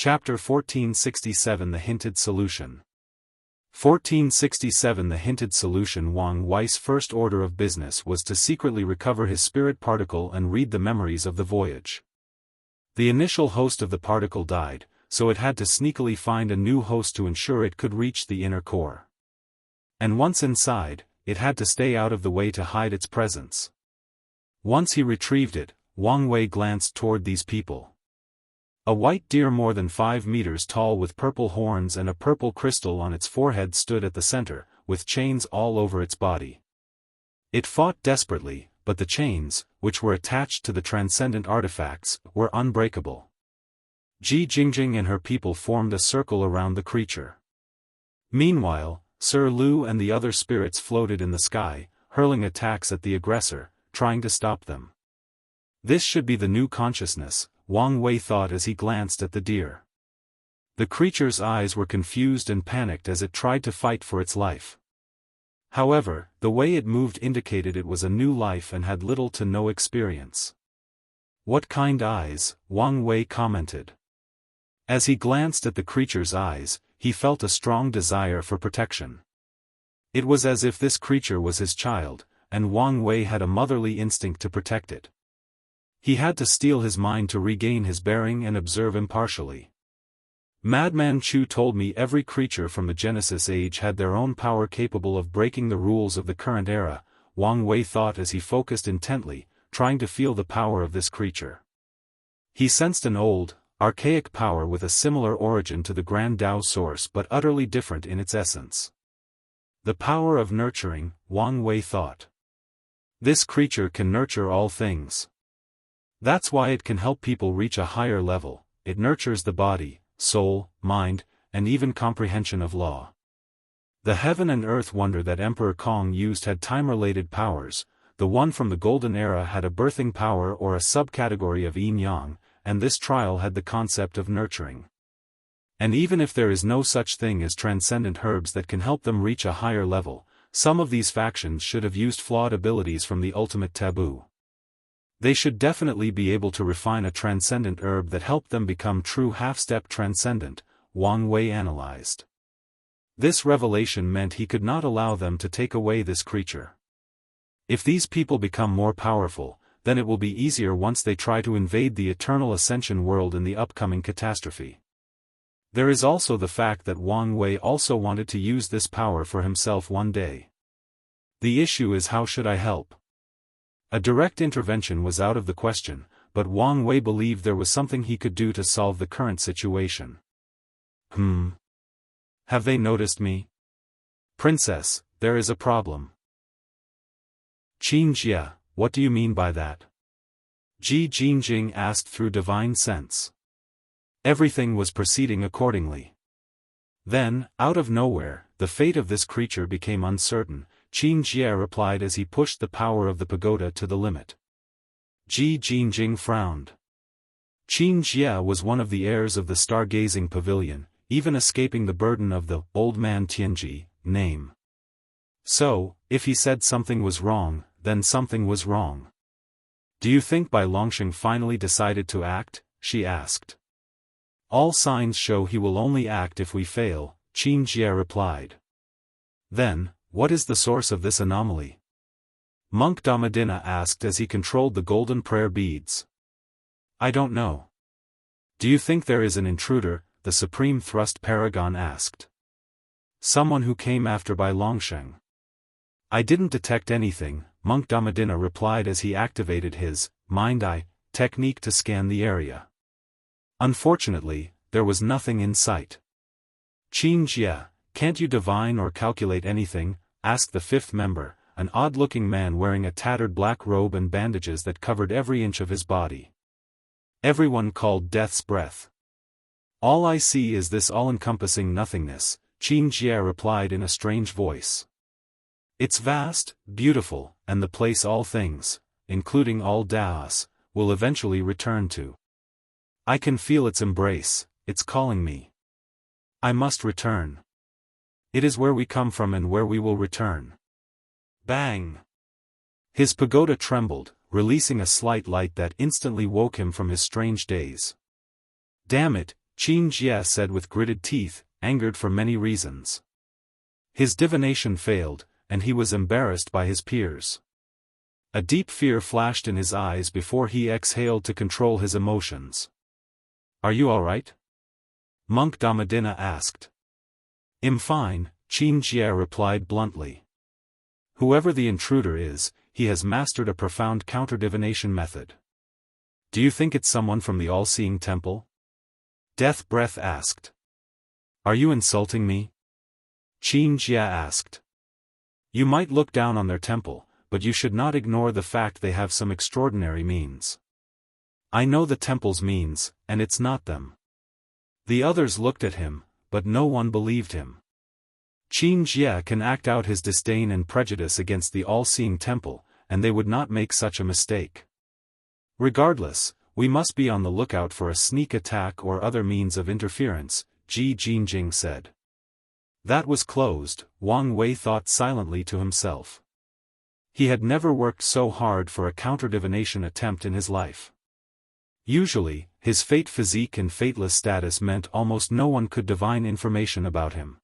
Chapter 1467 The Hinted Solution 1467 The hinted solution. Wang Wei's first order of business was to secretly recover his spirit particle and read the memories of the voyage. The initial host of the particle died, so it had to sneakily find a new host to ensure it could reach the inner core. And once inside, it had to stay out of the way to hide its presence. Once he retrieved it, Wang Wei glanced toward these people. A white deer more than 5 meters tall with purple horns and a purple crystal on its forehead stood at the center, with chains all over its body. It fought desperately, but the chains, which were attached to the transcendent artifacts, were unbreakable. Ji Jingjing and her people formed a circle around the creature. Meanwhile, Sir Lu and the other spirits floated in the sky, hurling attacks at the aggressor, trying to stop them. This should be the new consciousness, Wang Wei thought as he glanced at the deer. The creature's eyes were confused and panicked as it tried to fight for its life. However, the way it moved indicated it was a new life and had little to no experience. "What kind eyes?" Wang Wei commented. As he glanced at the creature's eyes, he felt a strong desire for protection. It was as if this creature was his child, and Wang Wei had a motherly instinct to protect it. He had to steel his mind to regain his bearing and observe impartially. Madman Chu told me every creature from the Genesis age had their own power capable of breaking the rules of the current era, Wang Wei thought as he focused intently, trying to feel the power of this creature. He sensed an old, archaic power with a similar origin to the Grand Tao source but utterly different in its essence. The power of nurturing, Wang Wei thought. This creature can nurture all things. That's why it can help people reach a higher level. It nurtures the body, soul, mind, and even comprehension of law. The heaven and earth wonder that Emperor Cong used had time-related powers. The one from the Golden Era had a birthing power or a subcategory of yin-yang, and this trial had the concept of nurturing. And even if there is no such thing as transcendent herbs that can help them reach a higher level, some of these factions should have used flawed abilities from the ultimate taboo. They should definitely be able to refine a transcendent herb that helped them become true half-step transcendent, Wang Wei analyzed. This revelation meant he could not allow them to take away this creature. If these people become more powerful, then it will be easier once they try to invade the eternal ascension world in the upcoming catastrophe. There is also the fact that Wang Wei also wanted to use this power for himself one day. The issue is, how should I help? A direct intervention was out of the question, but Wang Wei believed there was something he could do to solve the current situation. Have they noticed me? Princess, there is a problem. Xianxia, what do you mean by that? Ji Jingjing asked through divine sense. Everything was proceeding accordingly. Then, out of nowhere, the fate of this creature became uncertain. Xianxia replied as he pushed the power of the pagoda to the limit. Ji Jingjing frowned. Xianxia was one of the heirs of the stargazing pavilion, even escaping the burden of the old man Tianji name. So, if he said something was wrong, then something was wrong. Do you think Bai Longsheng finally decided to act? She asked. All signs show he will only act if we fail, Xianxia replied. Then, what is the source of this anomaly? Monk Damadina asked as he controlled the golden prayer beads. I don't know. Do you think there is an intruder? The Supreme Thrust Paragon asked. Someone who came after Bai Longsheng. I didn't detect anything, Monk Damadina replied as he activated his mind-eye technique to scan the area. Unfortunately, there was nothing in sight. Xianxia, can't you divine or calculate anything? Asked the fifth member, an odd-looking man wearing a tattered black robe and bandages that covered every inch of his body. Everyone called Death's Breath. All I see is this all-encompassing nothingness, Xianxia replied in a strange voice. It's vast, beautiful, and the place all things, including all Daoist, will eventually return to. I can feel its embrace, it's calling me. I must return. It is where we come from and where we will return. Bang! His pagoda trembled, releasing a slight light that instantly woke him from his strange daze. Damn it, Xianxia said with gritted teeth, angered for many reasons. His divination failed, and he was embarrassed by his peers. A deep fear flashed in his eyes before he exhaled to control his emotions. Are you alright? Monk Damadina asked. I'm fine, Xianxia replied bluntly. Whoever the intruder is, he has mastered a profound counter-divination method. Do you think it's someone from the all-seeing temple? Death Breath asked. Are you insulting me? Xianxia asked. You might look down on their temple, but you should not ignore the fact they have some extraordinary means. I know the temple's means, and it's not them. The others looked at him, but no one believed him. Xianxia can act out his disdain and prejudice against the all-seeing temple, and they would not make such a mistake. Regardless, we must be on the lookout for a sneak attack or other means of interference, Ji Jingjing said. That was closed, Wang Wei thought silently to himself. He had never worked so hard for a counter-divination attempt in his life. Usually, his fate physique and fateless status meant almost no one could divine information about him.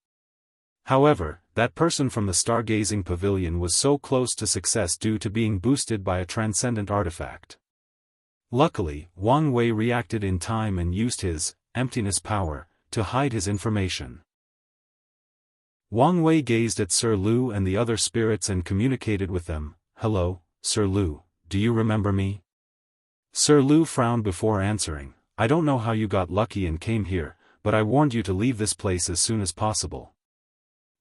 However, that person from the stargazing pavilion was so close to success due to being boosted by a transcendent artifact. Luckily, Wang Wei reacted in time and used his emptiness power to hide his information. Wang Wei gazed at Sir Lu and the other spirits and communicated with them. Hello, Sir Lu, do you remember me? Sir Lu frowned before answering. I don't know how you got lucky and came here, but I warned you to leave this place as soon as possible.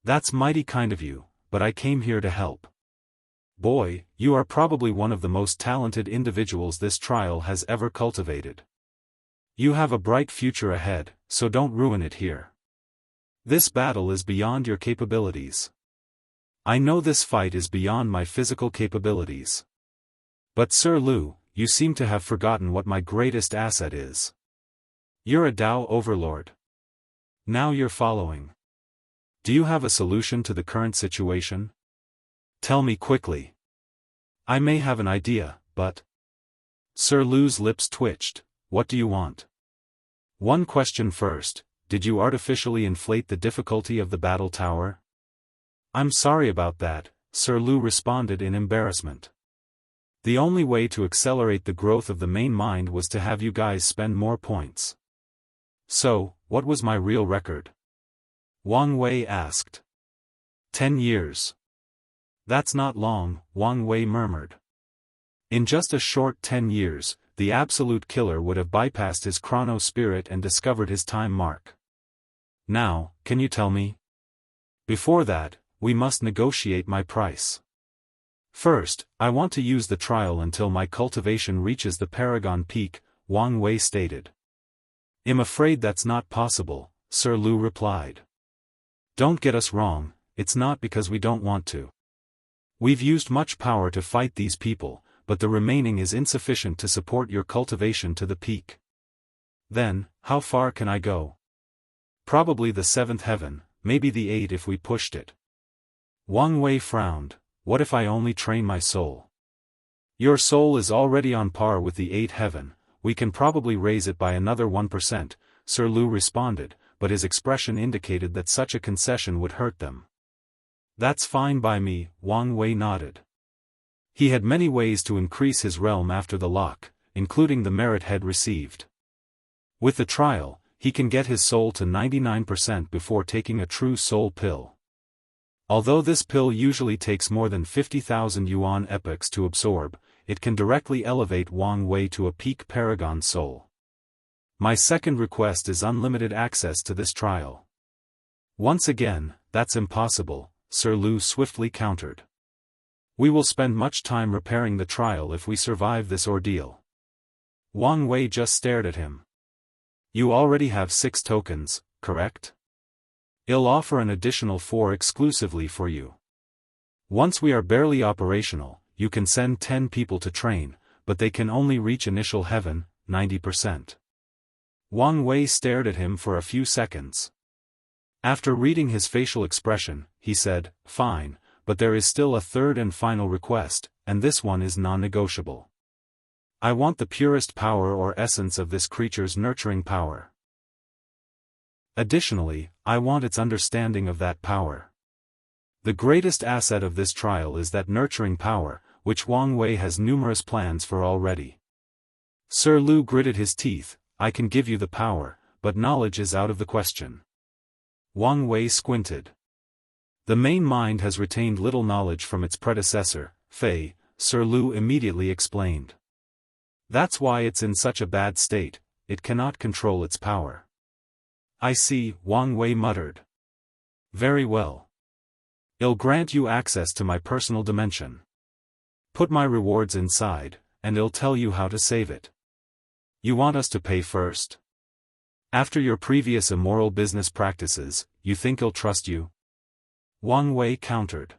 That's mighty kind of you, but I came here to help. Boy, you are probably one of the most talented individuals this trial has ever cultivated. You have a bright future ahead, so don't ruin it here. This battle is beyond your capabilities. I know this fight is beyond my physical capabilities. But Sir Lu, you seem to have forgotten what my greatest asset is. You're a Dao overlord. Now you're following. Do you have a solution to the current situation? Tell me quickly. I may have an idea, but... Sir Lu's lips twitched. What do you want? One question first, did you artificially inflate the difficulty of the battle tower? I'm sorry about that, Sir Lu responded in embarrassment. The only way to accelerate the growth of the main mind was to have you guys spend more points. So, what was my real record? Wang Wei asked. 10 years. That's not long, Wang Wei murmured. In just a short 10 years, the absolute killer would have bypassed his chrono spirit and discovered his time mark. Now, can you tell me? Before that, we must negotiate my price. First, I want to use the trial until my cultivation reaches the Paragon Peak, Wang Wei stated. I'm afraid that's not possible, Sir Lu replied. Don't get us wrong, it's not because we don't want to. We've used much power to fight these people, but the remaining is insufficient to support your cultivation to the peak. Then, how far can I go? Probably the 7th heaven, maybe the 8th if we pushed it. Wang Wei frowned. What if I only train my soul? Your soul is already on par with the 8th heaven, we can probably raise it by another 1%, Sir Lu responded, but his expression indicated that such a concession would hurt them. That's fine by me, Wang Wei nodded. He had many ways to increase his realm after the lock, including the merit head received. With the trial, he can get his soul to 99% before taking a true soul pill. Although this pill usually takes more than 50,000 yuan epochs to absorb, it can directly elevate Wang Wei to a peak paragon soul. My second request is unlimited access to this trial. Once again, that's impossible, Sir Lu swiftly countered. We will spend much time repairing the trial if we survive this ordeal. Wang Wei just stared at him. You already have 6 tokens, correct? I'll offer an additional 4 exclusively for you. Once we are barely operational, you can send 10 people to train, but they can only reach initial heaven, 90%. Wang Wei stared at him for a few seconds. After reading his facial expression, he said, fine, but there is still a third and final request, and this one is non-negotiable. I want the purest power or essence of this creature's nurturing power. Additionally, I want its understanding of that power. The greatest asset of this trial is that nurturing power, which Wang Wei has numerous plans for already. Sir Lu gritted his teeth. I can give you the power, but knowledge is out of the question. Wang Wei squinted. The main mind has retained little knowledge from its predecessor, Fei, Sir Lu immediately explained. That's why it's in such a bad state, it cannot control its power. I see, Wang Wei muttered. Very well. I'll grant you access to my personal dimension. Put my rewards inside, and I'll tell you how to save it. You want us to pay first? After your previous immoral business practices, you think I'll trust you? Wang Wei countered.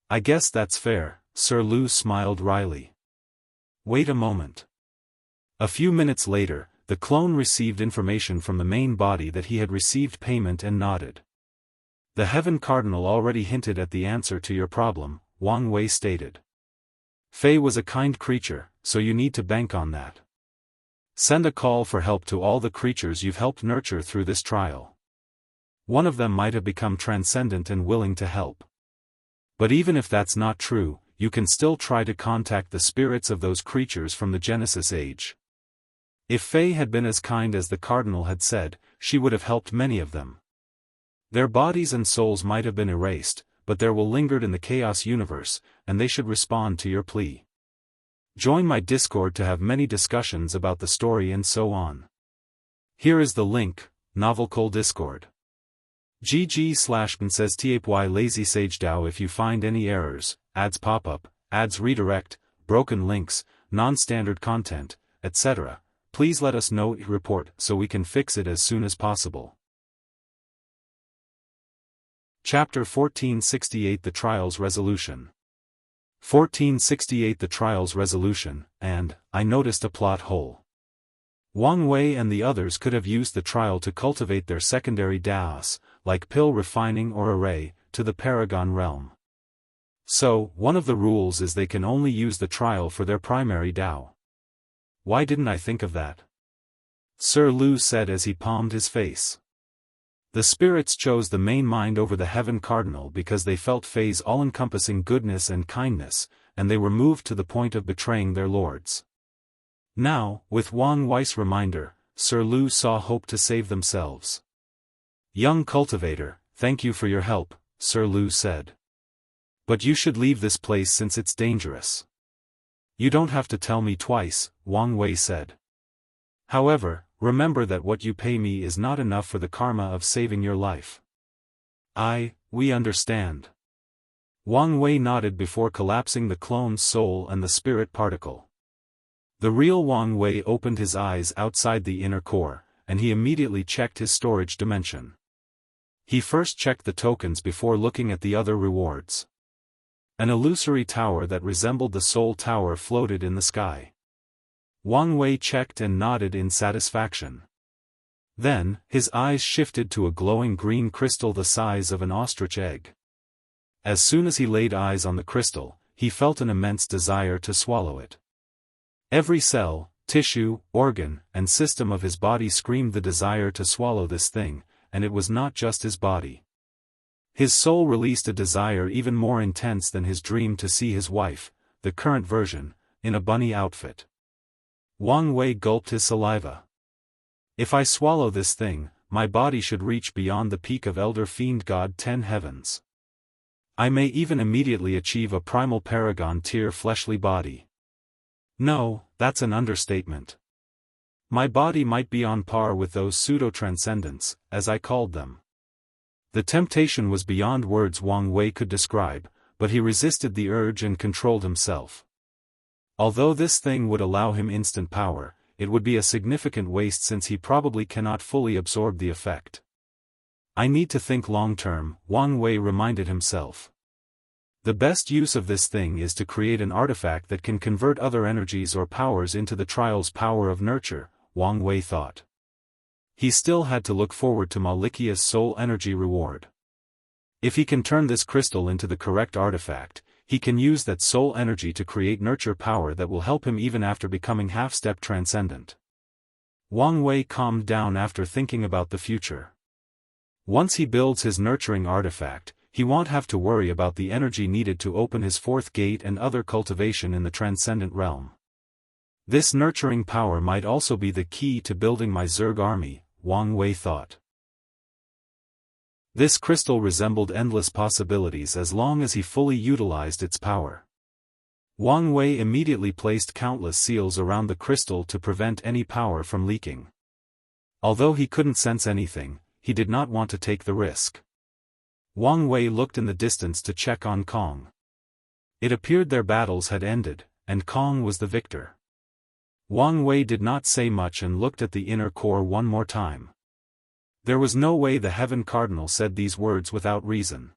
I guess that's fair, Sir Lu smiled wryly. Wait a moment. A few minutes later, the clone received information from the main body that he had received payment and nodded. The Heaven Cardinal already hinted at the answer to your problem, Wang Wei stated. Fei was a kind creature, so you need to bank on that. Send a call for help to all the creatures you've helped nurture through this trial. One of them might have become transcendent and willing to help. But even if that's not true, you can still try to contact the spirits of those creatures from the Genesis Age. If Fei had been as kind as the Cardinal had said, she would have helped many of them. Their bodies and souls might have been erased, but there will linger in the Chaos Universe, and they should respond to your plea. Join my Discord to have many discussions about the story and so on. Here is the link, Novelcole Discord. GG/n says TAPY Lazy Sage DAO. If you find any errors, ads pop up, ads redirect, broken links, non-standard content, etc., please let us know report so we can fix it as soon as possible. Chapter 1468 The Trial's Resolution. 1468 The Trial's Resolution, and, I noticed a plot hole. Wang Wei and the others could have used the trial to cultivate their secondary Daoists, like pill refining or array, to the Paragon realm. So, one of the rules is they can only use the trial for their primary Dao. Why didn't I think of that? Sir Lu said as he palmed his face. The spirits chose the main mind over the Heaven Cardinal because they felt Fei's all-encompassing goodness and kindness, and they were moved to the point of betraying their lords. Now, with Wang Wei's reminder, Sir Lu saw hope to save themselves. Young cultivator, thank you for your help, Sir Lu said. But you should leave this place since it's dangerous. You don't have to tell me twice, Wang Wei said. However, remember that what you pay me is not enough for the karma of saving your life. We understand. Wang Wei nodded before collapsing the clone's soul and the spirit particle. The real Wang Wei opened his eyes outside the inner core, and he immediately checked his storage dimension. He first checked the tokens before looking at the other rewards. An illusory tower that resembled the Soul Tower floated in the sky. Wang Wei checked and nodded in satisfaction. Then, his eyes shifted to a glowing green crystal the size of an ostrich egg. As soon as he laid eyes on the crystal, he felt an immense desire to swallow it. Every cell, tissue, organ, and system of his body screamed the desire to swallow this thing, and it was not just his body. His soul released a desire even more intense than his dream to see his wife, the current version, in a bunny outfit. Wang Wei gulped his saliva. If I swallow this thing, my body should reach beyond the peak of Elder Fiend God 10 heavens. I may even immediately achieve a primal paragon tier fleshly body. No, that's an understatement. My body might be on par with those pseudo-transcendents, as I called them. The temptation was beyond words Wang Wei could describe, but he resisted the urge and controlled himself. Although this thing would allow him instant power, it would be a significant waste since he probably cannot fully absorb the effect. I need to think long-term, Wang Wei reminded himself. The best use of this thing is to create an artifact that can convert other energies or powers into the trial's power of nurture, Wang Wei thought. He still had to look forward to Malikia's soul energy reward. If he can turn this crystal into the correct artifact, he can use that soul energy to create nurture power that will help him even after becoming half-step transcendent. Wang Wei calmed down after thinking about the future. Once he builds his nurturing artifact, he won't have to worry about the energy needed to open his fourth gate and other cultivation in the transcendent realm. This nurturing power might also be the key to building my Zerg army, Wang Wei thought. This crystal resembled endless possibilities as long as he fully utilized its power. Wang Wei immediately placed countless seals around the crystal to prevent any power from leaking. Although he couldn't sense anything, he did not want to take the risk. Wang Wei looked in the distance to check on Cong. It appeared their battles had ended, and Cong was the victor. Wang Wei did not say much and looked at the inner core one more time. There was no way the Heaven Cardinal said these words without reason.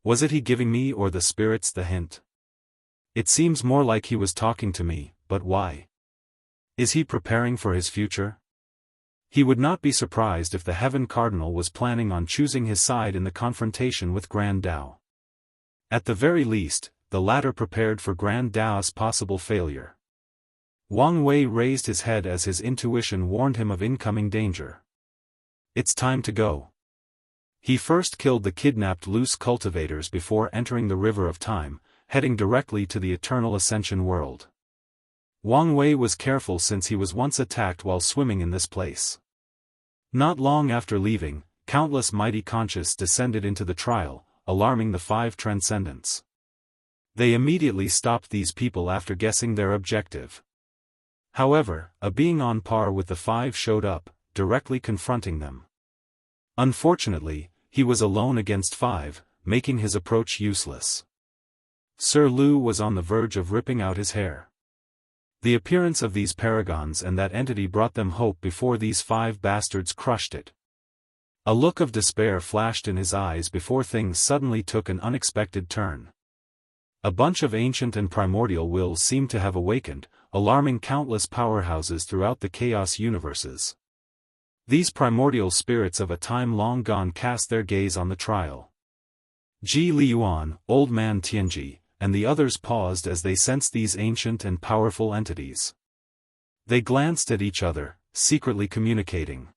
Was it he giving me or the spirits the hint? It seems more like he was talking to me, but why? Is he preparing for his future? He would not be surprised if the Heaven Cardinal was planning on choosing his side in the confrontation with Grand Dao. At the very least, the latter prepared for Grand Dao's possible failure. Wang Wei raised his head as his intuition warned him of incoming danger. It's time to go. He first killed the kidnapped loose cultivators before entering the River of Time, heading directly to the Eternal Ascension world. Wang Wei was careful since he was once attacked while swimming in this place. Not long after leaving, countless mighty conscious descended into the trial, alarming the 5 transcendents. They immediately stopped these people after guessing their objective. However, a being on par with the 5 showed up, directly confronting them. Unfortunately, he was alone against 5, making his approach useless. Sir Lu was on the verge of ripping out his hair. The appearance of these paragons and that entity brought them hope before these 5 bastards crushed it. A look of despair flashed in his eyes before things suddenly took an unexpected turn. A bunch of ancient and primordial wills seemed to have awakened, alarming countless powerhouses throughout the chaos universes. These primordial spirits of a time long gone cast their gaze on the trial. Ji Liuan, Old Man Tianji, and the others paused as they sensed these ancient and powerful entities. They glanced at each other, secretly communicating.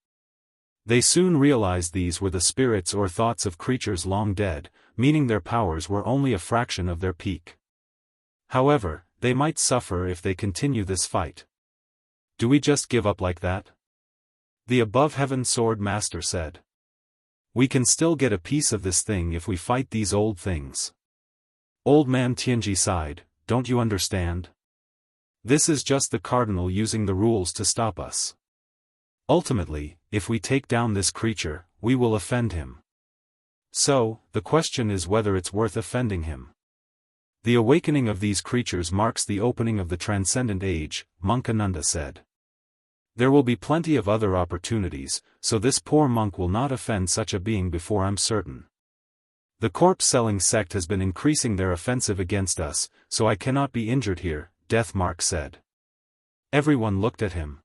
They soon realized these were the spirits or thoughts of creatures long dead, meaning their powers were only a fraction of their peak. However, they might suffer if they continue this fight. Do we just give up like that? The above heaven sword master said. We can still get a piece of this thing if we fight these old things. Old Man Tianji sighed, don't you understand? This is just the Cardinal using the rules to stop us. Ultimately, if we take down this creature, we will offend him. So, the question is whether it's worth offending him. The awakening of these creatures marks the opening of the Transcendent Age, Monk Ananda said. There will be plenty of other opportunities, so this poor monk will not offend such a being before I'm certain. The corpse-selling sect has been increasing their offensive against us, so I cannot be injured here, Deathmark said. Everyone looked at him.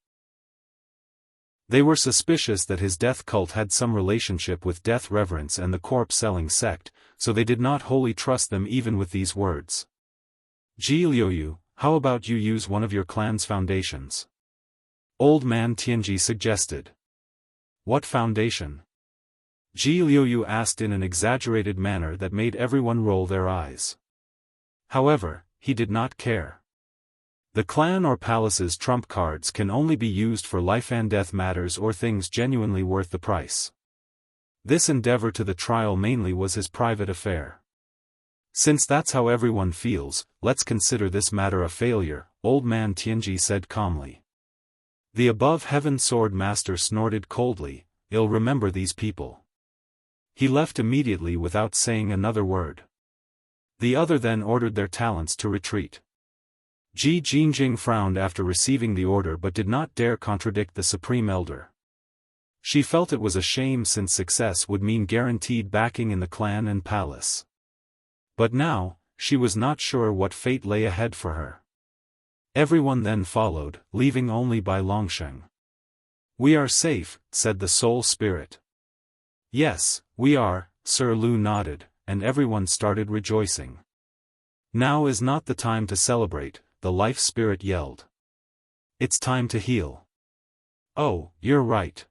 They were suspicious that his death cult had some relationship with Death Reverence and the corpse-selling sect, so they did not wholly trust them even with these words. Ji Liuyu, how about you use one of your clan's foundations? Old Man Tianji suggested. What foundation? Ji Liuyu asked in an exaggerated manner that made everyone roll their eyes. However, he did not care. The clan or palace's trump cards can only be used for life and death matters or things genuinely worth the price. This endeavor to the trial mainly was his private affair. Since that's how everyone feels, let's consider this matter a failure, Old Man Tianji said calmly. The above heaven sword master snorted coldly, I'll remember these people. He left immediately without saying another word. The other then ordered their talents to retreat. Ji Jingjing frowned after receiving the order but did not dare contradict the Supreme Elder. She felt it was a shame since success would mean guaranteed backing in the clan and palace. But now, she was not sure what fate lay ahead for her. Everyone then followed, leaving only by Longsheng. We are safe, said the soul spirit. Yes, we are, Sir Lu nodded, and everyone started rejoicing. Now is not the time to celebrate, the life spirit yelled. It's time to heal. Oh, you're right.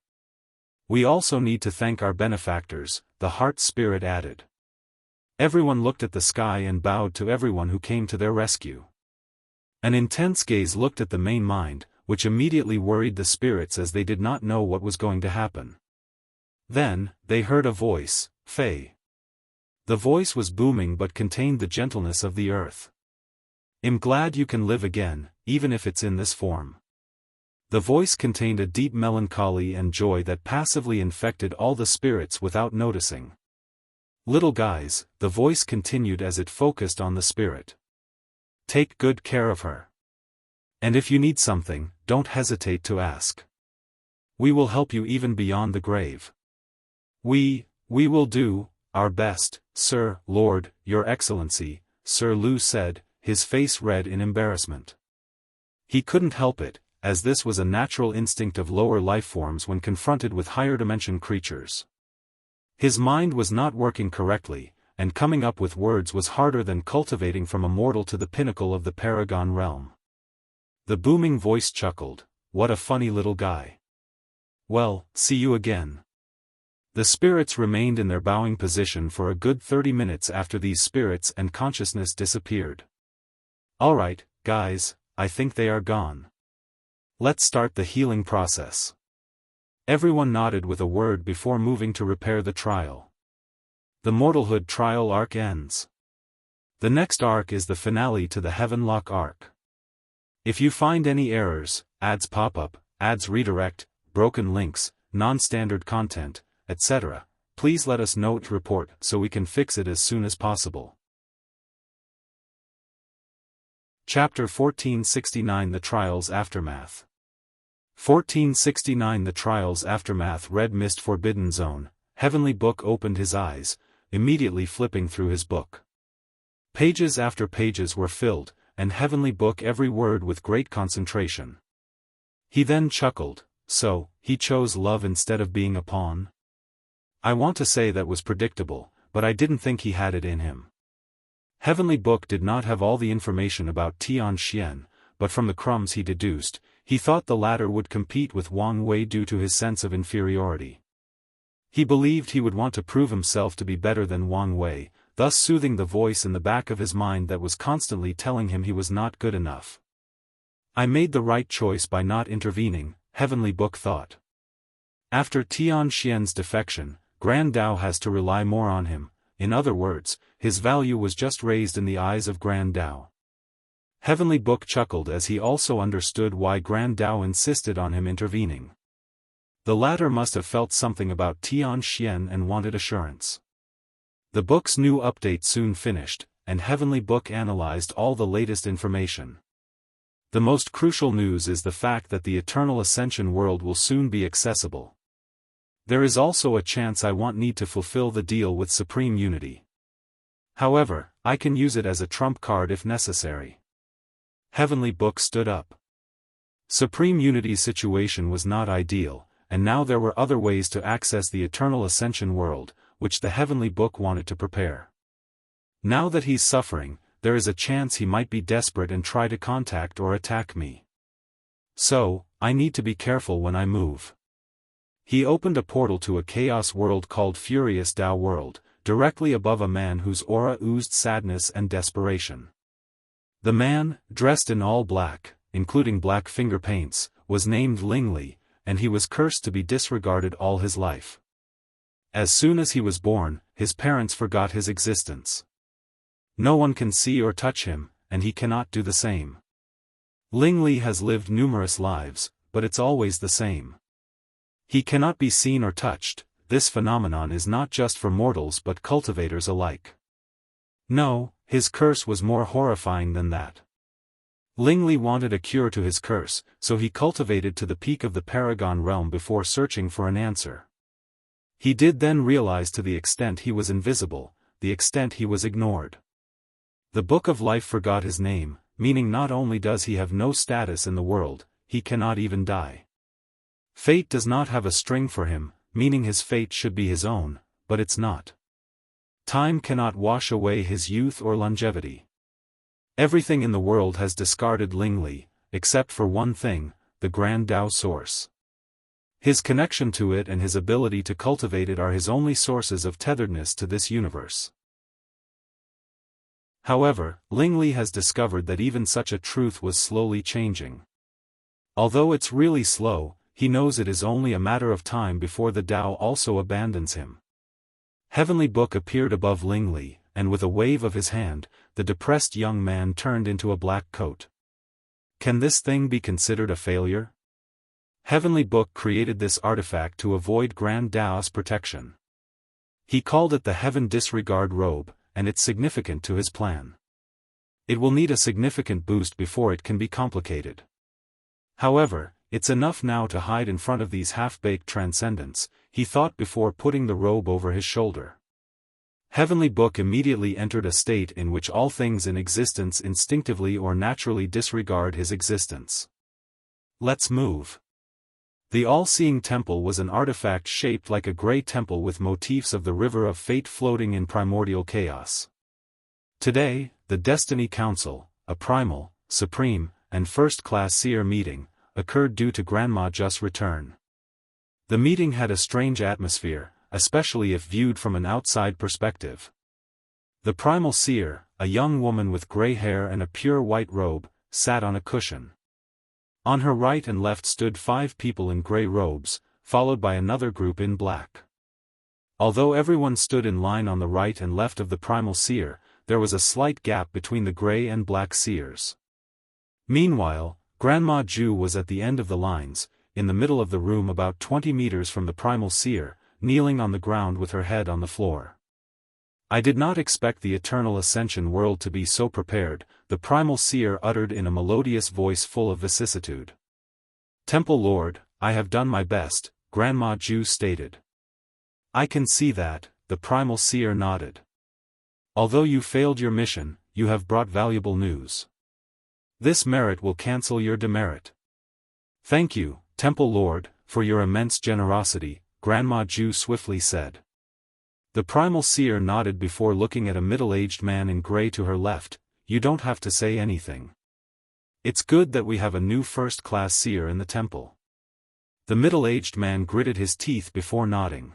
We also need to thank our benefactors, the Heart Spirit added. Everyone looked at the sky and bowed to everyone who came to their rescue. An intense gaze looked at the main mind, which immediately worried the spirits as they did not know what was going to happen. Then, they heard a voice, Fei. The voice was booming but contained the gentleness of the earth. I'm glad you can live again, even if it's in this form. The voice contained a deep melancholy and joy that passively infected all the spirits without noticing. Little guys, the voice continued as it focused on the spirit. Take good care of her. And if you need something, don't hesitate to ask. We will help you even beyond the grave. We will do our best, Sir, Lord, Your Excellency, Sir Lu said, his face red in embarrassment. He couldn't help it, as this was a natural instinct of lower life forms when confronted with higher dimension creatures. His mind was not working correctly, and coming up with words was harder than cultivating from a mortal to the pinnacle of the Paragon realm. The booming voice chuckled, what a funny little guy. Well, see you again. The spirits remained in their bowing position for a good 30 minutes after these spirits and consciousness disappeared. Alright, guys, I think they are gone. Let's start the healing process. Everyone nodded with a word before moving to repair the trial. The mortalhood trial arc ends. The next arc is the finale to the Heavenlock arc. If you find any errors, ads pop up, ads redirect, broken links, non-standard content, etc., please let us know to report so we can fix it as soon as possible. Chapter 1469 The Trials Aftermath. 1469 The Trials Aftermath. Red Mist Forbidden Zone. Heavenly Book opened his eyes, immediately flipping through his book. Pages after pages were filled, and Heavenly Book every word with great concentration. He then chuckled, so, he chose love instead of being a pawn? I want to say that was predictable, but I didn't think he had it in him. Heavenly Book did not have all the information about Xianxia, but from the crumbs he deduced, he thought the latter would compete with Wang Wei due to his sense of inferiority. He believed he would want to prove himself to be better than Wang Wei, thus soothing the voice in the back of his mind that was constantly telling him he was not good enough. I made the right choice by not intervening, Heavenly Book thought. After Xianxia's defection, Grand Dao has to rely more on him, in other words, his value was just raised in the eyes of Grand Dao. Heavenly Book chuckled as he also understood why Grand Dao insisted on him intervening. The latter must have felt something about Xianxia and wanted assurance. The book's new update soon finished, and Heavenly Book analyzed all the latest information. The most crucial news is the fact that the Eternal Ascension world will soon be accessible. There is also a chance I won't need to fulfill the deal with Supreme Unity. However, I can use it as a trump card if necessary. Heavenly Book stood up. Supreme Unity's situation was not ideal, and now there were other ways to access the Eternal Ascension world, which the Heavenly Book wanted to prepare. Now that he's suffering, there is a chance he might be desperate and try to contact or attack me. So, I need to be careful when I move. He opened a portal to a chaos world called Furious Dao World, directly above a man whose aura oozed sadness and desperation. The man, dressed in all black, including black finger paints, was named Lingli, and he was cursed to be disregarded all his life. As soon as he was born, his parents forgot his existence. No one can see or touch him, and he cannot do the same. Lingli has lived numerous lives, but it's always the same. He cannot be seen or touched. This phenomenon is not just for mortals but cultivators alike. No, his curse was more horrifying than that. Lingli wanted a cure to his curse, so he cultivated to the peak of the Paragon realm before searching for an answer. He did then realize to the extent he was invisible, the extent he was ignored. The Book of Life forgot his name, meaning not only does he have no status in the world, he cannot even die. Fate does not have a string for him, meaning his fate should be his own, but it's not. Time cannot wash away his youth or longevity. Everything in the world has discarded Lingli, except for one thing, the Grand Dao Source. His connection to it and his ability to cultivate it are his only sources of tetheredness to this universe. However, Ling Li has discovered that even such a truth was slowly changing. Although it's really slow, he knows it is only a matter of time before the Tao also abandons him. Heavenly Book appeared above Ling Li, and with a wave of his hand, the depressed young man turned into a black coat. Can this thing be considered a failure? Heavenly Book created this artifact to avoid Grand Dao's protection. He called it the Heaven Disregard Robe, and it's significant to his plan. It will need a significant boost before it can be complicated. However, it's enough now to hide in front of these half-baked transcendents, he thought before putting the robe over his shoulder. Heavenly Book immediately entered a state in which all things in existence instinctively or naturally disregard his existence. Let's move. The all-seeing temple was an artifact shaped like a grey temple with motifs of the river of fate floating in primordial chaos. Today, the Destiny Council, a primal, supreme, and first-class seer meeting, occurred due to Grandma Just' return. The meeting had a strange atmosphere, especially if viewed from an outside perspective. The primal seer, a young woman with grey hair and a pure white robe, sat on a cushion. On her right and left stood 5 people in grey robes, followed by another group in black. Although everyone stood in line on the right and left of the primal seer, there was a slight gap between the grey and black seers. Meanwhile, Grandma Ju was at the end of the lines, in the middle of the room about 20 meters from the primal seer, kneeling on the ground with her head on the floor. I did not expect the eternal ascension world to be so prepared, the primal seer uttered in a melodious voice full of vicissitude. Temple Lord, I have done my best, Grandma Ju stated. I can see that, the primal seer nodded. Although you failed your mission, you have brought valuable news. This merit will cancel your demerit. Thank you, Temple Lord, for your immense generosity, Grandma Ju swiftly said. The primal seer nodded before looking at a middle-aged man in grey to her left. You don't have to say anything. It's good that we have a new first-class seer in the temple. The middle-aged man gritted his teeth before nodding.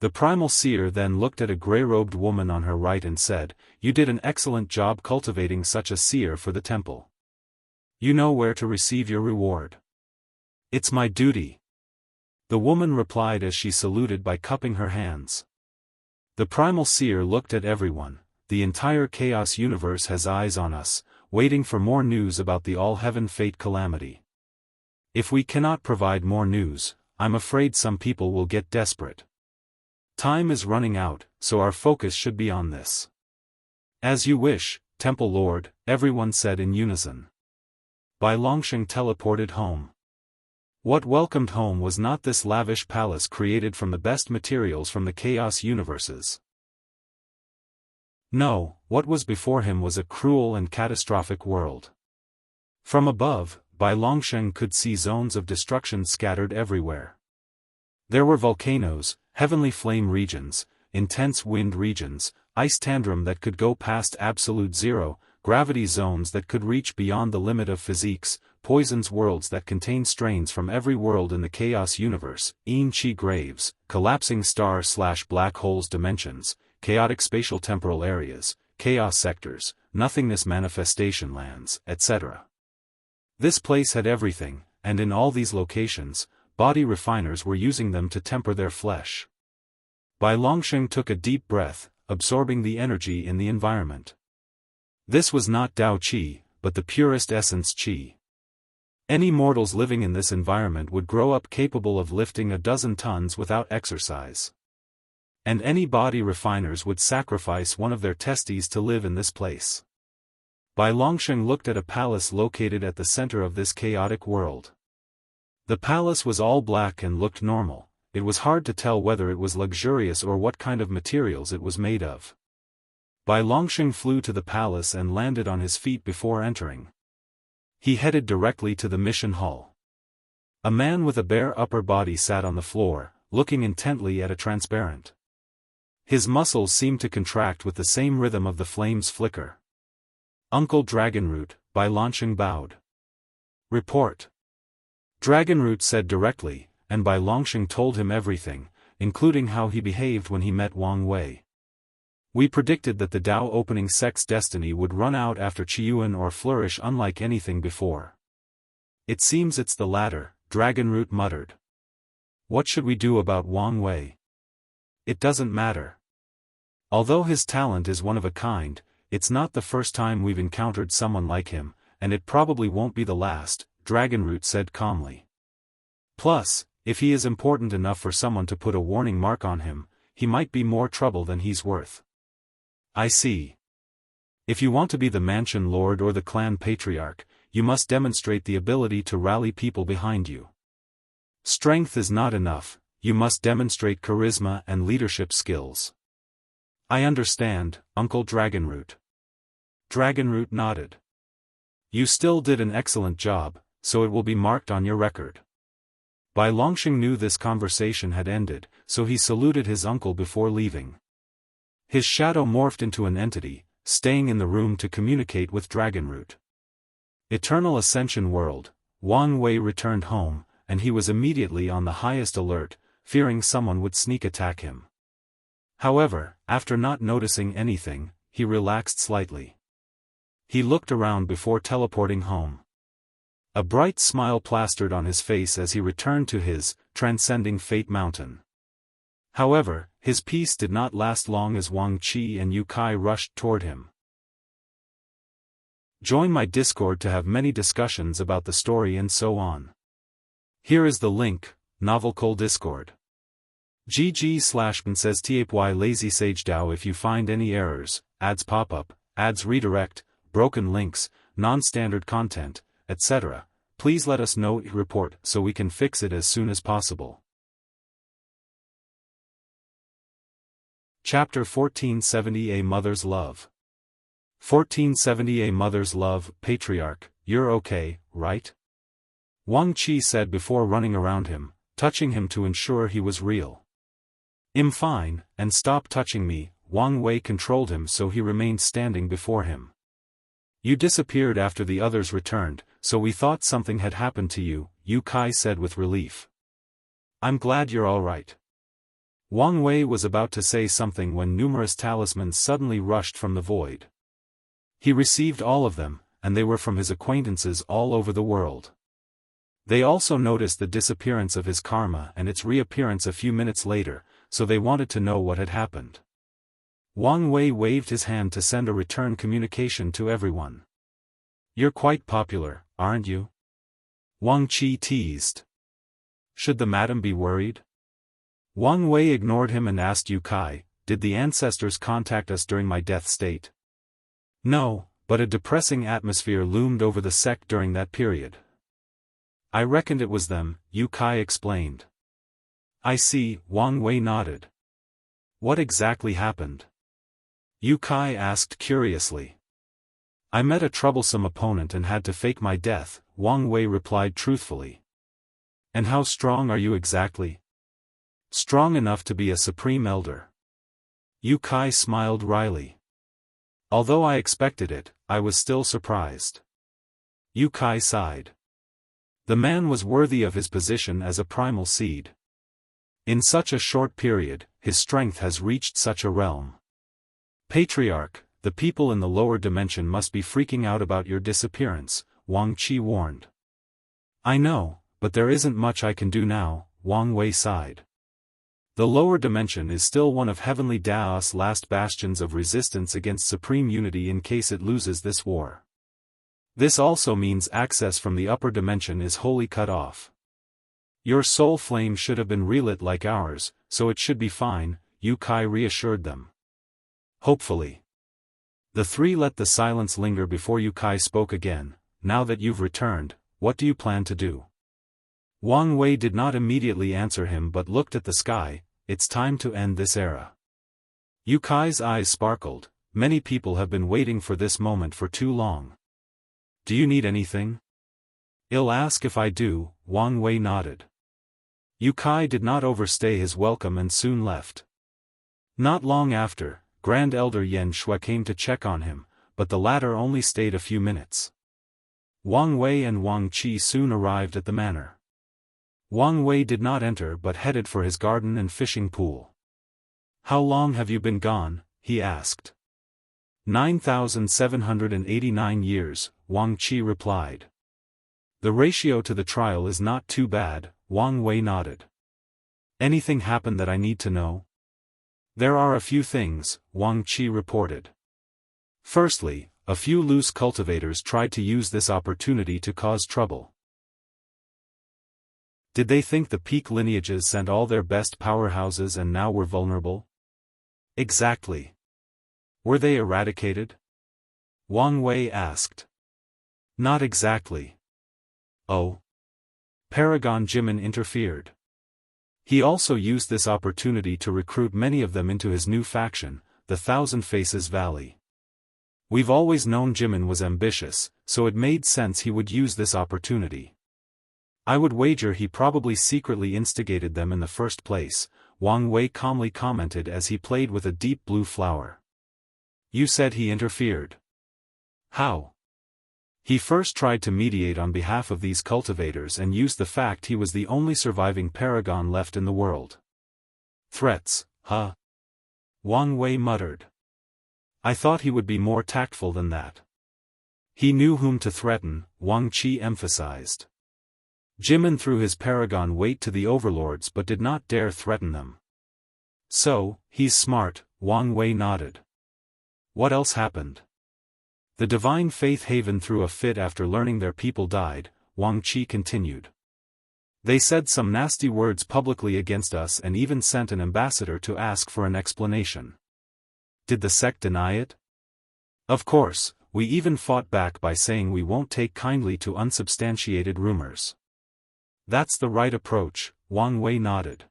The primal seer then looked at a grey-robed woman on her right and said, You did an excellent job cultivating such a seer for the temple. You know where to receive your reward. It's my duty. The woman replied as she saluted by cupping her hands. The primal seer looked at everyone. The entire chaos universe has eyes on us, waiting for more news about the all-heaven fate calamity. If we cannot provide more news, I'm afraid some people will get desperate. Time is running out, so our focus should be on this. As you wish, Temple Lord, everyone said in unison. Bai Longsheng teleported home. What welcomed home was not this lavish palace created from the best materials from the chaos universes. No, what was before him was a cruel and catastrophic world. From above, Bai Longsheng could see zones of destruction scattered everywhere. There were volcanoes, heavenly flame regions, intense wind regions, ice tantrum that could go past absolute zero, gravity zones that could reach beyond the limit of physiques, poisons worlds that contain strains from every world in the chaos universe, Yin-Chi graves, collapsing star/black holes dimensions, chaotic spatial temporal areas, chaos sectors, nothingness manifestation lands, etc. This place had everything, and in all these locations, body refiners were using them to temper their flesh. Bai Longsheng took a deep breath, absorbing the energy in the environment. This was not Dao Qi, but the purest essence Qi. Any mortals living in this environment would grow up capable of lifting 12 tons without exercise. And any body refiners would sacrifice one of their testes to live in this place. Bai Longsheng looked at a palace located at the center of this chaotic world. The palace was all black and looked normal. It was hard to tell whether it was luxurious or what kind of materials it was made of. Bai Longsheng flew to the palace and landed on his feet before entering. He headed directly to the mission hall. A man with a bare upper body sat on the floor, looking intently at a transparent. His muscles seemed to contract with the same rhythm of the flame's flicker. Uncle Dragonroot, Bai Longsheng bowed. Report. Dragonroot said directly, and Bai Longsheng told him everything, including how he behaved when he met Wang Wei. We predicted that the Dao opening sect's destiny would run out after Qiyuan or flourish unlike anything before. It seems it's the latter, Dragonroot muttered. What should we do about Wang Wei? It doesn't matter. Although his talent is one of a kind, it's not the first time we've encountered someone like him, and it probably won't be the last, Dragonroot said calmly. Plus, if he is important enough for someone to put a warning mark on him, he might be more trouble than he's worth. I see. If you want to be the mansion lord or the clan patriarch, you must demonstrate the ability to rally people behind you. Strength is not enough, you must demonstrate charisma and leadership skills. I understand, Uncle Dragonroot. Dragonroot nodded. You still did an excellent job, so it will be marked on your record. Bai Longsheng knew this conversation had ended, so he saluted his uncle before leaving. His shadow morphed into an entity, staying in the room to communicate with Dragonroot. Eternal Ascension World, Wang Wei returned home, and he was immediately on the highest alert, fearing someone would sneak attack him. However, after not noticing anything, he relaxed slightly. He looked around before teleporting home. A bright smile plastered on his face as he returned to his, transcending fate mountain. However, his peace did not last long as Wang Qi and Yu Kai rushed toward him. Join my Discord to have many discussions about the story and so on. Here is the link, Novelcole Discord. GG/bin says TAPY Lazy Sage DAO. If you find any errors, ads pop up, ads redirect, broken links, non-standard content, etc., please let us know report so we can fix it as soon as possible. Chapter 1470 A Mother's Love. 1470 A Mother's Love. Patriarch, you're okay, right? Wang Qi said before running around him, touching him to ensure he was real. I'm fine, and stop touching me. Wang Wei controlled him so he remained standing before him. You disappeared after the others returned, so we thought something had happened to you, Yu Kai said with relief. I'm glad you're all right. Wang Wei was about to say something when numerous talismans suddenly rushed from the void. He received all of them, and they were from his acquaintances all over the world. They also noticed the disappearance of his karma and its reappearance a few minutes later, so they wanted to know what had happened. Wang Wei waved his hand to send a return communication to everyone. You're quite popular, aren't you? Wang Qi teased. Should the madam be worried? Wang Wei ignored him and asked Yu Kai, did the ancestors contact us during my death state? No, but a depressing atmosphere loomed over the sect during that period. I reckoned it was them, Yu Kai explained. I see, Wang Wei nodded. What exactly happened? Yu Kai asked curiously. I met a troublesome opponent and had to fake my death, Wang Wei replied truthfully. And how strong are you exactly? Strong enough to be a supreme elder. Yu Kai smiled wryly. Although I expected it, I was still surprised. Yu Kai sighed. The man was worthy of his position as a primal seed. In such a short period, his strength has reached such a realm. Patriarch, the people in the lower dimension must be freaking out about your disappearance, Wang Qi warned. I know, but there isn't much I can do now, Wang Wei sighed. The lower dimension is still one of Heavenly Daoist's last bastions of resistance against supreme unity in case it loses this war. This also means access from the upper dimension is wholly cut off. Your soul flame should have been relit like ours, so it should be fine, Yu Kai reassured them. Hopefully. The three let the silence linger before Yu Kai spoke again. Now that you've returned, what do you plan to do? Wang Wei did not immediately answer him but looked at the sky. It's time to end this era. Yu Kai's eyes sparkled. Many people have been waiting for this moment for too long. Do you need anything? I'll ask if I do, Wang Wei nodded. Yu Kai did not overstay his welcome and soon left. Not long after, Grand Elder Yan Shui came to check on him, but the latter only stayed a few minutes. Wang Wei and Wang Qi soon arrived at the manor. Wang Wei did not enter but headed for his garden and fishing pool. "How long have you been gone?" he asked. 9,789 years, Wang Qi replied. "The ratio to the trial is not too bad," Wang Wei nodded. "Anything happen that I need to know?" "There are a few things," Wang Qi reported. Firstly, a few loose cultivators tried to use this opportunity to cause trouble. Did they think the peak lineages sent all their best powerhouses and now were vulnerable? Exactly. Were they eradicated? Wang Wei asked. Not exactly. Oh. Paragon Jimin interfered. He also used this opportunity to recruit many of them into his new faction, the Thousand Faces Valley. We've always known Jimin was ambitious, so it made sense he would use this opportunity. I would wager he probably secretly instigated them in the first place, Wang Wei calmly commented as he played with a deep blue flower. You said he interfered. How? He first tried to mediate on behalf of these cultivators and used the fact he was the only surviving paragon left in the world. Threats, huh? Wang Wei muttered. I thought he would be more tactful than that. He knew whom to threaten, Wang Qi emphasized. Jimin threw his paragon weight to the overlords but did not dare threaten them. So, he's smart, Wang Wei nodded. What else happened? The Divine Faith Haven threw a fit after learning their people died, Wang Qi continued. They said some nasty words publicly against us and even sent an ambassador to ask for an explanation. Did the sect deny it? Of course, we even fought back by saying we won't take kindly to unsubstantiated rumors. That's the right approach, Wang Wei nodded.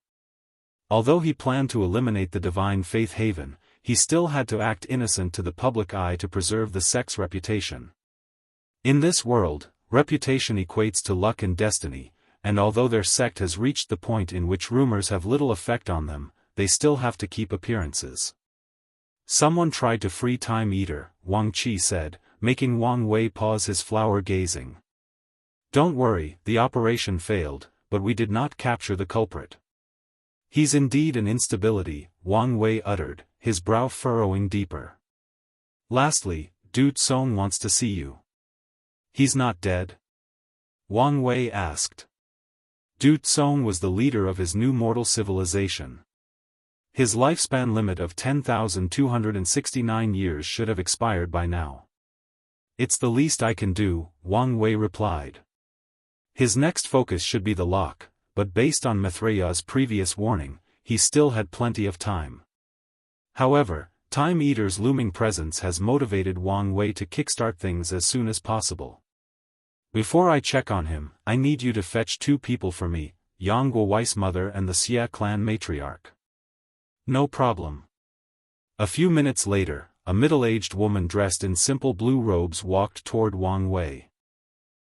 Although he planned to eliminate the Divine Faith Haven, he still had to act innocent to the public eye to preserve the sect's reputation. In this world, reputation equates to luck and destiny, and although their sect has reached the point in which rumors have little effect on them, they still have to keep appearances. Someone tried to free Time Eater, Wang Qi said, making Wang Wei pause his flower gazing. Don't worry, the operation failed, but we did not capture the culprit. He's indeed an instability, Wang Wei uttered, his brow furrowing deeper. Lastly, Du Tsong wants to see you. He's not dead? Wang Wei asked. Du Tsong was the leader of his new mortal civilization. His lifespan limit of 10,269 years should have expired by now. It's the least I can do, Wang Wei replied. His next focus should be the lock, but based on Mithraya's previous warning, he still had plenty of time. However, Time Eater's looming presence has motivated Wang Wei to kickstart things as soon as possible. Before I check on him, I need you to fetch 2 people for me, Jianghu Weiss mother and the Xia clan matriarch. No problem. A few minutes later, a middle-aged woman dressed in simple blue robes walked toward Wang Wei.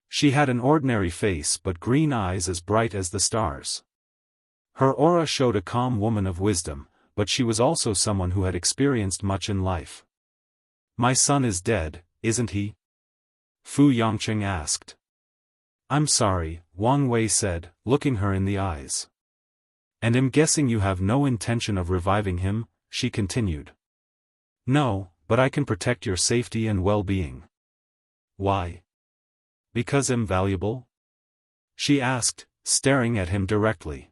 She had an ordinary face but green eyes as bright as the stars. Her aura showed a calm woman of wisdom, but she was also someone who had experienced much in life. My son is dead, isn't he? Fu Yongqing asked. I'm sorry, Wang Wei said, looking her in the eyes. And I'm guessing you have no intention of reviving him, she continued. No, but I can protect your safety and well-being. Why? Because I'm valuable? She asked, staring at him directly.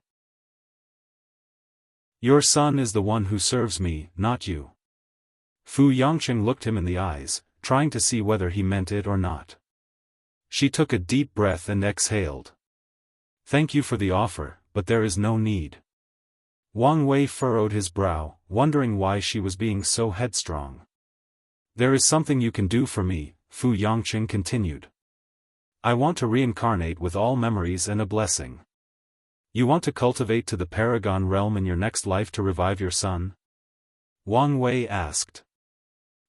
Your son is the one who serves me, not you. Fu Yongqing looked him in the eyes, trying to see whether he meant it or not. She took a deep breath and exhaled. Thank you for the offer, but there is no need. Wang Wei furrowed his brow, wondering why she was being so headstrong. There is something you can do for me, Fu Yongqing continued. I want to reincarnate with all memories and a blessing. You want to cultivate to the Paragon realm in your next life to revive your son? Wang Wei asked.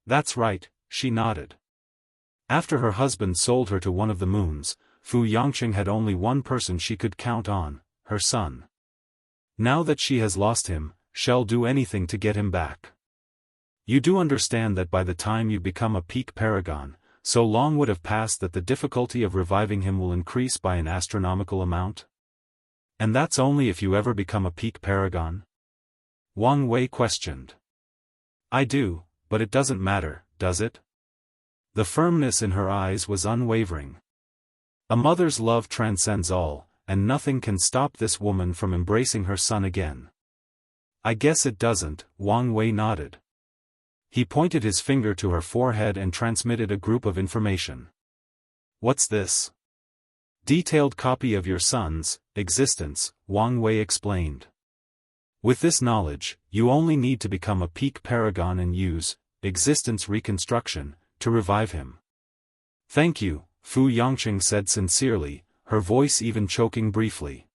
That's right, she nodded. After her husband sold her to one of the moons, Fu Yongqing had only one person she could count on, her son. Now that she has lost him, she'll do anything to get him back. You do understand that by the time you become a peak paragon, so long would have passed that the difficulty of reviving him will increase by an astronomical amount? And that's only if you ever become a peak paragon? Wang Wei questioned. I do, but it doesn't matter, does it? The firmness in her eyes was unwavering. A mother's love transcends all, and nothing can stop this woman from embracing her son again. I guess it doesn't, Wang Wei nodded. He pointed his finger to her forehead and transmitted a group of information. What's this? Detailed copy of your son's existence, Wang Wei explained. With this knowledge, you only need to become a peak paragon and use existence reconstruction to revive him. Thank you, Fu Yongqing said sincerely, her voice even choking briefly.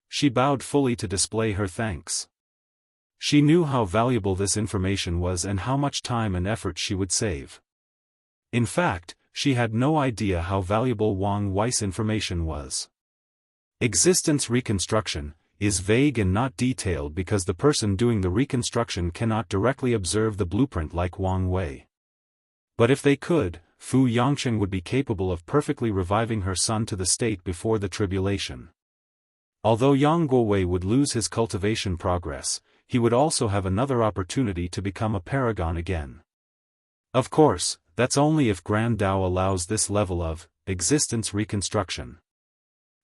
She bowed fully to display her thanks. She knew how valuable this information was and how much time and effort she would save. In fact, she had no idea how valuable Wang Wei's information was. Existence reconstruction is vague and not detailed because the person doing the reconstruction cannot directly observe the blueprint like Wang Wei. But if they could, Fu Yongqing would be capable of perfectly reviving her son to the state before the tribulation. Although Yang Guowei would lose his cultivation progress, he would also have another opportunity to become a paragon again. Of course, that's only if Grand Dao allows this level of existence reconstruction.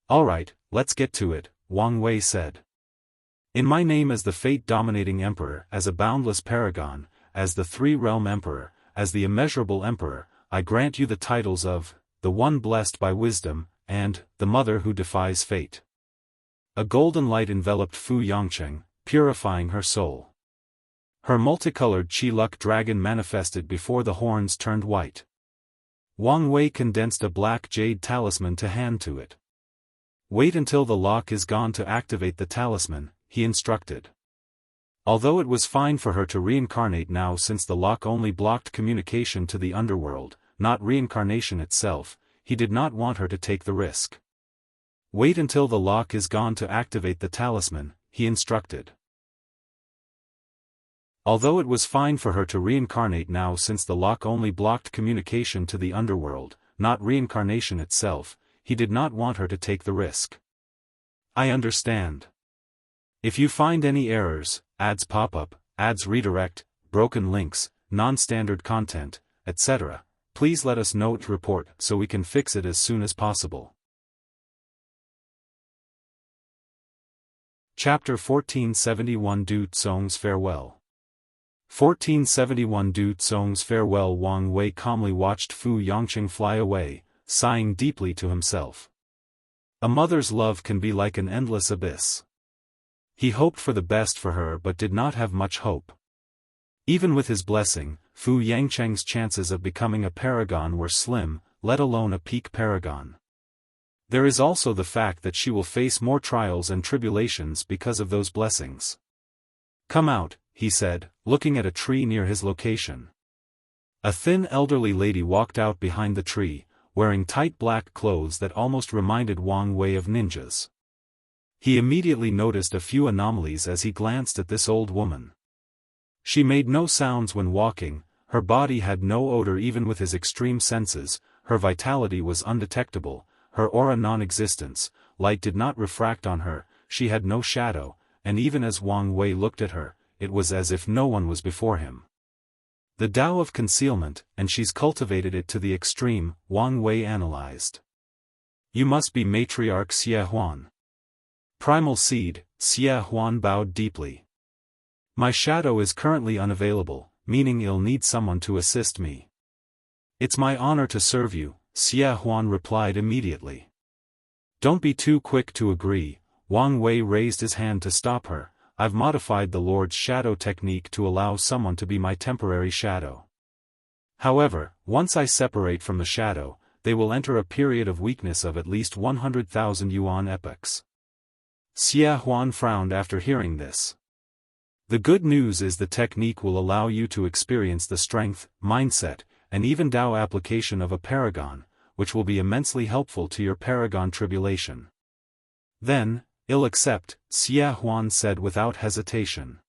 Alright, let's get to it, Wang Wei said. In my name as the fate-dominating emperor, as a boundless paragon, as the three-realm emperor, as the immeasurable emperor, I grant you the titles of the one blessed by wisdom, and the mother who defies fate. A golden light enveloped Fu Yongqing, purifying her soul. Her multicolored Qi-Luck dragon manifested before the horns turned white. Wang Wei condensed a black jade talisman to hand to it. Wait until the lock is gone to activate the talisman, he instructed. Although it was fine for her to reincarnate now since the lock only blocked communication to the underworld, not reincarnation itself, he did not want her to take the risk. Wait until the lock is gone to activate the talisman, he instructed. Although it was fine for her to reincarnate now since the lock only blocked communication to the underworld, not reincarnation itself, he did not want her to take the risk. I understand. If you find any errors, ads pop up, ads redirect, broken links, non-standard content, etc., please let us know to report so we can fix it as soon as possible. Chapter 1471 Du Tsong's Farewell. 1471 Du Tsong's Farewell. Wang Wei calmly watched Fu Yongqing fly away, sighing deeply to himself. A mother's love can be like an endless abyss. He hoped for the best for her but did not have much hope. Even with his blessing, Fu Yongqing's chances of becoming a paragon were slim, let alone a peak paragon. There is also the fact that she will face more trials and tribulations because of those blessings. Come out, he said, looking at a tree near his location. A thin elderly lady walked out behind the tree, wearing tight black clothes that almost reminded Wang Wei of ninjas. He immediately noticed a few anomalies as he glanced at this old woman. She made no sounds when walking, her body had no odor even with his extreme senses, her vitality was undetectable, her aura non-existence, light did not refract on her, she had no shadow, and even as Wang Wei looked at her, it was as if no one was before him. The Tao of concealment, and she's cultivated it to the extreme, Wang Wei analyzed. You must be matriarch Xie Huan. Primal seed, Xie Huan bowed deeply. My shadow is currently unavailable, meaning you'll need someone to assist me. It's my honor to serve you, Xie Huan replied immediately. Don't be too quick to agree, Wang Wei raised his hand to stop her. I've modified the Lord's shadow technique to allow someone to be my temporary shadow. However, once I separate from the shadow, they will enter a period of weakness of at least 100,000 yuan epochs. Xie Huan frowned after hearing this. The good news is the technique will allow you to experience the strength, mindset, and even Tao application of a paragon, which will be immensely helpful to your paragon tribulation. Then, I'll accept, Xie Huan said without hesitation.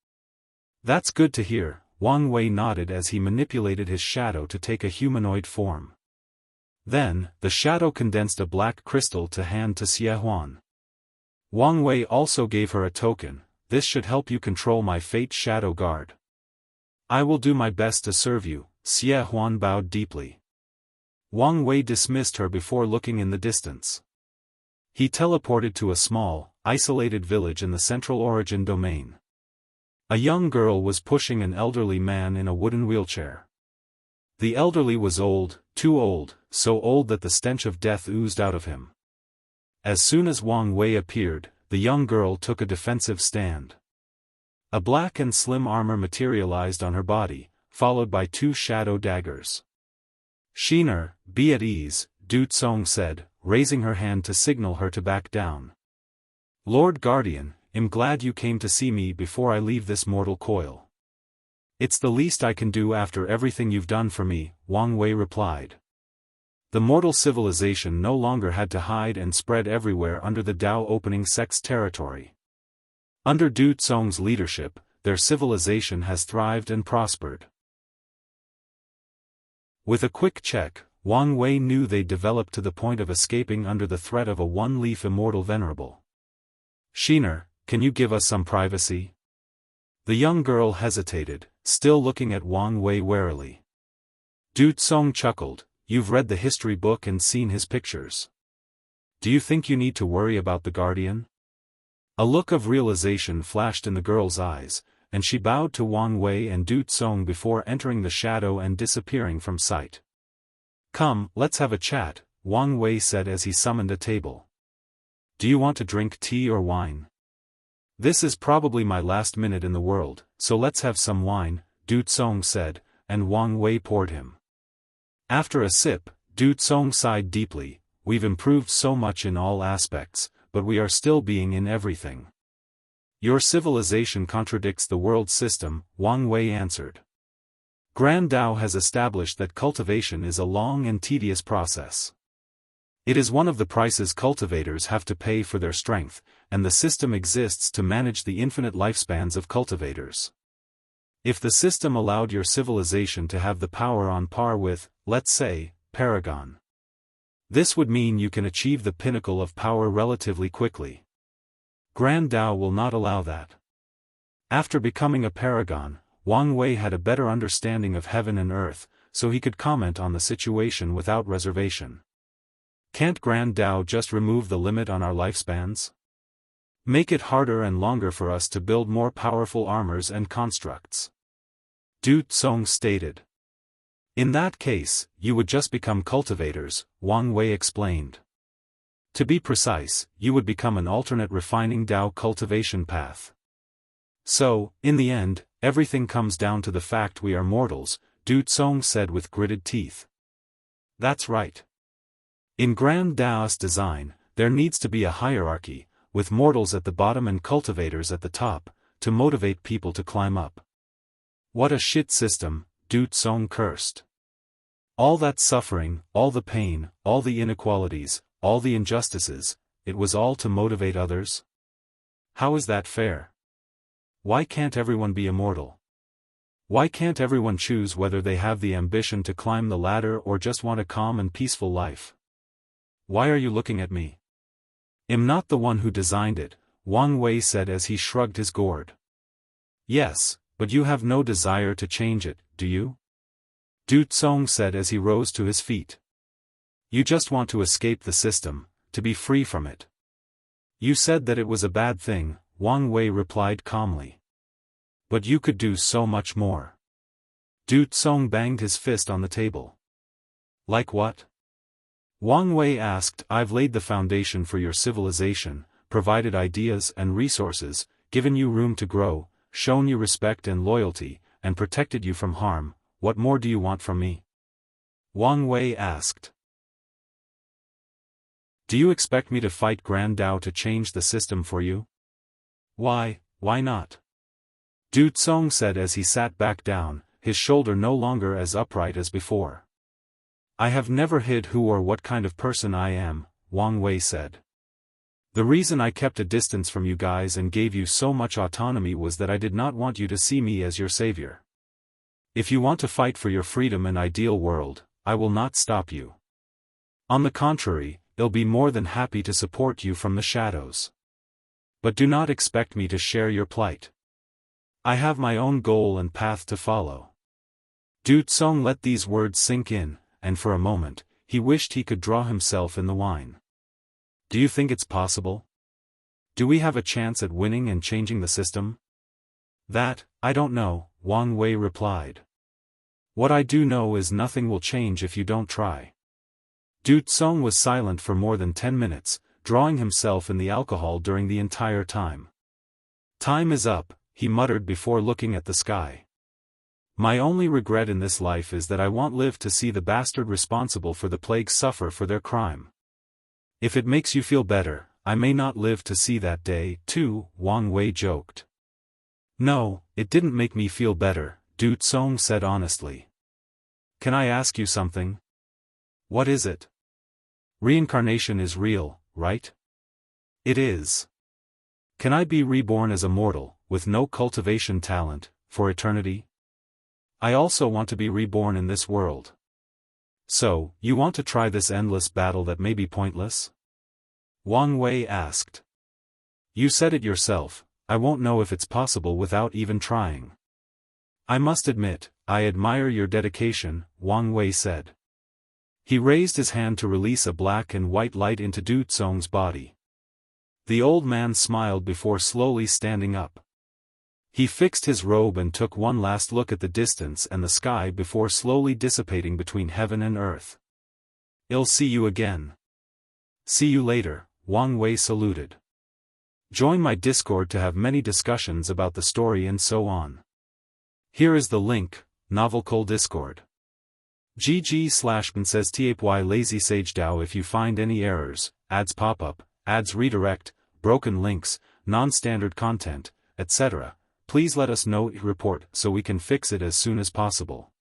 That's good to hear, Wang Wei nodded as he manipulated his shadow to take a humanoid form. Then, the shadow condensed a black crystal to hand to Xie Huan. Wang Wei also gave her a token. This should help you control my fate shadow guard. I will do my best to serve you. Xie Huan bowed deeply. Wang Wei dismissed her before looking in the distance. He teleported to a small, isolated village in the Central Origin domain. A young girl was pushing an elderly man in a wooden wheelchair. The elderly was old, too old, so old that the stench of death oozed out of him. As soon as Wang Wei appeared, the young girl took a defensive stand. A black and slim armor materialized on her body, followed by 2 shadow daggers. "Shiner, be at ease," Du Tsong said, raising her hand to signal her to back down. "Lord Guardian, I'm glad you came to see me before I leave this mortal coil." "It's the least I can do after everything you've done for me," Wang Wei replied. The mortal civilization no longer had to hide and spread everywhere under the Dao opening sect's territory. Under Du Tsong's leadership, their civilization has thrived and prospered. With a quick check, Wang Wei knew they'd developed to the point of escaping under the threat of a one-leaf immortal venerable. "Shiner, can you give us some privacy?" The young girl hesitated, still looking at Wang Wei warily. Du Tsong chuckled. "You've read the history book and seen his pictures. Do you think you need to worry about the Guardian?" A look of realization flashed in the girl's eyes, and she bowed to Wang Wei and Du Tsong before entering the shadow and disappearing from sight. "Come, let's have a chat," Wang Wei said as he summoned a table. "Do you want to drink tea or wine?" "This is probably my last minute in the world, so let's have some wine," Du Tsong said, and Wang Wei poured him. After a sip, Du Tsong sighed deeply. "We've improved so much in all aspects, but we are still being in everything." "Your civilization contradicts the world system," Wang Wei answered. "Grand Dao has established that cultivation is a long and tedious process. It is one of the prices cultivators have to pay for their strength, and the system exists to manage the infinite lifespans of cultivators. If the system allowed your civilization to have the power on par with, let's say, Paragon, this would mean you can achieve the pinnacle of power relatively quickly. Grand Dao will not allow that." After becoming a Paragon, Wang Wei had a better understanding of heaven and earth, so he could comment on the situation without reservation. "Can't Grand Dao just remove the limit on our lifespans? Make it harder and longer for us to build more powerful armors and constructs?" Du Tsong stated. "In that case, you would just become cultivators," Wang Wei explained. "To be precise, you would become an alternate refining Dao cultivation path. So, in the end, everything comes down to the fact we are mortals," Du Tsong said with gritted teeth. "That's right. In Grand Daoist design, there needs to be a hierarchy, with mortals at the bottom and cultivators at the top, to motivate people to climb up." "What a shit system," Du Tsong cursed. "All that suffering, all the pain, all the inequalities, all the injustices, it was all to motivate others? How is that fair? Why can't everyone be immortal? Why can't everyone choose whether they have the ambition to climb the ladder or just want a calm and peaceful life? Why are you looking at me? I'm not the one who designed it," Wang Wei said as he shrugged his gourd. "Yes, but you have no desire to change it, do you?" Du Tsong said as he rose to his feet. "You just want to escape the system, to be free from it." "You said that it was a bad thing," Wang Wei replied calmly. "But you could do so much more." Du Tsong banged his fist on the table. "Like what?" Wang Wei asked. "I've laid the foundation for your civilization, provided ideas and resources, given you room to grow, shown you respect and loyalty, and protected you from harm. What more do you want from me?" Wang Wei asked. "Do you expect me to fight Grand Dao to change the system for you?" Why not?" Du Tsong said as he sat back down, his shoulder no longer as upright as before. "I have never hid who or what kind of person I am," Wang Wei said. "The reason I kept a distance from you guys and gave you so much autonomy was that I did not want you to see me as your savior. If you want to fight for your freedom and ideal world, I will not stop you. On the contrary, I'll be more than happy to support you from the shadows. But do not expect me to share your plight. I have my own goal and path to follow. Du Tsong let these words sink in, and for a moment, he wished he could draw himself in the wine. Do you think it's possible? Do we have a chance at winning and changing the system? That, I don't know, Wang Wei replied. What I do know is nothing will change if you don't try. Du Tsong was silent for more than 10 minutes, drawing himself in the alcohol during the entire time. Time is up, he muttered before looking at the sky. My only regret in this life is that I won't live to see the bastard responsible for the plague suffer for their crime. If it makes you feel better, I may not live to see that day, too, Wang Wei joked. No, it didn't make me feel better, Du Tsong said honestly. Can I ask you something? What is it? Reincarnation is real, right? It is. Can I be reborn as a mortal, with no cultivation talent, for eternity? I also want to be reborn in this world. So, you want to try this endless battle that may be pointless? Wang Wei asked. You said it yourself, I won't know if it's possible without even trying. I must admit, I admire your dedication, Wang Wei said. He raised his hand to release a black and white light into Du Tsong's body. The old man smiled before slowly standing up. He fixed his robe and took one last look at the distance and the sky before slowly dissipating between heaven and earth. I'll see you again. See you later, Wang Wei saluted. Join my Discord to have many discussions about the story and so on. Here is the link, Novelcole Discord. GG/n says TAPY Lazy Sage DAO. If you find any errors, ads pop up, ads redirect, broken links, non-standard content, etc., please let us know. Report so we can fix it as soon as possible.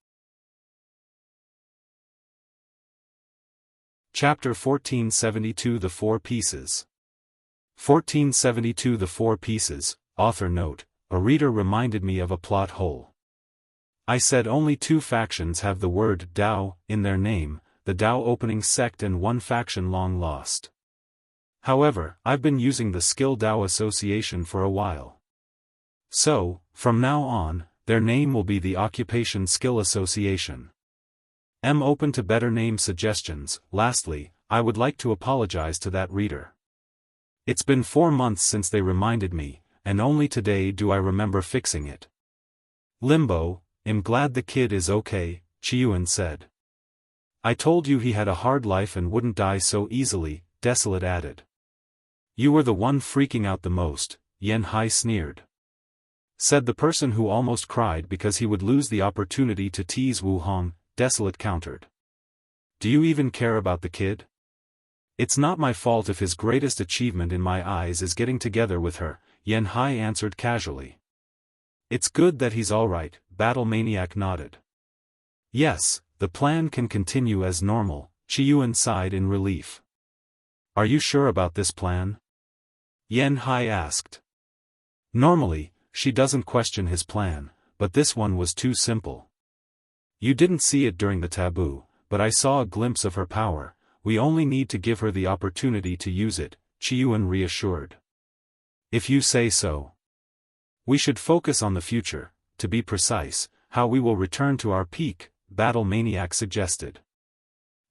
Chapter 1472 The Four Pieces. 1472 The Four Pieces, author note, a reader reminded me of a plot hole. I said only 2 factions have the word Dao in their name, the Dao opening sect and one faction long lost. However, I've been using the Skill Dao Association for a while. So, from now on, their name will be the Occupation Skill Association. I'm open to better name suggestions. Lastly, I would like to apologize to that reader. It's been 4 months since they reminded me, and only today do I remember fixing it. Limbo, I'm glad the kid is okay, Chiyuan said. I told you he had a hard life and wouldn't die so easily, Desolate added. You were the one freaking out the most, Yan Hai sneered. Said the person who almost cried because he would lose the opportunity to tease Wu Hong, Desolate countered. Do you even care about the kid? It's not my fault if his greatest achievement in my eyes is getting together with her, Yan Hai answered casually. It's good that he's alright, Battle Maniac nodded. Yes, the plan can continue as normal, Chiyuan sighed in relief. Are you sure about this plan? Yan Hai asked. Normally, she doesn't question his plan, but this one was too simple. You didn't see it during the taboo, but I saw a glimpse of her power. We only need to give her the opportunity to use it, Chiyuan reassured. If you say so. We should focus on the future, to be precise, how we will return to our peak, Battle Maniac suggested.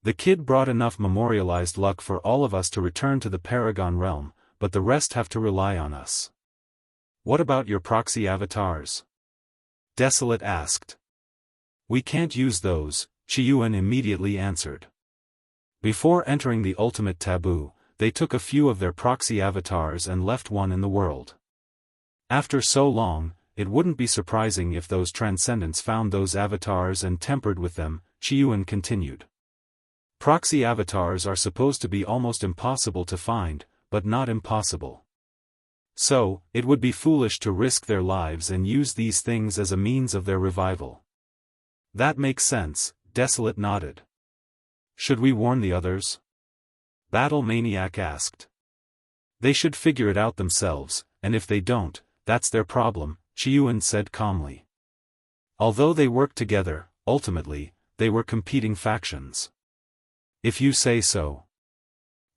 The kid brought enough memorialized luck for all of us to return to the Paragon realm, but the rest have to rely on us. What about your proxy avatars? Desolate asked. We can't use those, Chiyuan immediately answered. Before entering the ultimate taboo, they took a few of their proxy avatars and left one in the world. After so long, it wouldn't be surprising if those transcendents found those avatars and tempered with them, Chiyuan continued. Proxy avatars are supposed to be almost impossible to find, but not impossible. So, it would be foolish to risk their lives and use these things as a means of their revival. That makes sense, Desolate nodded. Should we warn the others? Battle Maniac asked. They should figure it out themselves, and if they don't, that's their problem, Chiyuan said calmly. Although they worked together, ultimately, they were competing factions. If you say so.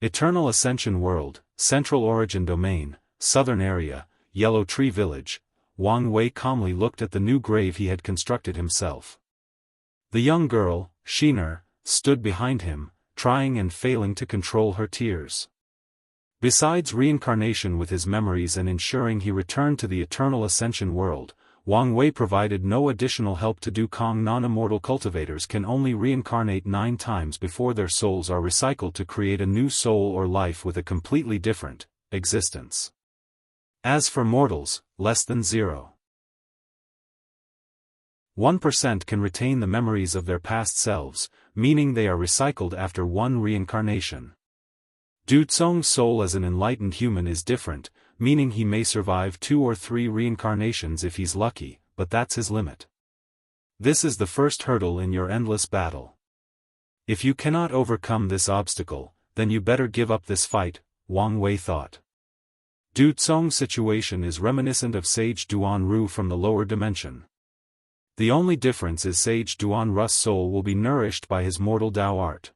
Eternal Ascension World, Central Origin Domain, southern area, Yellow Tree Village. Wang Wei calmly looked at the new grave he had constructed himself. The young girl, Xianxia, stood behind him, trying and failing to control her tears. Besides reincarnation with his memories and ensuring he returned to the eternal ascension world, Wang Wei provided no additional help to do. Cong non-immortal cultivators can only reincarnate 9 times before their souls are recycled to create a new soul or life with a completely different existence. As for mortals, less than 0.1% can retain the memories of their past selves, meaning they are recycled after 1 reincarnation. Du Zong's soul as an enlightened human is different, meaning he may survive 2 or 3 reincarnations if he's lucky, but that's his limit. This is the first hurdle in your endless battle. If you cannot overcome this obstacle, then you better give up this fight, Wang Wei thought. Du Zong's situation is reminiscent of Sage Duanru from the lower dimension. The only difference is Sage Duanru's soul will be nourished by his mortal Dao art.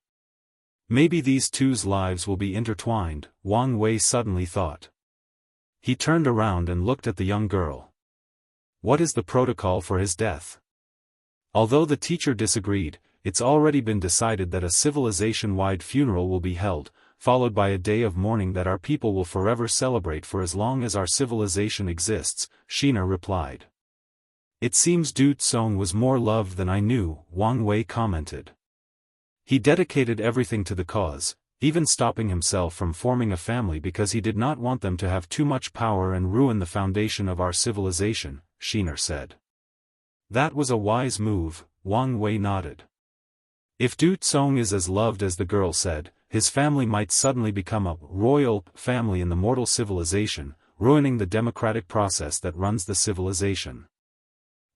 Maybe these two's lives will be intertwined, Wang Wei suddenly thought. He turned around and looked at the young girl. What is the protocol for his death? Although the teacher disagreed, it's already been decided that a civilization-wide funeral will be held, followed by a day of mourning that our people will forever celebrate for as long as our civilization exists, Xianxia replied. It seems Du Zong was more loved than I knew, Wang Wei commented. He dedicated everything to the cause, even stopping himself from forming a family because he did not want them to have too much power and ruin the foundation of our civilization, Xianxia said. That was a wise move, Wang Wei nodded. If Du Zong is as loved as the girl said, his family might suddenly become a royal family in the mortal civilization, ruining the democratic process that runs the civilization.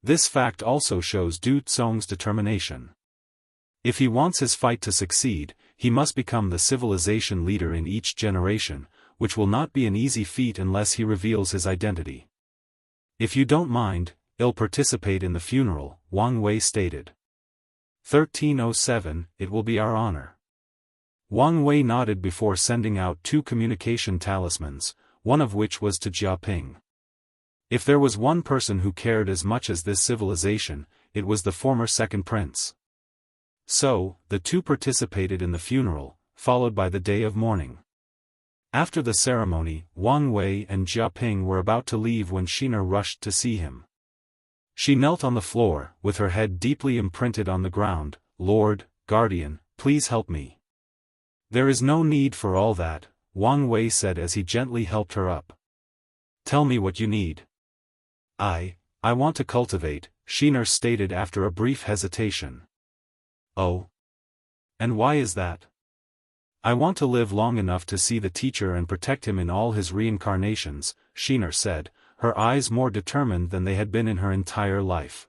This fact also shows Du Zong's determination. If he wants his fight to succeed, he must become the civilization leader in each generation, which will not be an easy feat unless he reveals his identity. If you don't mind, I'll participate in the funeral, Wang Wei stated. 1307, it will be our honor. Wang Wei nodded before sending out 2 communication talismans, one of which was to Jiaping. If there was one person who cared as much as this civilization, it was the former second prince. So, the 2 participated in the funeral, followed by the day of mourning. After the ceremony, Wang Wei and Jiaping were about to leave when Xianxia rushed to see him. She knelt on the floor, with her head deeply imprinted on the ground. Lord, Guardian, please help me. There is no need for all that, Wang Wei said as he gently helped her up. Tell me what you need. I want to cultivate, Xianxia stated after a brief hesitation. Oh. And why is that? I want to live long enough to see the teacher and protect him in all his reincarnations, Xianxia said, her eyes more determined than they had been in her entire life.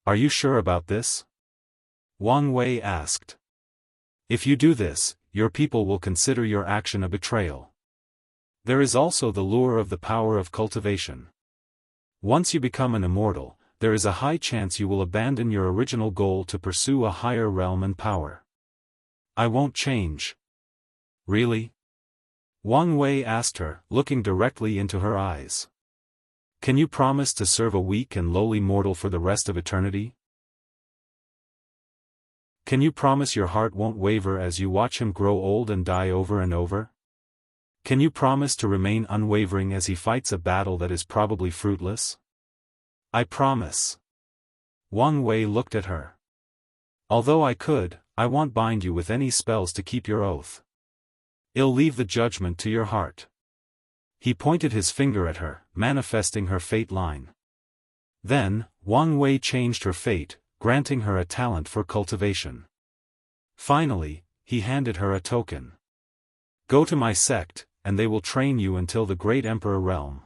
Are you sure about this? Wang Wei asked. If you do this, your people will consider your action a betrayal. There is also the lure of the power of cultivation. Once you become an immortal, there is a high chance you will abandon your original goal to pursue a higher realm and power. I won't change. Really? Wang Wei asked her, looking directly into her eyes. Can you promise to serve a weak and lowly mortal for the rest of eternity? Can you promise your heart won't waver as you watch him grow old and die over and over? Can you promise to remain unwavering as he fights a battle that is probably fruitless? I promise. Wang Wei looked at her. Although I could, I won't bind you with any spells to keep your oath. I'll leave the judgment to your heart. He pointed his finger at her, manifesting her fate line. Then, Wang Wei changed her fate, granting her a talent for cultivation. Finally, he handed her a token. Go to my sect, and they will train you until the great emperor realm.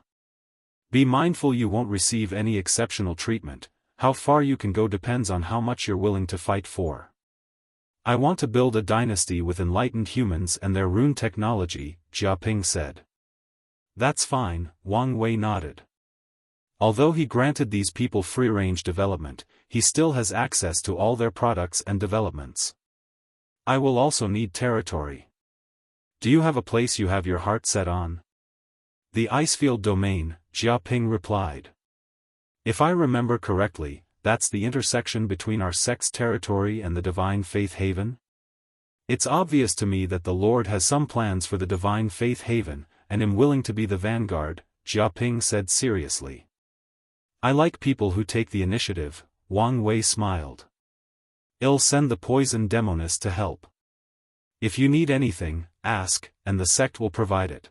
Be mindful you won't receive any exceptional treatment. How far you can go depends on how much you're willing to fight for. I want to build a dynasty with enlightened humans and their rune technology, Jiaping said. That's fine, Wang Wei nodded. Although he granted these people free-range development, he still has access to all their products and developments. I will also need territory. Do you have a place you have your heart set on? The Icefield Domain, Jiaping replied. If I remember correctly, that's the intersection between our sect's territory and the Divine Faith Haven? It's obvious to me that the Lord has some plans for the Divine Faith Haven, and am willing to be the vanguard, Jiaping said seriously. I like people who take the initiative, Wang Wei smiled. I'll send the poison demoness to help. If you need anything, ask, and the sect will provide it.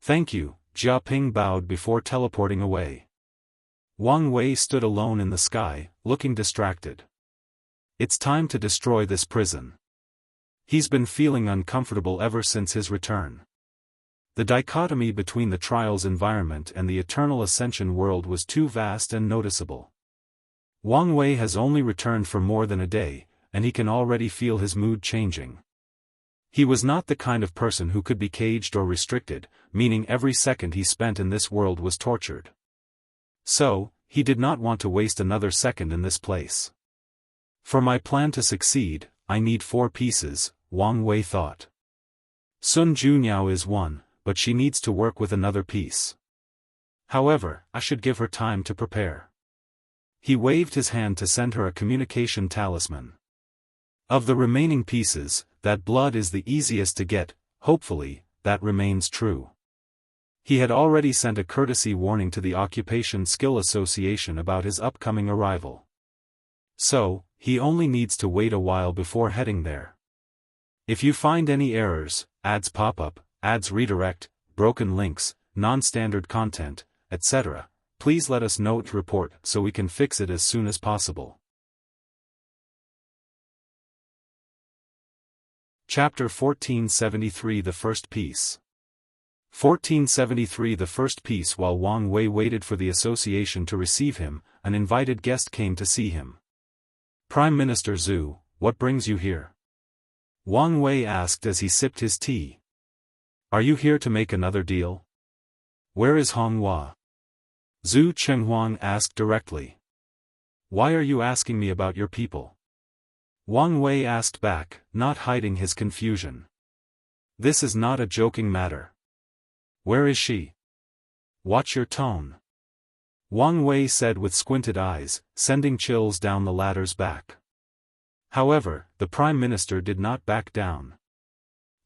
Thank you, Jiaping bowed before teleporting away. Wang Wei stood alone in the sky, looking distracted. It's time to destroy this prison. He's been feeling uncomfortable ever since his return. The dichotomy between the trials environment and the eternal ascension world was too vast and noticeable. Wang Wei has only returned for more than a day, and he can already feel his mood changing. He was not the kind of person who could be caged or restricted, meaning every second he spent in this world was tortured. So, he did not want to waste another second in this place. For my plan to succeed, I need 4 pieces, Wang Wei thought. Sun Junyao is one, but she needs to work with another piece. However, I should give her time to prepare. He waved his hand to send her a communication talisman. Of the remaining pieces, that blood is the easiest to get, hopefully, that remains true. He had already sent a courtesy warning to the Occupation Skill Association about his upcoming arrival. So, he only needs to wait a while before heading there. If you find any errors, ads pop up, ads redirect, broken links, non-standard content, etc., please let us know to report so we can fix it as soon as possible. Chapter 1473 The First Piece. 1473 The first piece. While Wang Wei waited for the association to receive him, an invited guest came to see him. Prime Minister Zhu, what brings you here? Wang Wei asked as he sipped his tea. Are you here to make another deal? Where is Honghua? Zhu Chenghuang asked directly. Why are you asking me about your people? Wang Wei asked back, not hiding his confusion. This is not a joking matter. Where is she? Watch your tone. Wang Wei said with squinted eyes, sending chills down the ladder's back. However, the Prime Minister did not back down.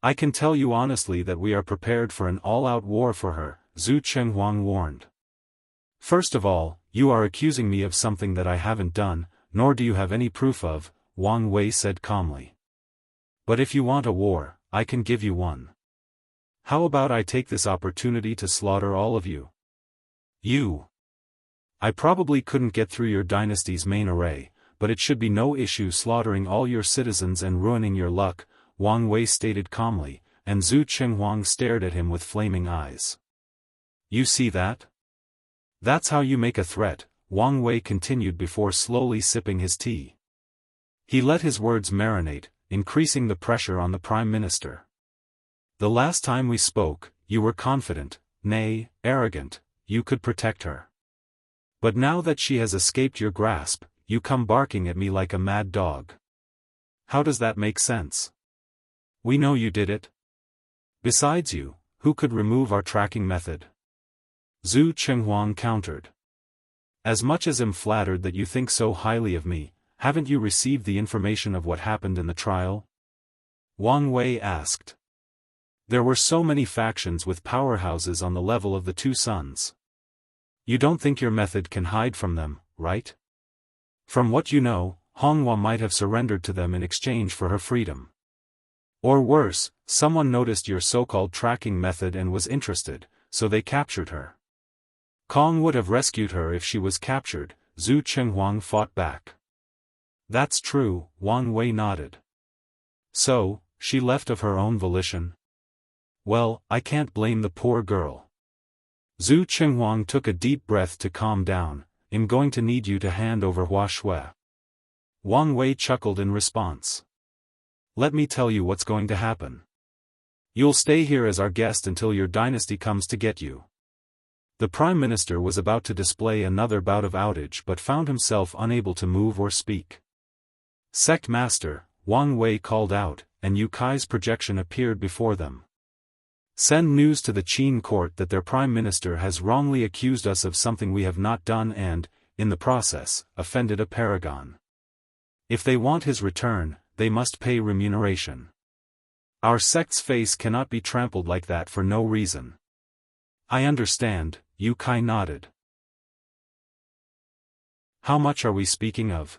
I can tell you honestly that we are prepared for an all-out war for her, Zhu Chenghuang warned. First of all, you are accusing me of something that I haven't done, nor do you have any proof of, Wang Wei said calmly. But if you want a war, I can give you one. How about I take this opportunity to slaughter all of you? You. I probably couldn't get through your dynasty's main array, but it should be no issue slaughtering all your citizens and ruining your luck, Wang Wei stated calmly, and Zhu Chenghuang stared at him with flaming eyes. You see that? That's how you make a threat, Wang Wei continued before slowly sipping his tea. He let his words marinate, increasing the pressure on the Prime Minister. The last time we spoke, you were confident, nay, arrogant, you could protect her. But now that she has escaped your grasp, you come barking at me like a mad dog. How does that make sense? We know you did it. Besides you, who could remove our tracking method? Zhu Chenghuang countered. As much as I'm flattered that you think so highly of me, haven't you received the information of what happened in the trial? Wang Wei asked. There were so many factions with powerhouses on the level of the two suns. You don't think your method can hide from them, right? From what you know, Honghua might have surrendered to them in exchange for her freedom. Or worse, someone noticed your so-called tracking method and was interested, so they captured her. Cong would have rescued her if she was captured, Zhu Chenghuang fought back. That's true, Wang Wei nodded. So, she left of her own volition? Well, I can't blame the poor girl. Zhu Chenghuang took a deep breath to calm down. I'm going to need you to hand over Hua Shui. Wang Wei chuckled in response. Let me tell you what's going to happen. You'll stay here as our guest until your dynasty comes to get you. The Prime Minister was about to display another bout of outage but found himself unable to move or speak. Sect Master, Wang Wei called out, and Yu Kai's projection appeared before them. Send news to the Qin court that their prime minister has wrongly accused us of something we have not done and, in the process, offended a paragon. If they want his return, they must pay remuneration. Our sect's face cannot be trampled like that for no reason. I understand, Yu Kai nodded. How much are we speaking of?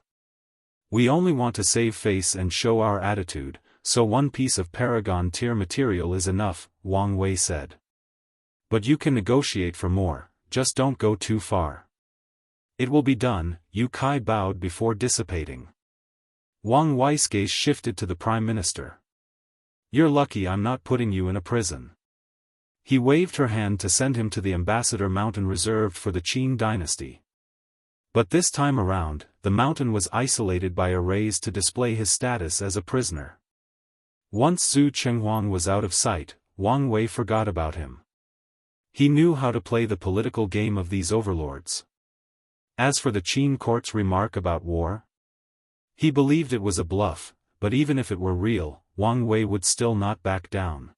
We only want to save face and show our attitude, so one piece of Paragon tier material is enough, Wang Wei said. But you can negotiate for more, just don't go too far. It will be done, Yu Kai bowed before dissipating. Wang Wei's gaze shifted to the Prime Minister. You're lucky I'm not putting you in a prison. He waved her hand to send him to the ambassador mountain reserved for the Qin dynasty. But this time around, the mountain was isolated by arrays to display his status as a prisoner. Once Zhu Chenghuang was out of sight, Wang Wei forgot about him. He knew how to play the political game of these overlords. As for the Qin court's remark about war, he believed it was a bluff, but even if it were real, Wang Wei would still not back down.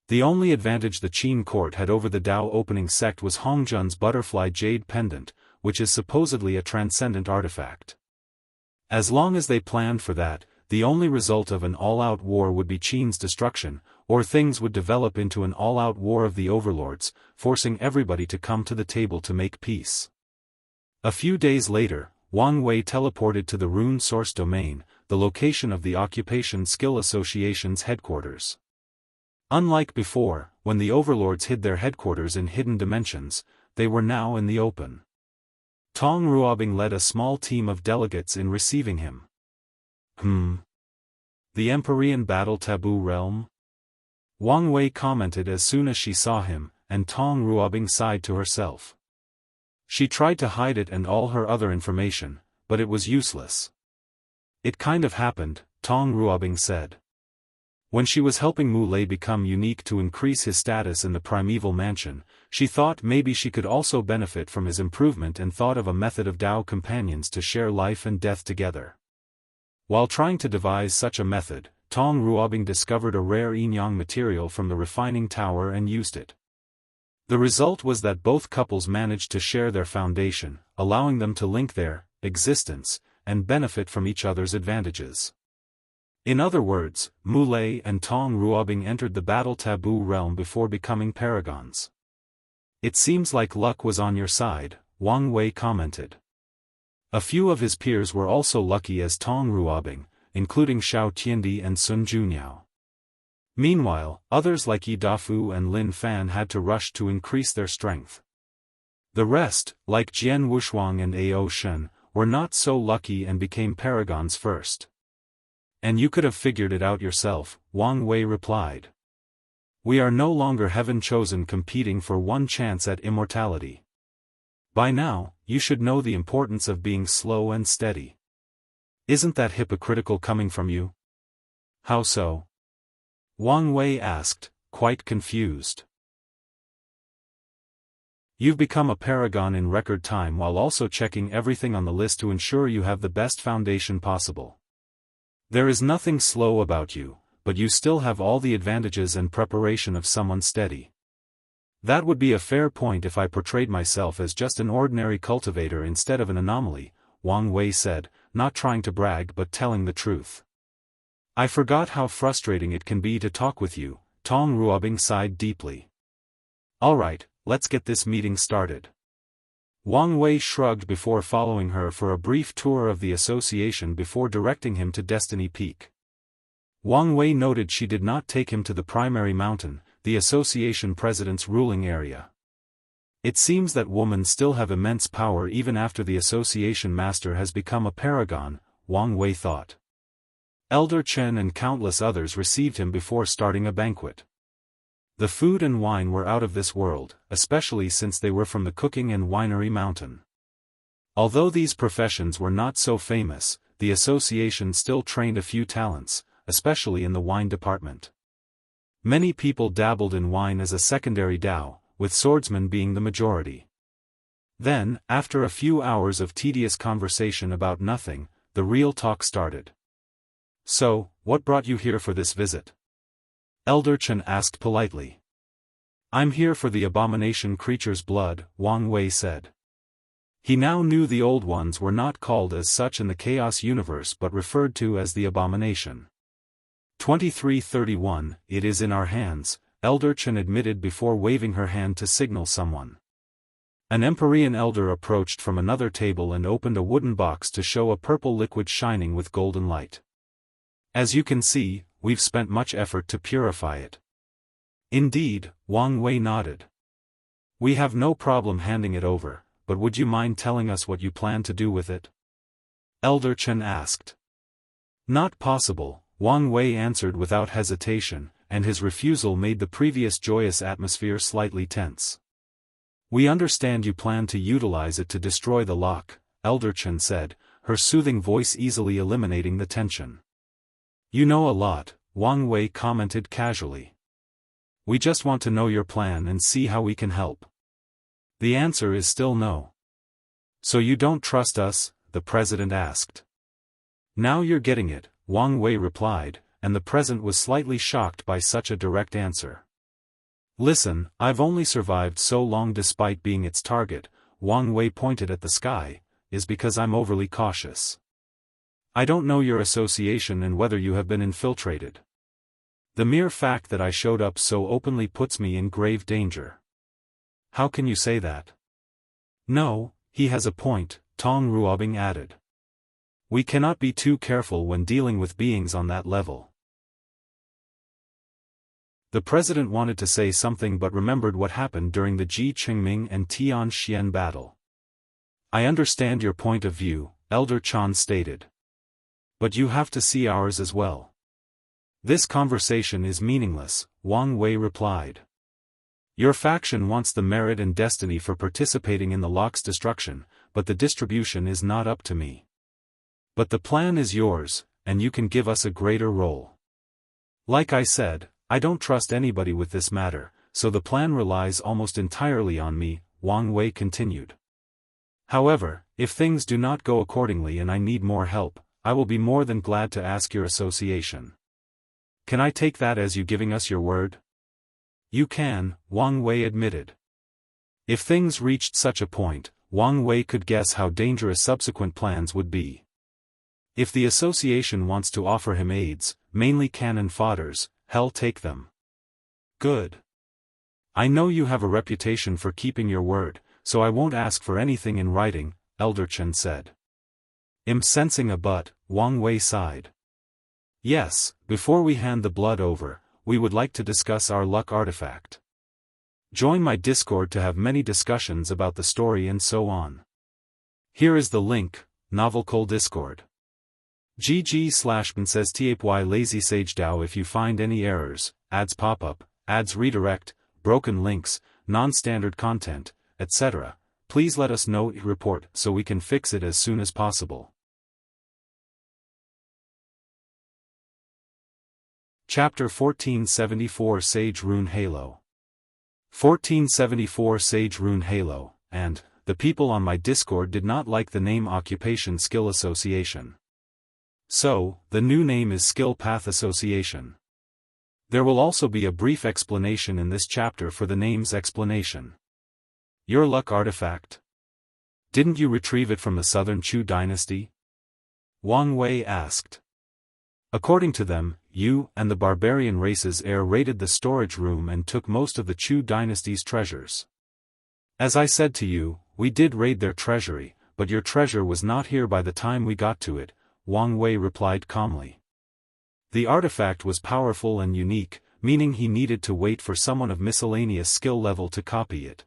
The only advantage the Qin court had over the Dao opening sect was Hongjun's butterfly jade pendant, which is supposedly a transcendent artifact. As long as they planned for that, the only result of an all-out war would be Qin's destruction, or things would develop into an all-out war of the overlords, forcing everybody to come to the table to make peace. A few days later, Wang Wei teleported to the Rune source domain, the location of the Occupation Skill Association's headquarters. Unlike before, when the overlords hid their headquarters in hidden dimensions, they were now in the open. Tong Ruobing led a small team of delegates in receiving him. The Empyrean Battle Taboo Realm? Wang Wei commented as soon as she saw him, and Tong Ruobing sighed to herself. She tried to hide it and all her other information, but it was useless. It kind of happened, Tong Ruobing said. When she was helping Mu Lei become unique to increase his status in the primeval mansion, she thought maybe she could also benefit from his improvement and thought of a method of Dao companions to share life and death together. While trying to devise such a method, Tong Ruobing discovered a rare yin-yang material from the refining tower and used it. The result was that both couples managed to share their foundation, allowing them to link their existence and benefit from each other's advantages. In other words, Mu Lei and Tong Ruobing entered the battle taboo realm before becoming paragons. It seems like luck was on your side, Wang Wei commented. A few of his peers were also lucky as Tong Ruobing, including Xiao Tiandi and Sun Junyao. Meanwhile, others like Yi Dafu and Lin Fan had to rush to increase their strength. The rest, like Jian Wushuang and Ao Shen, were not so lucky and became paragons first. And you could have figured it out yourself, Wang Wei replied. We are no longer heaven-chosen competing for one chance at immortality. By now, you should know the importance of being slow and steady. Isn't that hypocritical coming from you? How so? Wang Wei asked, quite confused. You've become a paragon in record time while also checking everything on the list to ensure you have the best foundation possible. There is nothing slow about you, but you still have all the advantages and preparation of someone steady. That would be a fair point if I portrayed myself as just an ordinary cultivator instead of an anomaly, Wang Wei said, not trying to brag but telling the truth. I forgot how frustrating it can be to talk with you, Tong Ruobing sighed deeply. Alright, let's get this meeting started. Wang Wei shrugged before following her for a brief tour of the association before directing him to Destiny Peak. Wang Wei noted she did not take him to the primary mountain, the association president's ruling area. It seems that women still have immense power even after the association master has become a paragon, Wang Wei thought. Elder Chen and countless others received him before starting a banquet. The food and wine were out of this world, especially since they were from the cooking and winery mountain. Although these professions were not so famous, the association still trained a few talents, especially in the wine department. Many people dabbled in wine as a secondary Dao, with swordsmen being the majority. Then, after a few hours of tedious conversation about nothing, the real talk started. So, what brought you here for this visit? Elder Chen asked politely. I'm here for the abomination creature's blood, Wang Wei said. He now knew the old ones were not called as such in the Chaos universe but referred to as the abomination. 2331, it is in our hands, Elder Chen admitted before waving her hand to signal someone. An Empyrean elder approached from another table and opened a wooden box to show a purple liquid shining with golden light. As you can see, we've spent much effort to purify it. Indeed, Wang Wei nodded. We have no problem handing it over, but would you mind telling us what you plan to do with it? Elder Chen asked. Not possible, Wang Wei answered without hesitation, and his refusal made the previous joyous atmosphere slightly tense. We understand you plan to utilize it to destroy the lock, Elder Chen said, her soothing voice easily eliminating the tension. You know a lot, Wang Wei commented casually. We just want to know your plan and see how we can help. The answer is still no. So you don't trust us? The president asked. Now you're getting it, Wang Wei replied, and the president was slightly shocked by such a direct answer. Listen, I've only survived so long despite being its target, Wang Wei pointed at the sky, is because I'm overly cautious. I don't know your association and whether you have been infiltrated. The mere fact that I showed up so openly puts me in grave danger. How can you say that? No, he has a point, Tong Ruobing added. We cannot be too careful when dealing with beings on that level. The president wanted to say something but remembered what happened during the Ji Qingming and Tianxian battle. I understand your point of view, Elder Chan stated. But you have to see ours as well. This conversation is meaningless, Wang Wei replied. Your faction wants the merit and destiny for participating in the lock's destruction, but the distribution is not up to me. But the plan is yours, and you can give us a greater role. Like I said, I don't trust anybody with this matter, so the plan relies almost entirely on me, Wang Wei continued. However, if things do not go accordingly and I need more help, I will be more than glad to ask your association. Can I take that as you giving us your word? You can, Wang Wei admitted. If things reached such a point, Wang Wei could guess how dangerous subsequent plans would be. If the association wants to offer him aids, mainly cannon fodders, hell take them. Good. I know you have a reputation for keeping your word, so I won't ask for anything in writing, Elder Chen said. Sensing a but, Wang Wei sighed. Yes, before we hand the blood over, we would like to discuss our luck artifact. Join my Discord to have many discussions about the story and so on. Here is the link, Novelcole Discord. GG/says Lazy Sage DAO. If you find any errors, ads pop up, ads redirect, broken links, non-standard content, etc., please let us know report so we can fix it as soon as possible. Chapter 1474 Sage Rune Halo. 1474 Sage Rune Halo, and, the people on my Discord did not like the name Occupation Skill Association. So, the new name is Skill Path Association. There will also be a brief explanation in this chapter for the name's explanation. Your luck artifact? Didn't you retrieve it from the Southern Chu dynasty? Wang Wei asked. According to them, you and the barbarian race's heir raided the storage room and took most of the Chu dynasty's treasures. As I said to you, we did raid their treasury, but your treasure was not here by the time we got to it, Wang Wei replied calmly. The artifact was powerful and unique, meaning he needed to wait for someone of miscellaneous skill level to copy it.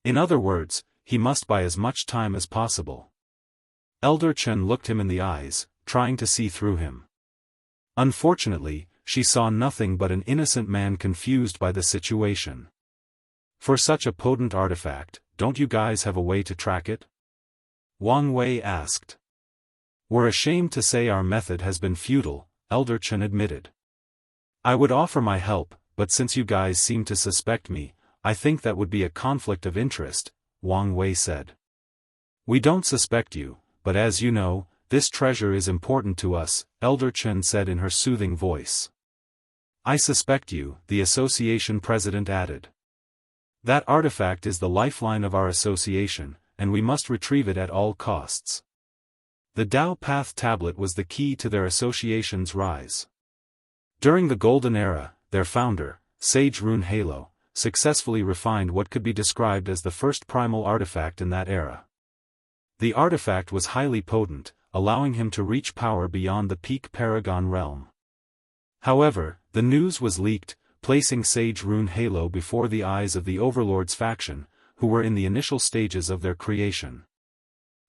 In other words, he must buy as much time as possible. Elder Chen looked him in the eyes, trying to see through him. Unfortunately, she saw nothing but an innocent man confused by the situation. For such a potent artifact, don't you guys have a way to track it? Wang Wei asked. We're ashamed to say our method has been futile, Elder Chen admitted. I would offer my help, but since you guys seem to suspect me, I think that would be a conflict of interest, Wang Wei said. We don't suspect you, but as you know, this treasure is important to us, Elder Chen said in her soothing voice. I suspect you, the association president added. That artifact is the lifeline of our association, and we must retrieve it at all costs. The Dao Path tablet was the key to their association's rise. During the Golden Era, their founder, Sage Rune Halo, successfully refined what could be described as the first primal artifact in that era. The artifact was highly potent, allowing him to reach power beyond the peak Paragon realm. However, the news was leaked, placing Sage Rune Halo before the eyes of the Overlord's faction, who were in the initial stages of their creation.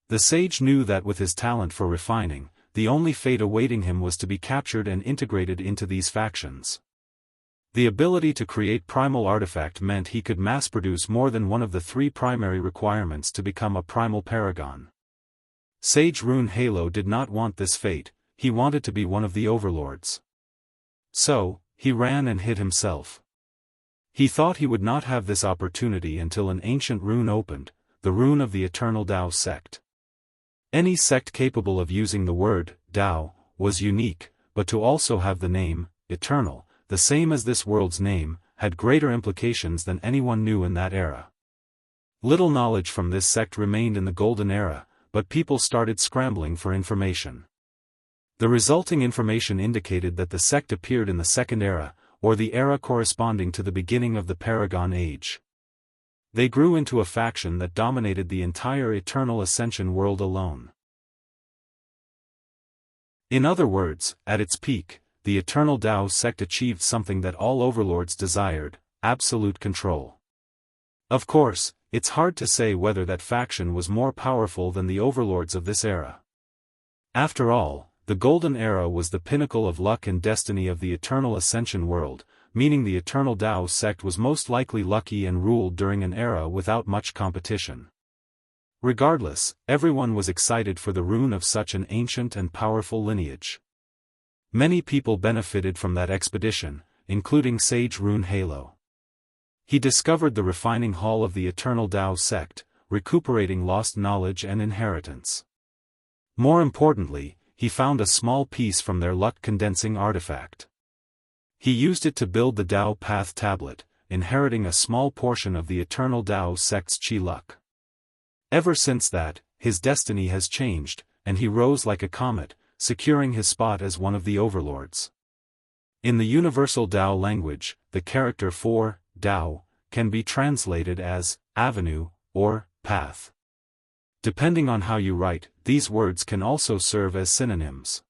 The sage knew that with his talent for refining, the only fate awaiting him was to be captured and integrated into these factions. The ability to create primal artifact meant he could mass-produce more than one of the three primary requirements to become a primal paragon. Sage Rune Halo did not want this fate, he wanted to be one of the overlords. So, he ran and hid himself. He thought he would not have this opportunity until an ancient rune opened, the rune of the Eternal Dao sect. Any sect capable of using the word, Dao, was unique, but to also have the name, Eternal, the same as this world's name, had greater implications than anyone knew in that era. Little knowledge from this sect remained in the Golden Era, but people started scrambling for information. The resulting information indicated that the sect appeared in the Second Era, or the era corresponding to the beginning of the Paragon Age. They grew into a faction that dominated the entire Eternal Ascension world alone. In other words, at its peak, the Eternal Dao sect achieved something that all overlords desired: absolute control. Of course, it's hard to say whether that faction was more powerful than the overlords of this era. After all, the Golden Era was the pinnacle of luck and destiny of the Eternal Ascension world, meaning the Eternal Dao sect was most likely lucky and ruled during an era without much competition. Regardless, everyone was excited for the rune of such an ancient and powerful lineage. Many people benefited from that expedition, including Sage Rune Halo. He discovered the refining hall of the Eternal Dao sect, recuperating lost knowledge and inheritance. More importantly, he found a small piece from their luck-condensing artifact. He used it to build the Dao Path tablet, inheriting a small portion of the Eternal Dao sect's chi luck. Ever since that, his destiny has changed, and he rose like a comet, securing his spot as one of the overlords. In the Universal Dao language, the character for Dao can be translated as avenue or path. Depending on how you write, these words can also serve as synonyms.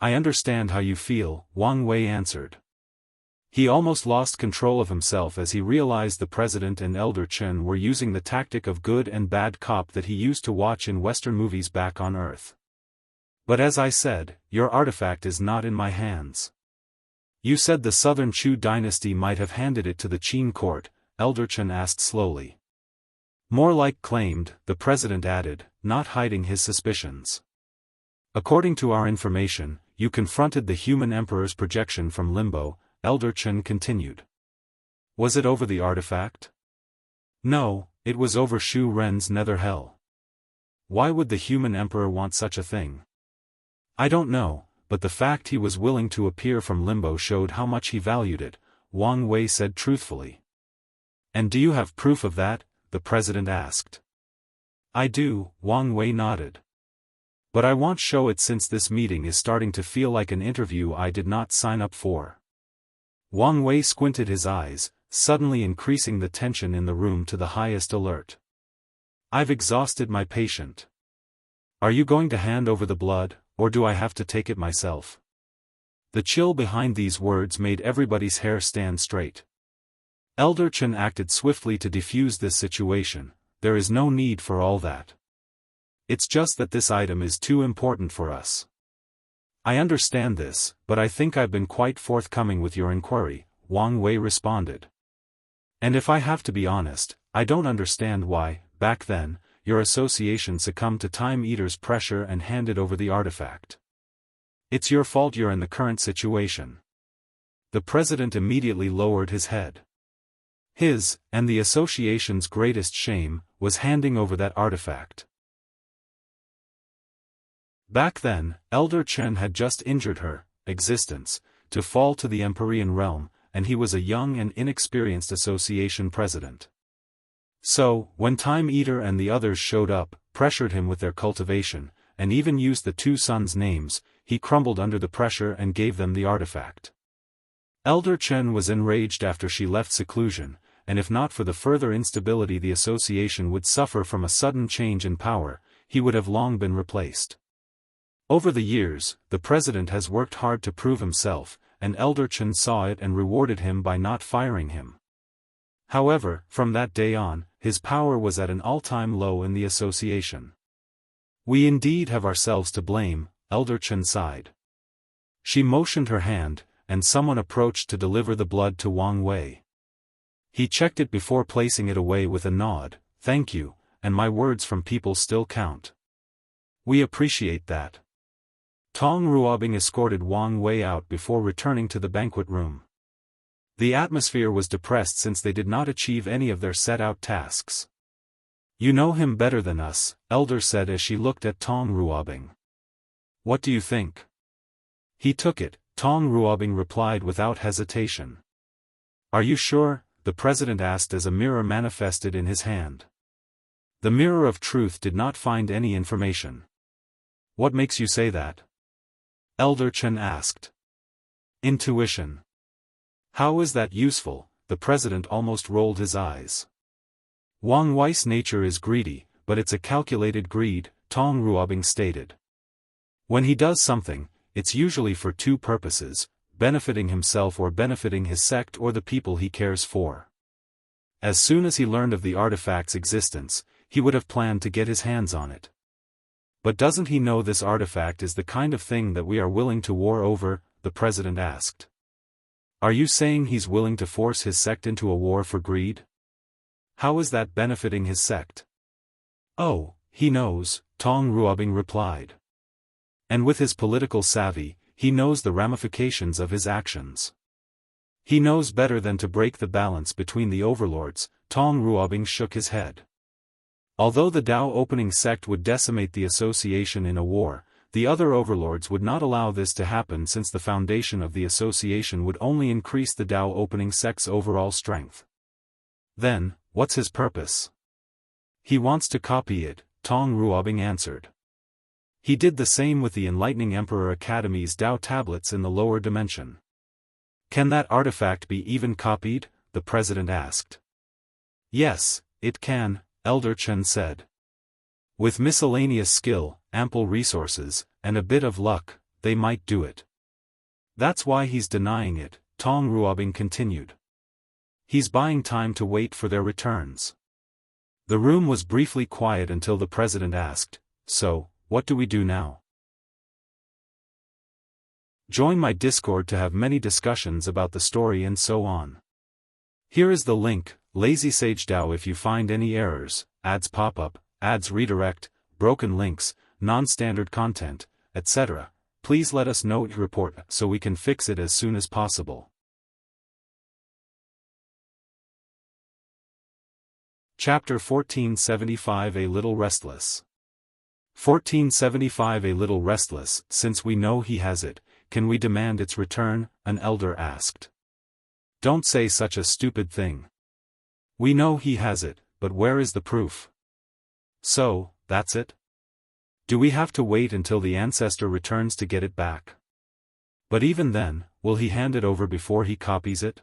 I understand how you feel, Wang Wei answered. He almost lost control of himself as he realized the President and Elder Chen were using the tactic of good and bad cop that he used to watch in Western movies back on Earth. But as I said, your artifact is not in my hands. You said the Southern Chu dynasty might have handed it to the Qin court, Elder Chen asked slowly. More like claimed, the President added, not hiding his suspicions. According to our information, you confronted the human emperor's projection from limbo, Elder Chen continued. Was it over the artifact? No, it was over Shu Ren's nether hell. Why would the human emperor want such a thing? I don't know, but the fact he was willing to appear from limbo showed how much he valued it, Wang Wei said truthfully. And do you have proof of that? The President asked. I do, Wang Wei nodded. But I won't show it since this meeting is starting to feel like an interview I did not sign up for. Wang Wei squinted his eyes, suddenly increasing the tension in the room to the highest alert. I've exhausted my patient. Are you going to hand over the blood, or do I have to take it myself? The chill behind these words made everybody's hair stand straight. Elder Chen acted swiftly to defuse this situation. There is no need for all that. It's just that this item is too important for us. I understand this, but I think I've been quite forthcoming with your inquiry, Wang Wei responded. And if I have to be honest, I don't understand why, back then, your association succumbed to Time Eater's pressure and handed over the artifact. It's your fault you're in the current situation. The President immediately lowered his head. His, and the association's greatest shame, was handing over that artifact. Back then, Elder Chen had just injured her existence, to fall to the Empyrean realm, and he was a young and inexperienced association president. So, when Time Eater and the others showed up, pressured him with their cultivation, and even used the two sons' names, he crumbled under the pressure and gave them the artifact. Elder Chen was enraged after she left seclusion, and if not for the further instability the association would suffer from a sudden change in power, he would have long been replaced. Over the years, the president has worked hard to prove himself, and Elder Chen saw it and rewarded him by not firing him. However, from that day on, his power was at an all-time low in the association. We indeed have ourselves to blame, Elder Chen sighed. She motioned her hand, and someone approached to deliver the blood to Wang Wei. He checked it before placing it away with a nod. Thank you, and my words from people still count. We appreciate that. Tong Ruobing escorted Wang Wei out before returning to the banquet room. The atmosphere was depressed since they did not achieve any of their set-out tasks. You know him better than us, Elder said as she looked at Tong Ruobing. What do you think? He took it, Tong Ruobing replied without hesitation. Are you sure? The president asked as a mirror manifested in his hand. The mirror of truth did not find any information. What makes you say that? Elder Chen asked. Intuition. How is that useful? The president almost rolled his eyes. Wang Wei's nature is greedy, but it's a calculated greed, Tong Ruobing stated. When he does something, it's usually for two purposes, benefiting himself or benefiting his sect or the people he cares for. As soon as he learned of the artifact's existence, he would have planned to get his hands on it. But doesn't he know this artifact is the kind of thing that we are willing to war over? The president asked. Are you saying he's willing to force his sect into a war for greed? How is that benefiting his sect? Oh, he knows, Tong Ruobing replied. And with his political savvy, he knows the ramifications of his actions. He knows better than to break the balance between the overlords. Tong Ruobing shook his head. Although the Dao opening sect would decimate the association in a war, the other overlords would not allow this to happen since the foundation of the association would only increase the Dao opening sect's overall strength. Then, what's his purpose? He wants to copy it, Tong Ruobing answered. He did the same with the Enlightening Emperor Academy's Dao tablets in the lower dimension. Can that artifact be even copied? The president asked. Yes, it can, Elder Chen said. With miscellaneous skill, ample resources, and a bit of luck, they might do it. That's why he's denying it, Tong Ruobing continued. He's buying time to wait for their returns. The room was briefly quiet until the president asked, so, what do we do now? Join my Discord to have many discussions about the story and so on. Here is the link, Lazy Sage Dao. If you find any errors, ads pop up, ads redirect, broken links, non-standard content, etc., please let us know your report so we can fix it as soon as possible. Chapter 1475 A Little Restless. 1475 A Little Restless. Since we know he has it, can we demand its return? An elder asked. Don't say such a stupid thing. We know he has it, but where is the proof? So, that's it? Do we have to wait until the ancestor returns to get it back? But even then, will he hand it over before he copies it?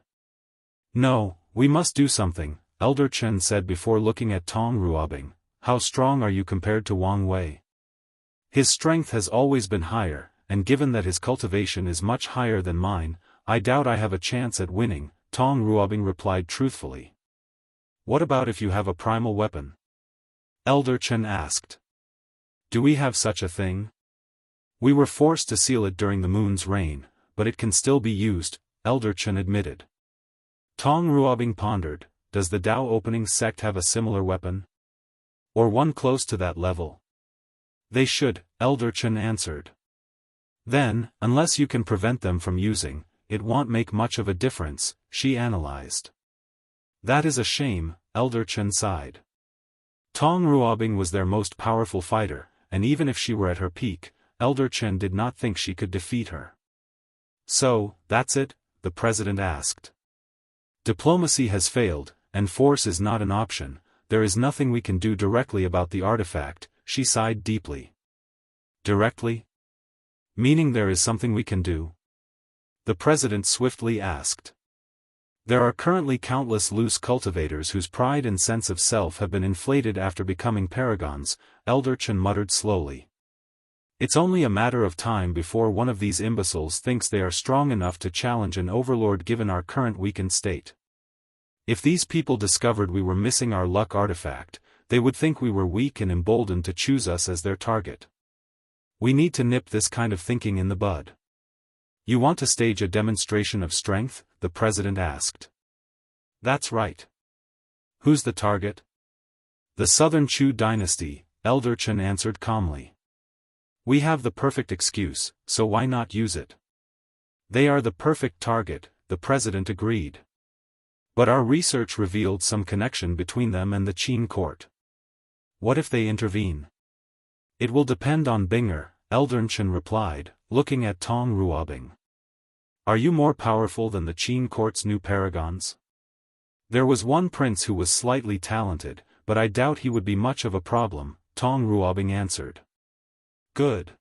No, we must do something, Elder Chen said before looking at Tong Ruobing. How strong are you compared to Wang Wei? His strength has always been higher, and given that his cultivation is much higher than mine, I doubt I have a chance at winning, Tong Ruobing replied truthfully. What about if you have a primal weapon? Elder Chen asked. Do we have such a thing? We were forced to seal it during the moon's reign, but it can still be used, Elder Chen admitted. Tong Ruobing pondered, does the Dao opening sect have a similar weapon? Or one close to that level? They should, Elder Chen answered. Then, unless you can prevent them from using, it won't make much of a difference, she analyzed. That is a shame, Elder Chen sighed. Tong Ruobing was their most powerful fighter, and even if she were at her peak, Elder Chen did not think she could defeat her. So, that's it? The president asked. Diplomacy has failed, and force is not an option. There is nothing we can do directly about the artifact, she sighed deeply. Directly? Meaning there is something we can do? The president swiftly asked. There are currently countless loose cultivators whose pride and sense of self have been inflated after becoming paragons, Elder Chen muttered slowly. It's only a matter of time before one of these imbeciles thinks they are strong enough to challenge an overlord given our current weakened state. If these people discovered we were missing our luck artifact, they would think we were weak and emboldened to choose us as their target. We need to nip this kind of thinking in the bud. You want to stage a demonstration of strength? The president asked. That's right. Who's the target? The Southern Chu dynasty, Elder Chen answered calmly. We have the perfect excuse, so why not use it? They are the perfect target, the president agreed. But our research revealed some connection between them and the Qin court. What if they intervene? It will depend on Binger, Elder Chen replied, looking at Tong Ruobing. Are you more powerful than the Qin court's new paragons? There was one prince who was slightly talented, but I doubt he would be much of a problem, Tong Ruobing answered. Good.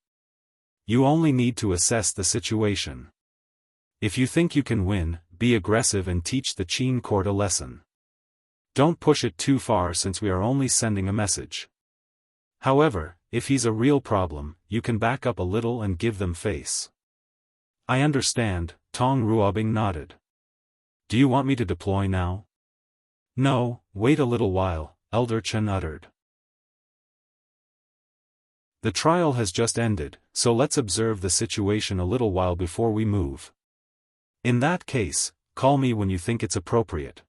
You only need to assess the situation. If you think you can win, be aggressive and teach the Qin court a lesson. Don't push it too far since we are only sending a message. However, if he's a real problem, you can back up a little and give them face. I understand, Tong Ruobing nodded. Do you want me to deploy now? No, wait a little while, Elder Chen uttered. The trial has just ended, so let's observe the situation a little while before we move. In that case, call me when you think it's appropriate.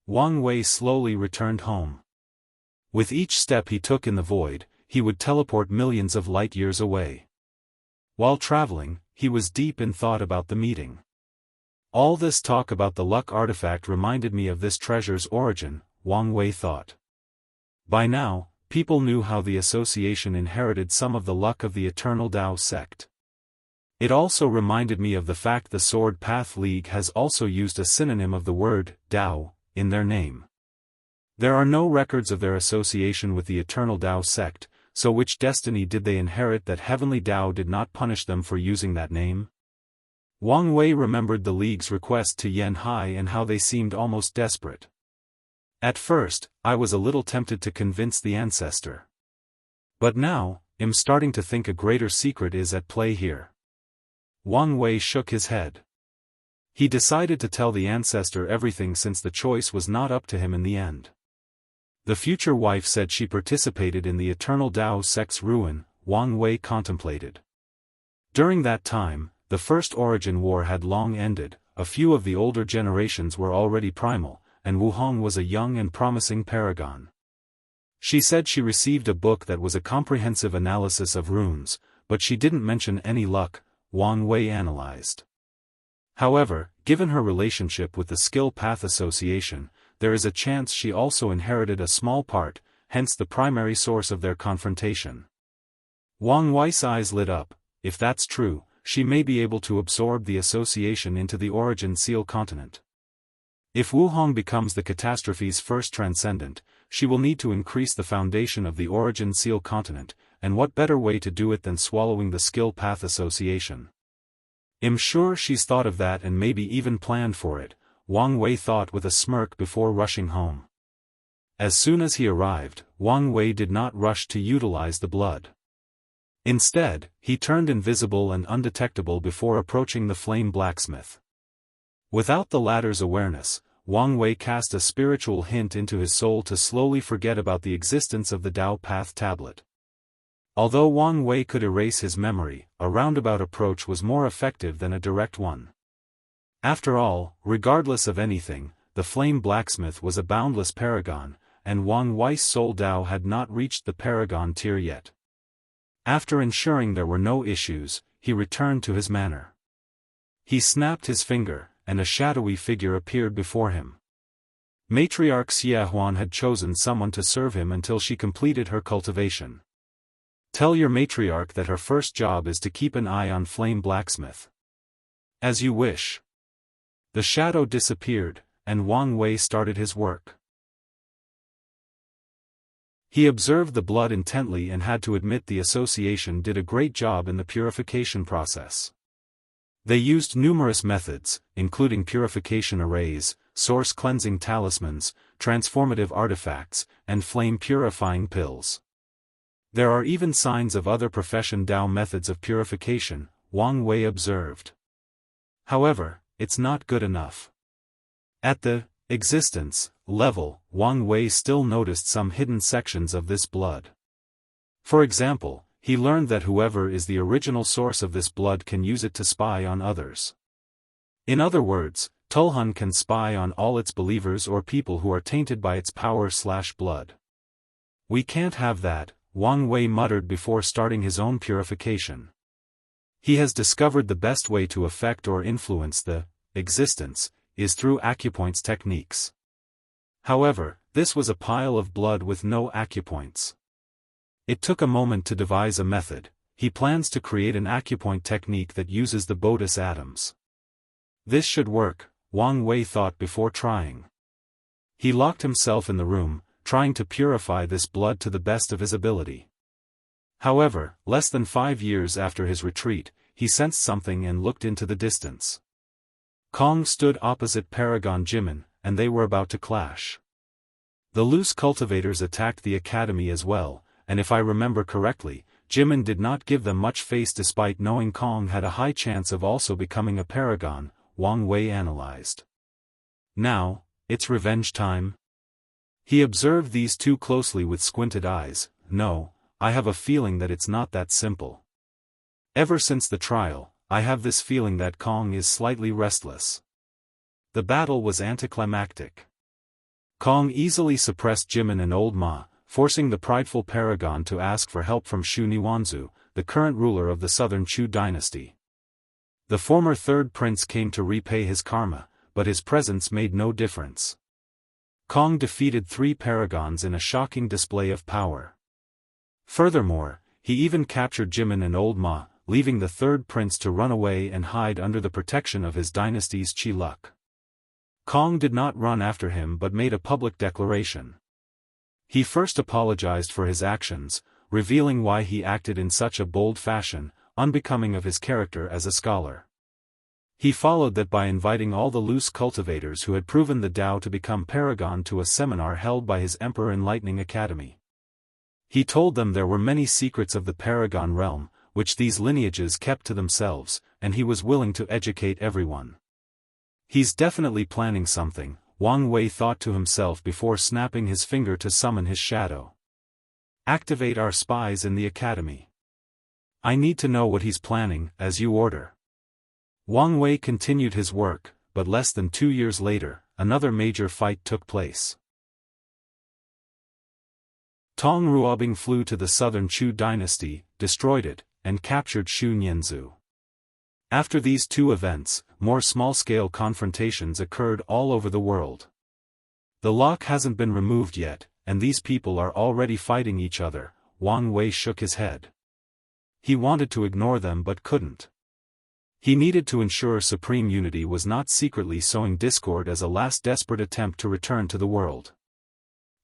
Wang Wei slowly returned home. With each step he took in the void, he would teleport millions of light years away. While traveling, he was deep in thought about the meeting. All this talk about the luck artifact reminded me of this treasure's origin, Wang Wei thought. By now, people knew how the association inherited some of the luck of the Eternal Tao sect. It also reminded me of the fact the Sword Path League has also used a synonym of the word, Tao, in their name. There are no records of their association with the Eternal Tao sect, so which destiny did they inherit that Heavenly Tao did not punish them for using that name? Wang Wei remembered the League's request to Yan Hai and how they seemed almost desperate. At first, I was a little tempted to convince the ancestor. But now, I'm starting to think a greater secret is at play here. Wang Wei shook his head. He decided to tell the ancestor everything since the choice was not up to him in the end. The future wife said she participated in the Eternal Tao sect's ruin, Wang Wei contemplated. During that time, the First Origin War had long ended, a few of the older generations were already primal, and Wu Hong was a young and promising paragon. She said she received a book that was a comprehensive analysis of runes, but she didn't mention any luck, Wang Wei analyzed. However, given her relationship with the Skill Path Association, there is a chance she also inherited a small part, hence the primary source of their confrontation. Wang Wei's eyes lit up. If that's true, she may be able to absorb the association into the Origin Seal continent. If Wu Hong becomes the catastrophe's first transcendent, she will need to increase the foundation of the Origin Seal continent, and what better way to do it than swallowing the Skill Path Association? I'm sure she's thought of that and maybe even planned for it, Wang Wei thought with a smirk before rushing home. As soon as he arrived, Wang Wei did not rush to utilize the blood. Instead, he turned invisible and undetectable before approaching the flame blacksmith. Without the latter's awareness, Wang Wei cast a spiritual hint into his soul to slowly forget about the existence of the Tao Path tablet. Although Wang Wei could erase his memory, a roundabout approach was more effective than a direct one. After all, regardless of anything, the flame blacksmith was a boundless paragon, and Wang Wei's soul Tao had not reached the paragon tier yet. After ensuring there were no issues, he returned to his manor. He snapped his finger, and a shadowy figure appeared before him. Matriarch Xia had chosen someone to serve him until she completed her cultivation. Tell your matriarch that her first job is to keep an eye on Flame Blacksmith. As you wish. The shadow disappeared, and Wang Wei started his work. He observed the blood intently and had to admit the association did a great job in the purification process. They used numerous methods, including purification arrays, source cleansing talismans, transformative artifacts, and flame-purifying pills. There are even signs of other profession Dao methods of purification, Wang Wei observed. However, it's not good enough. At the existence level, Wang Wei still noticed some hidden sections of this blood. For example, he learned that whoever is the original source of this blood can use it to spy on others. In other words, Tulhun can spy on all its believers or people who are tainted by its power/blood. We can't have that, Wang Wei muttered before starting his own purification. He has discovered the best way to affect or influence the existence is through acupoints techniques. However, this was a pile of blood with no acupoints. It took a moment to devise a method. He plans to create an acupoint technique that uses the Bodis atoms. This should work, Wang Wei thought before trying. He locked himself in the room, trying to purify this blood to the best of his ability. However, less than 5 years after his retreat, he sensed something and looked into the distance. Cong stood opposite Paragon Jimin, and they were about to clash. The loose cultivators attacked the academy as well, and if I remember correctly, Jimin did not give them much face despite knowing Cong had a high chance of also becoming a paragon, Wang Wei analyzed. Now, it's revenge time? He observed these two closely with squinted eyes. No, I have a feeling that it's not that simple. Ever since the trial, I have this feeling that Cong is slightly restless. The battle was anticlimactic. Cong easily suppressed Jimin and Old Ma, forcing the prideful paragon to ask for help from Shu Niwanzu, the current ruler of the southern Chu dynasty. The former third prince came to repay his karma, but his presence made no difference. Cong defeated 3 paragons in a shocking display of power. Furthermore, he even captured Jimin and Old Ma, leaving the third prince to run away and hide under the protection of his dynasty's Qi luck. Cong did not run after him but made a public declaration. He first apologized for his actions, revealing why he acted in such a bold fashion, unbecoming of his character as a scholar. He followed that by inviting all the loose cultivators who had proven the Tao to become paragon to a seminar held by his Emperor Enlightening Academy. He told them there were many secrets of the paragon realm, which these lineages kept to themselves, and he was willing to educate everyone. He's definitely planning something, Wang Wei thought to himself before snapping his finger to summon his shadow. Activate our spies in the academy. I need to know what he's planning, as you order. Wang Wei continued his work, but less than 2 years later, another major fight took place. Tong Ruobing flew to the southern Chu dynasty, destroyed it, and captured Shu Nianzu. After these 2 events, more small-scale confrontations occurred all over the world. The lock hasn't been removed yet, and these people are already fighting each other, Wang Wei shook his head. He wanted to ignore them but couldn't. He needed to ensure supreme unity was not secretly sowing discord as a last desperate attempt to return to the world.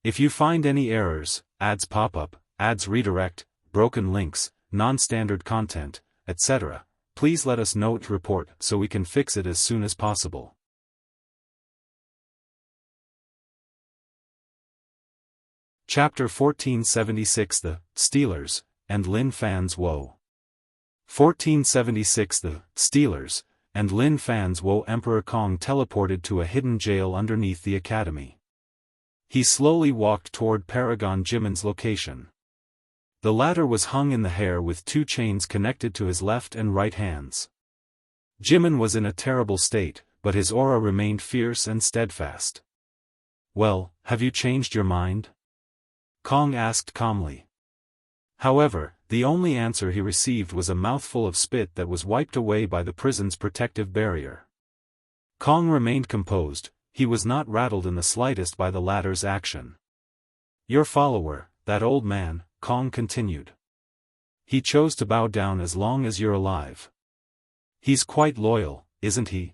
If you find any errors, ads pop up, ads redirect, broken links, non-standard content, etc., please let us know to report so we can fix it as soon as possible. Chapter 1476 The Stealers, and Lin Fan's Woe. 1476 The Stealers, and Lin Fan's Woe. Emperor Cong teleported to a hidden jail underneath the academy. He slowly walked toward Paragon Jimin's location. The latter was hung in the hair with 2 chains connected to his left and right hands. Jimin was in a terrible state, but his aura remained fierce and steadfast. Well, have you changed your mind? Cong asked calmly. However, the only answer he received was a mouthful of spit that was wiped away by the prison's protective barrier. Cong remained composed, he was not rattled in the slightest by the latter's action. Your follower, that old man, Cong continued. He chose to bow down as long as you're alive. He's quite loyal, isn't he?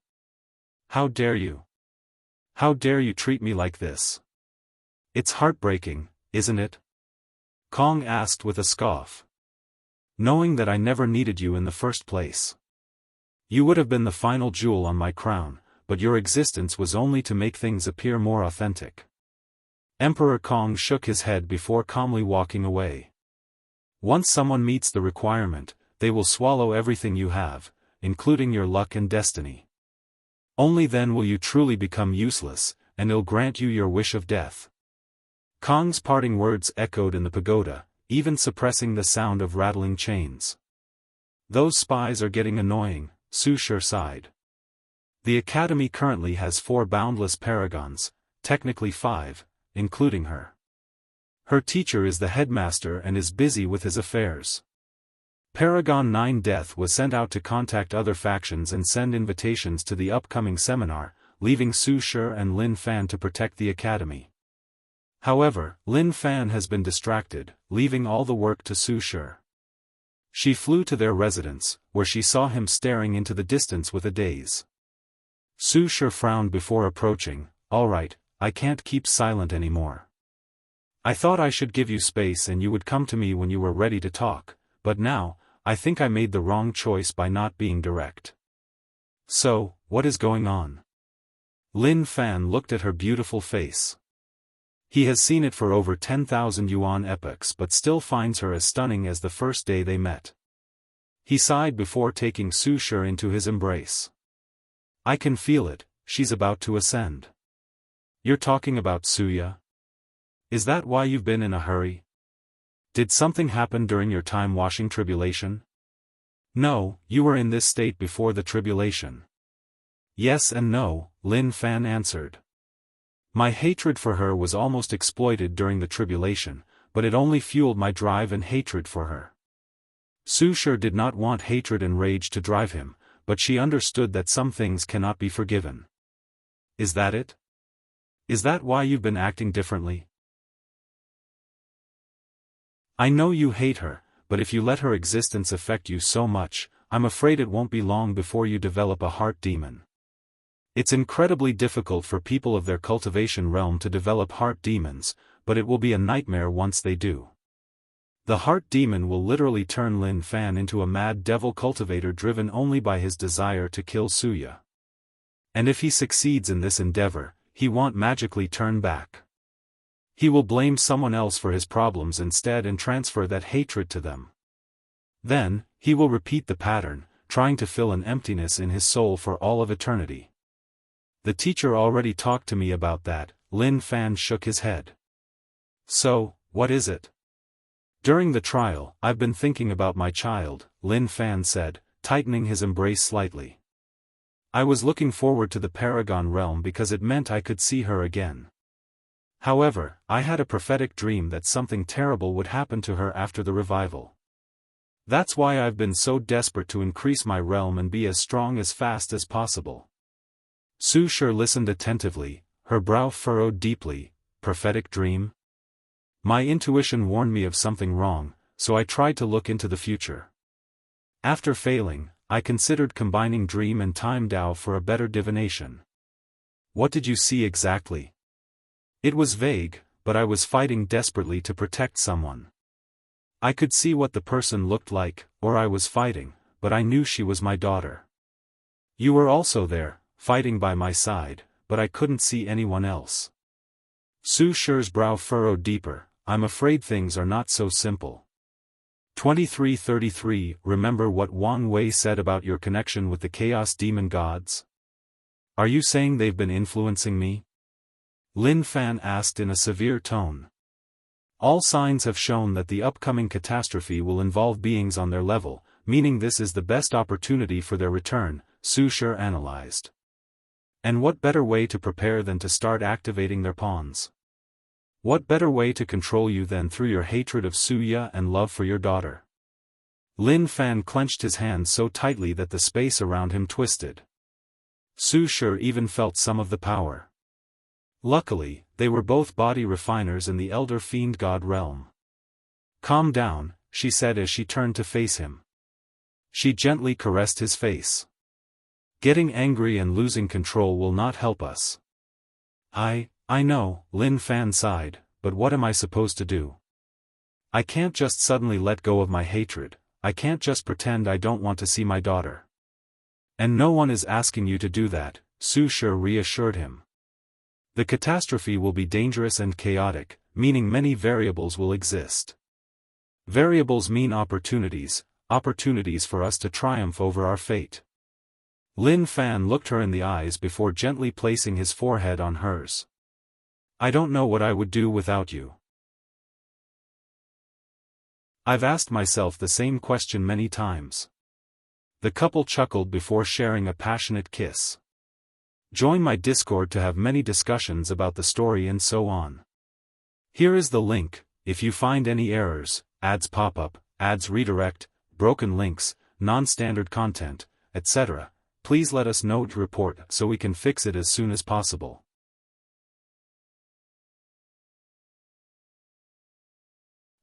How dare you? How dare you treat me like this? It's heartbreaking, isn't it? Cong asked with a scoff. Knowing that I never needed you in the first place. You would have been the final jewel on my crown, but your existence was only to make things appear more authentic. Emperor Cong shook his head before calmly walking away. Once someone meets the requirement, they will swallow everything you have, including your luck and destiny. Only then will you truly become useless, and he'll grant you your wish of death. Cong's parting words echoed in the pagoda, even suppressing the sound of rattling chains. Those spies are getting annoying, Su Shi sighed. The academy currently has 4 boundless paragons, technically 5, including her. Her teacher is the headmaster and is busy with his affairs. Paragon 9 Death was sent out to contact other factions and send invitations to the upcoming seminar, leaving Su Shi and Lin Fan to protect the academy. However, Lin Fan has been distracted, leaving all the work to Su Shi. She flew to their residence, where she saw him staring into the distance with a daze. Su Shi frowned before approaching. All right, I can't keep silent anymore. I thought I should give you space and you would come to me when you were ready to talk, but now, I think I made the wrong choice by not being direct. So, what is going on? Lin Fan looked at her beautiful face. He has seen it for over 10,000 yuan epochs but still finds her as stunning as the first day they met. He sighed before taking Su Shi into his embrace. I can feel it, she's about to ascend. You're talking about Suya? Is that why you've been in a hurry? Did something happen during your time washing tribulation? No, you were in this state before the tribulation. Yes and no, Lin Fan answered. My hatred for her was almost exploited during the tribulation, but it only fueled my drive and hatred for her. Su Shi did not want hatred and rage to drive him, but she understood that some things cannot be forgiven. Is that it? Is that why you've been acting differently? I know you hate her, but if you let her existence affect you so much, I'm afraid it won't be long before you develop a heart demon. It's incredibly difficult for people of their cultivation realm to develop heart demons, but it will be a nightmare once they do. The heart demon will literally turn Lin Fan into a mad devil cultivator driven only by his desire to kill Suya. And if he succeeds in this endeavor, he won't magically turn back. He will blame someone else for his problems instead and transfer that hatred to them. Then, he will repeat the pattern, trying to fill an emptiness in his soul for all of eternity. The teacher already talked to me about that, Lin Fan shook his head. So, what is it? During the trial, I've been thinking about my child, Lin Fan said, tightening his embrace slightly. I was looking forward to the Paragon realm because it meant I could see her again. However, I had a prophetic dream that something terrible would happen to her after the revival. That's why I've been so desperate to increase my realm and be as strong as fast as possible. Su Shi listened attentively, her brow furrowed deeply. Prophetic dream? My intuition warned me of something wrong, so I tried to look into the future. After failing, I considered combining dream and time Dao for a better divination. What did you see exactly? It was vague, but I was fighting desperately to protect someone. I could see what the person looked like, or I was fighting, but I knew she was my daughter. You were also there, fighting by my side, but I couldn't see anyone else. Su Shi's brow furrowed deeper. I'm afraid things are not so simple. 2333 Remember what Wang Wei said about your connection with the Chaos Demon Gods? Are you saying they've been influencing me? Lin Fan asked in a severe tone. All signs have shown that the upcoming catastrophe will involve beings on their level, meaning this is the best opportunity for their return, Su Shi analyzed. And what better way to prepare than to start activating their pawns? What better way to control you than through your hatred of Suya and love for your daughter? Lin Fan clenched his hands so tightly that the space around him twisted. Su Shi even felt some of the power. Luckily, they were both body refiners in the Elder Fiend God realm. Calm down, she said as she turned to face him. She gently caressed his face. Getting angry and losing control will not help us. I know, Lin Fan sighed, but what am I supposed to do? I can't just suddenly let go of my hatred, I can't just pretend I don't want to see my daughter. And no one is asking you to do that, Su Shi reassured him. The catastrophe will be dangerous and chaotic, meaning many variables will exist. Variables mean opportunities for us to triumph over our fate. Lin Fan looked her in the eyes before gently placing his forehead on hers. I don't know what I would do without you. I've asked myself the same question many times. The couple chuckled before sharing a passionate kiss. Join my Discord to have many discussions about the story and so on. Here is the link. If you find any errors, ads pop up, ads redirect, broken links, non-standard content, etc., please let us know to report so we can fix it as soon as possible.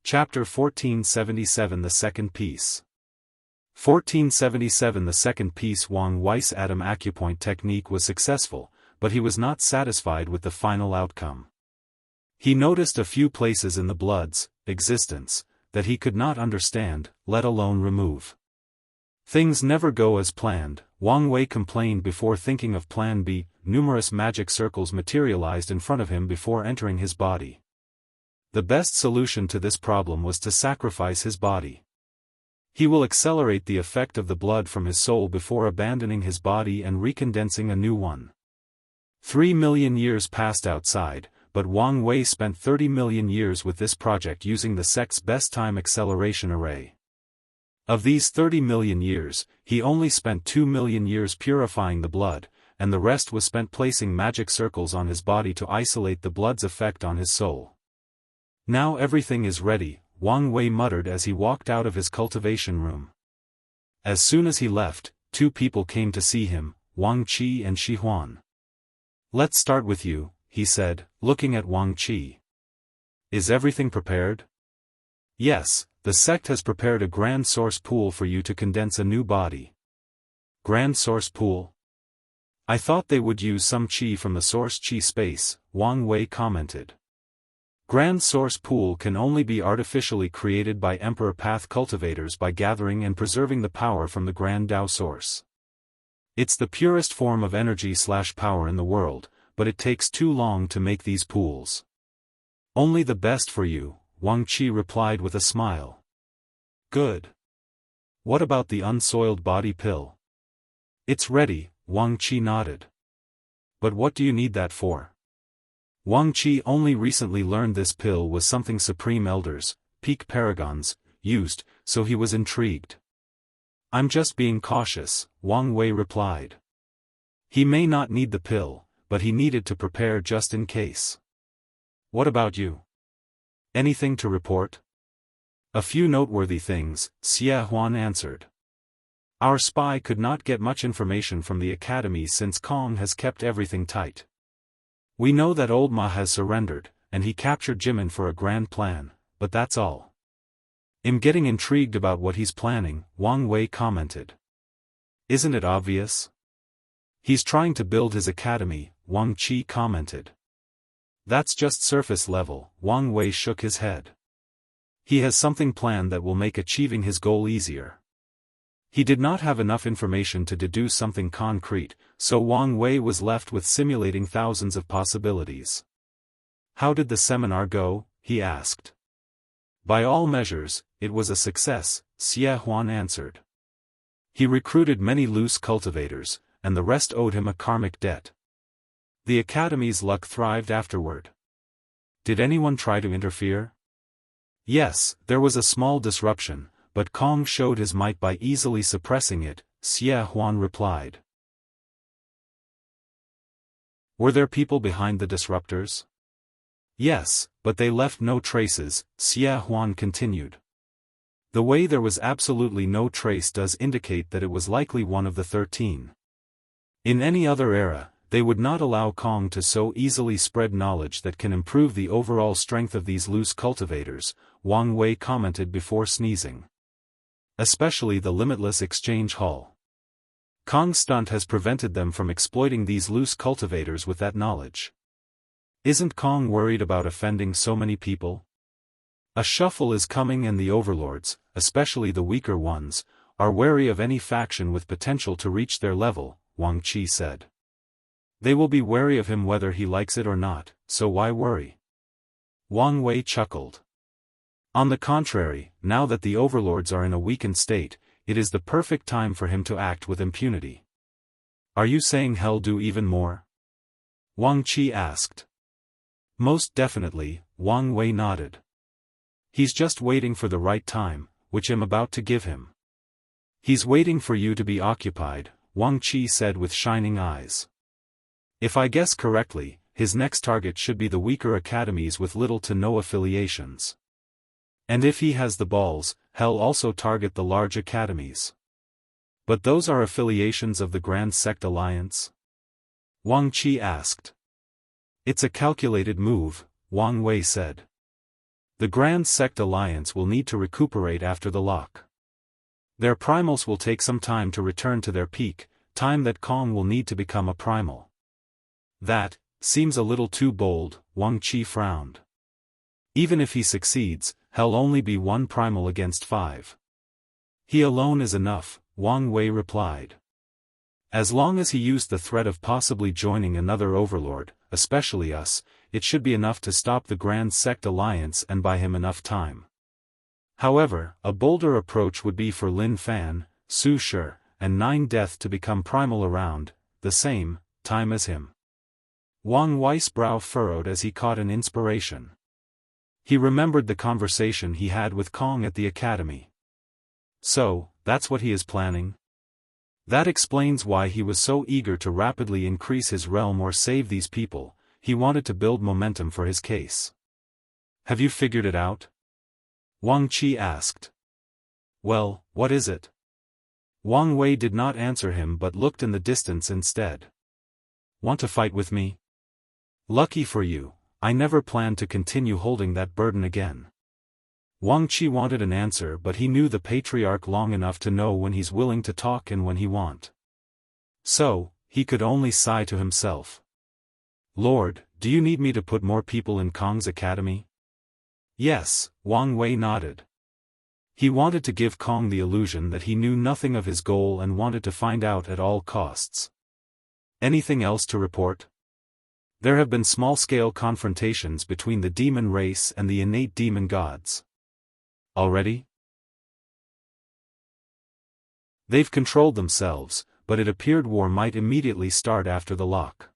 Chapter 1477 The Second Piece 1477 The second piece Wang Wei's Atom Acupoint technique was successful, but he was not satisfied with the final outcome. He noticed a few places in the blood's existence that he could not understand, let alone remove. Things never go as planned, Wang Wei complained before thinking of Plan B. Numerous magic circles materialized in front of him before entering his body. The best solution to this problem was to sacrifice his body. He will accelerate the effect of the blood from his soul before abandoning his body and recondensing a new one. 3 million years passed outside, but Wang Wei spent 30 million years with this project using the sect's best time acceleration array. Of these 30 million years, he only spent 2 million years purifying the blood, and the rest was spent placing magic circles on his body to isolate the blood's effect on his soul. Now everything is ready, Wang Wei muttered as he walked out of his cultivation room. As soon as he left, 2 people came to see him, Wang Qi and Shi Huan. "Let's start with you," he said, looking at Wang Qi. "Is everything prepared?" "Yes, the sect has prepared a grand source pool for you to condense a new body." "Grand source pool? I thought they would use some qi from the source qi space," Wang Wei commented. "Grand source pool can only be artificially created by Emperor Path cultivators by gathering and preserving the power from the Grand Dao source. It's the purest form of energy/power in the world, but it takes too long to make these pools." "Only the best for you," Wang Qi replied with a smile. "Good. What about the unsoiled body pill?" "It's ready," Wang Qi nodded. "But what do you need that for?" Wang Qi only recently learned this pill was something Supreme Elders, Peak Paragons, used, so he was intrigued. "I'm just being cautious," Wang Wei replied. He may not need the pill, but he needed to prepare just in case. "What about you? Anything to report?" "A few noteworthy things," Xie Huan answered. "Our spy could not get much information from the academy since Cong has kept everything tight. We know that Old Ma has surrendered, and he captured Jimin for a grand plan, but that's all." "I'm getting intrigued about what he's planning," Wang Wei commented. "Isn't it obvious?" "He's trying to build his academy," Wang Qi commented. "That's just surface level," Wang Wei shook his head. "He has something planned that will make achieving his goal easier." He did not have enough information to deduce something concrete, so Wang Wei was left with simulating thousands of possibilities. "How did the seminar go?" he asked. "By all measures, it was a success," Xie Huan answered. "He recruited many loose cultivators, and the rest owed him a karmic debt. The academy's luck thrived afterward." "Did anyone try to interfere?" "Yes, there was a small disruption, but Cong showed his might by easily suppressing it," Xie Huan replied. "Were there people behind the disruptors?" "Yes, but they left no traces," Xie Huan continued. "The way there was absolutely no trace does indicate that it was likely one of the 13. In any other era, they would not allow Cong to so easily spread knowledge that can improve the overall strength of these loose cultivators," Wang Wei commented before sneezing. "Especially the limitless exchange hall. Cong's stunt has prevented them from exploiting these loose cultivators with that knowledge. Isn't Cong worried about offending so many people? A shuffle is coming and the overlords, especially the weaker ones, are wary of any faction with potential to reach their level," Wang Qi said. "They will be wary of him whether he likes it or not, so why worry?" Wang Wei chuckled. "On the contrary, now that the overlords are in a weakened state, it is the perfect time for him to act with impunity." "Are you saying he'll do even more?" Wang Qi asked. "Most definitely," Wang Wei nodded. "He's just waiting for the right time, which I'm about to give him." "He's waiting for you to be occupied," Wang Qi said with shining eyes. "If I guess correctly, his next target should be the weaker academies with little to no affiliations. And if he has the balls, he'll also target the large academies." "But those are affiliations of the Grand Sect Alliance?" Wang Qi asked. "It's a calculated move," Wang Wei said. "The Grand Sect Alliance will need to recuperate after the lock. Their primals will take some time to return to their peak, time that Cong will need to become a primal." "That seems a little too bold," Wang Qi frowned. "Even if he succeeds, hell only be one primal against 5. He alone is enough, Wang Wei replied. As long as he used the threat of possibly joining another overlord, especially us, it should be enough to stop the Grand Sect Alliance and buy him enough time. However, a bolder approach would be for Lin Fan, Su Shi, and Nine Death to become primal around the same time as him. Wang Wei's brow furrowed as he caught an inspiration. He remembered the conversation he had with Cong at the academy. So, that's what he is planning? That explains why he was so eager to rapidly increase his realm or save these people. He wanted to build momentum for his case. Have you figured it out? Wang Qi asked. Well, what is it? Wang Wei did not answer him but looked in the distance instead. Want to fight with me? Lucky for you, I never planned to continue holding that burden again. Wang Qi wanted an answer but he knew the patriarch long enough to know when he's willing to talk and when he won't. So, he could only sigh to himself. Lord, do you need me to put more people in Cong's academy? Yes, Wang Wei nodded. He wanted to give Cong the illusion that he knew nothing of his goal and wanted to find out at all costs. Anything else to report? There have been small-scale confrontations between the demon race and the innate demon gods. Already? They've controlled themselves, but it appeared war might immediately start after the lock.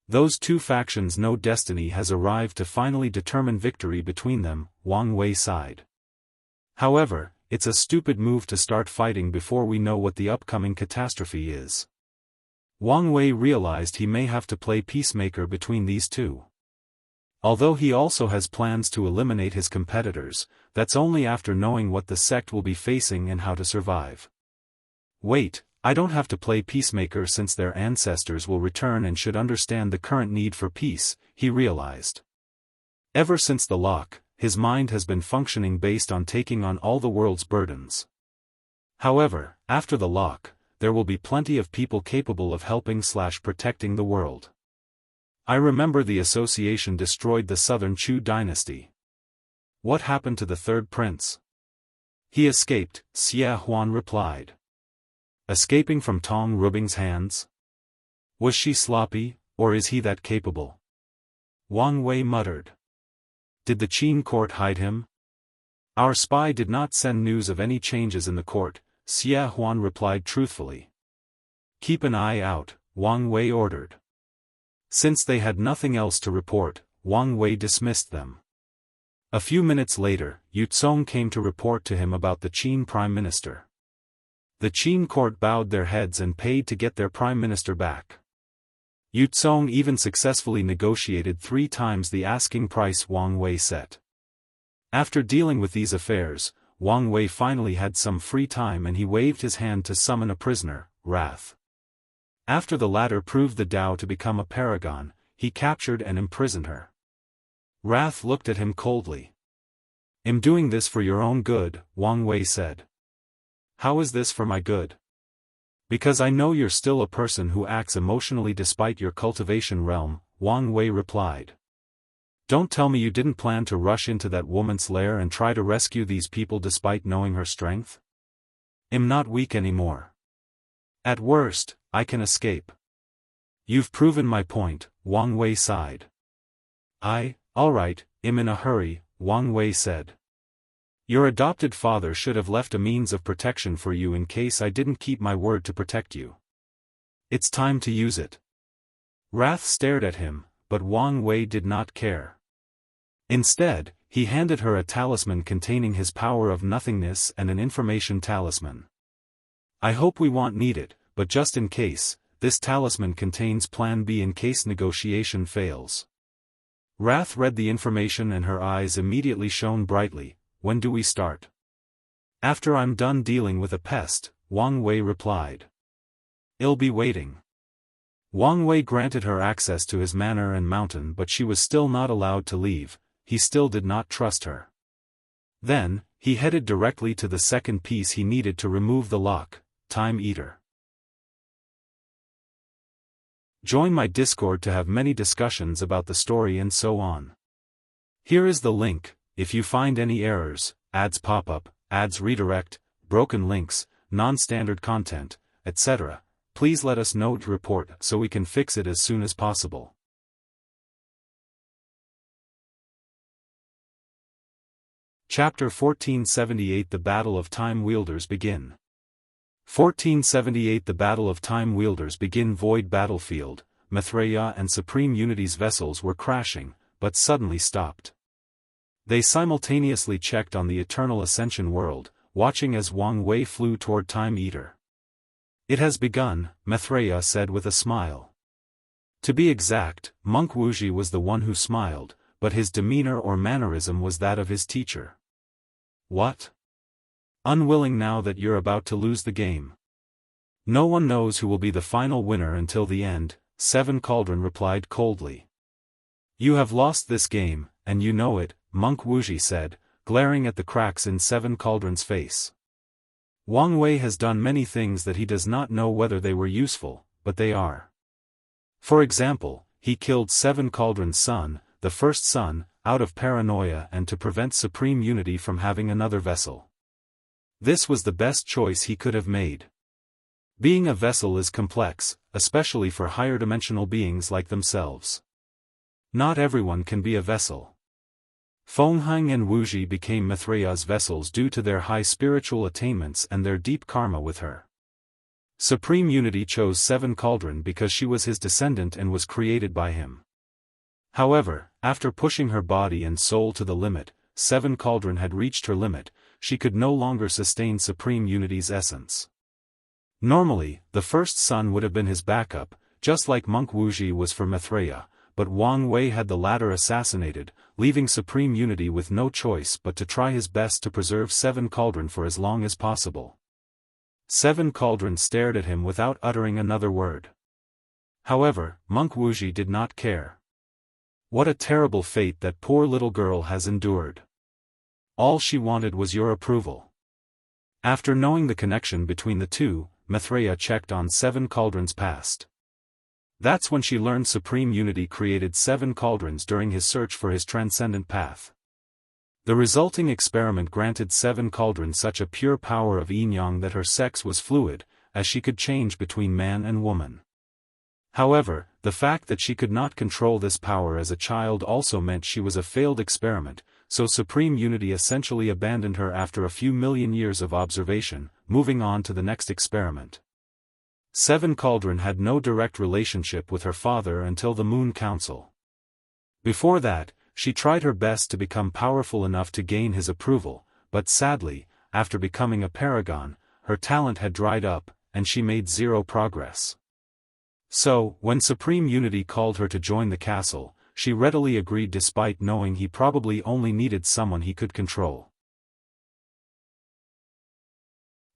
Those two factions know destiny has arrived to finally determine victory between them, Wang Wei sighed. However, it's a stupid move to start fighting before we know what the upcoming catastrophe is. Wang Wei realized he may have to play peacemaker between these two. Although he also has plans to eliminate his competitors, that's only after knowing what the sect will be facing and how to survive. Wait, I don't have to play peacemaker since their ancestors will return and should understand the current need for peace, he realized. Ever since the lock, his mind has been functioning based on taking on all the world's burdens. However, after the lock, there will be plenty of people capable of helping/protecting the world. I remember the association destroyed the Southern Chu dynasty. What happened to the third prince? He escaped, Xia Huan replied. Escaping from Tong Rubing's hands? Was she sloppy, or is he that capable? Wang Wei muttered. Did the Qin court hide him? Our spy did not send news of any changes in the court, Xia Huan replied truthfully. Keep an eye out, Wang Wei ordered. Since they had nothing else to report, Wang Wei dismissed them. A few minutes later, Yu Tsong came to report to him about the Qin Prime Minister. The Qin court bowed their heads and paid to get their Prime Minister back. Yu Tsong even successfully negotiated 3 times the asking price Wang Wei set. After dealing with these affairs, Wang Wei finally had some free time and he waved his hand to summon a prisoner, Wrath. After the latter proved the Tao to become a paragon, he captured and imprisoned her. Wrath looked at him coldly. I'm doing this for your own good, Wang Wei said. How is this for my good? Because I know you're still a person who acts emotionally despite your cultivation realm, Wang Wei replied. Don't tell me you didn't plan to rush into that woman's lair and try to rescue these people despite knowing her strength? I'm not weak anymore. At worst, I can escape. You've proven my point, Wang Wei sighed. Alright, I'm in a hurry, Wang Wei said. Your adopted father should have left a means of protection for you in case I didn't keep my word to protect you. It's time to use it. Wrath stared at him, but Wang Wei did not care. Instead, he handed her a talisman containing his power of nothingness and an information talisman. I hope we won't need it, but just in case, this talisman contains Plan B in case negotiation fails. Wrath read the information and her eyes immediately shone brightly. When do we start? After I'm done dealing with a pest, Wang Wei replied. I'll be waiting. Wang Wei granted her access to his manor and mountain but she was still not allowed to leave, he still did not trust her. Then, he headed directly to the second piece he needed to remove the lock, Time Eater. Join my Discord to have many discussions about the story and so on. Here is the link, if you find any errors, ads pop up, ads redirect, broken links, non-standard content, etc., please let us know to report so we can fix it as soon as possible. Chapter 1478 The Battle of Time Wielders begin. 1478 The Battle of Time Wielders begin. Void battlefield, Maitreya and Supreme Unity's vessels were crashing, but suddenly stopped. They simultaneously checked on the Eternal Ascension world, watching as Wang Wei flew toward Time Eater. It has begun, Maitreya said with a smile. To be exact, Monk Wuxia was the one who smiled, but his demeanor or mannerism was that of his teacher. What? Unwilling now that you're about to lose the game. No one knows who will be the final winner until the end, Seven Cauldron replied coldly. You have lost this game, and you know it, Monk Wuxia said, glaring at the cracks in Seven Cauldron's face. Wang Wei has done many things that he does not know whether they were useful, but they are. For example, he killed Seven Cauldron's son, the first son, out of paranoia and to prevent Supreme Unity from having another vessel. This was the best choice he could have made. Being a vessel is complex, especially for higher dimensional beings like themselves. Not everyone can be a vessel. Fenghang and Wuxia became Maitreya's vessels due to their high spiritual attainments and their deep karma with her. Supreme Unity chose Seven Cauldron because she was his descendant and was created by him. However, after pushing her body and soul to the limit, Seven Cauldron had reached her limit, she could no longer sustain Supreme Unity's essence. Normally, the first son would have been his backup, just like Monk Wuxia was for Maitreya, but Wang Wei had the latter assassinated, leaving Supreme Unity with no choice but to try his best to preserve Seven Cauldron for as long as possible. Seven Cauldron stared at him without uttering another word. However, Monk Wuxia did not care. What a terrible fate that poor little girl has endured. All she wanted was your approval. After knowing the connection between the two, Maitreya checked on Seven Cauldron's past. That's when she learned Supreme Unity created Seven Cauldrons during his search for his transcendent path. The resulting experiment granted Seven Cauldron such a pure power of yin-yang that her sex was fluid, as she could change between man and woman. However, the fact that she could not control this power as a child also meant she was a failed experiment, so Supreme Unity essentially abandoned her after a few million years of observation, moving on to the next experiment. Seven Cauldron had no direct relationship with her father until the Moon Council. Before that, she tried her best to become powerful enough to gain his approval, but sadly, after becoming a paragon, her talent had dried up, and she made zero progress. So, when Supreme Unity called her to join the castle, she readily agreed despite knowing he probably only needed someone he could control.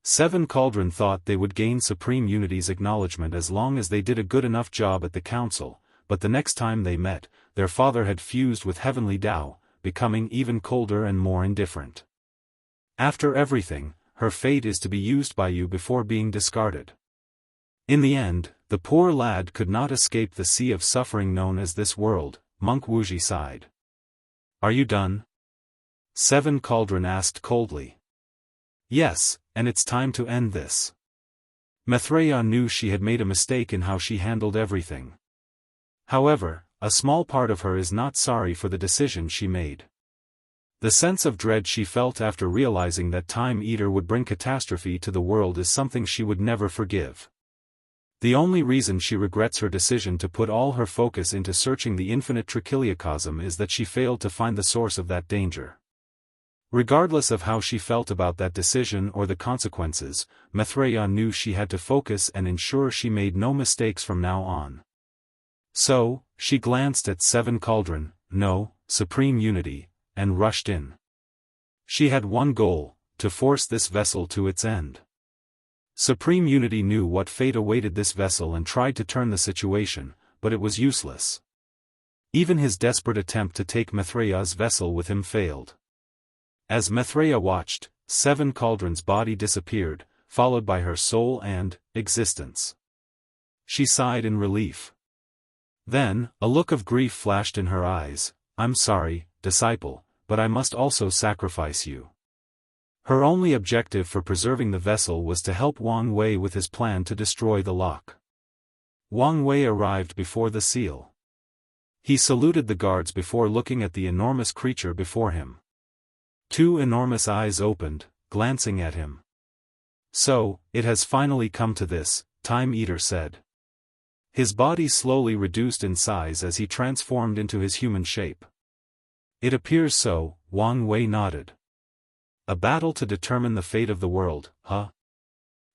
Seven Cauldron thought they would gain Supreme Unity's acknowledgement as long as they did a good enough job at the council, but the next time they met, their father had fused with Heavenly Tao, becoming even colder and more indifferent. After everything, her fate is to be used by you before being discarded. In the end, the poor lad could not escape the sea of suffering known as this world, Monk Wuxia sighed. Are you done? Seven Cauldron asked coldly. Yes, and it's time to end this. Maitreya knew she had made a mistake in how she handled everything. However, a small part of her is not sorry for the decision she made. The sense of dread she felt after realizing that Time Eater would bring catastrophe to the world is something she would never forgive. The only reason she regrets her decision to put all her focus into searching the infinite trichiliocosm is that she failed to find the source of that danger. Regardless of how she felt about that decision or the consequences, Maitreya knew she had to focus and ensure she made no mistakes from now on. So, she glanced at Seven Cauldron, no, Supreme Unity, and rushed in. She had one goal, to force this vessel to its end. Supreme Unity knew what fate awaited this vessel and tried to turn the situation, but it was useless. Even his desperate attempt to take Maitreya's vessel with him failed. As Maitreya watched, Seven Cauldron's body disappeared, followed by her soul and existence. She sighed in relief. Then, a look of grief flashed in her eyes. I'm sorry, disciple, but I must also sacrifice you. Her only objective for preserving the vessel was to help Wang Wei with his plan to destroy the lock. Wang Wei arrived before the seal. He saluted the guards before looking at the enormous creature before him. Two enormous eyes opened, glancing at him. So, it has finally come to this, Time Eater said. His body slowly reduced in size as he transformed into his human shape. It appears so, Wang Wei nodded. A battle to determine the fate of the world, huh?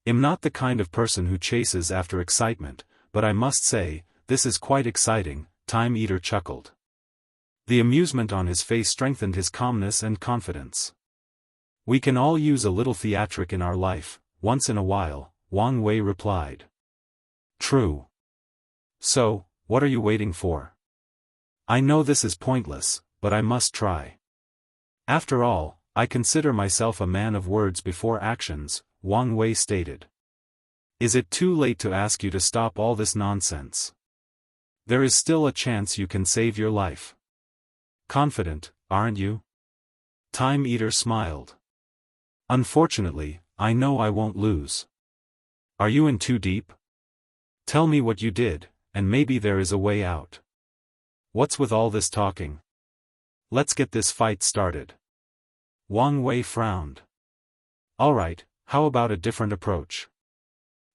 I'm not the kind of person who chases after excitement, but I must say, this is quite exciting, Time Eater chuckled. The amusement on his face strengthened his calmness and confidence. We can all use a little theatric in our life, once in a while, Wang Wei replied. True. So, what are you waiting for? I know this is pointless, but I must try. After all, I consider myself a man of words before actions, Wang Wei stated. Is it too late to ask you to stop all this nonsense? There is still a chance you can save your life. Confident, aren't you? Time Eater smiled. Unfortunately, I know I won't lose. Are you in too deep? Tell me what you did, and maybe there is a way out. What's with all this talking? Let's get this fight started. Wang Wei frowned. Alright, how about a different approach?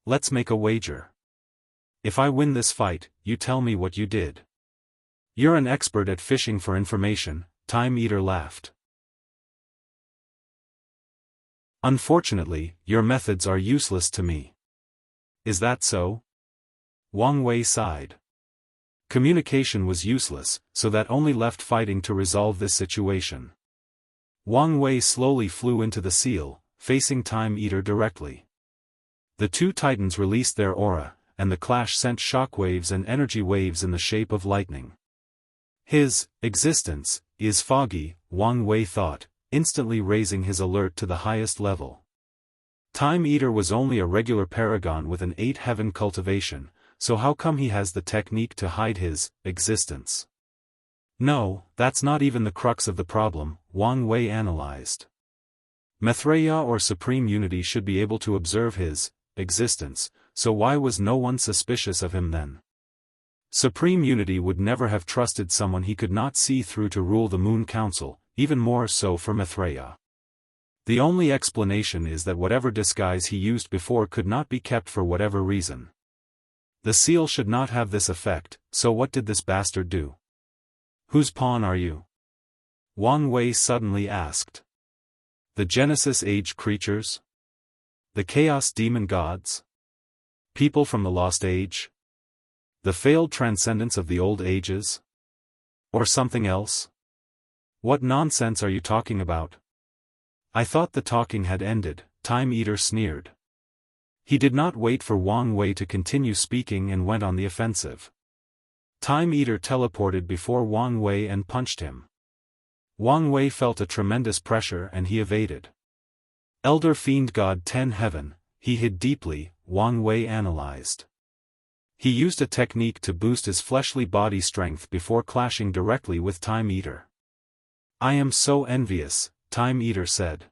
Let's make a wager. If I win this fight, you tell me what you did. You're an expert at fishing for information, Time Eater laughed. Unfortunately, your methods are useless to me. Is that so? Wang Wei sighed. Communication was useless, so that only left fighting to resolve this situation. Wang Wei slowly flew into the seal, facing Time Eater directly. The two titans released their aura, and the clash sent shockwaves and energy waves in the shape of lightning. His existence is foggy, Wang Wei thought, instantly raising his alert to the highest level. Time Eater was only a regular paragon with an 8-heaven cultivation, so how come he has the technique to hide his existence? No, that's not even the crux of the problem, Wang Wei analyzed. Maitreya or Supreme Unity should be able to observe his existence, so why was no one suspicious of him then? Supreme Unity would never have trusted someone he could not see through to rule the Moon Council, even more so for Maitreya. The only explanation is that whatever disguise he used before could not be kept for whatever reason. The seal should not have this effect, so what did this bastard do? Whose pawn are you? Wang Wei suddenly asked. The Genesis Age creatures? The Chaos Demon Gods? People from the Lost Age? The failed transcendence of the old ages? Or something else? What nonsense are you talking about? I thought the talking had ended, Time Eater sneered. He did not wait for Wang Wei to continue speaking and went on the offensive. Time Eater teleported before Wang Wei and punched him. Wang Wei felt a tremendous pressure and he evaded. Elder Fiend God 10 Heaven, he hid deeply, Wang Wei analyzed. He used a technique to boost his fleshly body strength before clashing directly with Time Eater. I am so envious, Time Eater said.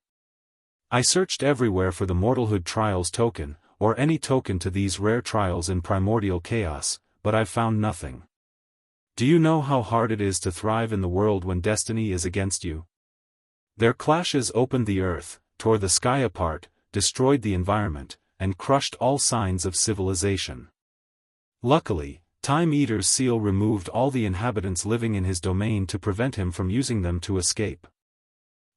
I searched everywhere for the Mortalhood Trials token, or any token to these rare trials in primordial chaos, but I've found nothing. Do you know how hard it is to thrive in the world when destiny is against you? Their clashes opened the earth, tore the sky apart, destroyed the environment, and crushed all signs of civilization. Luckily, Time Eater's seal removed all the inhabitants living in his domain to prevent him from using them to escape.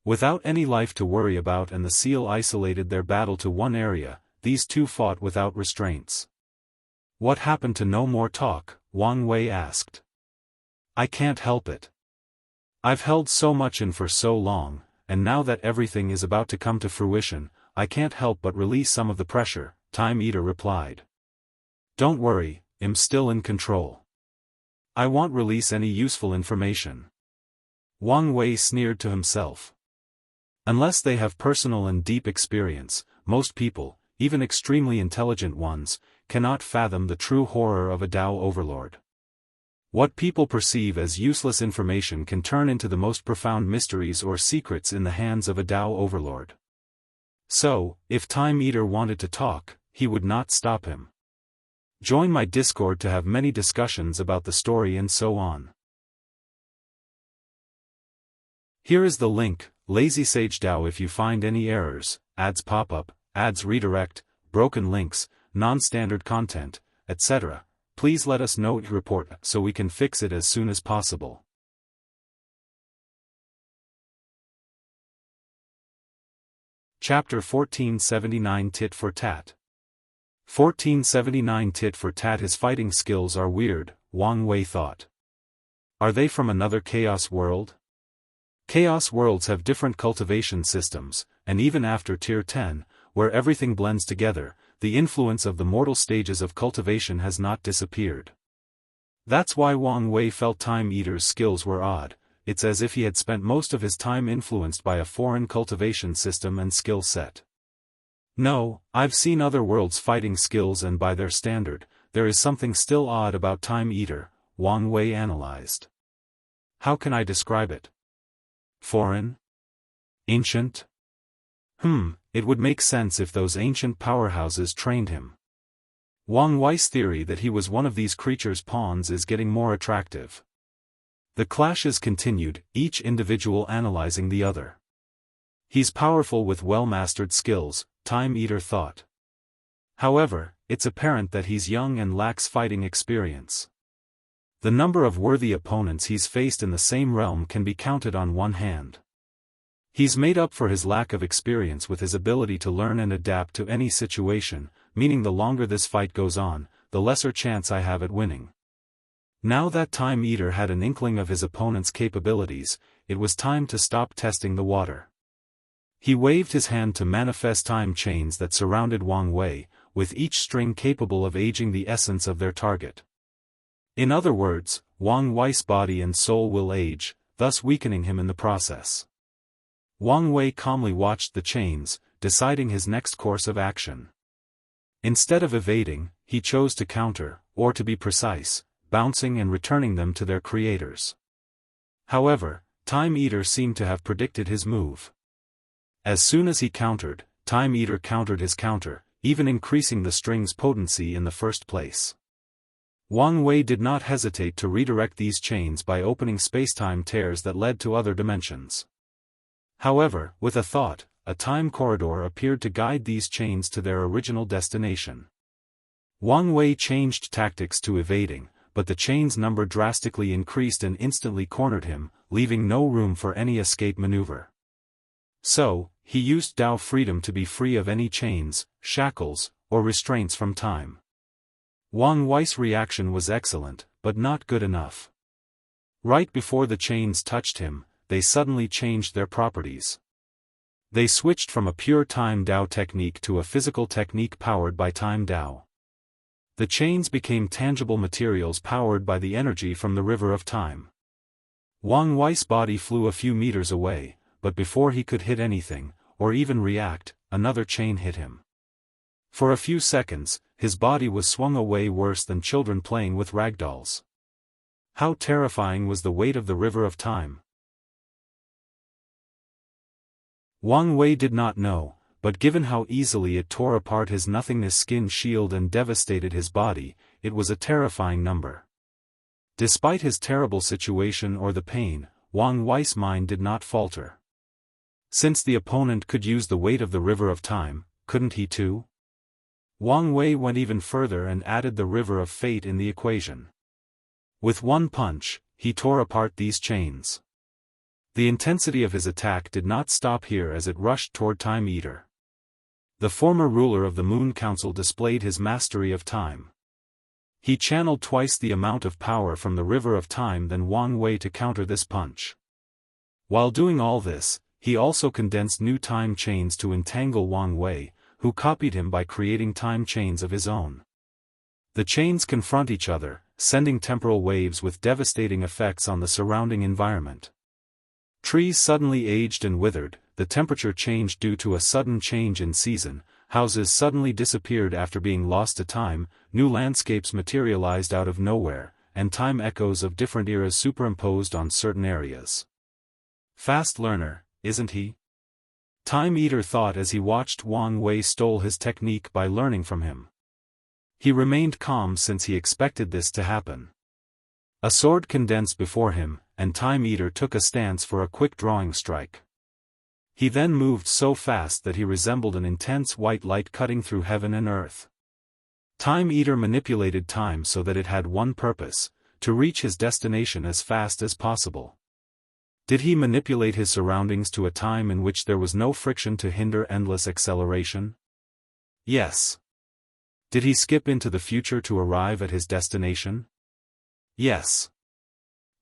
Without any life to worry about and the seal isolated their battle to one area, these two fought without restraints. What happened to no more talk? Wang Wei asked. I can't help it. I've held so much in for so long, and now that everything is about to come to fruition, I can't help but release some of the pressure, Time Eater replied. Don't worry, I'm still in control. I won't release any useful information. Wang Wei sneered to himself. Unless they have personal and deep experience, most people, even extremely intelligent ones, cannot fathom the true horror of a Tao overlord. What people perceive as useless information can turn into the most profound mysteries or secrets in the hands of a Tao overlord. So, if Time Eater wanted to talk, he would not stop him. Join my Discord to have many discussions about the story and so on. Here is the link, Lazy Sage Dao. If you find any errors, ads pop up, ads redirect, broken links, non-standard content, etc., please let us know and report so we can fix it as soon as possible. Chapter 1479 Tit For Tat. 1479 Tit For Tat. His fighting skills are weird, Wang Wei thought. Are they from another chaos world? Chaos worlds have different cultivation systems, and even after Tier 10, where everything blends together, the influence of the mortal stages of cultivation has not disappeared. That's why Wang Wei felt Time Eater's skills were odd. It's as if he had spent most of his time influenced by a foreign cultivation system and skill set. No, I've seen other worlds' fighting skills, and by their standard, there is something still odd about Time Eater, Wang Wei analyzed. How can I describe it? Foreign? Ancient? It would make sense if those ancient powerhouses trained him. Wang Wei's theory that he was one of these creatures' pawns is getting more attractive. The clashes continued, each individual analyzing the other. He's powerful with well-mastered skills, Time Eater thought. However, it's apparent that he's young and lacks fighting experience. The number of worthy opponents he's faced in the same realm can be counted on one hand. He's made up for his lack of experience with his ability to learn and adapt to any situation, meaning the longer this fight goes on, the lesser chance I have at winning. Now that Time Eater had an inkling of his opponent's capabilities, it was time to stop testing the water. He waved his hand to manifest time chains that surrounded Wang Wei, with each string capable of aging the essence of their target. In other words, Wang Wei's body and soul will age, thus weakening him in the process. Wang Wei calmly watched the chains, deciding his next course of action. Instead of evading, he chose to counter, or to be precise, bouncing and returning them to their creators. However, Time Eater seemed to have predicted his move. As soon as he countered, Time Eater countered his counter, even increasing the string's potency in the first place. Wang Wei did not hesitate to redirect these chains by opening spacetime tears that led to other dimensions. However, with a thought, a time corridor appeared to guide these chains to their original destination. Wang Wei changed tactics to evading, but the chain's number drastically increased and instantly cornered him, leaving no room for any escape maneuver. So, he used Dao freedom to be free of any chains, shackles, or restraints from time. Wang Wei's reaction was excellent, but not good enough. Right before the chains touched him, they suddenly changed their properties. They switched from a pure Time Dao technique to a physical technique powered by Time Dao. The chains became tangible materials powered by the energy from the river of time. Wang Wei's body flew a few meters away, but before he could hit anything, or even react, another chain hit him. For a few seconds, his body was swung away worse than children playing with ragdolls. How terrifying was the weight of the river of time! Wang Wei did not know, but given how easily it tore apart his nothingness skin shield and devastated his body, it was a terrifying number. Despite his terrible situation or the pain, Wang Wei's mind did not falter. Since the opponent could use the weight of the river of time, couldn't he too? Wang Wei went even further and added the river of fate in the equation. With one punch, he tore apart these chains. The intensity of his attack did not stop here as it rushed toward Time Eater. The former ruler of the Moon Council displayed his mastery of time. He channeled twice the amount of power from the river of time than Wang Wei to counter this punch. While doing all this, he also condensed new time chains to entangle Wang Wei, who copied him by creating time chains of his own. The chains confront each other, sending temporal waves with devastating effects on the surrounding environment. Trees suddenly aged and withered, the temperature changed due to a sudden change in season, houses suddenly disappeared after being lost to time, new landscapes materialized out of nowhere, and time echoes of different eras superimposed on certain areas. Fast learner, isn't he? Time Eater thought as he watched Wang Wei stole his technique by learning from him. He remained calm since he expected this to happen. A sword condensed before him, and Time Eater took a stance for a quick drawing strike. He then moved so fast that he resembled an intense white light cutting through heaven and earth. Time Eater manipulated time so that it had one purpose: to reach his destination as fast as possible. Did he manipulate his surroundings to a time in which there was no friction to hinder endless acceleration? Yes. Did he skip into the future to arrive at his destination? Yes.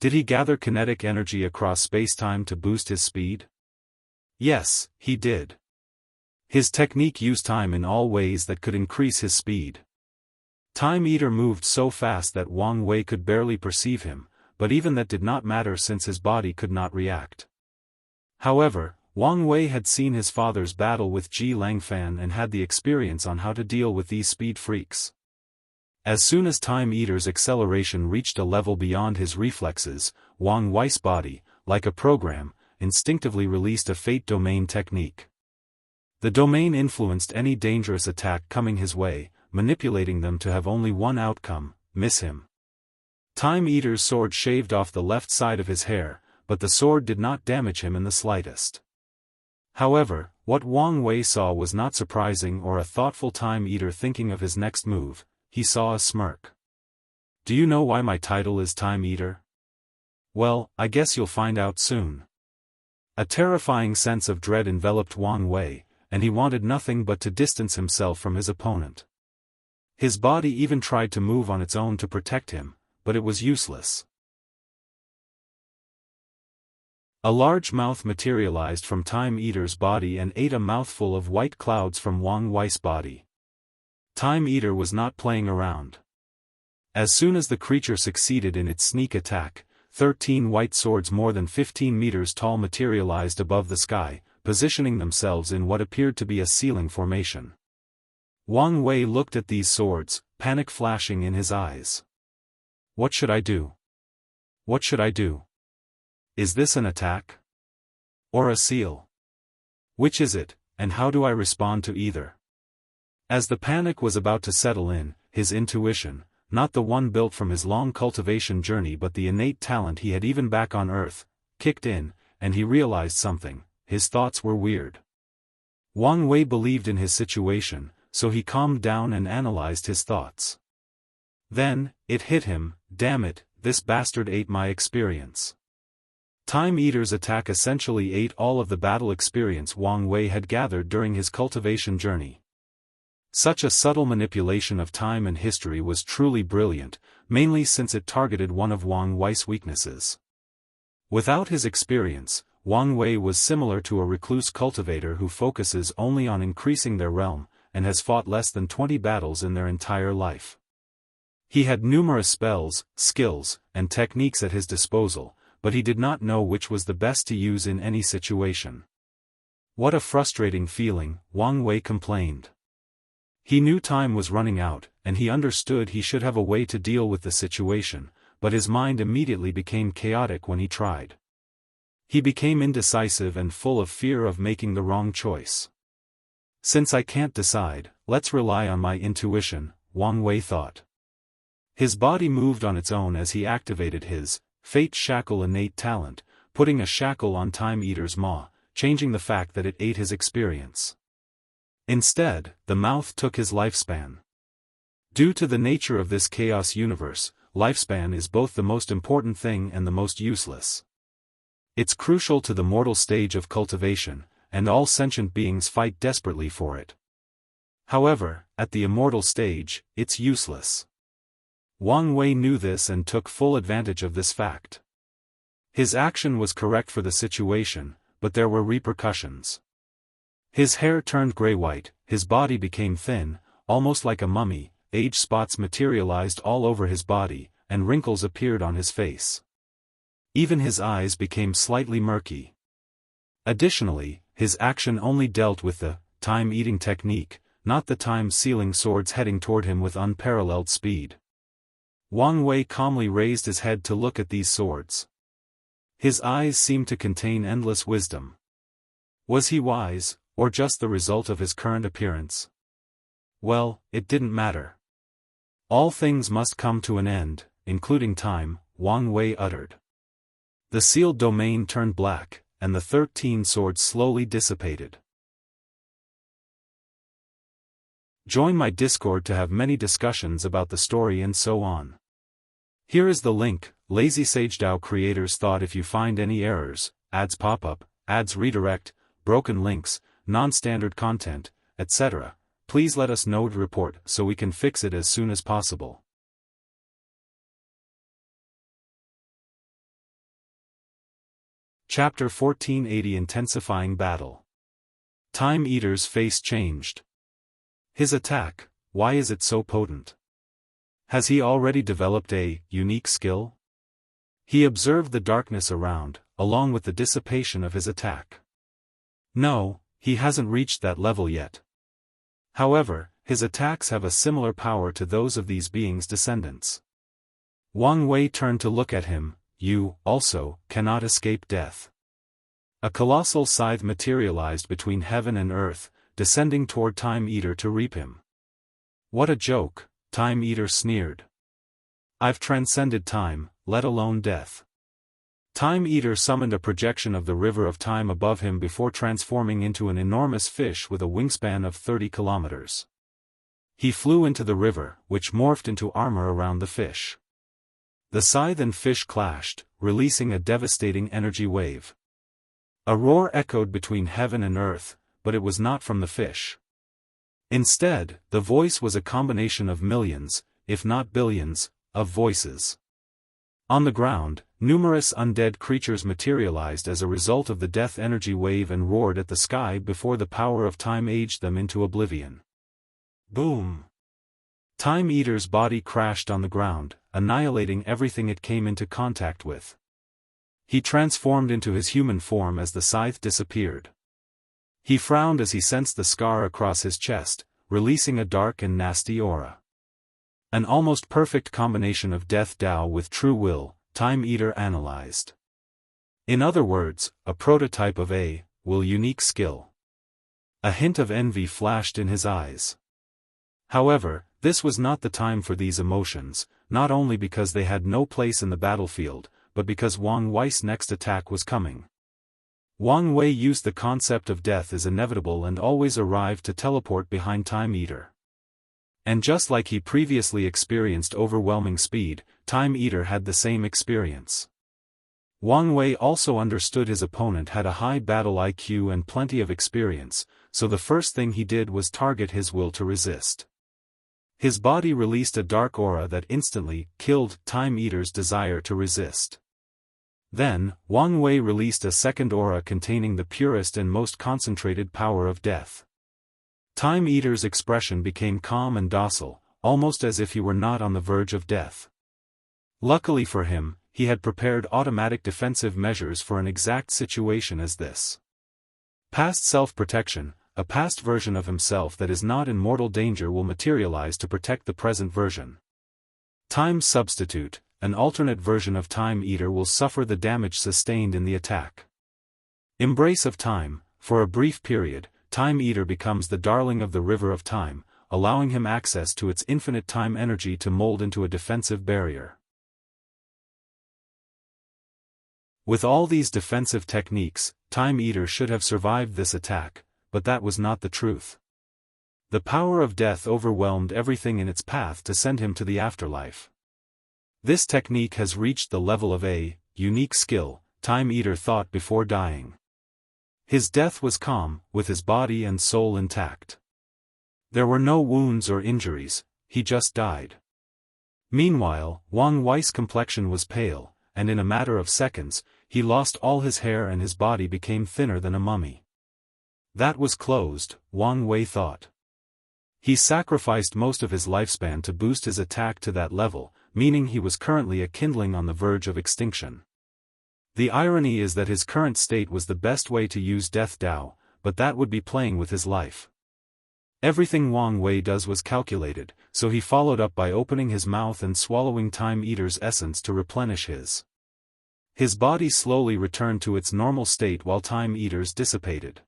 Did he gather kinetic energy across spacetime to boost his speed? Yes, he did. His technique used time in all ways that could increase his speed. Time Eater moved so fast that Wang Wei could barely perceive him, but even that did not matter since his body could not react. However, Wang Wei had seen his father's battle with Ji Langfan and had the experience on how to deal with these speed freaks. As soon as Time Eater's acceleration reached a level beyond his reflexes, Wang Wei's body, like a program, instinctively released a Fate Domain technique. The domain influenced any dangerous attack coming his way, manipulating them to have only one outcome: miss him. Time Eater's sword shaved off the left side of his hair, but the sword did not damage him in the slightest. However, what Wang Wei saw was not surprising or a thoughtful Time Eater thinking of his next move. He saw a smirk. Do you know why my title is Time Eater? Well, I guess you'll find out soon. A terrifying sense of dread enveloped Wang Wei, and he wanted nothing but to distance himself from his opponent. His body even tried to move on its own to protect him, but it was useless. A large mouth materialized from Time Eater's body and ate a mouthful of white clouds from Wang Wei's body. Time Eater was not playing around. As soon as the creature succeeded in its sneak attack, 13 white swords more than 15 meters tall materialized above the sky, positioning themselves in what appeared to be a ceiling formation. Wang Wei looked at these swords, panic flashing in his eyes. What should I do? What should I do? Is this an attack? Or a seal? Which is it, and how do I respond to either? As the panic was about to settle in, his intuition, not the one built from his long cultivation journey but the innate talent he had even back on Earth, kicked in, and he realized something: his thoughts were weird. Wang Wei believed in his situation, so he calmed down and analyzed his thoughts. Then, it hit him: damn it, this bastard ate my experience. Time Eater's attack essentially ate all of the battle experience Wang Wei had gathered during his cultivation journey. Such a subtle manipulation of time and history was truly brilliant, mainly since it targeted one of Wang Wei's weaknesses. Without his experience, Wang Wei was similar to a recluse cultivator who focuses only on increasing their realm, and has fought less than 20 battles in their entire life. He had numerous spells, skills, and techniques at his disposal, but he did not know which was the best to use in any situation. What a frustrating feeling, Wang Wei complained. He knew time was running out, and he understood he should have a way to deal with the situation, but his mind immediately became chaotic when he tried. He became indecisive and full of fear of making the wrong choice. Since I can't decide, let's rely on my intuition, Wang Wei thought. His body moved on its own as he activated his Fate Shackle innate talent, putting a shackle on Time Eater's maw, changing the fact that it ate his experience. Instead, the mouth took his lifespan. Due to the nature of this chaos universe, lifespan is both the most important thing and the most useless. It's crucial to the mortal stage of cultivation, and all sentient beings fight desperately for it. However, at the immortal stage, it's useless. Wang Wei knew this and took full advantage of this fact. His action was correct for the situation, but there were repercussions. His hair turned gray-white, his body became thin, almost like a mummy, age spots materialized all over his body, and wrinkles appeared on his face. Even his eyes became slightly murky. Additionally, his action only dealt with the time-eating technique, not the time-sealing swords heading toward him with unparalleled speed. Wang Wei calmly raised his head to look at these swords. His eyes seemed to contain endless wisdom. Was he wise, or just the result of his current appearance? Well, it didn't matter. All things must come to an end, including time, Wang Wei uttered. The sealed domain turned black, and the 13 swords slowly dissipated. Join my Discord to have many discussions about the story and so on. Here is the link. Lazy Sage DAO creators thought if you find any errors, ads pop up, ads redirect, broken links, non-standard content, etc., please let us know to report so we can fix it as soon as possible. Chapter 1480 Intensifying Battle. Time Eater's face changed. His attack, why is it so potent? Has he already developed a unique skill? He observed the darkness around, along with the dissipation of his attack. No, he hasn't reached that level yet. However, his attacks have a similar power to those of these beings' descendants. Wang Wei turned to look at him. You, also, cannot escape death. A colossal scythe materialized between heaven and earth, descending toward Time Eater to reap him. What a joke, Time Eater sneered. I've transcended time, let alone death. Time Eater summoned a projection of the river of time above him before transforming into an enormous fish with a wingspan of 30 kilometers. He flew into the river, which morphed into armor around the fish. The scythe and fish clashed, releasing a devastating energy wave. A roar echoed between heaven and earth, but it was not from the fish. Instead, the voice was a combination of millions, if not billions, of voices. On the ground, numerous undead creatures materialized as a result of the death energy wave and roared at the sky before the power of time aged them into oblivion. Boom! Time Eater's body crashed on the ground, annihilating everything it came into contact with. He transformed into his human form as the scythe disappeared. He frowned as he sensed the scar across his chest, releasing a dark and nasty aura. An almost perfect combination of Death Dao with true will, Time Eater analyzed. In other words, a prototype of a unique skill. A hint of envy flashed in his eyes. However, this was not the time for these emotions, not only because they had no place in the battlefield, but because Wang Wei's next attack was coming. Wang Wei used the concept of death as inevitable and always arrived to teleport behind Time Eater. And just like he previously experienced overwhelming speed, Time Eater had the same experience. Wang Wei also understood his opponent had a high battle IQ and plenty of experience, so the first thing he did was target his will to resist. His body released a dark aura that instantly killed Time Eater's desire to resist. Then, Wang Wei released a second aura containing the purest and most concentrated power of death. Time Eater's expression became calm and docile, almost as if he were not on the verge of death. Luckily for him, he had prepared automatic defensive measures for an exact situation as this. Past self-protection, a past version of himself that is not in mortal danger will materialize to protect the present version. Time substitute, an alternate version of Time Eater will suffer the damage sustained in the attack. Embrace of time, for a brief period, Time Eater becomes the darling of the river of time, allowing him access to its infinite time energy to mold into a defensive barrier. With all these defensive techniques, Time Eater should have survived this attack, but that was not the truth. The power of death overwhelmed everything in its path to send him to the afterlife. This technique has reached the level of a unique skill, Time Eater thought before dying. His death was calm, with his body and soul intact. There were no wounds or injuries, he just died. Meanwhile, Wang Wei's complexion was pale, and in a matter of seconds, he lost all his hair and his body became thinner than a mummy. That was closed, Wang Wei thought. He sacrificed most of his lifespan to boost his attack to that level, meaning he was currently a kindling on the verge of extinction. The irony is that his current state was the best way to use Death Dao, but that would be playing with his life. Everything Wang Wei does was calculated, so he followed up by opening his mouth and swallowing Time Eater's essence to replenish his. His body slowly returned to its normal state while Time Eater's dissipated.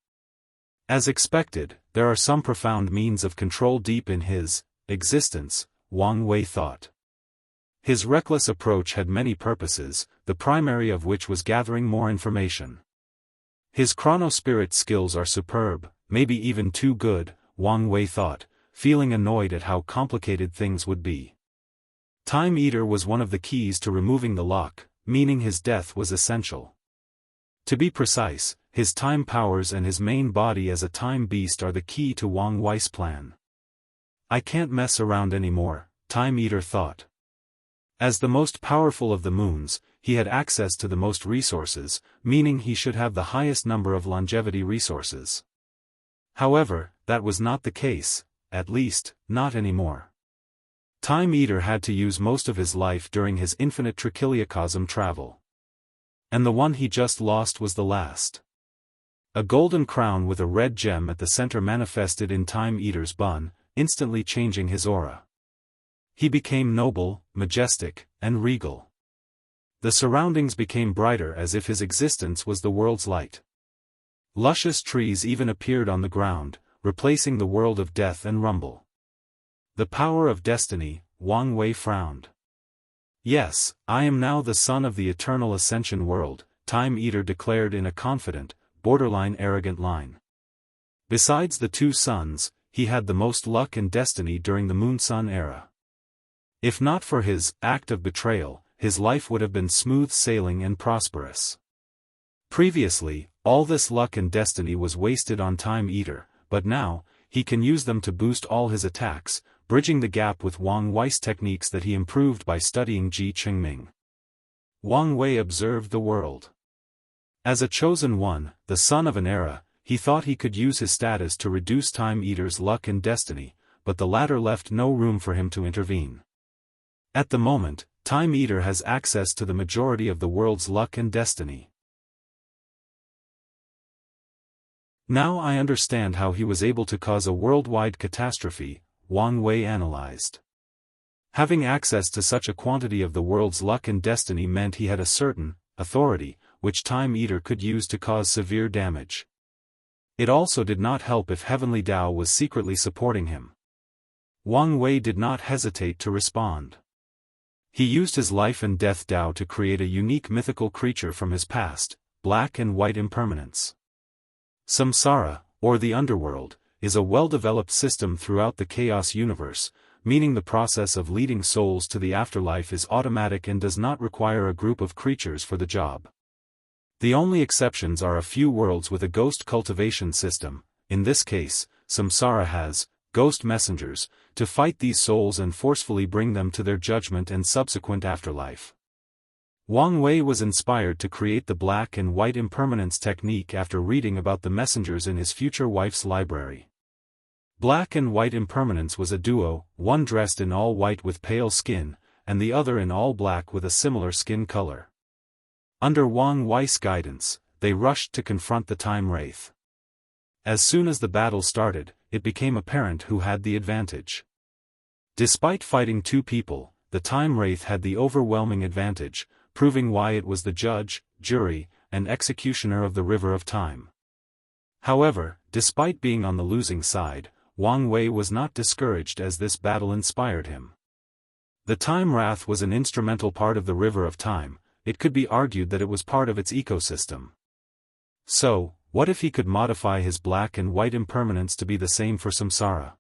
As expected, there are some profound means of control deep in his existence, Wang Wei thought. His reckless approach had many purposes, the primary of which was gathering more information. His chronospirit skills are superb, maybe even too good, Wang Wei thought, feeling annoyed at how complicated things would be. Time Eater was one of the keys to removing the lock, meaning his death was essential. To be precise, his time powers and his main body as a time beast are the key to Wang Wei's plan. I can't mess around anymore, Time Eater thought. As the most powerful of the moons, he had access to the most resources, meaning he should have the highest number of longevity resources. However, that was not the case, at least, not anymore. Time Eater had to use most of his life during his infinite trichiliocosm travel. And the one he just lost was the last. A golden crown with a red gem at the center manifested in Time Eater's bun, instantly changing his aura. He became noble, majestic, and regal. The surroundings became brighter as if his existence was the world's light. Luscious trees even appeared on the ground, replacing the world of death and rumble. The power of destiny, Wang Wei frowned. Yes, I am now the son of the eternal ascension world, Time Eater declared in a confident, borderline arrogant line. Besides the two suns, he had the most luck and destiny during the Moon-Sun era. If not for his act of betrayal, his life would have been smooth sailing and prosperous. Previously, all this luck and destiny was wasted on Time Eater, but now, he can use them to boost all his attacks, bridging the gap with Wang Wei's techniques that he improved by studying Ji Qingming. Wang Wei observed the world. As a chosen one, the son of an era, he thought he could use his status to reduce Time Eater's luck and destiny, but the latter left no room for him to intervene. At the moment, Time Eater has access to the majority of the world's luck and destiny. Now I understand how he was able to cause a worldwide catastrophe, Wang Wei analyzed. Having access to such a quantity of the world's luck and destiny meant he had a certain authority, which Time Eater could use to cause severe damage. It also did not help if Heavenly Dao was secretly supporting him. Wang Wei did not hesitate to respond. He used his life and death Dao to create a unique mythical creature from his past, black and white impermanence. Samsara, or the underworld, is a well-developed system throughout the chaos universe, meaning the process of leading souls to the afterlife is automatic and does not require a group of creatures for the job. The only exceptions are a few worlds with a ghost cultivation system. In this case, Samsara has ghost messengers to fight these souls and forcefully bring them to their judgment and subsequent afterlife. Wang Wei was inspired to create the black and white impermanence technique after reading about the messengers in his future wife's library. Black and white impermanence was a duo, one dressed in all white with pale skin, and the other in all black with a similar skin color. Under Wang Wei's guidance, they rushed to confront the Time Wraith. As soon as the battle started, it became apparent who had the advantage. Despite fighting two people, the Time Wraith had the overwhelming advantage, proving why it was the judge, jury, and executioner of the River of Time. However, despite being on the losing side, Wang Wei was not discouraged as this battle inspired him. The Time Wrath was an instrumental part of the River of Time. It could be argued that it was part of its ecosystem. So, what if he could modify his black and white impermanence to be the same for Samsara?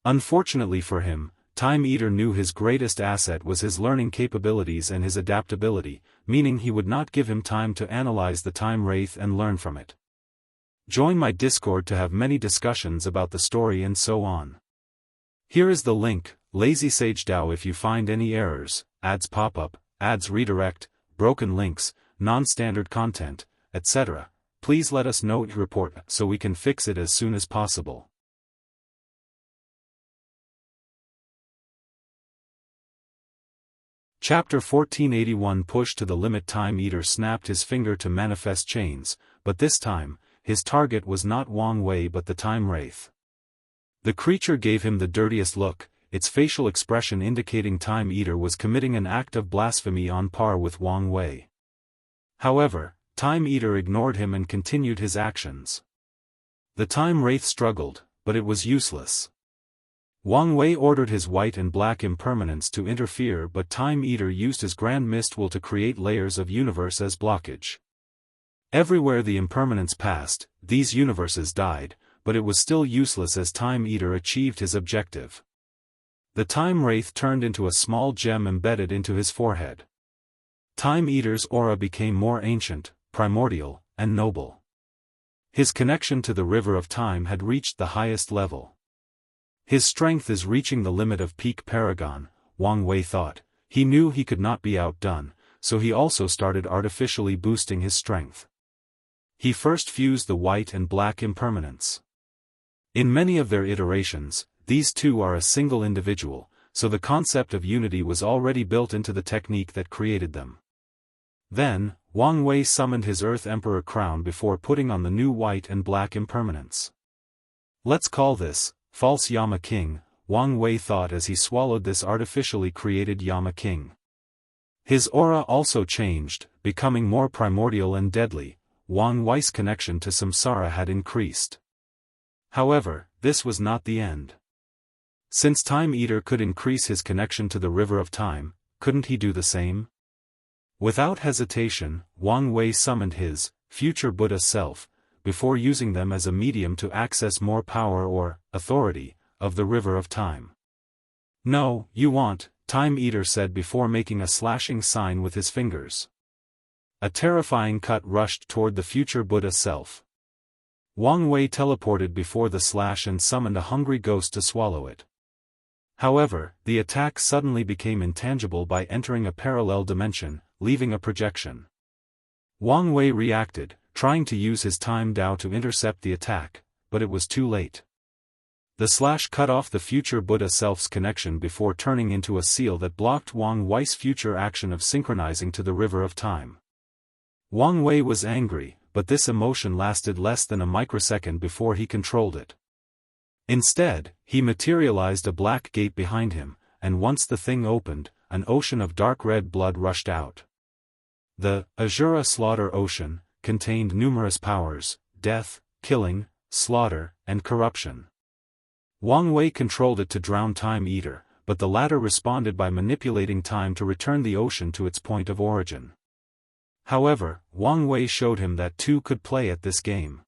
Unfortunately for him, Time Eater knew his greatest asset was his learning capabilities and his adaptability, meaning he would not give him time to analyze the Time Wraith and learn from it. Join my Discord to have many discussions about the story and so on. Here is the link. Lazy Sage DAO. If you find any errors, ads pop up, ads redirect, broken links, non-standard content, etc., please let us know and report so we can fix it as soon as possible. Chapter 1481. Push to the limit. Time Eater snapped his finger to manifest chains, but this time, his target was not Wang Wei but the Time Wraith. The creature gave him the dirtiest look, its facial expression indicating Time Eater was committing an act of blasphemy on par with Wang Wei. However, Time Eater ignored him and continued his actions. The Time Wraith struggled, but it was useless. Wang Wei ordered his white and black impermanence to interfere, but Time Eater used his Grand Mist Will to create layers of universe as blockage. Everywhere the impermanence passed, these universes died, but it was still useless as Time Eater achieved his objective. The Time Wraith turned into a small gem embedded into his forehead. Time Eater's aura became more ancient, primordial, and noble. His connection to the river of time had reached the highest level. His strength is reaching the limit of peak paragon, Wang Wei thought. He knew he could not be outdone, so he also started artificially boosting his strength. He first fused the white and black impermanence. In many of their iterations, these two are a single individual, so the concept of unity was already built into the technique that created them. Then, Wang Wei summoned his Earth Emperor crown before putting on the new white and black impermanence. Let's call this False Yama King, Wang Wei thought as he swallowed this artificially created Yama King. His aura also changed, becoming more primordial and deadly. Wang Wei's connection to samsara had increased. However, this was not the end. Since Time Eater could increase his connection to the river of time, couldn't he do the same? Without hesitation, Wang Wei summoned his future Buddha self, before using them as a medium to access more power or authority of the river of time. No, you want, Time Eater said before making a slashing sign with his fingers. A terrifying cut rushed toward the future Buddha self. Wang Wei teleported before the slash and summoned a hungry ghost to swallow it. However, the attack suddenly became intangible by entering a parallel dimension, leaving a projection. Wang Wei reacted, trying to use his Time Dao to intercept the attack, but it was too late. The slash cut off the future Buddha self's connection before turning into a seal that blocked Wang Wei's future action of synchronizing to the river of time. Wang Wei was angry, but this emotion lasted less than a microsecond before he controlled it. Instead, he materialized a black gate behind him, and once the thing opened, an ocean of dark red blood rushed out. The Azura Slaughter Ocean contained numerous powers: death, killing, slaughter, and corruption. Wang Wei controlled it to drown Time Eater, but the latter responded by manipulating time to return the ocean to its point of origin. However, Wang Wei showed him that two could play at this game.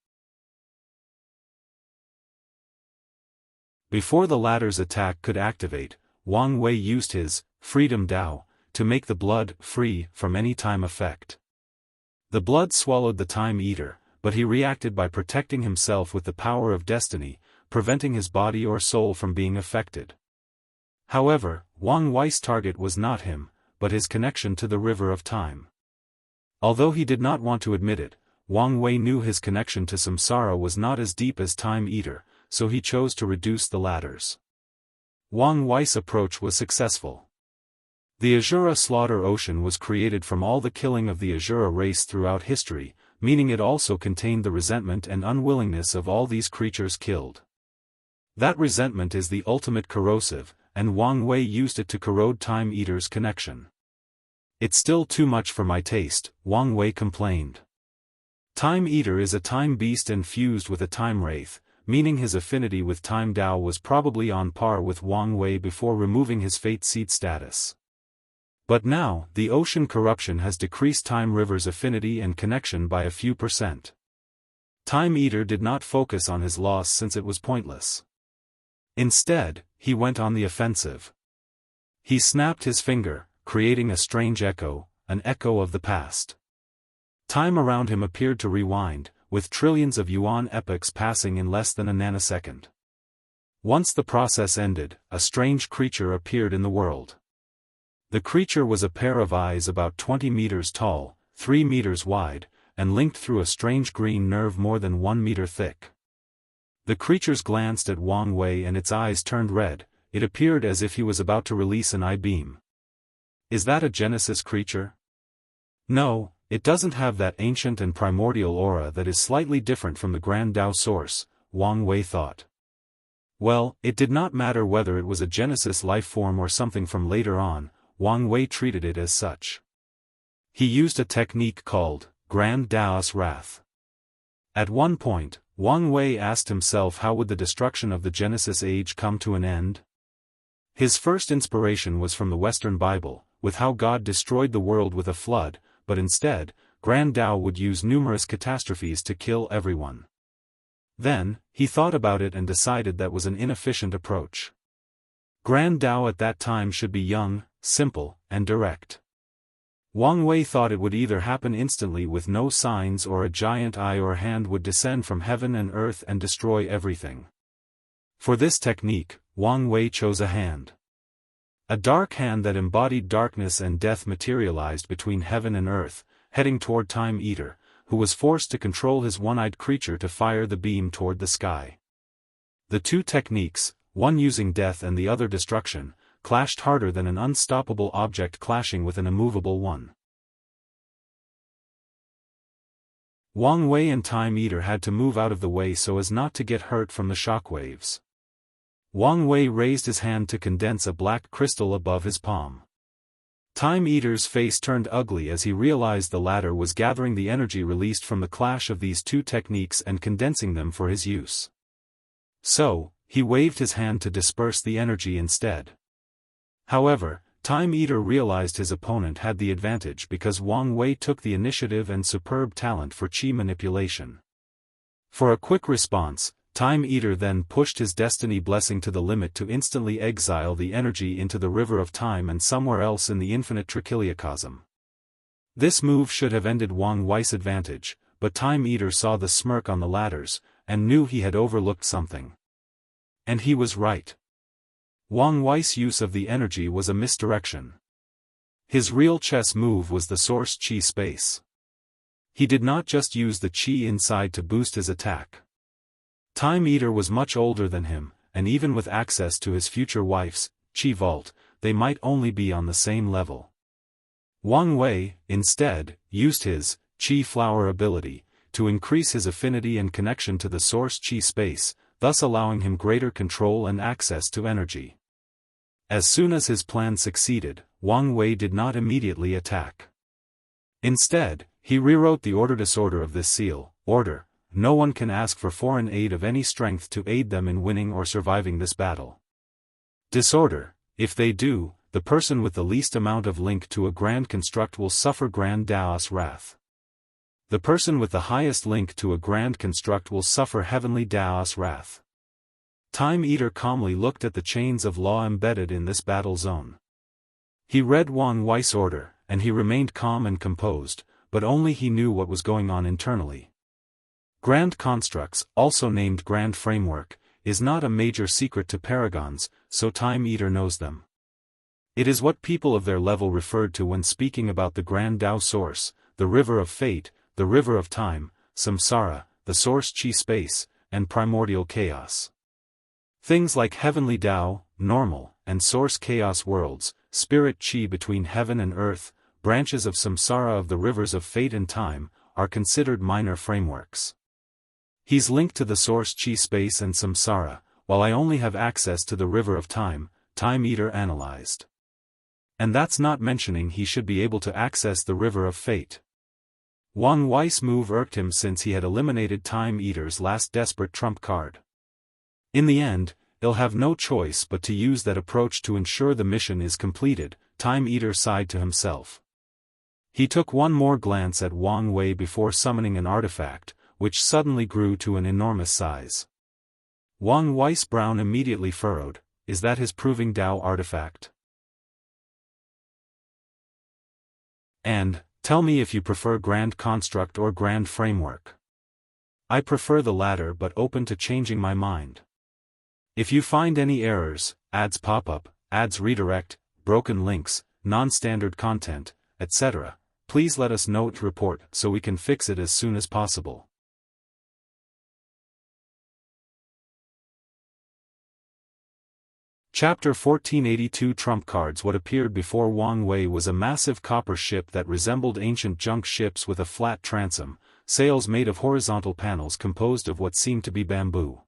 Before the latter's attack could activate, Wang Wei used his Freedom Dao to make the blood free from any time effect. The blood swallowed the Time Eater, but he reacted by protecting himself with the power of destiny, preventing his body or soul from being affected. However, Wang Wei's target was not him, but his connection to the river of time. Although he did not want to admit it, Wang Wei knew his connection to samsara was not as deep as Time Eater, so he chose to reduce the latter's. Wang Wei's approach was successful. The Azura Slaughter Ocean was created from all the killing of the Azura race throughout history, meaning it also contained the resentment and unwillingness of all these creatures killed. That resentment is the ultimate corrosive, and Wang Wei used it to corrode Time Eater's connection. It's still too much for my taste, Wang Wei complained. Time Eater is a time beast and fused with a time wraith, meaning his affinity with Time Dao was probably on par with Wang Wei before removing his Fate Seed status. But now, the ocean corruption has decreased Time River's affinity and connection by a few %. Time Eater did not focus on his loss since it was pointless. Instead, he went on the offensive. He snapped his finger, creating a strange echo, an echo of the past. Time around him appeared to rewind, with trillions of yuan epochs passing in less than a nanosecond. Once the process ended, a strange creature appeared in the world. The creature was a pair of eyes about 20 meters tall, 3 meters wide, and linked through a strange green nerve more than 1 meter thick. The creatures glanced at Wang Wei and its eyes turned red. It appeared as if he was about to release an eye beam. Is that a Genesis creature? No, it doesn't have that ancient and primordial aura that is slightly different from the Grand Dao source, Wang Wei thought. Well, it did not matter whether it was a Genesis life form or something from later on, Wang Wei treated it as such. He used a technique called Grand Daoist Wrath. At one point, Wang Wei asked himself how would the destruction of the Genesis age come to an end? His first inspiration was from the Western Bible, with how God destroyed the world with a flood, but instead, Grand Dao would use numerous catastrophes to kill everyone. Then, he thought about it and decided that was an inefficient approach. Grand Dao at that time should be young, simple, and direct. Wang Wei thought it would either happen instantly with no signs or a giant eye or hand would descend from heaven and earth and destroy everything. For this technique, Wang Wei chose a hand. A dark hand that embodied darkness and death materialized between heaven and earth, heading toward Time Eater, who was forced to control his one-eyed creature to fire the beam toward the sky. The two techniques, one using death and the other destruction, clashed harder than an unstoppable object clashing with an immovable one. Wang Wei and Time Eater had to move out of the way so as not to get hurt from the shockwaves. Wang Wei raised his hand to condense a black crystal above his palm. Time Eater's face turned ugly as he realized the latter was gathering the energy released from the clash of these two techniques and condensing them for his use. So, he waved his hand to disperse the energy instead. However, Time Eater realized his opponent had the advantage because Wang Wei took the initiative and superb talent for chi manipulation. For a quick response, Time Eater then pushed his destiny blessing to the limit to instantly exile the energy into the river of time and somewhere else in the infinite trichiliocosm. This move should have ended Wang Wei's advantage, but Time Eater saw the smirk on the ladders, and knew he had overlooked something. And he was right. Wang Wei's use of the energy was a misdirection. His real chess move was the source chi space. He did not just use the chi inside to boost his attack. Time Eater was much older than him, and even with access to his future wife's chi vault, they might only be on the same level. Wang Wei, instead, used his chi flower ability to increase his affinity and connection to the source chi space, thus allowing him greater control and access to energy. As soon as his plan succeeded, Wang Wei did not immediately attack. Instead, he rewrote the disorder of this seal, order. No one can ask for foreign aid of any strength to aid them in winning or surviving this battle. Disorder, if they do, the person with the least amount of link to a grand construct will suffer Grand Daoist Wrath. The person with the highest link to a grand construct will suffer Heavenly Daoist Wrath. Time Eater calmly looked at the chains of law embedded in this battle zone. He read Wang Wei's order, and he remained calm and composed, but only he knew what was going on internally. Grand constructs, also named Grand Framework, is not a major secret to paragons, so Time Eater knows them. It is what people of their level referred to when speaking about the Grand Dao Source, the River of Fate, the River of Time, Samsara, the Source Chi Space, and Primordial Chaos. Things like Heavenly Dao, Normal, and Source Chaos worlds, Spirit Chi between heaven and earth, branches of Samsara of the rivers of fate and time, are considered minor frameworks. He's linked to the Source Chi Space and Samsara, while I only have access to the River of Time, Time Eater analyzed. And that's not mentioning he should be able to access the River of Fate. Wang Wei's move irked him since he had eliminated Time Eater's last desperate trump card. In the end, he'll have no choice but to use that approach to ensure the mission is completed, Time Eater sighed to himself. He took one more glance at Wang Wei before summoning an artifact, which suddenly grew to an enormous size. Wang Wei's brow immediately furrowed. Is that his Proving Dao artifact? And, tell me if you prefer Grand Construct or Grand Framework. I prefer the latter but open to changing my mind. If you find any errors, ads pop-up, ads redirect, broken links, non-standard content, etc., please let us know to report so we can fix it as soon as possible. Chapter 1482 Trump Cards. What appeared before Wang Wei was a massive copper ship that resembled ancient junk ships with a flat transom, sails made of horizontal panels composed of what seemed to be bamboo.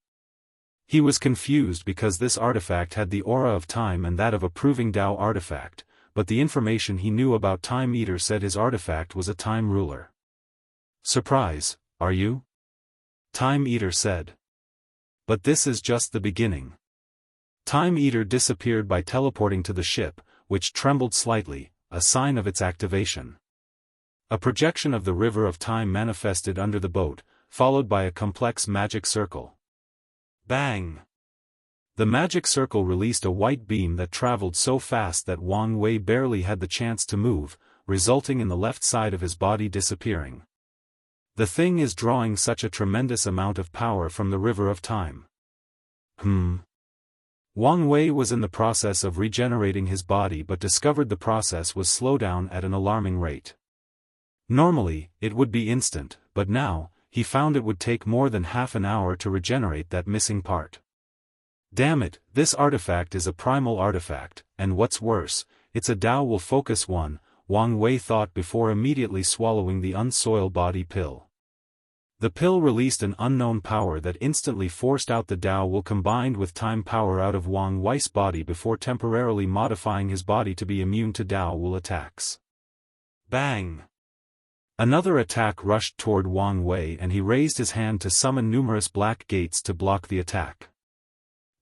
He was confused because this artifact had the aura of time and that of a proving Dao artifact, but the information he knew about Time Eater said his artifact was a time ruler. Surprise, are you? Time Eater said. But this is just the beginning. Time Eater disappeared by teleporting to the ship, which trembled slightly, a sign of its activation. A projection of the river of time manifested under the boat, followed by a complex magic circle. Bang! The magic circle released a white beam that traveled so fast that Wang Wei barely had the chance to move, resulting in the left side of his body disappearing. The thing is drawing such a tremendous amount of power from the river of time. Wang Wei was in the process of regenerating his body but discovered the process was slow down at an alarming rate. Normally, it would be instant, but now, he found it would take more than half an hour to regenerate that missing part. Damn it, this artifact is a primal artifact, and what's worse, it's a Dao will focus one, Wang Wei thought before immediately swallowing the unsoiled body pill. The pill released an unknown power that instantly forced out the Dao will combined with time power out of Wang Wei's body before temporarily modifying his body to be immune to Dao will attacks. Bang! Another attack rushed toward Wang Wei and he raised his hand to summon numerous black gates to block the attack.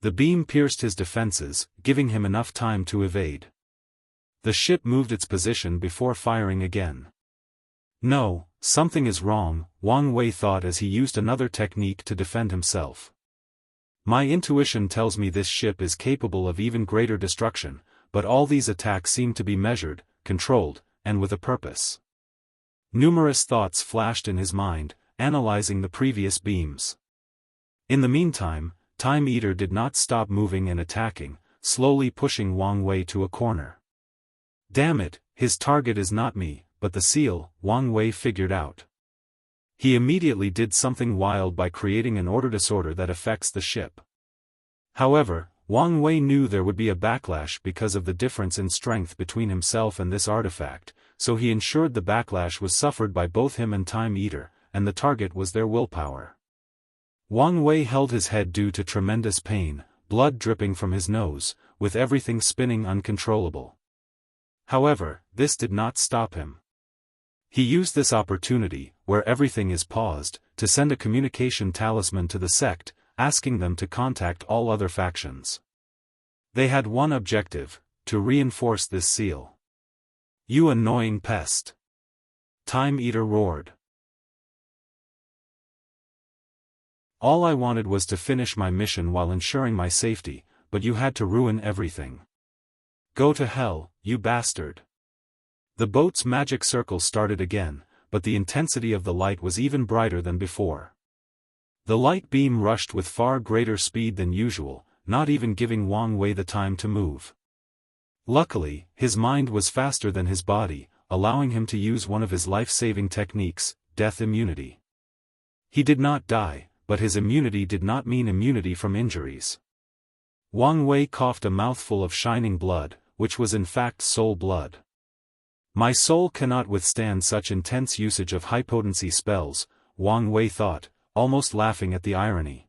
The beam pierced his defenses, giving him enough time to evade. The ship moved its position before firing again. No, something is wrong, Wang Wei thought as he used another technique to defend himself. My intuition tells me this ship is capable of even greater destruction, but all these attacks seem to be measured, controlled, and with a purpose. Numerous thoughts flashed in his mind, analyzing the previous beams. In the meantime, Time Eater did not stop moving and attacking, slowly pushing Wang Wei to a corner. Damn it, his target is not me, but the seal, Wang Wei figured out. He immediately did something wild by creating an order disorder that affects the ship. However, Wang Wei knew there would be a backlash because of the difference in strength between himself and this artifact, so he ensured the backlash was suffered by both him and Time Eater, and the target was their willpower. Wang Wei held his head due to tremendous pain, blood dripping from his nose, with everything spinning uncontrollable. However, this did not stop him. He used this opportunity, where everything is paused, to send a communication talisman to the sect, asking them to contact all other factions. They had one objective, to reinforce this seal. You annoying pest! Time Eater roared. All I wanted was to finish my mission while ensuring my safety, but you had to ruin everything. Go to hell, you bastard! The boat's magic circle started again, but the intensity of the light was even brighter than before. The light beam rushed with far greater speed than usual, not even giving Wang Wei the time to move. Luckily, his mind was faster than his body, allowing him to use one of his life-saving techniques, death immunity. He did not die, but his immunity did not mean immunity from injuries. Wang Wei coughed a mouthful of shining blood, which was in fact soul blood. My soul cannot withstand such intense usage of high-potency spells, Wang Wei thought, almost laughing at the irony.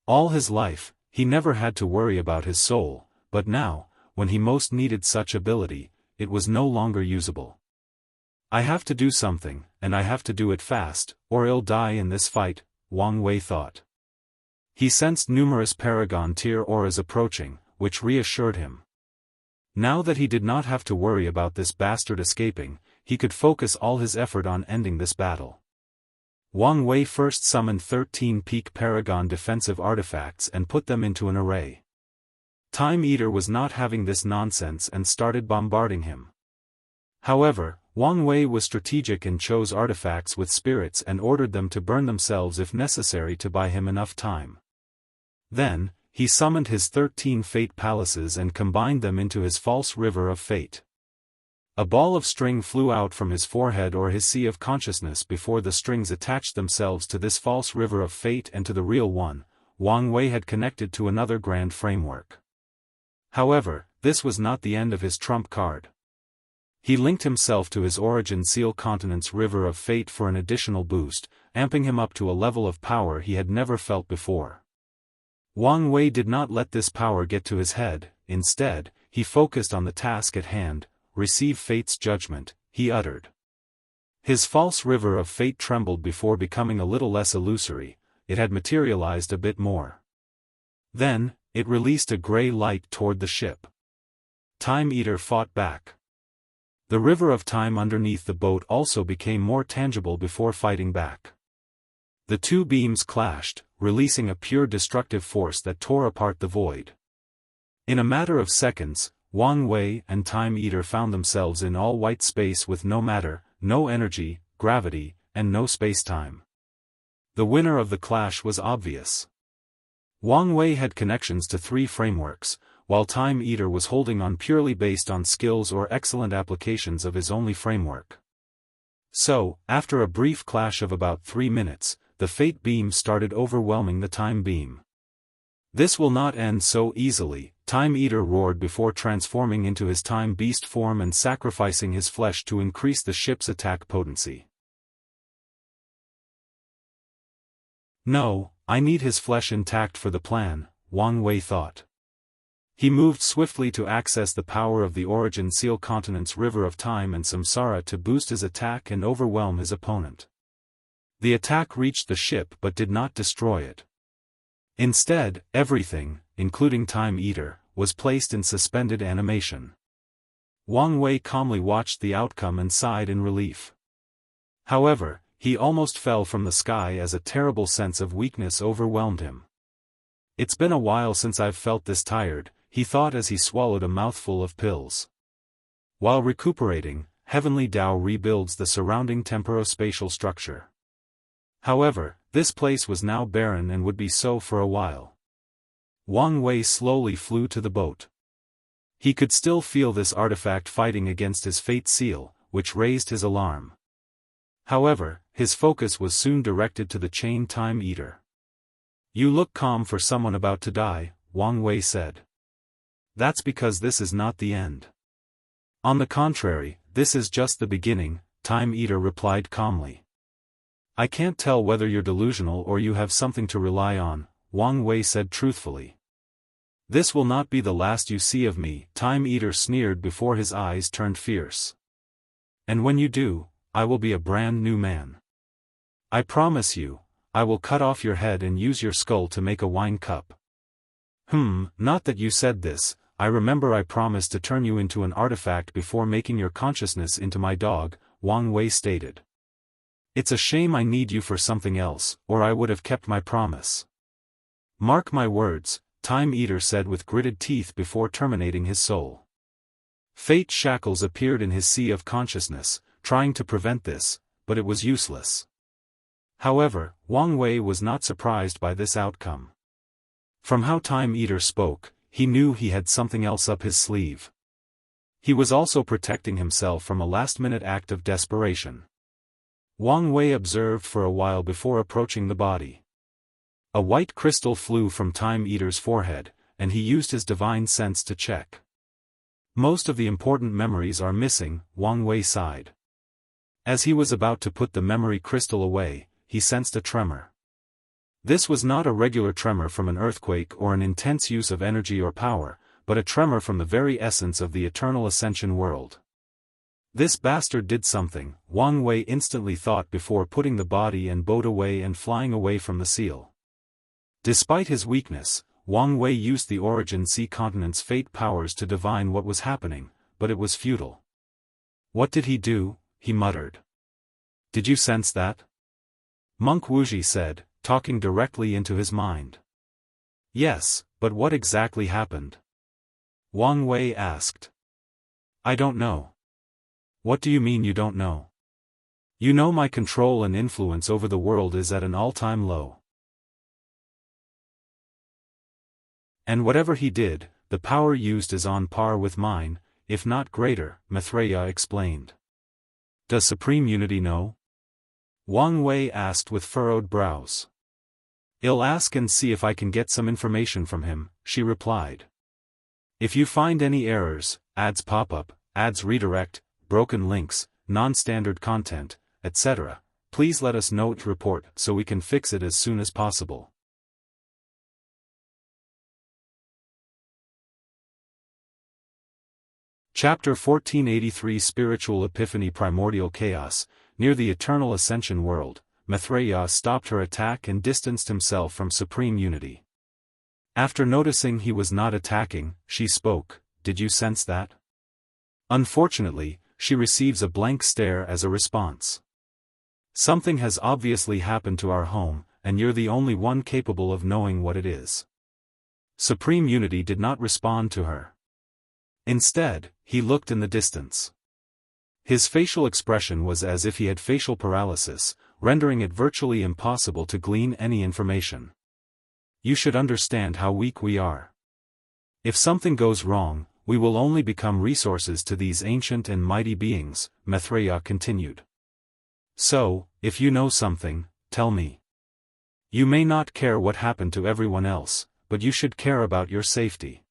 All his life, he never had to worry about his soul, but now, when he most needed such ability, it was no longer usable. I have to do something, and I have to do it fast, or I'll die in this fight, Wang Wei thought. He sensed numerous Paragon tier auras approaching, which reassured him. Now that he did not have to worry about this bastard escaping, he could focus all his effort on ending this battle. Wang Wei first summoned 13 peak Paragon defensive artifacts and put them into an array. Time Eater was not having this nonsense and started bombarding him. However, Wang Wei was strategic and chose artifacts with spirits and ordered them to burn themselves if necessary to buy him enough time. Then, he summoned his 13 fate palaces and combined them into his false river of fate. A ball of string flew out from his forehead or his sea of consciousness before the strings attached themselves to this false river of fate and to the real one. Wang Wei had connected to another grand framework. However, this was not the end of his trump card. He linked himself to his origin seal continent's river of fate for an additional boost, amping him up to a level of power he had never felt before. Wang Wei did not let this power get to his head. Instead, he focused on the task at hand. Receive fate's judgment, he uttered. His false river of fate trembled before becoming a little less illusory. It had materialized a bit more. Then, it released a gray light toward the ship. Time Eater fought back. The river of time underneath the boat also became more tangible before fighting back. The two beams clashed, releasing a pure destructive force that tore apart the void. In a matter of seconds, Wang Wei and Time Eater found themselves in all-white space with no matter, no energy, gravity, and no space-time. The winner of the clash was obvious. Wang Wei had connections to 3 frameworks, while Time Eater was holding on purely based on skills or excellent applications of his only framework. So, after a brief clash of about 3 minutes, the fate beam started overwhelming the time beam. This will not end so easily, Time Eater roared before transforming into his time beast form and sacrificing his flesh to increase the ship's attack potency. No, I need his flesh intact for the plan, Wang Wei thought. He moved swiftly to access the power of the Origin Seal Continent's River of Time and Samsara to boost his attack and overwhelm his opponent. The attack reached the ship but did not destroy it. Instead, everything, including Time Eater, was placed in suspended animation. Wang Wei calmly watched the outcome and sighed in relief. However, he almost fell from the sky as a terrible sense of weakness overwhelmed him. It's been a while since I've felt this tired, he thought as he swallowed a mouthful of pills. While recuperating, Heavenly Tao rebuilds the surrounding temporospatial structure. However, this place was now barren and would be so for a while. Wang Wei slowly flew to the boat. He could still feel this artifact fighting against his fate seal, which raised his alarm. However, his focus was soon directed to the chained Time Eater. You look calm for someone about to die, Wang Wei said. That's because this is not the end. On the contrary, this is just the beginning, Time Eater replied calmly. I can't tell whether you're delusional or you have something to rely on, Wang Wei said truthfully. This will not be the last you see of me, Time Eater sneered before his eyes turned fierce. And when you do, I will be a brand new man. I promise you, I will cut off your head and use your skull to make a wine cup. Not that you said this, I remember I promised to turn you into an artifact before making your consciousness into my dog, Wang Wei stated. It's a shame I need you for something else, or I would have kept my promise. Mark my words, Time Eater said with gritted teeth before terminating his soul. Fate shackles appeared in his sea of consciousness, trying to prevent this, but it was useless. However, Wang Wei was not surprised by this outcome. From how Time Eater spoke, he knew he had something else up his sleeve. He was also protecting himself from a last-minute act of desperation. Wang Wei observed for a while before approaching the body. A white crystal flew from Time Eater's forehead, and he used his divine sense to check. Most of the important memories are missing, Wang Wei sighed. As he was about to put the memory crystal away, he sensed a tremor. This was not a regular tremor from an earthquake or an intense use of energy or power, but a tremor from the very essence of the eternal ascension world. This bastard did something, Wang Wei instantly thought before putting the body and boat away and flying away from the seal. Despite his weakness, Wang Wei used the Origin Sea Continent's fate powers to divine what was happening, but it was futile. What did he do? He muttered. Did you sense that? Monk Wuxia said, talking directly into his mind. Yes, but what exactly happened? Wang Wei asked. I don't know. What do you mean you don't know? You know my control and influence over the world is at an all-time low. And whatever he did, the power used is on par with mine, if not greater, Maitreya explained. Does Supreme Unity know? Wang Wei asked with furrowed brows. I'll ask and see if I can get some information from him, she replied. If you find any errors, ads pop up, ads redirect, broken links, non-standard content, etc., please let us know to report so we can fix it as soon as possible. Chapter 1483 Spiritual Epiphany Primordial Chaos. Near the Eternal Ascension World, Maitreya stopped her attack and distanced himself from Supreme Unity. After noticing he was not attacking, she spoke, "Did you sense that?" Unfortunately, she receives a blank stare as a response. "Something has obviously happened to our home, and you're the only one capable of knowing what it is." Supreme Unity did not respond to her. Instead, he looked in the distance. His facial expression was as if he had facial paralysis, rendering it virtually impossible to glean any information. "You should understand how weak we are. If something goes wrong, we will only become resources to these ancient and mighty beings," Maitreya continued. "So, if you know something, tell me. You may not care what happened to everyone else, but you should care about your safety."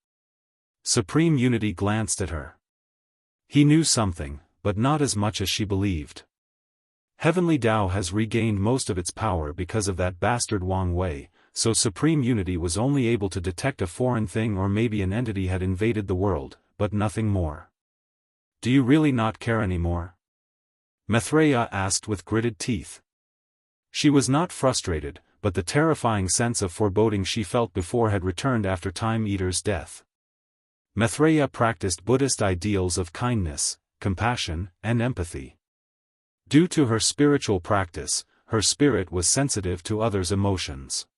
Supreme Unity glanced at her. He knew something, but not as much as she believed. Heavenly Tao has regained most of its power because of that bastard Wang Wei, so Supreme Unity was only able to detect a foreign thing or maybe an entity had invaded the world, but nothing more. "Do you really not care anymore?" Maitreya asked with gritted teeth. She was not frustrated, but the terrifying sense of foreboding she felt before had returned after Time Eater's death. Maitreya practiced Buddhist ideals of kindness, compassion, and empathy. Due to her spiritual practice, her spirit was sensitive to others' emotions.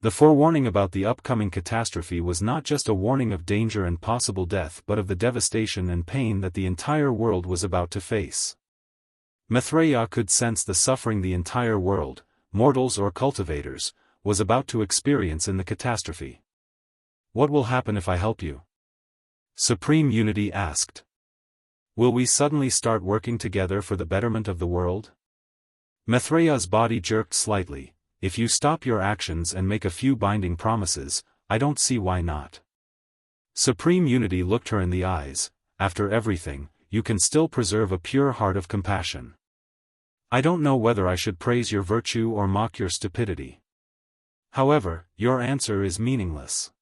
The forewarning about the upcoming catastrophe was not just a warning of danger and possible death but of the devastation and pain that the entire world was about to face. Maitreya could sense the suffering the entire world, mortals or cultivators, was about to experience in the catastrophe. "What will happen if I help you?" Supreme Unity asked. "Will we suddenly start working together for the betterment of the world?" Maitreya's body jerked slightly. "If you stop your actions and make a few binding promises, I don't see why not." Supreme Unity looked her in the eyes. "After everything, you can still preserve a pure heart of compassion. I don't know whether I should praise your virtue or mock your stupidity. However, your answer is meaningless.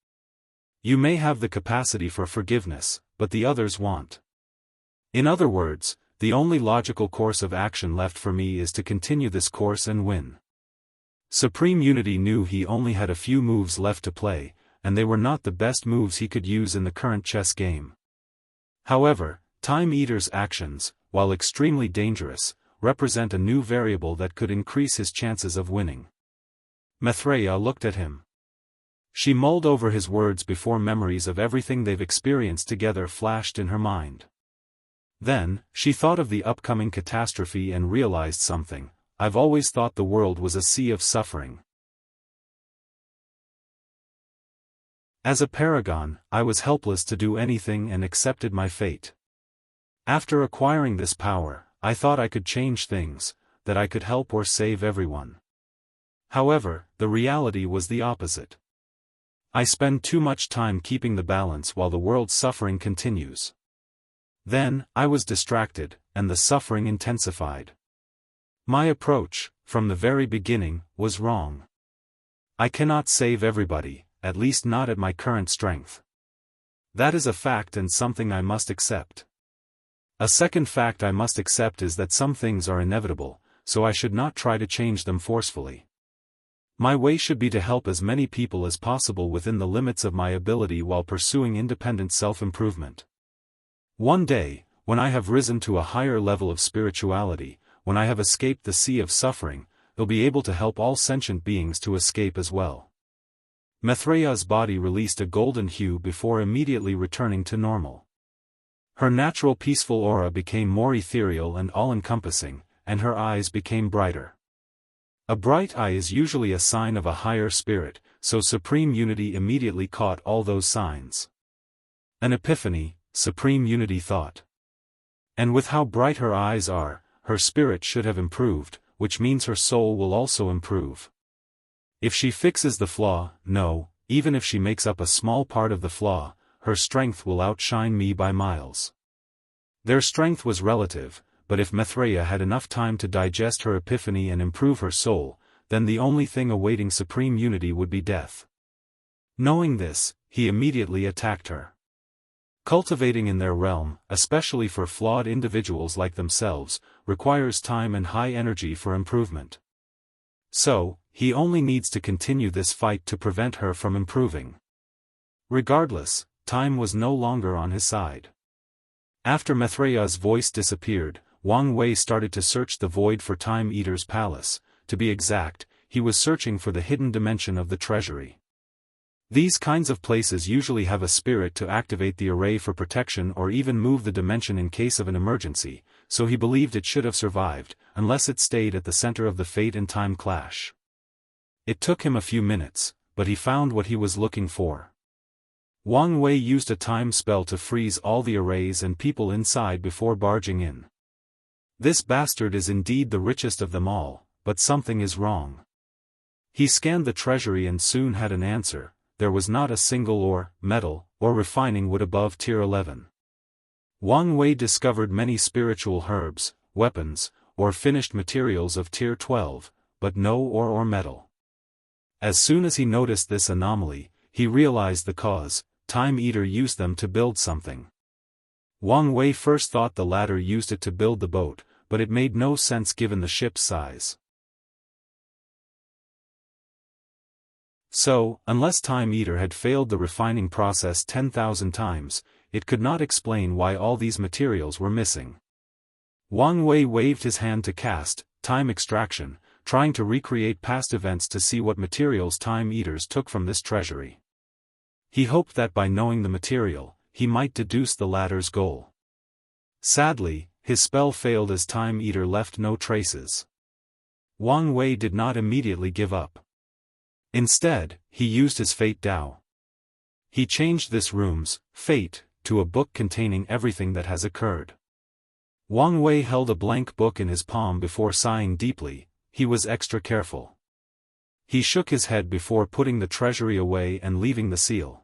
You may have the capacity for forgiveness, but the others won't. In other words, the only logical course of action left for me is to continue this course and win." Supreme Unity knew he only had a few moves left to play, and they were not the best moves he could use in the current chess game. However, Time Eater's actions, while extremely dangerous, represent a new variable that could increase his chances of winning. Maitreya looked at him. She mulled over his words before memories of everything they've experienced together flashed in her mind. Then, she thought of the upcoming catastrophe and realized something. "I've always thought the world was a sea of suffering. As a paragon, I was helpless to do anything and accepted my fate. After acquiring this power, I thought I could change things, that I could help or save everyone. However, the reality was the opposite. I spend too much time keeping the balance while the world's suffering continues. Then, I was distracted, and the suffering intensified. My approach, from the very beginning, was wrong. I cannot save everybody, at least not at my current strength. That is a fact and something I must accept. A second fact I must accept is that some things are inevitable, so I should not try to change them forcefully. My way should be to help as many people as possible within the limits of my ability while pursuing independent self-improvement. One day, when I have risen to a higher level of spirituality, when I have escaped the sea of suffering, I'll be able to help all sentient beings to escape as well." Maitreya's body released a golden hue before immediately returning to normal. Her natural peaceful aura became more ethereal and all-encompassing, and her eyes became brighter. A bright eye is usually a sign of a higher spirit, so Supreme Unity immediately caught all those signs. An epiphany, Supreme Unity thought. And with how bright her eyes are, her spirit should have improved, which means her soul will also improve. If she fixes the flaw, no, even if she makes up a small part of the flaw, her strength will outshine me by miles. Their strength was relative, but if Maitreya had enough time to digest her epiphany and improve her soul, then the only thing awaiting Supreme Unity would be death. Knowing this, he immediately attacked her. Cultivating in their realm, especially for flawed individuals like themselves, requires time and high energy for improvement. So, he only needs to continue this fight to prevent her from improving. Regardless, time was no longer on his side. After Maitreya's voice disappeared, Wang Wei started to search the void for Time Eater's palace. To be exact, he was searching for the hidden dimension of the treasury. These kinds of places usually have a spirit to activate the array for protection or even move the dimension in case of an emergency, so he believed it should have survived, unless it stayed at the center of the fate and time clash. It took him a few minutes, but he found what he was looking for. Wang Wei used a time spell to freeze all the arrays and people inside before barging in. This bastard is indeed the richest of them all, but something is wrong. He scanned the treasury and soon had an answer. There was not a single ore, metal, or refining wood above tier 11. Wang Wei discovered many spiritual herbs, weapons, or finished materials of tier 12, but no ore or metal. As soon as he noticed this anomaly, he realized the cause. Time Eater used them to build something. Wang Wei first thought the latter used it to build the boat, but it made no sense given the ship's size. So, unless Time Eater had failed the refining process 10,000 times, it could not explain why all these materials were missing. Wang Wei waved his hand to cast Time Extraction, trying to recreate past events to see what materials Time Eaters took from this treasury. He hoped that by knowing the material, he might deduce the latter's goal. Sadly, his spell failed as Time Eater left no traces. Wang Wei did not immediately give up. Instead, he used his Fate Dao. He changed this room's fate to a book containing everything that has occurred. Wang Wei held a blank book in his palm before sighing deeply. He was extra careful. He shook his head before putting the treasury away and leaving the seal.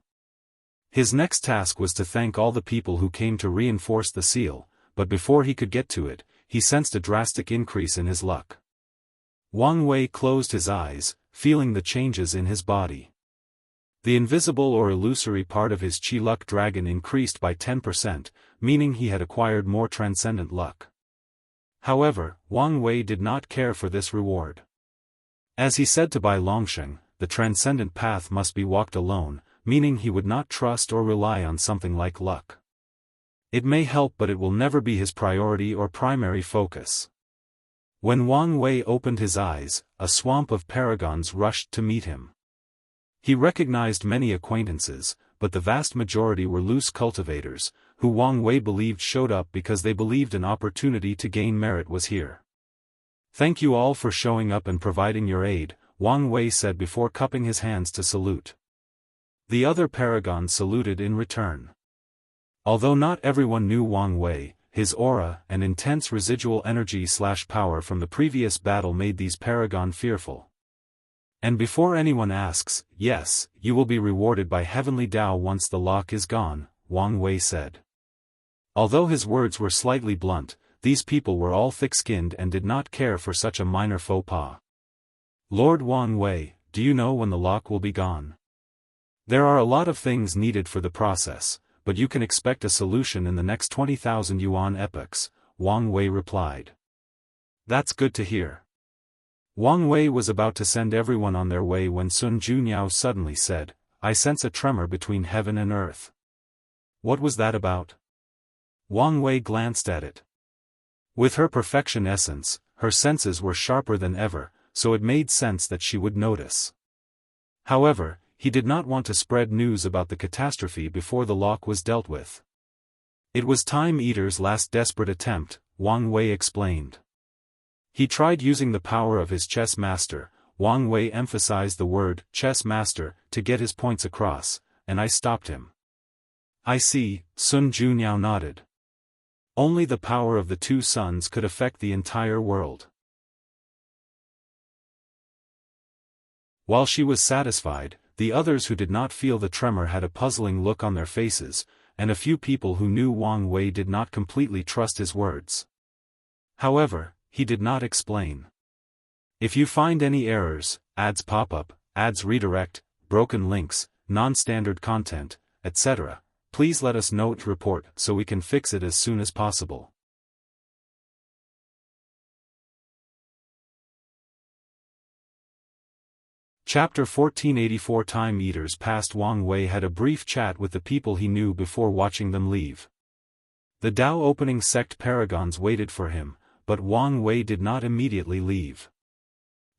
His next task was to thank all the people who came to reinforce the seal, but before he could get to it, he sensed a drastic increase in his luck. Wang Wei closed his eyes, feeling the changes in his body. The invisible or illusory part of his Chi Luck Dragon increased by 10%, meaning he had acquired more transcendent luck. However, Wang Wei did not care for this reward. As he said to Bai Longsheng, the transcendent path must be walked alone, meaning he would not trust or rely on something like luck. It may help, but it will never be his priority or primary focus. When Wang Wei opened his eyes, a swamp of paragons rushed to meet him. He recognized many acquaintances, but the vast majority were loose cultivators, who Wang Wei believed showed up because they believed an opportunity to gain merit was here. "Thank you all for showing up and providing your aid," Wang Wei said before cupping his hands to salute. The other paragons saluted in return. Although not everyone knew Wang Wei, his aura and intense residual energy/power from the previous battle made these paragon fearful. And before anyone asks, yes, you will be rewarded by heavenly Tao once the lock is gone, Wang Wei said. Although his words were slightly blunt, these people were all thick-skinned and did not care for such a minor faux pas. "Lord Wang Wei, do you know when the lock will be gone?" "There are a lot of things needed for the process, but you can expect a solution in the next 20,000 yuan epochs," Wang Wei replied. "That's good to hear." Wang Wei was about to send everyone on their way when Sun Junyao suddenly said, "I sense a tremor between heaven and earth." What was that about? Wang Wei glanced at it. With her perfection essence, her senses were sharper than ever, so it made sense that she would notice. However, he did not want to spread news about the catastrophe before the lock was dealt with. It was Time Eater's last desperate attempt, Wang Wei explained. He tried using the power of his chess master. Wang Wei emphasized the word chess master to get his points across, and I stopped him. "I see," Sun Junyao nodded. Only the power of the two suns could affect the entire world. While she was satisfied, the others who did not feel the tremor had a puzzling look on their faces, and a few people who knew Wang Wei did not completely trust his words. However, he did not explain. "If you find any errors, ads pop up, ads redirect, broken links, non-standard content, etc., please let us know its report so we can fix it as soon as possible. Chapter 1484. Time Eaters. Past. Wang Wei had a brief chat with the people he knew before watching them leave. The Dao opening sect paragons waited for him, but Wang Wei did not immediately leave.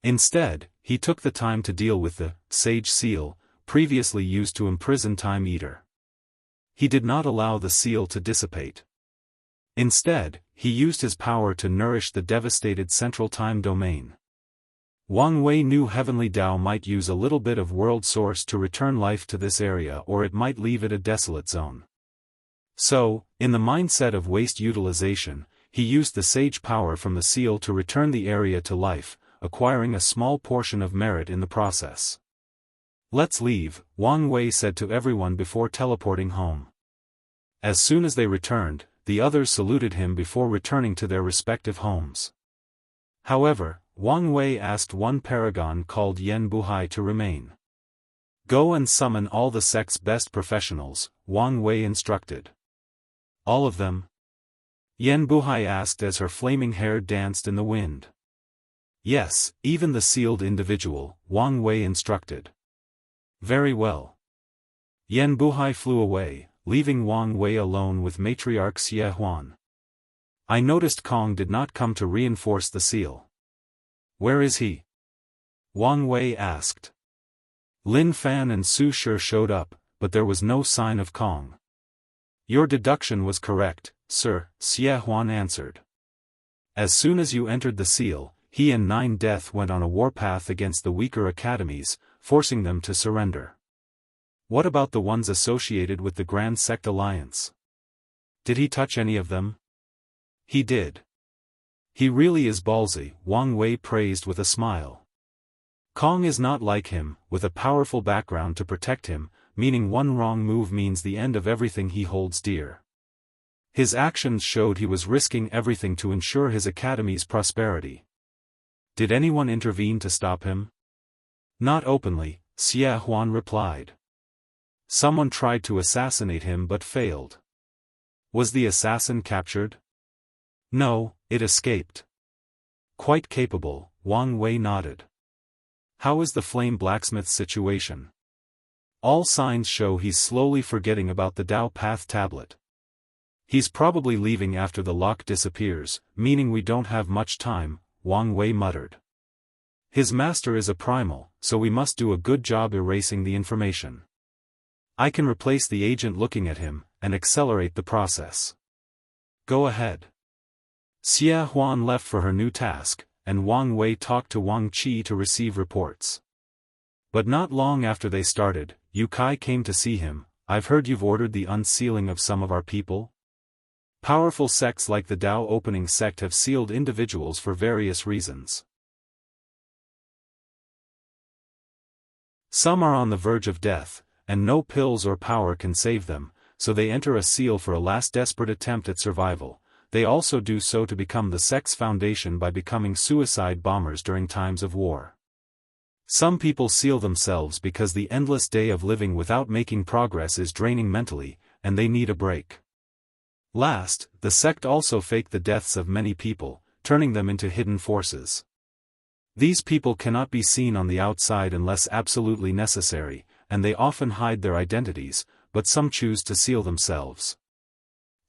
Instead, he took the time to deal with the Sage Seal, previously used to imprison Time Eater. He did not allow the seal to dissipate. Instead, he used his power to nourish the devastated central time domain. Wang Wei knew Heavenly Dao might use a little bit of world source to return life to this area, or it might leave it a desolate zone. So, in the mindset of waste utilization, he used the sage power from the seal to return the area to life, acquiring a small portion of merit in the process. Let's leave, Wang Wei said to everyone before teleporting home. As soon as they returned, the others saluted him before returning to their respective homes. However, Wang Wei asked one paragon called Yan Buhai to remain. Go and summon all the sect's best professionals, Wang Wei instructed. All of them? Yan Buhai asked as her flaming hair danced in the wind. Yes, even the sealed individual, Wang Wei instructed. Very well. Yan Buhai flew away, leaving Wang Wei alone with matriarch Xie Huan. I noticed Cong did not come to reinforce the seal. Where is he? Wang Wei asked. Lin Fan and Su Shi showed up, but there was no sign of Cong. Your deduction was correct, sir, Xie Huan answered. As soon as you entered the seal, he and Nine Death went on a warpath against the weaker academies, forcing them to surrender. What about the ones associated with the Grand Sect Alliance? Did he touch any of them? He did. He really is ballsy, Wang Wei praised with a smile. Cong is not like him, with a powerful background to protect him, meaning one wrong move means the end of everything he holds dear. His actions showed he was risking everything to ensure his academy's prosperity. Did anyone intervene to stop him? Not openly, Xie Huan replied. Someone tried to assassinate him but failed. Was the assassin captured? No, it escaped. Quite capable, Wang Wei nodded. How is the flame blacksmith's situation? All signs show he's slowly forgetting about the Dao Path tablet. He's probably leaving after the lock disappears, meaning we don't have much time, Wang Wei muttered. His master is a primal, so we must do a good job erasing the information. I can replace the agent looking at him, and accelerate the process. Go ahead. Xie Huan left for her new task, and Wang Wei talked to Wang Qi to receive reports. But not long after they started, Yu Kai came to see him. I've heard you've ordered the unsealing of some of our people? Powerful sects like the Dao opening sect have sealed individuals for various reasons. Some are on the verge of death, and no pills or power can save them, so they enter a seal for a last desperate attempt at survival. They also do so to become the sect's foundation by becoming suicide bombers during times of war. Some people seal themselves because the endless day of living without making progress is draining mentally, and they need a break. Last, the sect also fake the deaths of many people, turning them into hidden forces. These people cannot be seen on the outside unless absolutely necessary, and they often hide their identities, but some choose to seal themselves.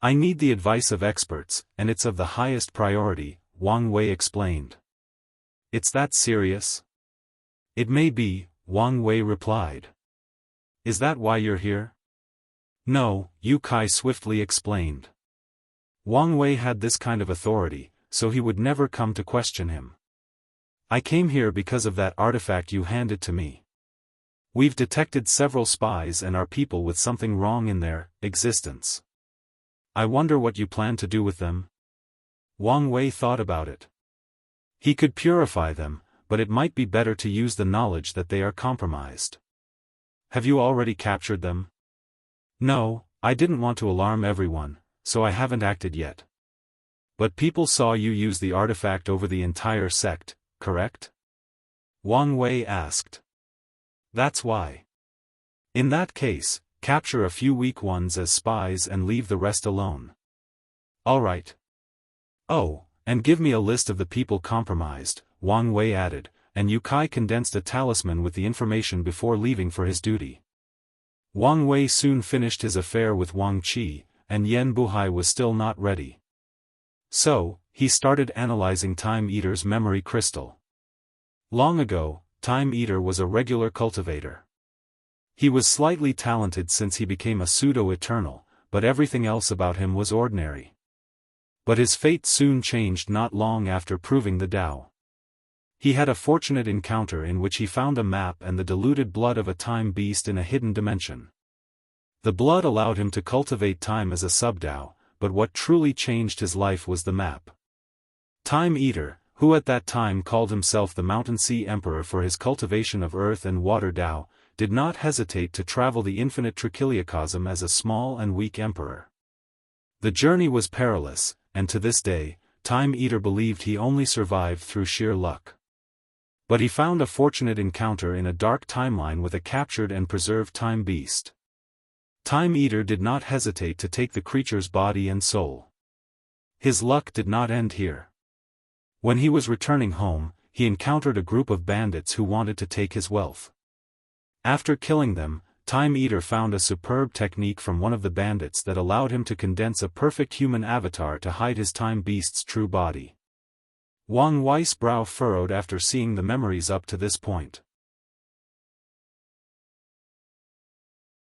I need the advice of experts, and it's of the highest priority, Wang Wei explained. It's that serious? It may be, Wang Wei replied. Is that why you're here? No, Yu Kai swiftly explained. Wang Wei had this kind of authority, so he would never come to question him. I came here because of that artifact you handed to me. We've detected several spies and our people with something wrong in their existence. I wonder what you plan to do with them? Wang Wei thought about it. He could purify them, but it might be better to use the knowledge that they are compromised. Have you already captured them? No, I didn't want to alarm everyone, so I haven't acted yet. But people saw you use the artifact over the entire sect, correct? Wang Wei asked. That's why. In that case, capture a few weak ones as spies and leave the rest alone. Alright. Oh, and give me a list of the people compromised, Wang Wei added, and Yu Kai condensed a talisman with the information before leaving for his duty. Wang Wei soon finished his affair with Wang Qi, and Yen Buhai was still not ready. So, he started analyzing Time Eater's memory crystal. Long ago, Time Eater was a regular cultivator. He was slightly talented since he became a pseudo-eternal, but everything else about him was ordinary. But his fate soon changed not long after proving the Tao. He had a fortunate encounter in which he found a map and the diluted blood of a time beast in a hidden dimension. The blood allowed him to cultivate time as a sub-Tao, but what truly changed his life was the map. Time Eater, who at that time called himself the Mountain Sea Emperor for his cultivation of earth and water Tao, did not hesitate to travel the infinite trichiliocosm as a small and weak emperor. The journey was perilous, and to this day, Time Eater believed he only survived through sheer luck. But he found a fortunate encounter in a dark timeline with a captured and preserved time beast. Time Eater did not hesitate to take the creature's body and soul. His luck did not end here. When he was returning home, he encountered a group of bandits who wanted to take his wealth. After killing them, Time Eater found a superb technique from one of the bandits that allowed him to condense a perfect human avatar to hide his time beast's true body. Wang Wei's brow furrowed after seeing the memories up to this point.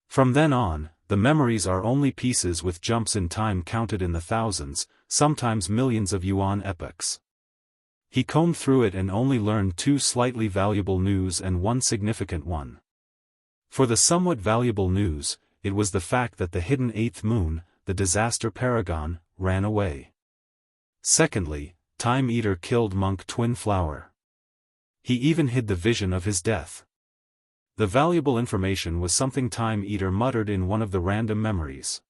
From then on, the memories are only pieces with jumps in time counted in the thousands, sometimes millions of yuan epochs. He combed through it and only learned 2 slightly valuable news and 1 significant one. For the somewhat valuable news, it was the fact that the hidden 8th moon, the disaster paragon, ran away. Secondly, Time Eater killed Monk Twin Flower. He even hid the vision of his death. The valuable information was something Time Eater muttered in one of the random memories.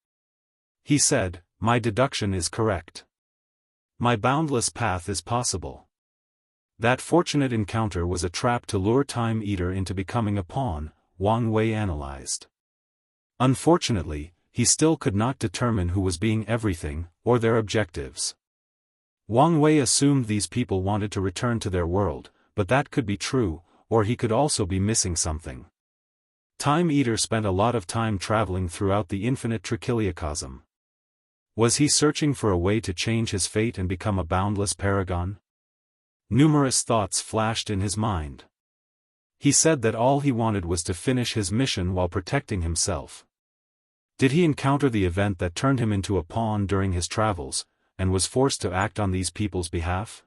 He said, "My deduction is correct. My boundless path is possible." That fortunate encounter was a trap to lure Time Eater into becoming a pawn, Wang Wei analyzed. Unfortunately, he still could not determine who was being everything, or their objectives. Wang Wei assumed these people wanted to return to their world, but that could be true, or he could also be missing something. Time Eater spent a lot of time traveling throughout the infinite trichiliocosm. Was he searching for a way to change his fate and become a boundless paragon? Numerous thoughts flashed in his mind. He said that all he wanted was to finish his mission while protecting himself. Did he encounter the event that turned him into a pawn during his travels, and was forced to act on these people's behalf?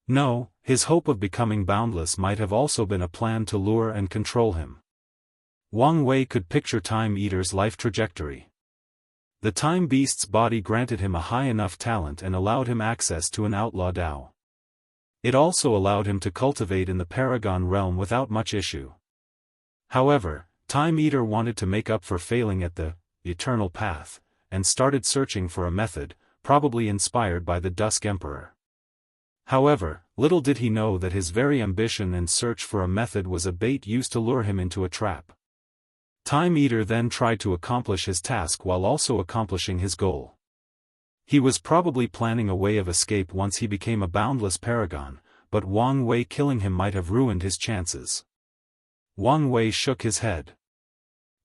No, his hope of becoming boundless might have also been a plan to lure and control him. Wang Wei could picture Time Eater's life trajectory. The time beast's body granted him a high enough talent and allowed him access to an outlaw Tao. It also allowed him to cultivate in the Paragon realm without much issue. However, Time Eater wanted to make up for failing at the eternal path, and started searching for a method, probably inspired by the Dusk Emperor. However, little did he know that his very ambition and search for a method was a bait used to lure him into a trap. Time Eater then tried to accomplish his task while also accomplishing his goal. He was probably planning a way of escape once he became a boundless paragon, but Wang Wei killing him might have ruined his chances. Wang Wei shook his head.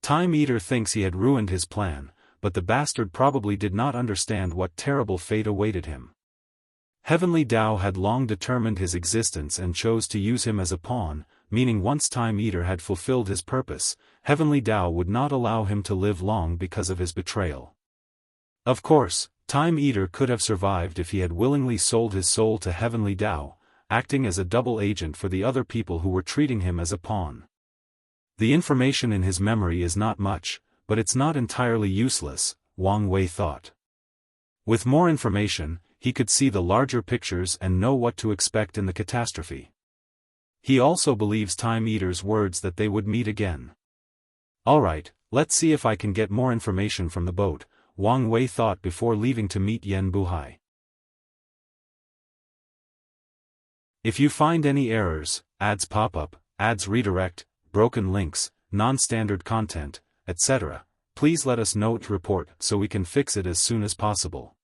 Time Eater thinks he had ruined his plan, but the bastard probably did not understand what terrible fate awaited him. Heavenly Tao had long determined his existence and chose to use him as a pawn, meaning once Time Eater had fulfilled his purpose, Heavenly Tao would not allow him to live long because of his betrayal. Of course, Time Eater could have survived if he had willingly sold his soul to Heavenly Tao, acting as a double agent for the other people who were treating him as a pawn. The information in his memory is not much, but it's not entirely useless, Wang Wei thought. With more information, he could see the larger pictures and know what to expect in the catastrophe. He also believes Time Eater's words that they would meet again. Alright, let's see if I can get more information from the boat, Wang Wei thought before leaving to meet Yen Buhai. If you find any errors, ads pop up, ads redirect, broken links, non-standard content, etc. Please let us know to report so we can fix it as soon as possible.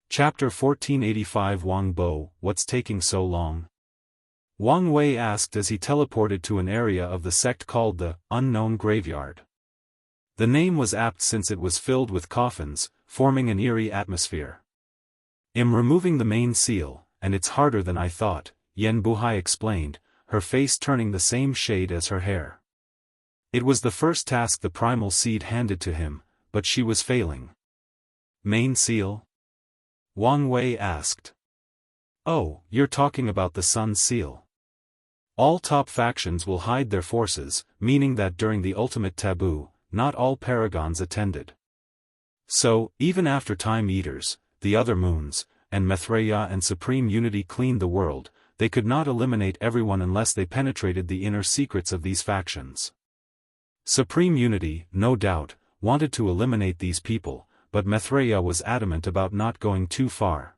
Chapter 1485 Wang Bo, what's taking so long? Wang Wei asked as he teleported to an area of the sect called the Unknown Graveyard. The name was apt since it was filled with coffins, forming an eerie atmosphere. I'm removing the main seal, and it's harder than I thought, Yan Buhai explained, her face turning the same shade as her hair. It was the first task the primal seed handed to him, but she was failing. Main seal? Wang Wei asked. Oh, you're talking about the Sun Seal. All top factions will hide their forces, meaning that during the ultimate taboo, not all paragons attended. So, even after Time Eaters, the other moons, and Maitreya and Supreme Unity cleaned the world, they could not eliminate everyone unless they penetrated the inner secrets of these factions. Supreme Unity, no doubt, wanted to eliminate these people, but Maitreya was adamant about not going too far.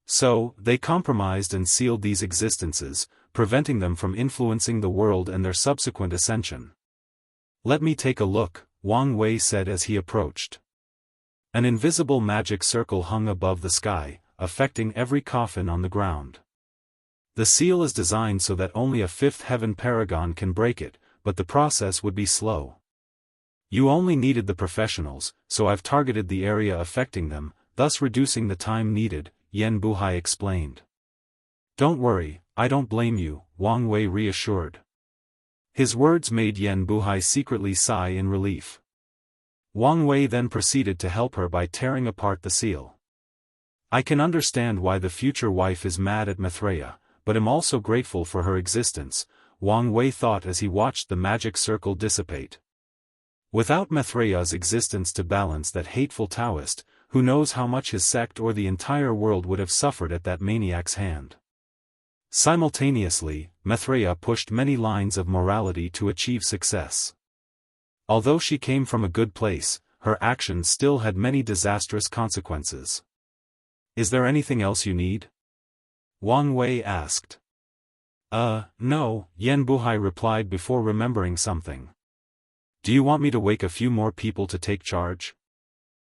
So, they compromised and sealed these existences, preventing them from influencing the world and their subsequent ascension. Let me take a look, Wang Wei said as he approached. An invisible magic circle hung above the sky, affecting every coffin on the ground. The seal is designed so that only a fifth heaven paragon can break it, but the process would be slow. You only needed the professionals, so I've targeted the area affecting them, thus reducing the time needed, Yan Buhai explained. Don't worry, I don't blame you, Wang Wei reassured. His words made Yan Buhai secretly sigh in relief. Wang Wei then proceeded to help her by tearing apart the seal. I can understand why the future wife is mad at Maitreya, but am also grateful for her existence, Wang Wei thought as he watched the magic circle dissipate. Without Maitreya's existence to balance that hateful Daoist, who knows how much his sect or the entire world would have suffered at that maniac's hand. Simultaneously, Maitreya pushed many lines of morality to achieve success. Although she came from a good place, her actions still had many disastrous consequences. Is there anything else you need? Wang Wei asked. No, Yan Buhai replied before remembering something. Do you want me to wake a few more people to take charge?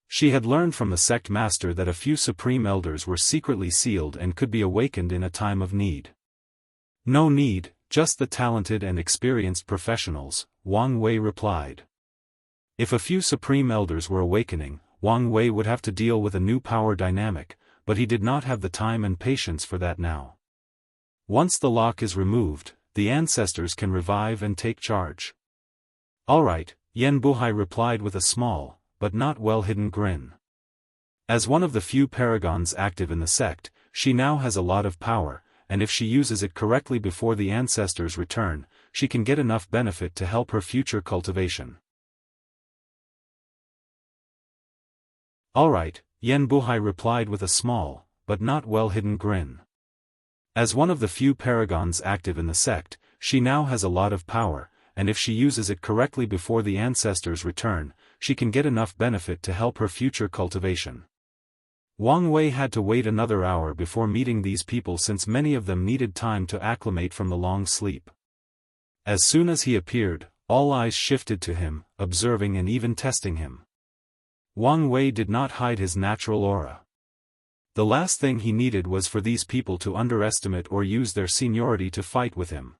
She had learned from the sect master that a few supreme elders were secretly sealed and could be awakened in a time of need. No need, just the talented and experienced professionals, Wang Wei replied. If a few supreme elders were awakening, Wang Wei would have to deal with a new power dynamic, but he did not have the time and patience for that now. Once the lock is removed, the ancestors can revive and take charge. Alright, Yan Buhai replied with a small, but not well-hidden grin. As one of the few paragons active in the sect, she now has a lot of power, and if she uses it correctly before the ancestors return, she can get enough benefit to help her future cultivation. Alright, Yan Buhai replied with a small, but not well-hidden grin. As one of the few paragons active in the sect, she now has a lot of power, and if she uses it correctly before the ancestors return, she can get enough benefit to help her future cultivation. Wang Wei had to wait another hour before meeting these people since many of them needed time to acclimate from the long sleep. As soon as he appeared, all eyes shifted to him, observing and even testing him. Wang Wei did not hide his natural aura. The last thing he needed was for these people to underestimate or use their seniority to fight with him.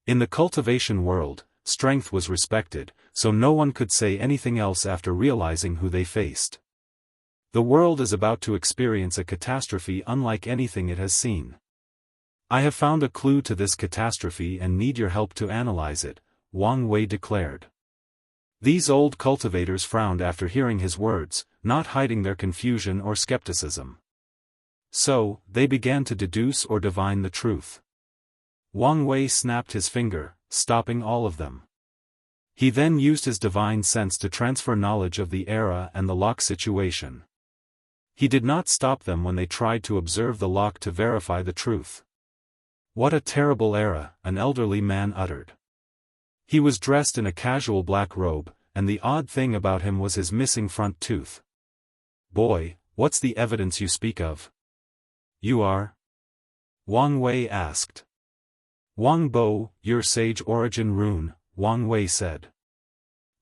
In the cultivation world, strength was respected, so no one could say anything else after realizing who they faced. The world is about to experience a catastrophe unlike anything it has seen. I have found a clue to this catastrophe and need your help to analyze it, Wang Wei declared. These old cultivators frowned after hearing his words, not hiding their confusion or skepticism. So, they began to deduce or divine the truth. Wang Wei snapped his finger, stopping all of them. He then used his divine sense to transfer knowledge of the era and the lock situation. He did not stop them when they tried to observe the lock to verify the truth. What a terrible era, an elderly man uttered. He was dressed in a casual black robe, and the odd thing about him was his missing front tooth. Boy, what's the evidence you speak of? You are? Wang Wei asked. Wang Bo, your sage origin rune, Wang Wei said.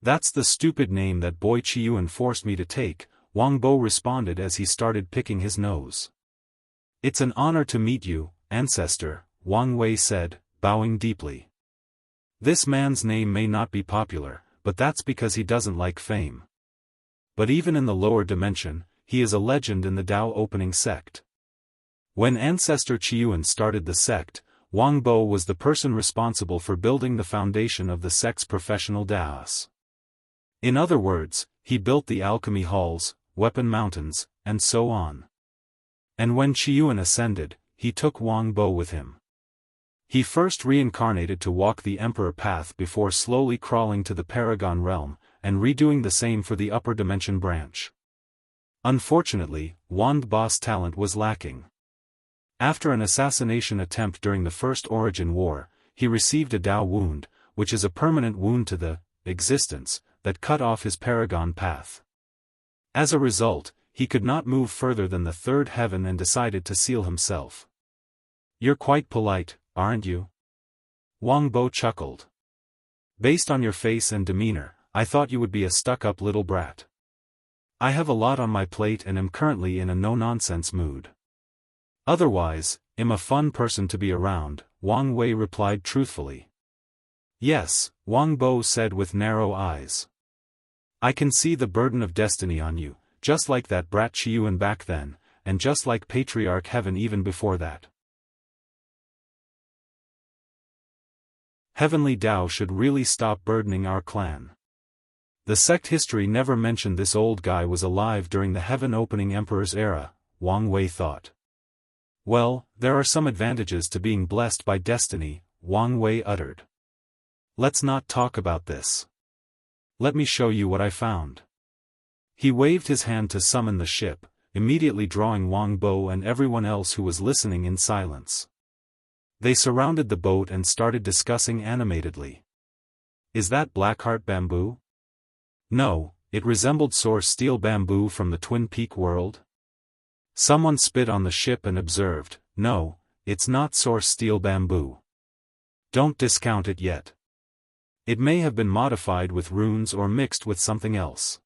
That's the stupid name that boy Qiyuan forced me to take, Wang Bo responded as he started picking his nose. It's an honor to meet you, ancestor, Wang Wei said, bowing deeply. This man's name may not be popular, but that's because he doesn't like fame. But even in the lower dimension, he is a legend in the Dao opening sect. When Ancestor Qiyuan started the sect, Wang Bo was the person responsible for building the foundation of the sect's professional Daoists. In other words, he built the alchemy halls, weapon mountains, and so on. And when Qiyuan ascended, he took Wang Bo with him. He first reincarnated to walk the Emperor path before slowly crawling to the Paragon realm, and redoing the same for the upper dimension branch. Unfortunately, Wang Bo's talent was lacking. After an assassination attempt during the First Origin War, he received a Dao wound, which is a permanent wound to the existence that cut off his Paragon path. As a result, he could not move further than the third heaven and decided to seal himself. You're quite polite, aren't you? Wang Bo chuckled. Based on your face and demeanor, I thought you would be a stuck-up little brat. I have a lot on my plate and am currently in a no-nonsense mood. Otherwise, I'm a fun person to be around, Wang Wei replied truthfully. Yes, Wang Bo said with narrow eyes. I can see the burden of destiny on you, just like that brat Qiyuan back then, and just like Patriarch Heaven even before that. Heavenly Dao should really stop burdening our clan. The sect history never mentioned this old guy was alive during the heaven-opening emperor's era, Wang Wei thought. Well, there are some advantages to being blessed by destiny, Wang Wei uttered. Let's not talk about this. Let me show you what I found. He waved his hand to summon the ship, immediately drawing Wang Bo and everyone else who was listening in silence. They surrounded the boat and started discussing animatedly. Is that Blackheart bamboo? No, it resembled source steel bamboo from the Twin Peak world. Someone spit on the ship and observed, no, it's not source steel bamboo. Don't discount it yet. It may have been modified with runes or mixed with something else.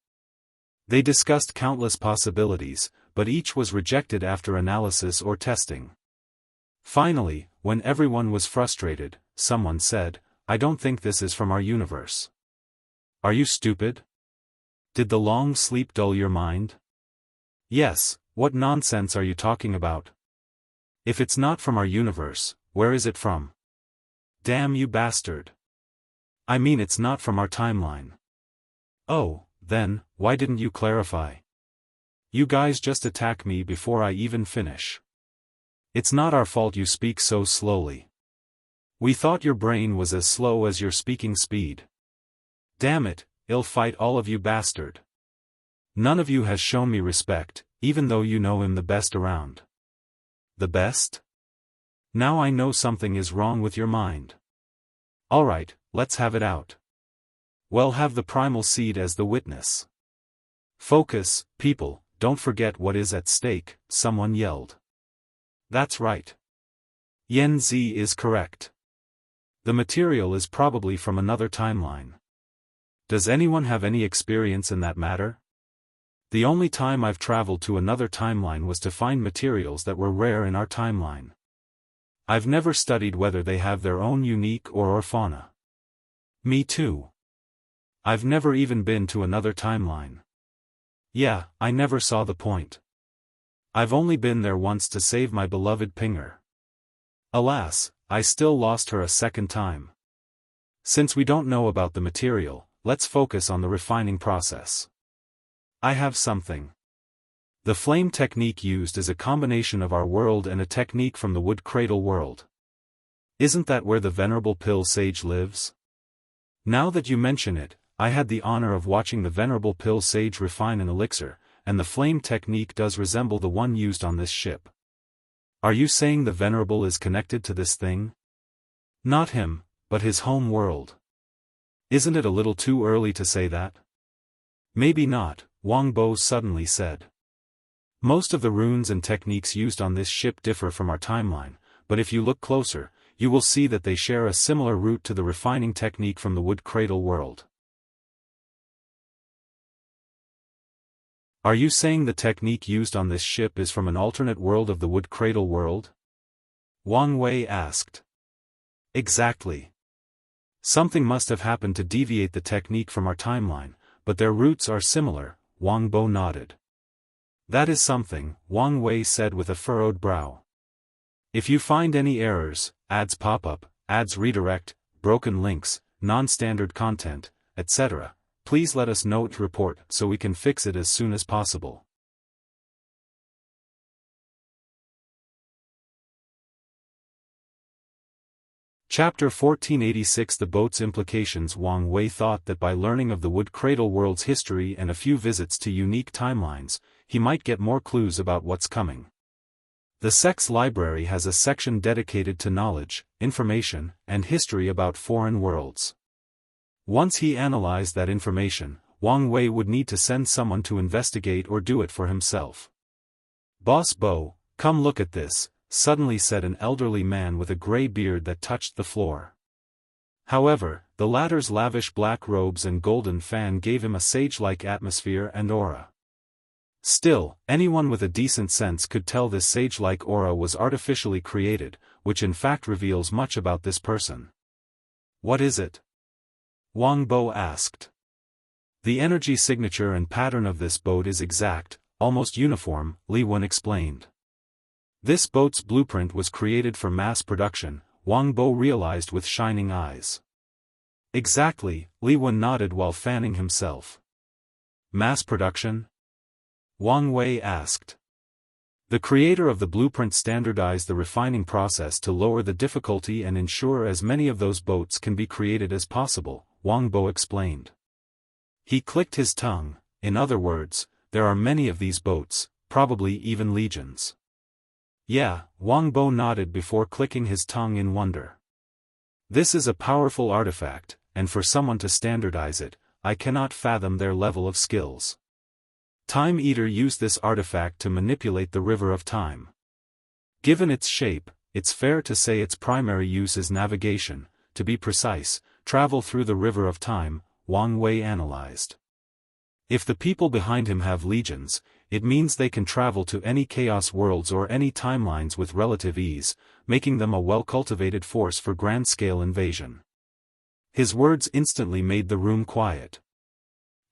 They discussed countless possibilities, but each was rejected after analysis or testing. Finally, when everyone was frustrated, someone said, I don't think this is from our universe. Are you stupid? Did the long sleep dull your mind? Yes, what nonsense are you talking about? If it's not from our universe, where is it from? Damn you bastard. I mean it's not from our timeline. Oh, then, why didn't you clarify? You guys just attack me before I even finish. It's not our fault you speak so slowly. We thought your brain was as slow as your speaking speed. Damn it, I'll fight all of you bastard. None of you has shown me respect, even though you know him the best around. The best? Now I know something is wrong with your mind. Alright, let's have it out. Well, have the primal seed as the witness. Focus, people, don't forget what is at stake, someone yelled. That's right. Yen Zi is correct. The material is probably from another timeline. Does anyone have any experience in that matter? The only time I've traveled to another timeline was to find materials that were rare in our timeline. I've never studied whether they have their own unique or fauna. Me too. I've never even been to another timeline. Yeah, I never saw the point. I've only been there once to save my beloved Pinger. Alas, I still lost her a second time. Since we don't know about the material, let's focus on the refining process. I have something. The flame technique used is a combination of our world and a technique from the wood cradle world. Isn't that where the Venerable Pill Sage lives? Now that you mention it, I had the honor of watching the Venerable Pill Sage refine an elixir, and the flame technique does resemble the one used on this ship. Are you saying the Venerable is connected to this thing? Not him, but his home world. Isn't it a little too early to say that? Maybe not, Wang Bo suddenly said. Most of the runes and techniques used on this ship differ from our timeline, but if you look closer, you will see that they share a similar root to the refining technique from the wood cradle world. Are you saying the technique used on this ship is from an alternate world of the wood cradle world? Wang Wei asked. Exactly. Something must have happened to deviate the technique from our timeline, but their roots are similar, Wang Bo nodded. That is something, Wang Wei said with a furrowed brow. If you find any errors, ads pop up, ads redirect, broken links, non-standard content, etc., please let us know to report so we can fix it as soon as possible. Chapter 1486 The Boat's Implications. Wang Wei thought that by learning of the wood cradle world's history and a few visits to unique timelines, he might get more clues about what's coming. The Sex Library has a section dedicated to knowledge, information, and history about foreign worlds. Once he analyzed that information, Wang Wei would need to send someone to investigate or do it for himself. Boss Bo, come look at this, suddenly said an elderly man with a gray beard that touched the floor. However, the latter's lavish black robes and golden fan gave him a sage-like atmosphere and aura. Still, anyone with a decent sense could tell this sage-like aura was artificially created, which in fact reveals much about this person. What is it? Wang Bo asked. The energy signature and pattern of this boat is exact, almost uniform, Li Wen explained. This boat's blueprint was created for mass production, Wang Bo realized with shining eyes. Exactly, Li Wen nodded while fanning himself. Mass production? Wang Wei asked. The creator of the blueprint standardized the refining process to lower the difficulty and ensure as many of those boats can be created as possible, Wang Bo explained. He clicked his tongue. In other words, there are many of these boats, probably even legions. Yeah, Wang Bo nodded before clicking his tongue in wonder. This is a powerful artifact, and for someone to standardize it, I cannot fathom their level of skills. Time Eater used this artifact to manipulate the river of time. Given its shape, it's fair to say its primary use is navigation, to be precise, travel through the river of time, Wang Wei analyzed. If the people behind him have legions, it means they can travel to any chaos worlds or any timelines with relative ease, making them a well-cultivated force for grand-scale invasion. His words instantly made the room quiet.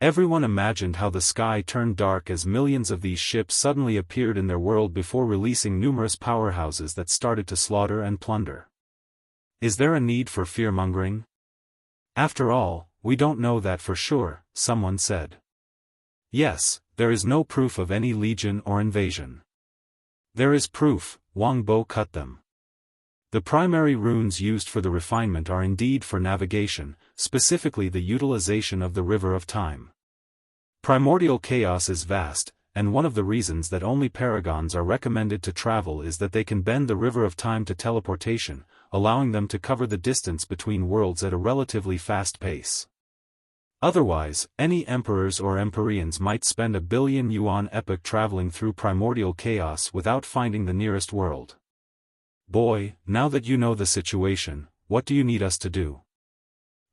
Everyone imagined how the sky turned dark as millions of these ships suddenly appeared in their world before releasing numerous powerhouses that started to slaughter and plunder. Is there a need for fear-mongering? After all, we don't know that for sure, someone said. Yes, there is no proof of any legion or invasion. There is proof, Wang Bo cut them. The primary runes used for the refinement are indeed for navigation, specifically the utilization of the river of time. Primordial chaos is vast, and one of the reasons that only paragons are recommended to travel is that they can bend the river of time to teleportation, allowing them to cover the distance between worlds at a relatively fast pace. Otherwise, any emperors or empyreans might spend a billion yuan epoch traveling through primordial chaos without finding the nearest world. Boy, now that you know the situation, what do you need us to do?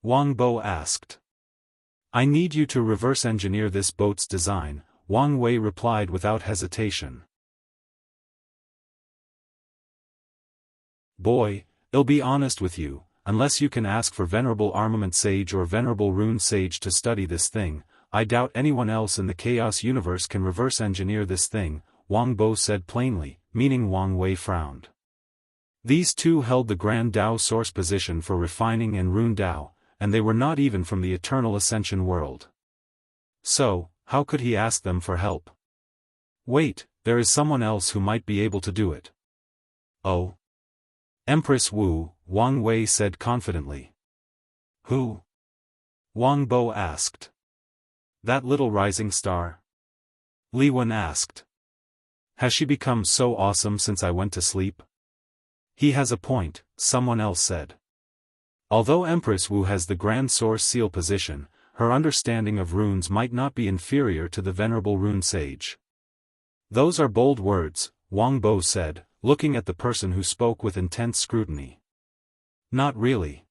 Wang Bo asked. I need you to reverse engineer this boat's design, Wang Wei replied without hesitation. Boy, I'll be honest with you. Unless you can ask for Venerable Armament Sage or Venerable Rune Sage to study this thing, I doubt anyone else in the Chaos Universe can reverse engineer this thing, Wang Bo said plainly, meaning Wang Wei frowned. These two held the Grand Dao source position for refining and Rune Dao, and they were not even from the Eternal Ascension world. So, how could he ask them for help? Wait, there is someone else who might be able to do it. Oh? Empress Wu, Wang Wei said confidently. Who? Wang Bo asked. That little rising star? Li Wen asked. Has she become so awesome since I went to sleep? He has a point, someone else said. Although Empress Wu has the Grand Source Seal position, her understanding of runes might not be inferior to the Venerable Rune Sage. Those are bold words, Wang Bo said, looking at the person who spoke with intense scrutiny. Not really.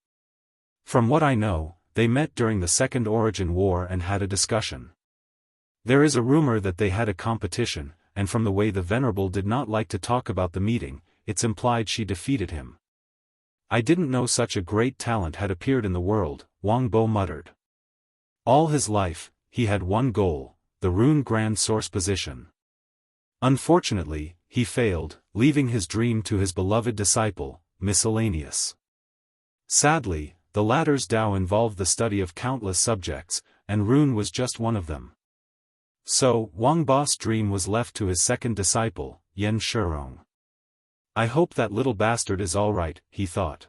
From what I know, they met during the Second Origin War and had a discussion. There is a rumor that they had a competition, and from the way the Venerable did not like to talk about the meeting, it's implied she defeated him. I didn't know such a great talent had appeared in the world, Wang Bo muttered. All his life, he had one goal, the Rune Grand Source position. Unfortunately, he failed, leaving his dream to his beloved disciple, Miscellaneous. Sadly, the latter's Tao involved the study of countless subjects, and Rune was just one of them. So, Wang Bo's dream was left to his second disciple, Yen Shurong. I hope that little bastard is alright, he thought.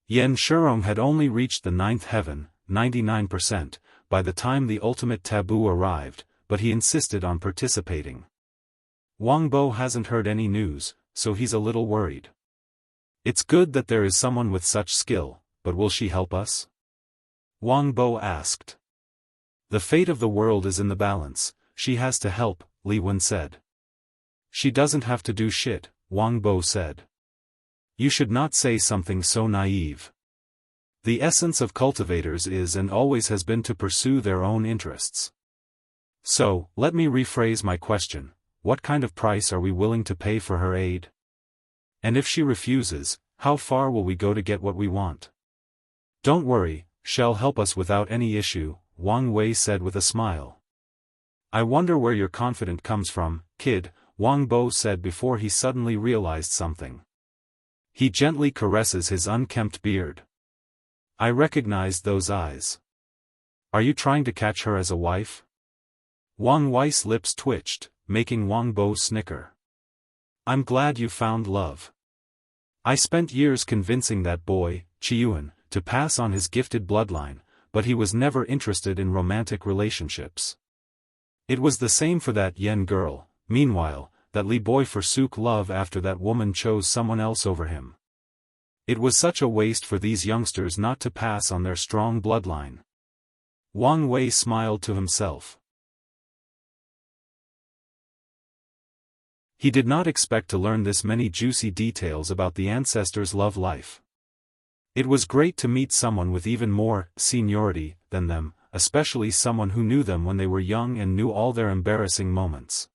Yen Shurong had only reached the 9th heaven, 99%, by the time the ultimate taboo arrived, but he insisted on participating. Wang Bo hasn't heard any news, so he's a little worried. It's good that there is someone with such skill, but will she help us? Wang Bo asked. The fate of the world is in the balance, she has to help, Li Wen said. She doesn't have to do shit, Wang Bo said. You should not say something so naive. The essence of cultivators is and always has been to pursue their own interests. So, let me rephrase my question, what kind of price are we willing to pay for her aid? And if she refuses, how far will we go to get what we want? Don't worry, she'll help us without any issue, Wang Wei said with a smile. I wonder where your confidence comes from, kid, Wang Bo said before he suddenly realized something. He gently caresses his unkempt beard. I recognized those eyes. Are you trying to catch her as a wife? Wang Wei's lips twitched, making Wang Bo snicker. I'm glad you found love. I spent years convincing that boy, Chiyuan, to pass on his gifted bloodline, but he was never interested in romantic relationships. It was the same for that Yen girl, meanwhile, that Li boy forsook love after that woman chose someone else over him. It was such a waste for these youngsters not to pass on their strong bloodline. Wang Wei smiled to himself. He did not expect to learn this many juicy details about the ancestors' love life. It was great to meet someone with even more seniority than them, especially someone who knew them when they were young and knew all their embarrassing moments.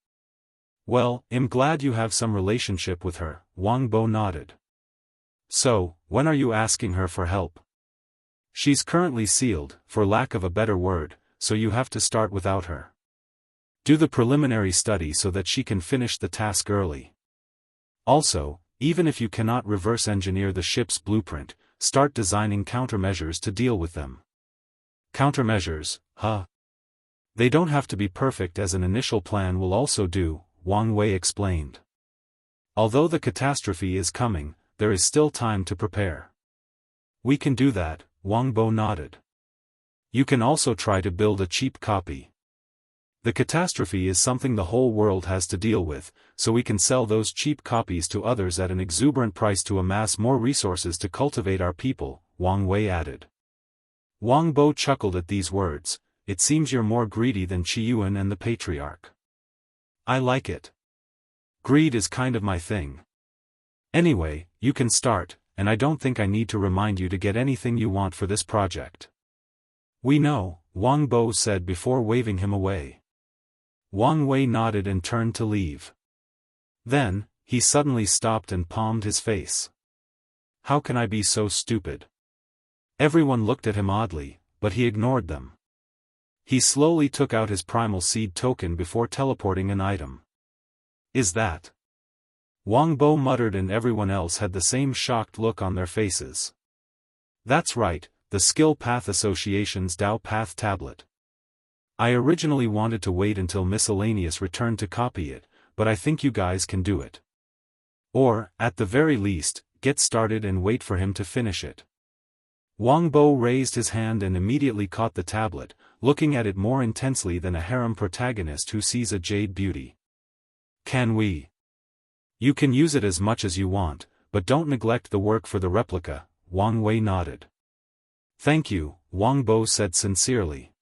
Well, I'm glad you have some relationship with her, Wang Bo nodded. So, when are you asking her for help? She's currently sealed, for lack of a better word, so you have to start without her. Do the preliminary study so that she can finish the task early. Also, even if you cannot reverse engineer the ship's blueprint, start designing countermeasures to deal with them. Countermeasures, huh? They don't have to be perfect, as an initial plan will also do, Wang Wei explained. Although the catastrophe is coming, there is still time to prepare. We can do that, Wang Bo nodded. You can also try to build a cheap copy. The catastrophe is something the whole world has to deal with, so we can sell those cheap copies to others at an exuberant price to amass more resources to cultivate our people, Wang Wei added. Wang Bo chuckled at these words. It seems you're more greedy than Chiyuan and the Patriarch. I like it. Greed is kind of my thing. Anyway, you can start, and I don't think I need to remind you to get anything you want for this project. We know, Wang Bo said before waving him away. Wang Wei nodded and turned to leave. Then, he suddenly stopped and palmed his face. How can I be so stupid? Everyone looked at him oddly, but he ignored them. He slowly took out his primal seed token before teleporting an item. Is that? Wang Bo muttered, and everyone else had the same shocked look on their faces. That's right, the Skill Path Association's Dao Path tablet. I originally wanted to wait until Miscellaneous returned to copy it, but I think you guys can do it. Or, at the very least, get started and wait for him to finish it. Wang Bo raised his hand and immediately caught the tablet, looking at it more intensely than a harem protagonist who sees a jade beauty. Can we? You can use it as much as you want, but don't neglect the work for the replica, Wang Wei nodded. Thank you, Wang Bo said sincerely.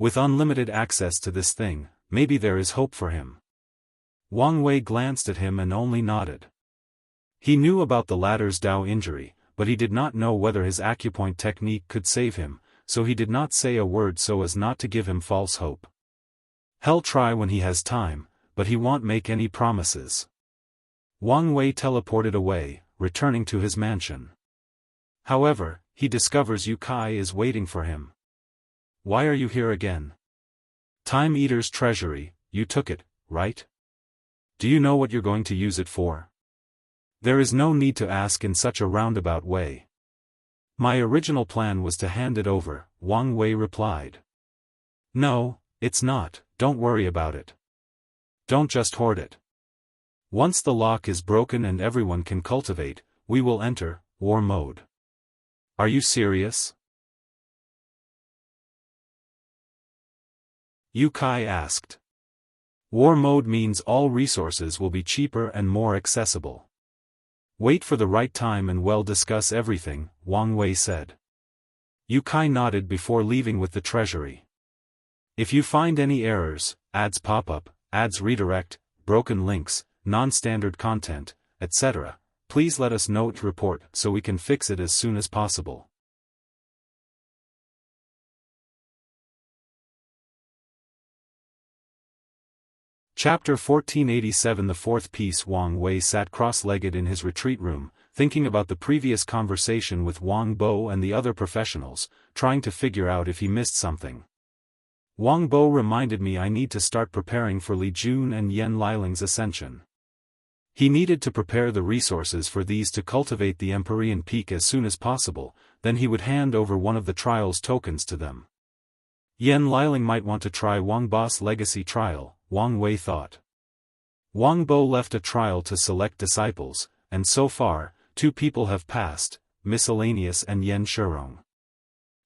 With unlimited access to this thing, maybe there is hope for him. Wang Wei glanced at him and only nodded. He knew about the latter's Dao injury, but he did not know whether his acupoint technique could save him, so he did not say a word so as not to give him false hope. He'll try when he has time, but he won't make any promises. Wang Wei teleported away, returning to his mansion. However, he discovers Yu Kai is waiting for him. Why are you here again? Time Eater's treasury, you took it, right? Do you know what you're going to use it for? There is no need to ask in such a roundabout way. My original plan was to hand it over, Wang Wei replied. No, it's not, don't worry about it. Don't just hoard it. Once the lock is broken and everyone can cultivate, we will enter war mode. Are you serious? Yu Kai asked. War mode means all resources will be cheaper and more accessible. Wait for the right time and we'll discuss everything, Wang Wei said. Yu Kai nodded before leaving with the treasury. If you find any errors, ads pop up, ads redirect, broken links, non-standard content, etc., please let us know to report so we can fix it as soon as possible. Chapter 1487. The fourth piece. Wang Wei sat cross-legged in his retreat room, thinking about the previous conversation with Wang Bo and the other professionals, trying to figure out if he missed something. Wang Bo reminded me I need to start preparing for Li Jun and Yan Liling's ascension. He needed to prepare the resources for these to cultivate the Empyrean Peak as soon as possible, then he would hand over one of the trials tokens to them. Yan Liling might want to try Wang Bo's legacy trial, Wang Wei thought. Wang Bo left a trial to select disciples, and so far, 2 people have passed, Miscellaneous and Yan Shirong.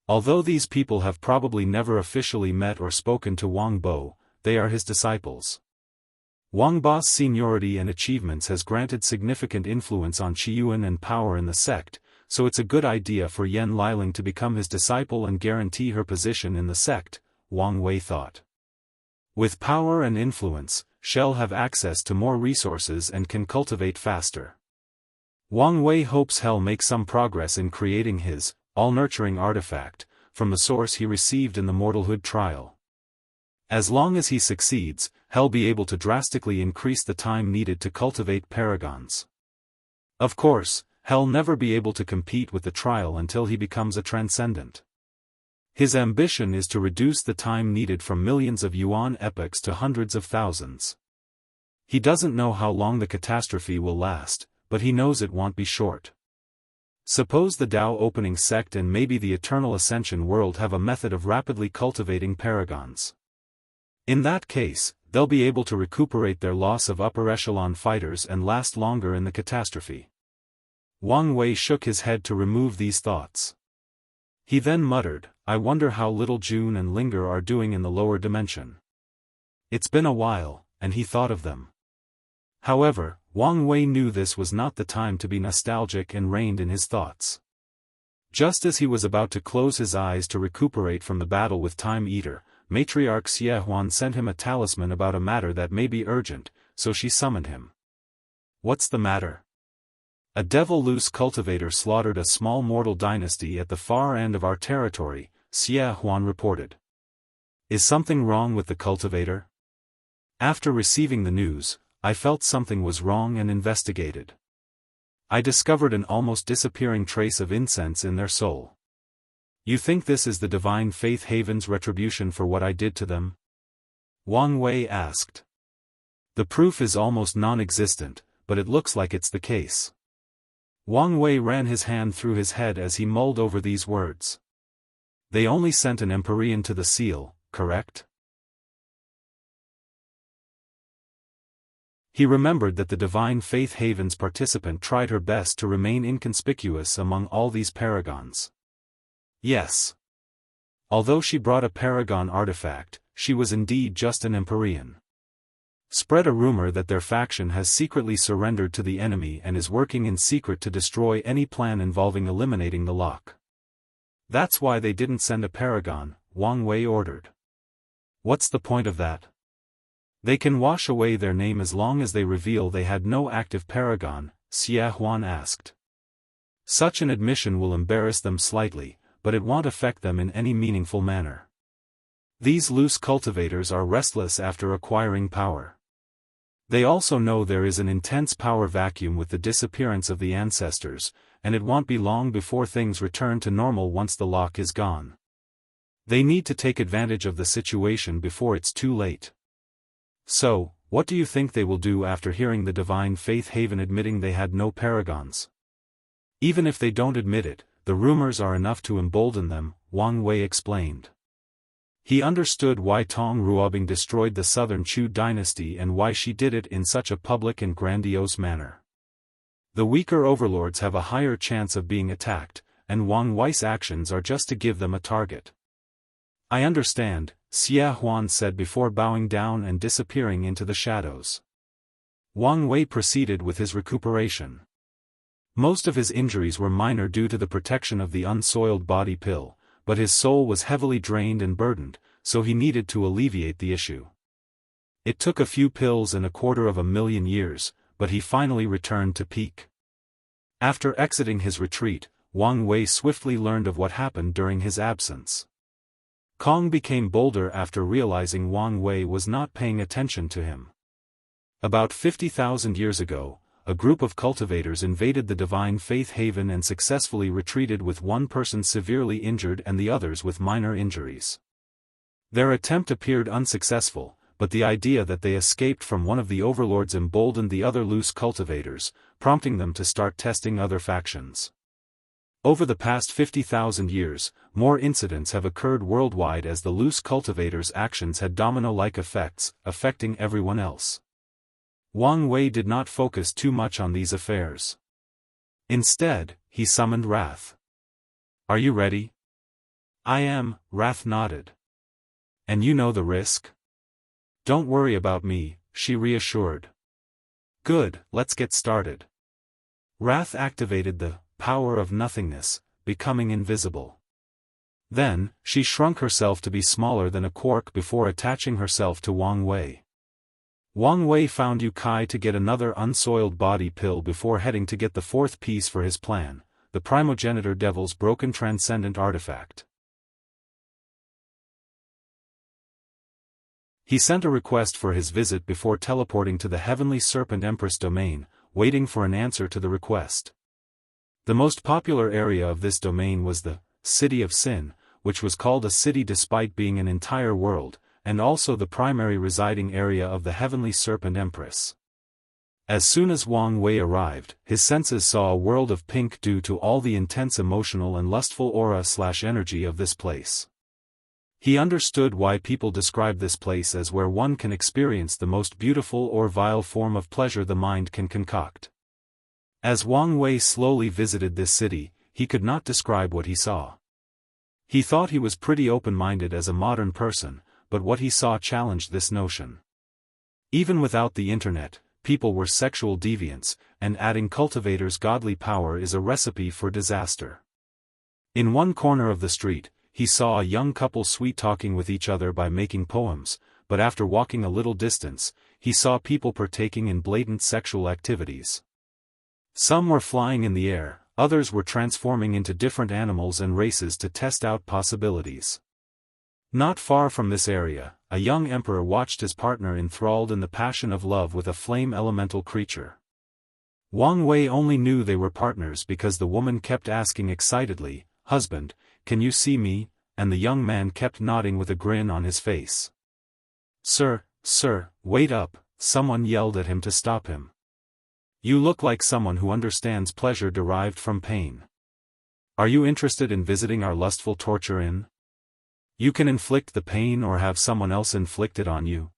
Although these people have probably never officially met or spoken to Wang Bo, they are his disciples. Wang Bo's seniority and achievements has granted significant influence on Qiyuan and power in the sect, so it's a good idea for Yan Liling to become his disciple and guarantee her position in the sect, Wang Wei thought. With power and influence, she'll have access to more resources and can cultivate faster. Wang Wei hopes he'll make some progress in creating his all-nurturing artifact, from the source he received in the mortalhood trial. As long as he succeeds, he'll be able to drastically increase the time needed to cultivate paragons. Of course, he'll never be able to compete with the trial until he becomes a transcendent. His ambition is to reduce the time needed from millions of yuan epochs to hundreds of thousands. He doesn't know how long the catastrophe will last, but he knows it won't be short. Suppose the Dao opening sect and maybe the Eternal Ascension world have a method of rapidly cultivating paragons. In that case, they'll be able to recuperate their loss of upper echelon fighters and last longer in the catastrophe. Wang Wei shook his head to remove these thoughts. He then muttered, I wonder how little June and Linger are doing in the lower dimension. It's been a while, and he thought of them. However, Wang Wei knew this was not the time to be nostalgic and reined in his thoughts. Just as he was about to close his eyes to recuperate from the battle with Time Eater, Matriarch Xie Huan sent him a talisman about a matter that may be urgent, so she summoned him. What's the matter? A devil-loose cultivator slaughtered a small mortal dynasty at the far end of our territory, Xie Huan reported. Is something wrong with the cultivator? After receiving the news, I felt something was wrong and investigated. I discovered an almost disappearing trace of incense in their soul. You think this is the Divine Faith Haven's retribution for what I did to them? Wang Wei asked. The proof is almost non-existent, but it looks like it's the case. Wang Wei ran his hand through his head as he mulled over these words. They only sent an Empyrean to the seal, correct? He remembered that the Divine Faith Haven's participant tried her best to remain inconspicuous among all these paragons. Yes. Although she brought a paragon artifact, she was indeed just an Empyrean. Spread a rumor that their faction has secretly surrendered to the enemy and is working in secret to destroy any plan involving eliminating the lock. That's why they didn't send a paragon, Wang Wei ordered. What's the point of that? They can wash away their name as long as they reveal they had no active paragon, Xia asked. Such an admission will embarrass them slightly, but it won't affect them in any meaningful manner. These loose cultivators are restless after acquiring power. They also know there is an intense power vacuum with the disappearance of the ancestors, and it won't be long before things return to normal once the lock is gone. They need to take advantage of the situation before it's too late. So, what do you think they will do after hearing the Divine Faith Haven admitting they had no paragons? Even if they don't admit it, the rumors are enough to embolden them, Wang Wei explained. He understood why Tong Ruobing destroyed the Southern Chu dynasty and why she did it in such a public and grandiose manner. The weaker overlords have a higher chance of being attacked, and Wang Wei's actions are just to give them a target. I understand, Xia said before bowing down and disappearing into the shadows. Wang Wei proceeded with his recuperation. Most of his injuries were minor due to the protection of the unsoiled body pill, but his soul was heavily drained and burdened, so he needed to alleviate the issue. It took a few pills and 250,000 years, but he finally returned to peak. After exiting his retreat, Wang Wei swiftly learned of what happened during his absence. Cong became bolder after realizing Wang Wei was not paying attention to him. About 50,000 years ago, a group of cultivators invaded the Divine Faith Haven and successfully retreated with one person severely injured and the others with minor injuries. Their attempt appeared unsuccessful, but the idea that they escaped from one of the overlords emboldened the other loose cultivators, prompting them to start testing other factions. Over the past 50,000 years, more incidents have occurred worldwide as the loose cultivators' actions had domino-like effects, affecting everyone else. Wang Wei did not focus too much on these affairs. Instead, he summoned Wrath. Are you ready? I am, Wrath nodded. And you know the risk? Don't worry about me, she reassured. Good, let's get started. Wrath activated the power of nothingness, becoming invisible. Then, she shrunk herself to be smaller than a quark before attaching herself to Wang Wei. Wang Wei found Yu Kai to get another unsoiled body pill before heading to get the fourth piece for his plan, the primogenitor devil's broken transcendent artifact. He sent a request for his visit before teleporting to the Heavenly Serpent Empress domain, waiting for an answer to the request. The most popular area of this domain was the City of Sin, which was called a city despite being an entire world, and also the primary residing area of the Heavenly Serpent Empress. As soon as Wang Wei arrived, his senses saw a world of pink due to all the intense emotional and lustful aura/energy of this place. He understood why people describe this place as where one can experience the most beautiful or vile form of pleasure the mind can concoct. As Wang Wei slowly visited this city, he could not describe what he saw. He thought he was pretty open-minded as a modern person, but what he saw challenged this notion. Even without the internet, people were sexual deviants, and adding cultivators' godly power is a recipe for disaster. In one corner of the street, he saw a young couple sweet-talking with each other by making poems, but after walking a little distance, he saw people partaking in blatant sexual activities. Some were flying in the air, others were transforming into different animals and races to test out possibilities. Not far from this area, a young emperor watched his partner enthralled in the passion of love with a flame elemental creature. Wang Wei only knew they were partners because the woman kept asking excitedly, "Husband, can you see me?" and the young man kept nodding with a grin on his face. Sir, wait up," someone yelled at him to stop him. "You look like someone who understands pleasure derived from pain. Are you interested in visiting our lustful torture inn? You can inflict the pain or have someone else inflict it on you.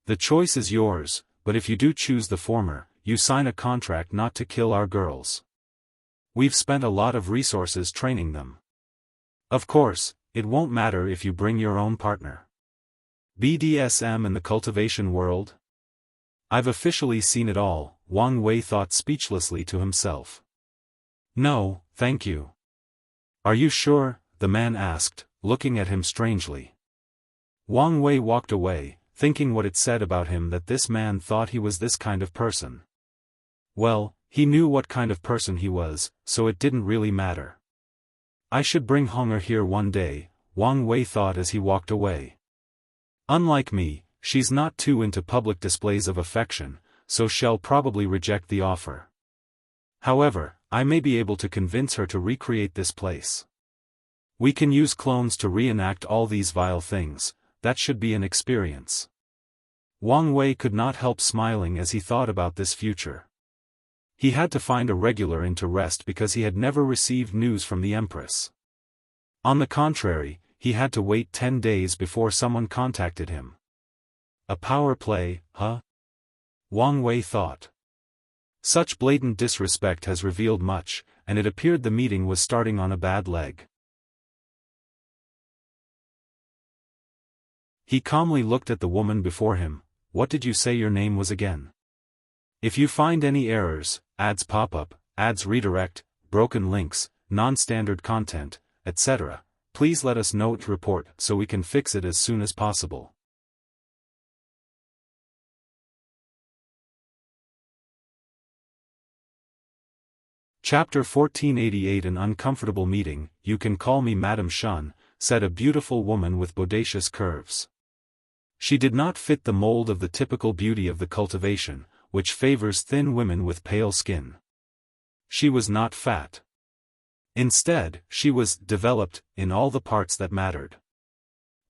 The choice is yours, but if you do choose the former, you sign a contract not to kill our girls. We've spent a lot of resources training them. Of course, it won't matter if you bring your own partner. BDSM in the cultivation world? I've officially seen it all," Wang Wei thought speechlessly to himself. "No, thank you." "Are you sure?" the man asked, looking at him strangely. Wang Wei walked away, thinking what it said about him that this man thought he was this kind of person. Well, he knew what kind of person he was, so it didn't really matter. I should bring Honger here one day, Wang Wei thought as he walked away. Unlike me, she's not too into public displays of affection, so she'll probably reject the offer. However, I may be able to convince her to recreate this place. We can use clones to reenact all these vile things. That should be an experience. Wang Wei could not help smiling as he thought about this future. He had to find a regular in to rest because he had never received news from the Empress. On the contrary, he had to wait 10 days before someone contacted him. A power play, huh? Wang Wei thought. Such blatant disrespect has revealed much, and it appeared the meeting was starting on a bad leg. He calmly looked at the woman before him. What did you say your name was again? If you find any errors, ads pop up, ads redirect, broken links, non-standard content, etc., please let us know to report so we can fix it as soon as possible. Chapter 1488 An uncomfortable meeting. You can call me Madame Shun, said a beautiful woman with bodacious curves. She did not fit the mold of the typical beauty of the cultivation, which favors thin women with pale skin. She was not fat. Instead, she was developed in all the parts that mattered.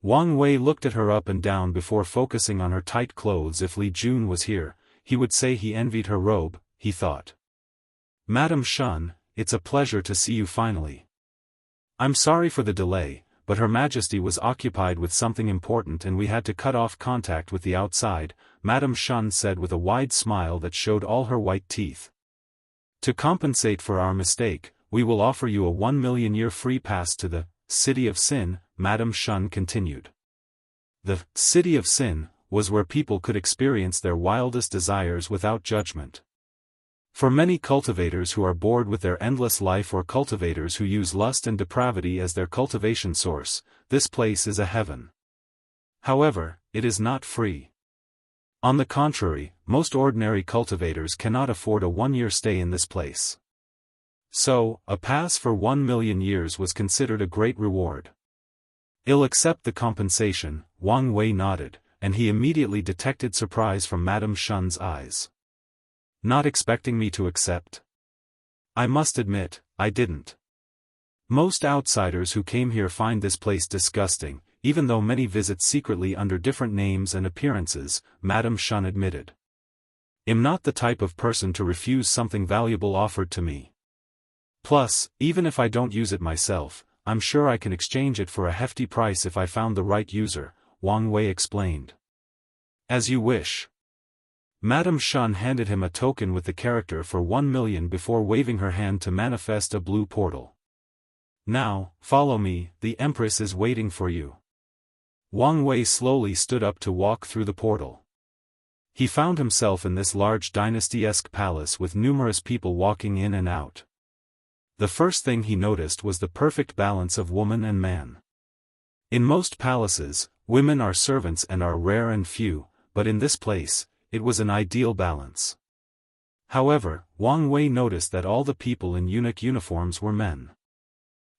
Wang Wei looked at her up and down before focusing on her tight clothes. If Li Jun was here, he would say he envied her robe, he thought. Madame Shun, it's a pleasure to see you finally. I'm sorry for the delay, but Her Majesty was occupied with something important and we had to cut off contact with the outside, Madame Shun said with a wide smile that showed all her white teeth. To compensate for our mistake, we will offer you a 1 million year free pass to the City of Sin, Madame Shun continued. The City of Sin was where people could experience their wildest desires without judgment. For many cultivators who are bored with their endless life or cultivators who use lust and depravity as their cultivation source, this place is a heaven. However, it is not free. On the contrary, most ordinary cultivators cannot afford a 1-year stay in this place. So, a pass for 1 million years was considered a great reward. I'll accept the compensation, Wang Wei nodded, and he immediately detected surprise from Madame Shun's eyes. Not expecting me to accept? I must admit, I didn't. Most outsiders who came here find this place disgusting, even though many visit secretly under different names and appearances, Madame Shun admitted. I'm not the type of person to refuse something valuable offered to me. Plus, even if I don't use it myself, I'm sure I can exchange it for a hefty price if I found the right user, Wang Wei explained. As you wish. Madame Shun handed him a token with the character for 1 million before waving her hand to manifest a blue portal. Now, follow me, the Empress is waiting for you. Wang Wei slowly stood up to walk through the portal. He found himself in this large dynasty-esque palace with numerous people walking in and out. The first thing he noticed was the perfect balance of woman and man. In most palaces, women are servants and are rare and few, but in this place, it was an ideal balance. However, Wang Wei noticed that all the people in eunuch uniforms were men.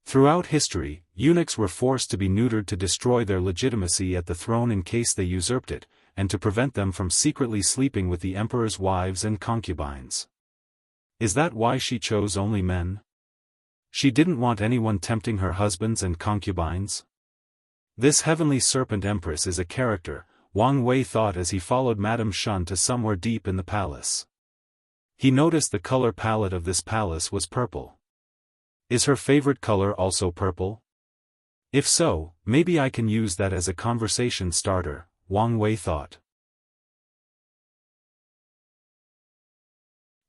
Throughout history, eunuchs were forced to be neutered to destroy their legitimacy at the throne in case they usurped it, and to prevent them from secretly sleeping with the emperor's wives and concubines. Is that why she chose only men? She didn't want anyone tempting her husbands and concubines? This heavenly serpent empress is a character, Wang Wei thought as he followed Madame Shun to somewhere deep in the palace. He noticed the color palette of this palace was purple. Is her favorite color also purple? If so, maybe I can use that as a conversation starter, Wang Wei thought.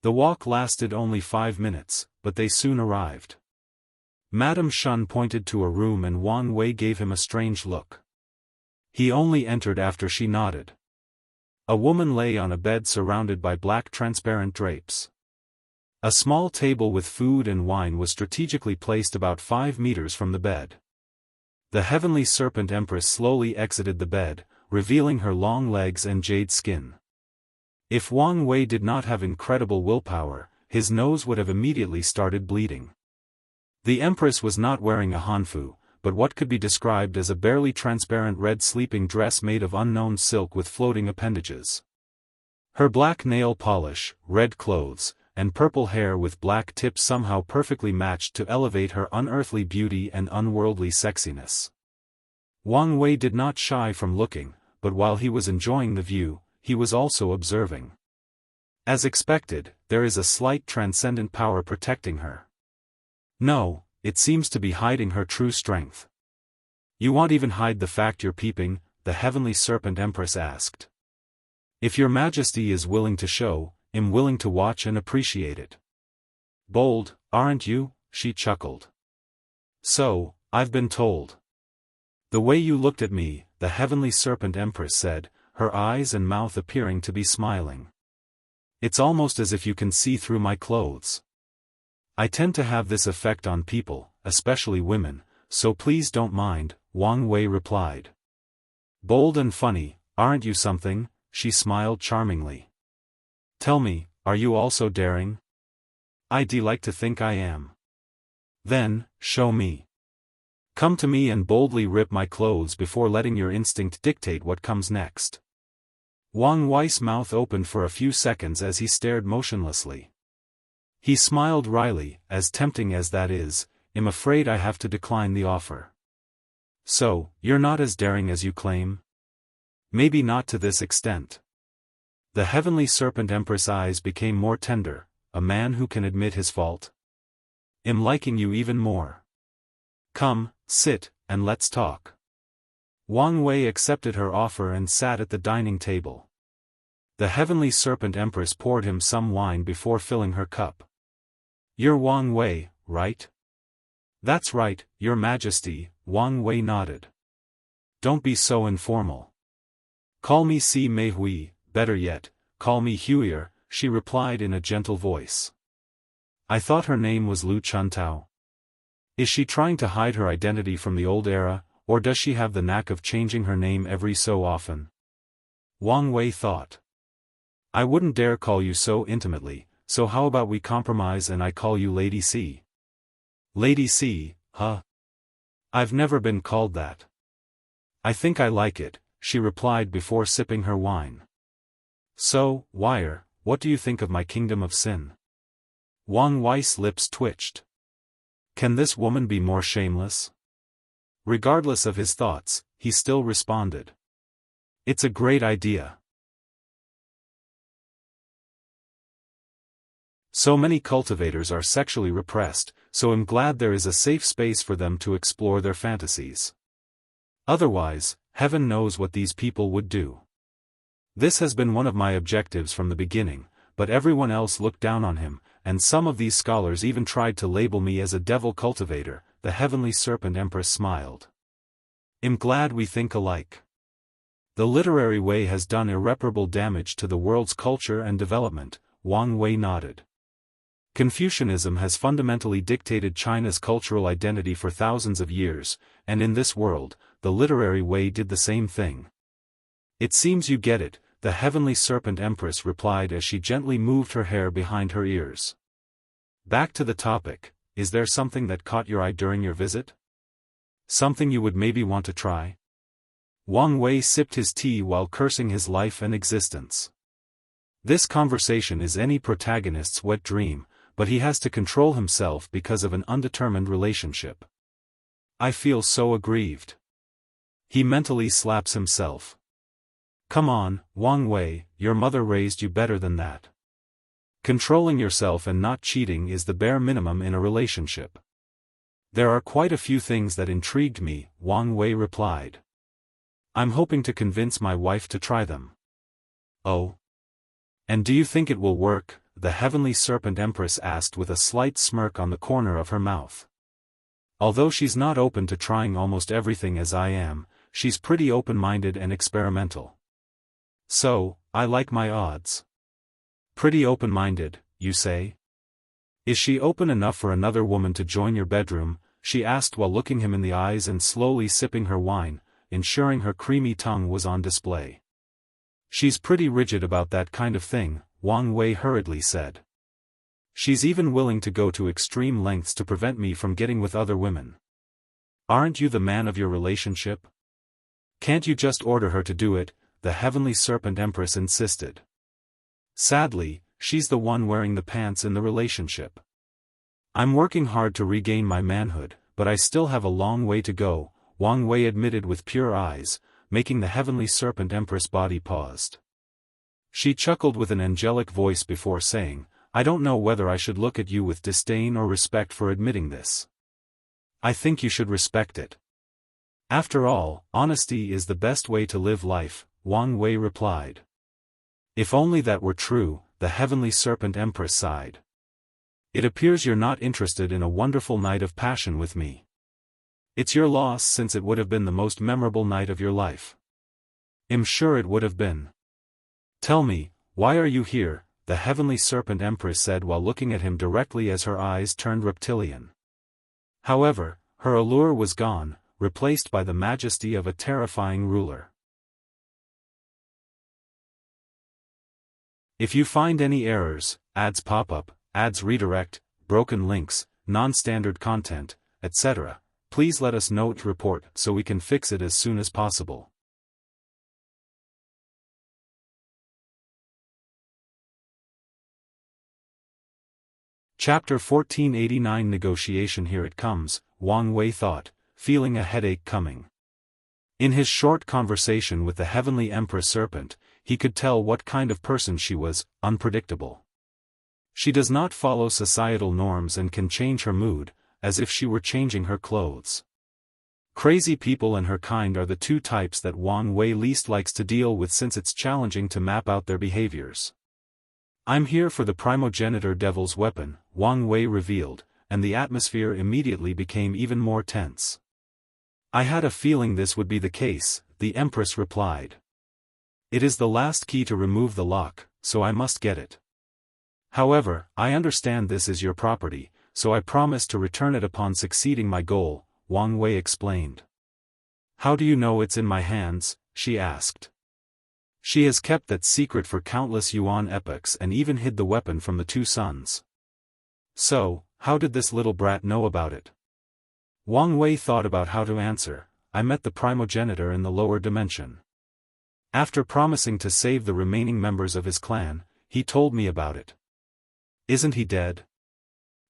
The walk lasted only 5 minutes, but they soon arrived. Madame Shun pointed to a room and Wang Wei gave him a strange look. He only entered after she nodded. A woman lay on a bed surrounded by black transparent drapes. A small table with food and wine was strategically placed about 5 meters from the bed. The heavenly serpent empress slowly exited the bed, revealing her long legs and jade skin. If Wang Wei did not have incredible willpower, his nose would have immediately started bleeding. The Empress was not wearing a hanfu, but what could be described as a barely transparent red sleeping dress made of unknown silk with floating appendages. Her black nail polish, red clothes, and purple hair with black tips somehow perfectly matched to elevate her unearthly beauty and unworldly sexiness. Wang Wei did not shy from looking, but while he was enjoying the view, he was also observing. As expected, there is a slight transcendent power protecting her. No, it seems to be hiding her true strength. You won't even hide the fact you're peeping? The Heavenly Serpent Empress asked. If your Majesty is willing to show, I'm willing to watch and appreciate it. Bold, aren't you? She chuckled. So, I've been told. The way you looked at me, the Heavenly Serpent Empress said, her eyes and mouth appearing to be smiling. It's almost as if you can see through my clothes. I tend to have this effect on people, especially women, so please don't mind, Wang Wei replied. Bold and funny, aren't you something? She smiled charmingly. Tell me, are you also daring? I'd like to think I am. Then, show me. Come to me and boldly rip my clothes before letting your instinct dictate what comes next. Wang Wei's mouth opened for a few seconds as he stared motionlessly. He smiled wryly, as tempting as that is, I'm afraid I have to decline the offer. So, you're not as daring as you claim? Maybe not to this extent. The Heavenly Serpent Empress' eyes became more tender, a man who can admit his fault. I'm liking you even more. Come, sit, and let's talk. Wang Wei accepted her offer and sat at the dining table. The Heavenly Serpent Empress poured him some wine before filling her cup. You're Wang Wei, right? That's right, Your Majesty, Wang Wei nodded. Don't be so informal. Call me Si Mei Hui, better yet, call me Huier, she replied in a gentle voice. I thought her name was Lu Chuntao. Is she trying to hide her identity from the old era, or does she have the knack of changing her name every so often? Wang Wei thought. I wouldn't dare call you so intimately, so how about we compromise and I call you Lady C? Lady C, huh? I've never been called that. I think I like it, she replied before sipping her wine. So, Wire, what do you think of my kingdom of sin? Wang Wei's lips twitched. Can this woman be more shameless? Regardless of his thoughts, he still responded. It's a great idea. So many cultivators are sexually repressed, so I'm glad there is a safe space for them to explore their fantasies. Otherwise, heaven knows what these people would do. This has been one of my objectives from the beginning, but everyone else looked down on him, and some of these scholars even tried to label me as a devil cultivator. The Heavenly Serpent Empress smiled. I'm glad we think alike. The literary way has done irreparable damage to the world's culture and development, Wang Wei nodded. Confucianism has fundamentally dictated China's cultural identity for thousands of years, and in this world, the literary way did the same thing. It seems you get it, the Heavenly Serpent Empress replied as she gently moved her hair behind her ears. Back to the topic, is there something that caught your eye during your visit? Something you would maybe want to try? Wang Wei sipped his tea while cursing his life and existence. This conversation is any protagonist's wet dream, but he has to control himself because of an undetermined relationship. I feel so aggrieved. He mentally slaps himself. Come on, Wang Wei, your mother raised you better than that. Controlling yourself and not cheating is the bare minimum in a relationship. There are quite a few things that intrigued me, Wang Wei replied. I'm hoping to convince my wife to try them. Oh? And do you think it will work? The Heavenly Serpent Empress asked with a slight smirk on the corner of her mouth. Although she's not open to trying almost everything as I am, she's pretty open-minded and experimental. So, I like my odds. Pretty open-minded, you say? Is she open enough for another woman to join your bedroom? She asked while looking him in the eyes and slowly sipping her wine, ensuring her creamy tongue was on display. She's pretty rigid about that kind of thing, Wang Wei hurriedly said. She's even willing to go to extreme lengths to prevent me from getting with other women. Aren't you the man of your relationship? Can't you just order her to do it? The Heavenly Serpent Empress insisted. Sadly, she's the one wearing the pants in the relationship. I'm working hard to regain my manhood, but I still have a long way to go, Wang Wei admitted with pure eyes, making the Heavenly Serpent Empress body paused. She chuckled with an angelic voice before saying, I don't know whether I should look at you with disdain or respect for admitting this. I think you should respect it. After all, honesty is the best way to live life, Wang Wei replied. If only that were true, the Heavenly Serpent Empress sighed. It appears you're not interested in a wonderful night of passion with me. It's your loss since it would have been the most memorable night of your life. I'm sure it would have been. Tell me, why are you here? The Heavenly Serpent Empress said while looking at him directly as her eyes turned reptilian. However, her allure was gone, replaced by the majesty of a terrifying ruler. If you find any errors, ads pop up, ads redirect, broken links, non-standard content, etc., please let us know to report so we can fix it as soon as possible. Chapter 1489 Negotiation. Here it comes, Wang Wei thought, feeling a headache coming. In his short conversation with the Heavenly Empress Serpent, he could tell what kind of person she was, unpredictable. She does not follow societal norms and can change her mood, as if she were changing her clothes. Crazy people and her kind are the two types that Wang Wei least likes to deal with since it's challenging to map out their behaviors. I'm here for the primogenitor devil's weapon, Wang Wei revealed, and the atmosphere immediately became even more tense. I had a feeling this would be the case, the Empress replied. It is the last key to remove the lock, so I must get it. However, I understand this is your property, so I promise to return it upon succeeding my goal, Wang Wei explained. How do you know it's in my hands? She asked. She has kept that secret for countless yuan epochs and even hid the weapon from the two sons. So, how did this little brat know about it? Wang Wei thought about how to answer. I met the primogenitor in the lower dimension. After promising to save the remaining members of his clan, he told me about it. Isn't he dead?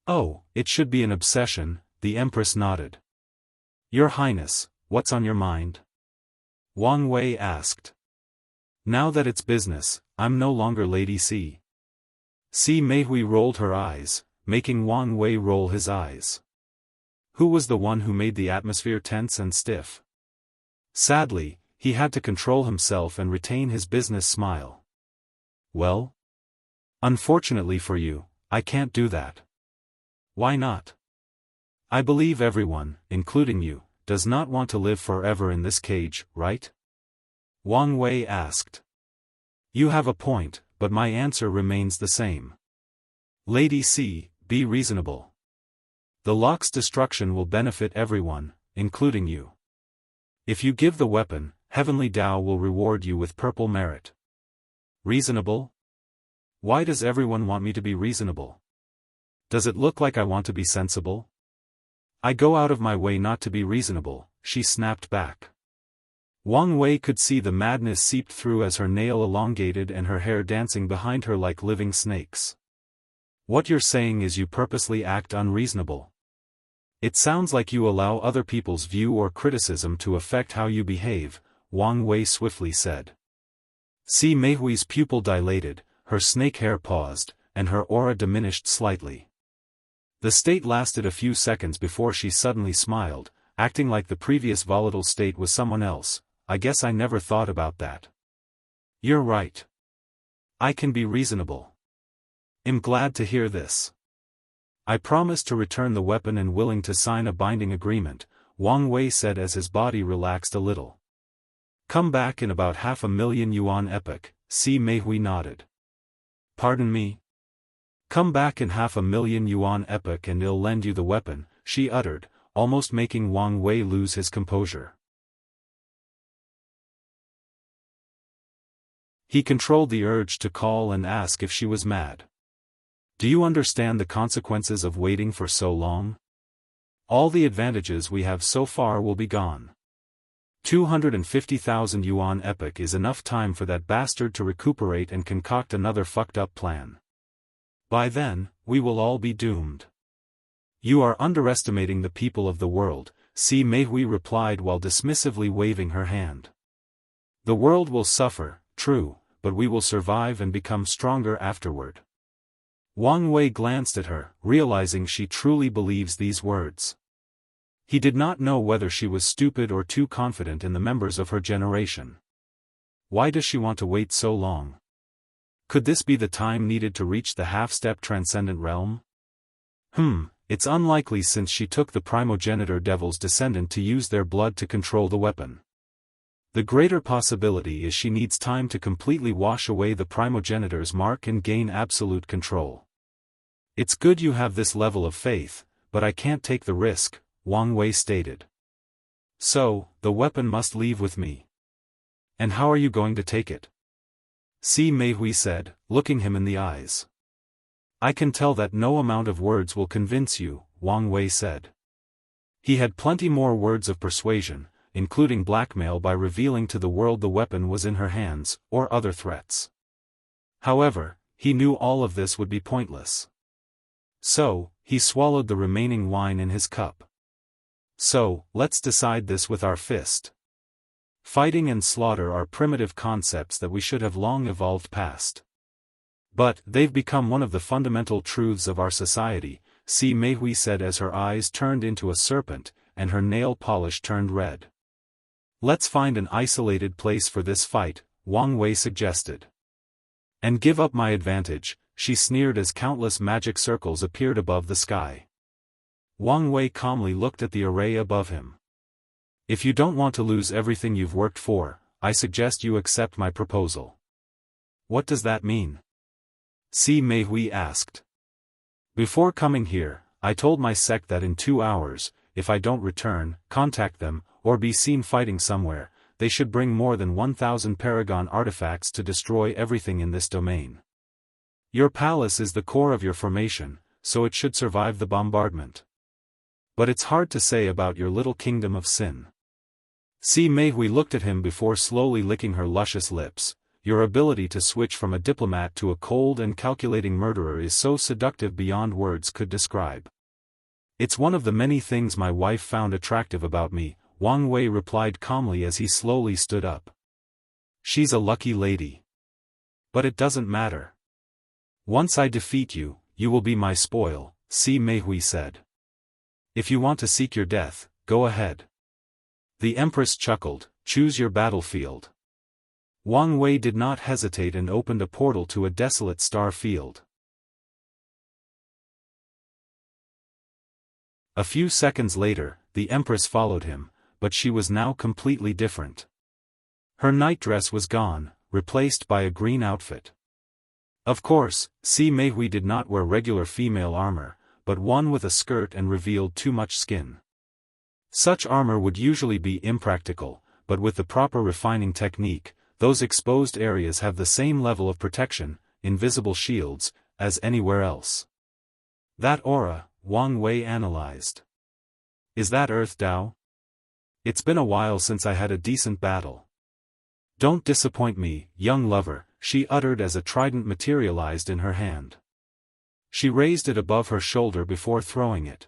Oh, it should be an obsession, the Empress nodded. Your Highness, what's on your mind? Wang Wei asked. Now that it's business, I'm no longer Lady C. Si Meihui rolled her eyes, making Wang Wei roll his eyes. Who was the one who made the atmosphere tense and stiff? Sadly, he had to control himself and retain his business smile. Well? Unfortunately for you, I can't do that. Why not? I believe everyone, including you, does not want to live forever in this cage, right? Wang Wei asked. You have a point, but my answer remains the same. Lady C, be reasonable. The lock's destruction will benefit everyone, including you. If you give the weapon, Heavenly Tao will reward you with purple merit. Reasonable? Why does everyone want me to be reasonable? Does it look like I want to be sensible? I go out of my way not to be reasonable, she snapped back. Wang Wei could see the madness seeped through as her nail elongated and her hair dancing behind her like living snakes. What you're saying is you purposely act unreasonable. It sounds like you allow other people's view or criticism to affect how you behave, Wang Wei swiftly said. Si Meihui's pupil dilated, her snake hair paused, and her aura diminished slightly. The state lasted a few seconds before she suddenly smiled, acting like the previous volatile state was someone else. I guess I never thought about that. You're right. I can be reasonable. I'm glad to hear this. I promise to return the weapon and willing to sign a binding agreement, Wang Wei said as his body relaxed a little. Come back in about 500,000 yuan epoch, Si Meihui nodded. Pardon me? Come back in 500,000 yuan epoch and I'll lend you the weapon, she uttered, almost making Wang Wei lose his composure. He controlled the urge to call and ask if she was mad. Do you understand the consequences of waiting for so long? All the advantages we have so far will be gone. 250,000 yuan epoch is enough time for that bastard to recuperate and concoct another fucked-up plan. By then, we will all be doomed. You are underestimating the people of the world, Si Meihui replied while dismissively waving her hand. The world will suffer, true, but we will survive and become stronger afterward. Wang Wei glanced at her, realizing she truly believes these words. He did not know whether she was stupid or too confident in the members of her generation. Why does she want to wait so long? Could this be the time needed to reach the half-step transcendent realm? It's unlikely since she took the primogenitor devil's descendant to use their blood to control the weapon. The greater possibility is she needs time to completely wash away the primogenitor's mark and gain absolute control. It's good you have this level of faith, but I can't take the risk, Wang Wei stated. So, the weapon must leave with me. And how are you going to take it? Si Meihui said, looking him in the eyes. I can tell that no amount of words will convince you, Wang Wei said. He had plenty more words of persuasion, including blackmail by revealing to the world the weapon was in her hands, or other threats. However, he knew all of this would be pointless. So, he swallowed the remaining wine in his cup. So, let's decide this with our fist. Fighting and slaughter are primitive concepts that we should have long evolved past. But, they've become one of the fundamental truths of our society, Si Meihui said as her eyes turned into a serpent, and her nail polish turned red. Let's find an isolated place for this fight, Wang Wei suggested. And give up my advantage, she sneered as countless magic circles appeared above the sky. Wang Wei calmly looked at the array above him. If you don't want to lose everything you've worked for, I suggest you accept my proposal. What does that mean? Si Meihui asked. Before coming here, I told my sect that in 2 hours, if I don't return, contact them, or be seen fighting somewhere, they should bring more than 1,000 paragon artifacts to destroy everything in this domain. Your palace is the core of your formation, so it should survive the bombardment. But it's hard to say about your little kingdom of sin. Si Meihui looked at him before slowly licking her luscious lips. Your ability to switch from a diplomat to a cold and calculating murderer is so seductive beyond words could describe. It's one of the many things my wife found attractive about me, Wang Wei replied calmly as he slowly stood up. She's a lucky lady. But it doesn't matter. Once I defeat you, you will be my spoil, Si Meihui said. If you want to seek your death, go ahead. The Empress chuckled, choose your battlefield. Wang Wei did not hesitate and opened a portal to a desolate star field. A few seconds later, the Empress followed him, but she was now completely different. Her nightdress was gone, replaced by a green outfit. Of course, Si Meihui did not wear regular female armor, but one with a skirt and revealed too much skin. Such armor would usually be impractical, but with the proper refining technique, those exposed areas have the same level of protection, invisible shields, as anywhere else. That aura, Wang Wei analyzed. Is that Earth Dao? It's been a while since I had a decent battle. Don't disappoint me, young lover, she uttered as a trident materialized in her hand. She raised it above her shoulder before throwing it.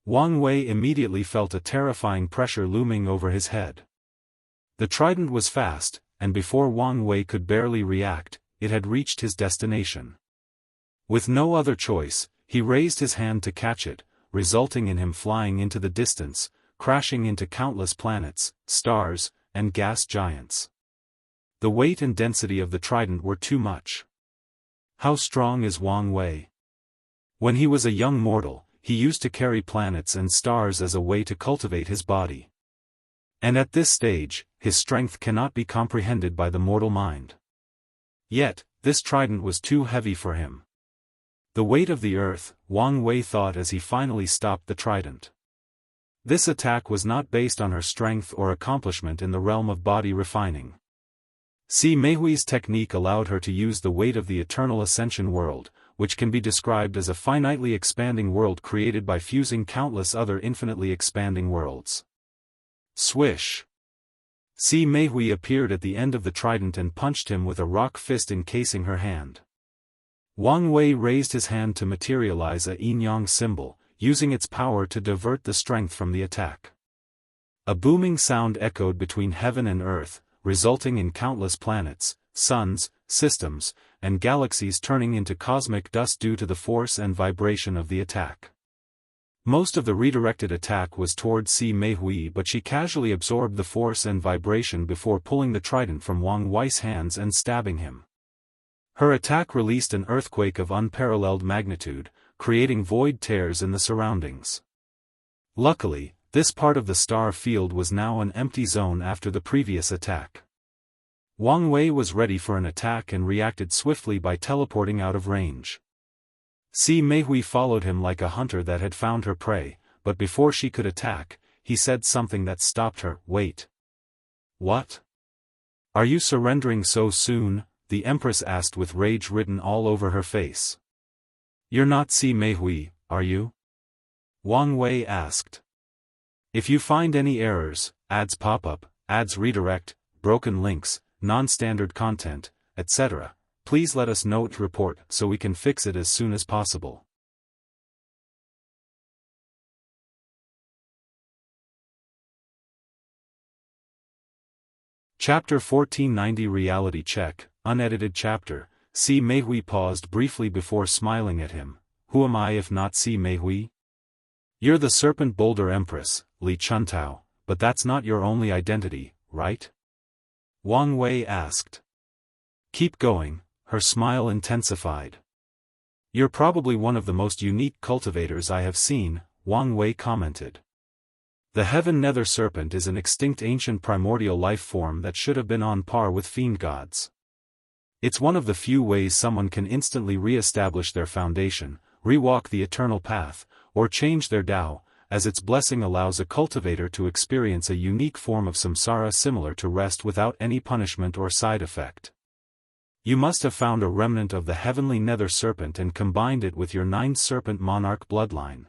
Wang Wei immediately felt a terrifying pressure looming over his head. The trident was fast, and before Wang Wei could barely react, it had reached his destination. With no other choice, he raised his hand to catch it, resulting in him flying into the distance, crashing into countless planets, stars, and gas giants. The weight and density of the trident were too much. How strong is Wang Wei? When he was a young mortal, he used to carry planets and stars as a way to cultivate his body. And at this stage, his strength cannot be comprehended by the mortal mind. Yet, this trident was too heavy for him. The weight of the earth, Wang Wei thought as he finally stopped the trident. This attack was not based on her strength or accomplishment in the realm of body refining. Si Meihui's technique allowed her to use the weight of the eternal ascension world, which can be described as a finitely expanding world created by fusing countless other infinitely expanding worlds. Swish! Si Meihui appeared at the end of the trident and punched him with a rock fist encasing her hand. Wang Wei raised his hand to materialize a yin-yang symbol, using its power to divert the strength from the attack. A booming sound echoed between heaven and earth, resulting in countless planets, suns, systems, and galaxies turning into cosmic dust due to the force and vibration of the attack. Most of the redirected attack was towards Si Meihui, but she casually absorbed the force and vibration before pulling the trident from Wang Wei's hands and stabbing him. Her attack released an earthquake of unparalleled magnitude, creating void tears in the surroundings. Luckily, this part of the star field was now an empty zone after the previous attack. Wang Wei was ready for an attack and reacted swiftly by teleporting out of range. Si Meihui followed him like a hunter that had found her prey, but before she could attack, he said something that stopped her. "Wait. What? Are you surrendering so soon?" the Empress asked with rage written all over her face. "You're not Si Meihui, are you?" Wang Wei asked. "If you find any errors, ads pop up, ads redirect, broken links, non-standard content, etc., please let us know to report so we can fix it as soon as possible." Chapter 1490 Reality Check, unedited chapter. Si Meihui paused briefly before smiling at him. "Who am I if not Si Meihui? You're the Serpent Boulder Empress, Li Chuntao, but that's not your only identity, right?" Wang Wei asked. "Keep going," her smile intensified. "You're probably one of the most unique cultivators I have seen," Wang Wei commented. "The Heaven Nether Serpent is an extinct ancient primordial life form that should have been on par with fiend gods. It's one of the few ways someone can instantly re-establish their foundation, re-walk the eternal path, or change their Tao, as its blessing allows a cultivator to experience a unique form of samsara similar to rest without any punishment or side effect. You must have found a remnant of the heavenly nether serpent and combined it with your 9 serpent monarch bloodline.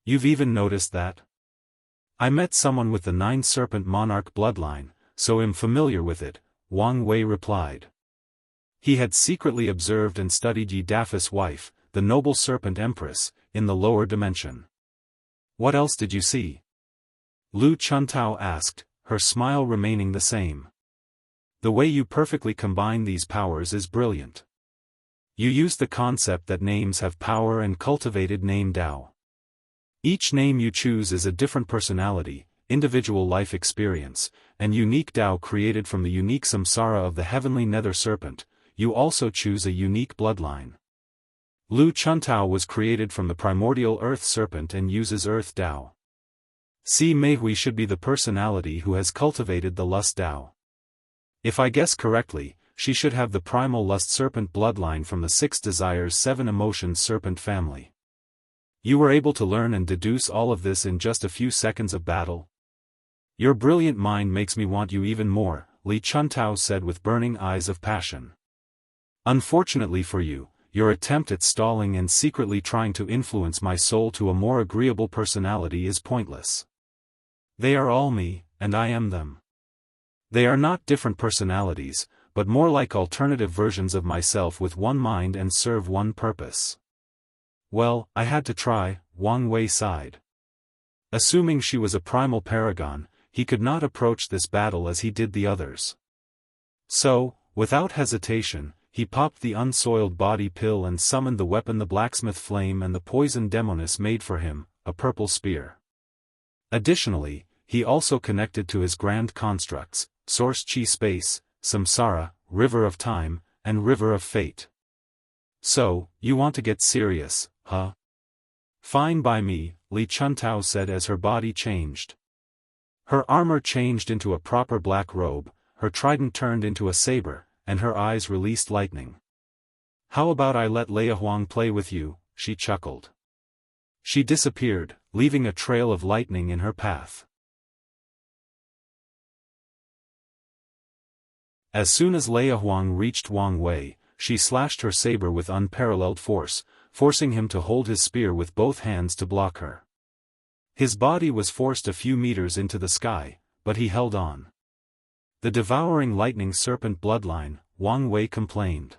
You've even noticed that? I met someone with the 9 serpent monarch bloodline, so am familiar with it," Wang Wei replied. He had secretly observed and studied Yi Dafa's wife, the noble serpent empress, in the lower dimension. "What else did you see?" Lu Chuntao asked, her smile remaining the same. "The way you perfectly combine these powers is brilliant. You use the concept that names have power and cultivated name Tao. Each name you choose is a different personality, individual life experience, and unique Tao created from the unique samsara of the heavenly nether serpent. You also choose a unique bloodline. Lu Chuntao was created from the primordial earth serpent and uses earth Tao. Si Meihui should be the personality who has cultivated the lust Tao. If I guess correctly, she should have the primal lust serpent bloodline from the 6 desires 7 emotions serpent family. You were able to learn and deduce all of this in just a few seconds of battle? Your brilliant mind makes me want you even more," Li Chuntao said with burning eyes of passion. "Unfortunately for you, your attempt at stalling and secretly trying to influence my soul to a more agreeable personality is pointless. They are all me, and I am them. They are not different personalities, but more like alternative versions of myself with one mind and serve one purpose." "Well, I had to try," Wang Wei sighed. Assuming she was a primal paragon, he could not approach this battle as he did the others. So, without hesitation, he popped the unsoiled body pill and summoned the weapon the blacksmith flame and the poison demoness made for him, a purple spear. Additionally, he also connected to his grand constructs, Source Chi Space, Samsara, River of Time, and River of Fate. "So, you want to get serious, huh?" "Fine by me," Li Chuntao said as her body changed. Her armor changed into a proper black robe, her trident turned into a saber, and her eyes released lightning. "How about I let Leia Huang play with you?" she chuckled. She disappeared, leaving a trail of lightning in her path. As soon as Leia Huang reached Wang Wei, she slashed her saber with unparalleled force, forcing him to hold his spear with both hands to block her. His body was forced a few meters into the sky, but he held on. The devouring lightning serpent bloodline, Wang Wei complained.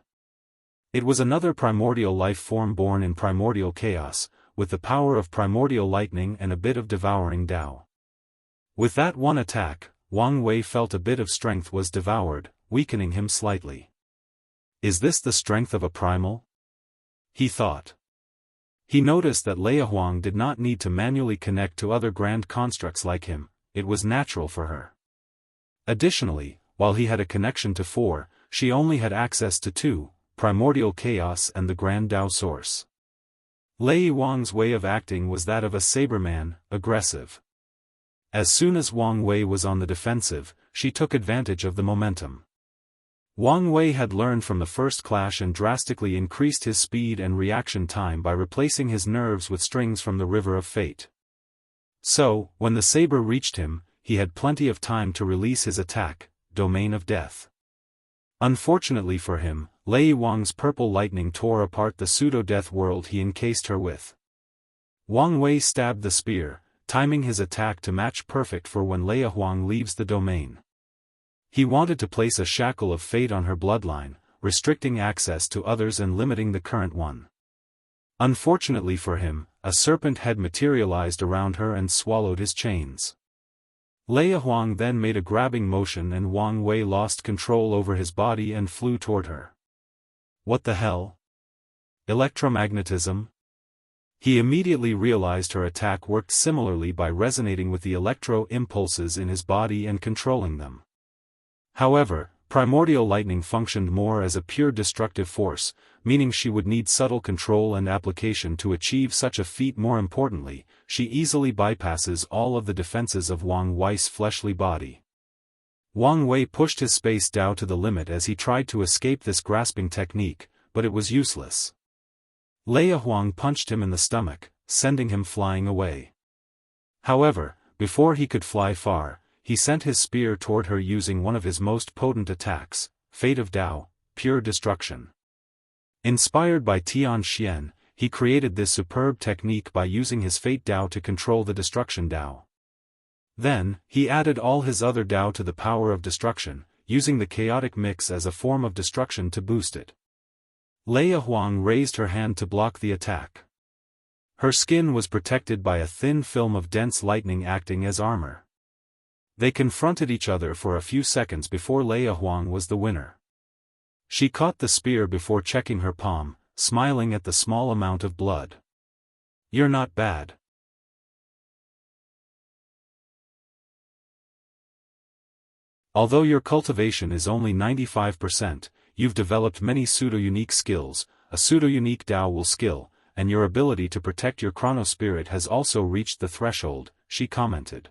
It was another primordial life form born in primordial chaos, with the power of primordial lightning and a bit of devouring Tao. With that one attack, Wang Wei felt a bit of strength was devoured, weakening him slightly. Is this the strength of a primal? He thought. He noticed that Leia Huang did not need to manually connect to other grand constructs like him, it was natural for her. Additionally, while he had a connection to 4, she only had access to 2, primordial chaos and the grand Tao source. Lei Wang's way of acting was that of a saberman, aggressive. As soon as Wang Wei was on the defensive, she took advantage of the momentum. Wang Wei had learned from the first clash and drastically increased his speed and reaction time by replacing his nerves with strings from the River of Fate. So, when the saber reached him, he had plenty of time to release his attack, Domain of Death. Unfortunately for him, Lei Wang's purple lightning tore apart the pseudo-death world he encased her with. Wang Wei stabbed the spear, timing his attack to match perfect for when Leia Huang leaves the domain. He wanted to place a shackle of fate on her bloodline, restricting access to others and limiting the current one. Unfortunately for him, a serpent had materialized around her and swallowed his chains. Leia Huang then made a grabbing motion and Wang Wei lost control over his body and flew toward her. What the hell? Electromagnetism? He immediately realized her attack worked similarly by resonating with the electro-impulses in his body and controlling them. However, primordial lightning functioned more as a pure destructive force, meaning she would need subtle control and application to achieve such a feat. More importantly, she easily bypasses all of the defenses of Wang Wei's fleshly body. Wang Wei pushed his space Dao to the limit as he tried to escape this grasping technique, but it was useless. Leia Huang punched him in the stomach, sending him flying away. However, before he could fly far, he sent his spear toward her using one of his most potent attacks, Fate of Dao, pure destruction. Inspired by Tian Xian, he created this superb technique by using his Fate Dao to control the destruction Dao. Then, he added all his other Dao to the power of destruction, using the chaotic mix as a form of destruction to boost it. Leia Huang raised her hand to block the attack. Her skin was protected by a thin film of dense lightning acting as armor. They confronted each other for a few seconds before Leia Huang was the winner. She caught the spear before checking her palm, smiling at the small amount of blood. You're not bad. Although your cultivation is only 95%, you've developed many pseudo-unique skills, a pseudo-unique Dao will skill, and your ability to protect your chronospirit has also reached the threshold, she commented.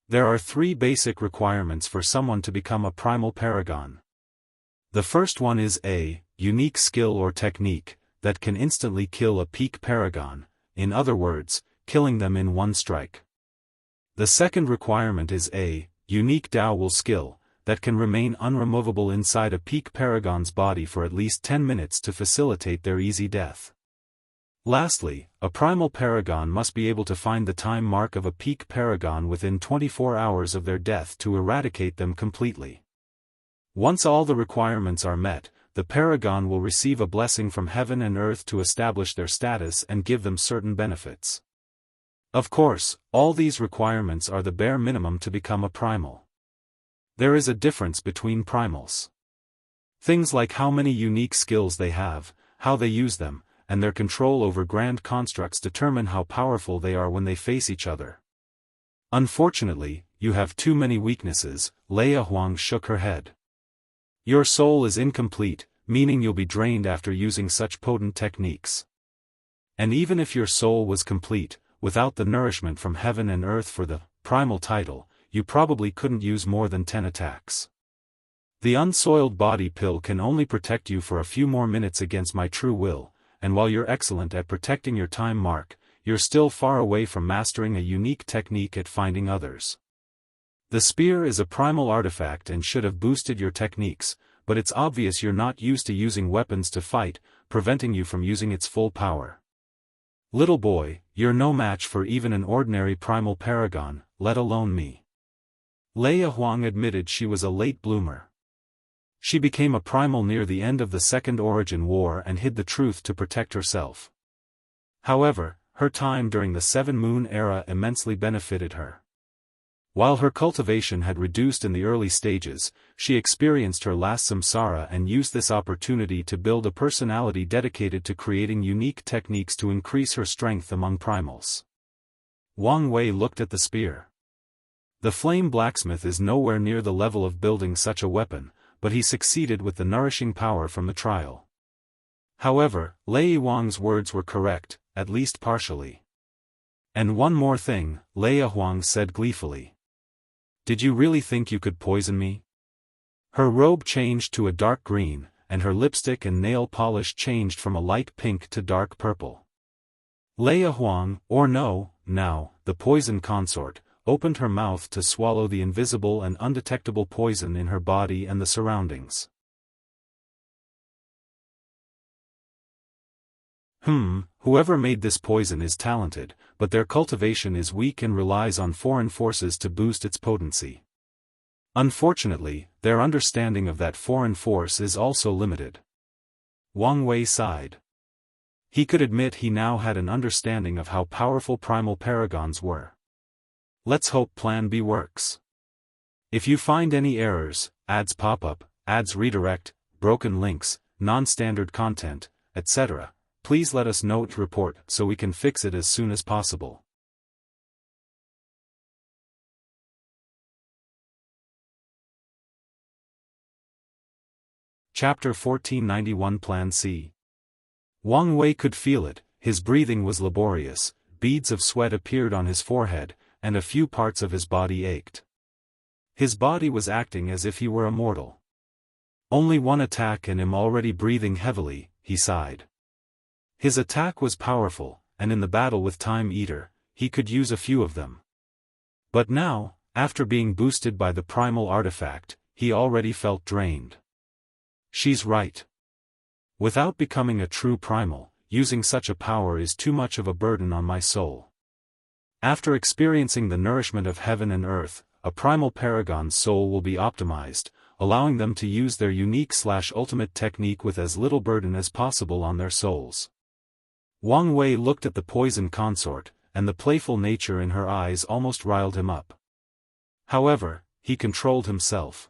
There are 3 basic requirements for someone to become a primal paragon. The first one is a unique skill or technique that can instantly kill a peak paragon, in other words, killing them in one strike. The second requirement is a unique Dao will skill that can remain unremovable inside a peak paragon's body for at least 10 minutes to facilitate their easy death. Lastly, a primal paragon must be able to find the time mark of a peak paragon within 24 hours of their death to eradicate them completely. Once all the requirements are met, the paragon will receive a blessing from heaven and earth to establish their status and give them certain benefits. Of course, all these requirements are the bare minimum to become a primal. There is a difference between primals. Things like how many unique skills they have, how they use them, and their control over grand constructs determine how powerful they are when they face each other. Unfortunately, you have too many weaknesses, Leia Huang shook her head. Your soul is incomplete, meaning you'll be drained after using such potent techniques. And even if your soul was complete, without the nourishment from heaven and earth for the primal title, you probably couldn't use more than 10 attacks. The unsoiled body pill can only protect you for a few more minutes against my true will, and while you're excellent at protecting your time mark, you're still far away from mastering a unique technique at finding others. The spear is a primal artifact and should have boosted your techniques, but it's obvious you're not used to using weapons to fight, preventing you from using its full power. Little boy, you're no match for even an ordinary primal paragon, let alone me. Leia Huang admitted she was a late bloomer. She became a primal near the end of the Second Origin War and hid the truth to protect herself. However, her time during the Seven Moon era immensely benefited her. While her cultivation had reduced in the early stages, she experienced her last samsara and used this opportunity to build a personality dedicated to creating unique techniques to increase her strength among primals. Wang Wei looked at the spear. The flame blacksmith is nowhere near the level of building such a weapon, but he succeeded with the nourishing power from the trial. However, Lei Wang's words were correct, at least partially. And one more thing, Leia Huang said gleefully. Did you really think you could poison me? Her robe changed to a dark green, and her lipstick and nail polish changed from a light pink to dark purple. Leia Huang, or no, now, the poison consort, opened her mouth to swallow the invisible and undetectable poison in her body and the surroundings. Whoever made this poison is talented, but their cultivation is weak and relies on foreign forces to boost its potency. Unfortunately, their understanding of that foreign force is also limited. Wang Wei sighed. He could admit he now had an understanding of how powerful primal paragons were. Let's hope Plan B works. If you find any errors, ads pop up, ads redirect, broken links, non-standard content, etc., please let us know to report so we can fix it as soon as possible. Chapter 1491 Plan C. Wang Wei could feel it, his breathing was laborious, beads of sweat appeared on his forehead, and a few parts of his body ached. His body was acting as if he were immortal. Only one attack and I'm already breathing heavily, he sighed. His attack was powerful, and in the battle with Time Eater, he could use a few of them. But now, after being boosted by the primal artifact, he already felt drained. She's right. Without becoming a true primal, using such a power is too much of a burden on my soul. After experiencing the nourishment of heaven and earth, a primal paragon's soul will be optimized, allowing them to use their unique/ultimate technique with as little burden as possible on their souls. Wang Wei looked at the poison consort, and the playful nature in her eyes almost riled him up. However, he controlled himself.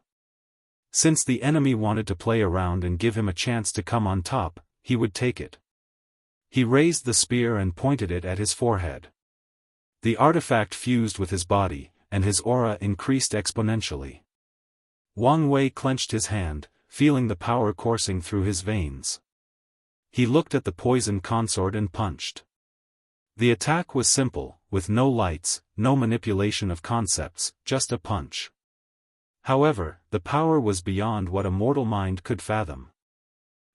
Since the enemy wanted to play around and give him a chance to come on top, he would take it. He raised the spear and pointed it at his forehead. The artifact fused with his body, and his aura increased exponentially. Wang Wei clenched his hand, feeling the power coursing through his veins. He looked at the poison consort and punched. The attack was simple, with no lights, no manipulation of concepts, just a punch. However, the power was beyond what a mortal mind could fathom.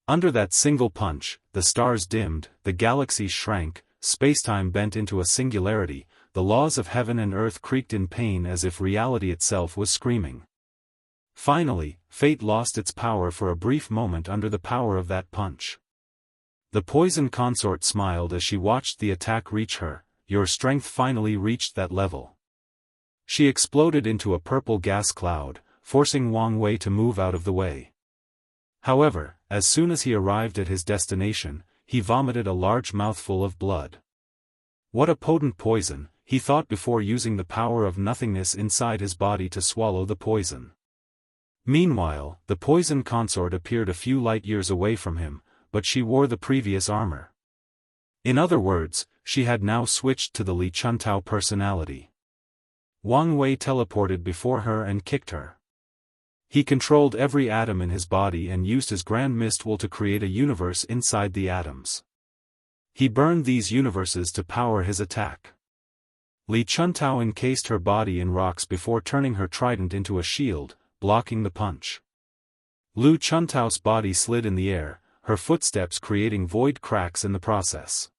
Under that single punch, the stars dimmed, the galaxies shrank, spacetime bent into a singularity, the laws of heaven and earth creaked in pain as if reality itself was screaming. Finally, fate lost its power for a brief moment under the power of that punch. The poison consort smiled as she watched the attack reach her. Your strength finally reached that level. She exploded into a purple gas cloud, forcing Wang Wei to move out of the way. However, as soon as he arrived at his destination, he vomited a large mouthful of blood. What a potent poison, he thought before using the power of nothingness inside his body to swallow the poison. Meanwhile, the poison consort appeared a few light years away from him, but she wore the previous armor. In other words, she had now switched to the Li Chuntao personality. Wang Wei teleported before her and kicked her. He controlled every atom in his body and used his grand mist will to create a universe inside the atoms. He burned these universes to power his attack. Li Chuntao encased her body in rocks before turning her trident into a shield, blocking the punch. Lu Chuntao's body slid in the air, her footsteps creating void cracks in the process.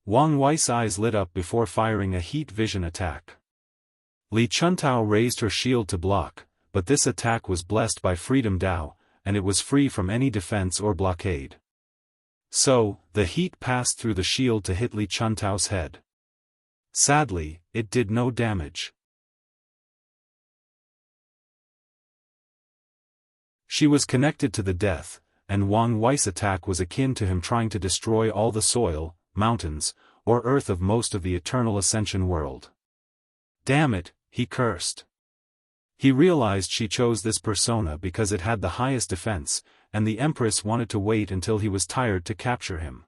Wang Wei's eyes lit up before firing a heat vision attack. Li Chuntao raised her shield to block, but this attack was blessed by Freedom Dao, and it was free from any defense or blockade. So, the heat passed through the shield to hit Li Chuntao's head. Sadly, it did no damage. She was connected to the death, and Wang Wei's attack was akin to him trying to destroy all the soil, mountains, or earth of most of the eternal ascension world. Damn it, he cursed. He realized she chose this persona because it had the highest defense, and the Empress wanted to wait until he was tired to capture him.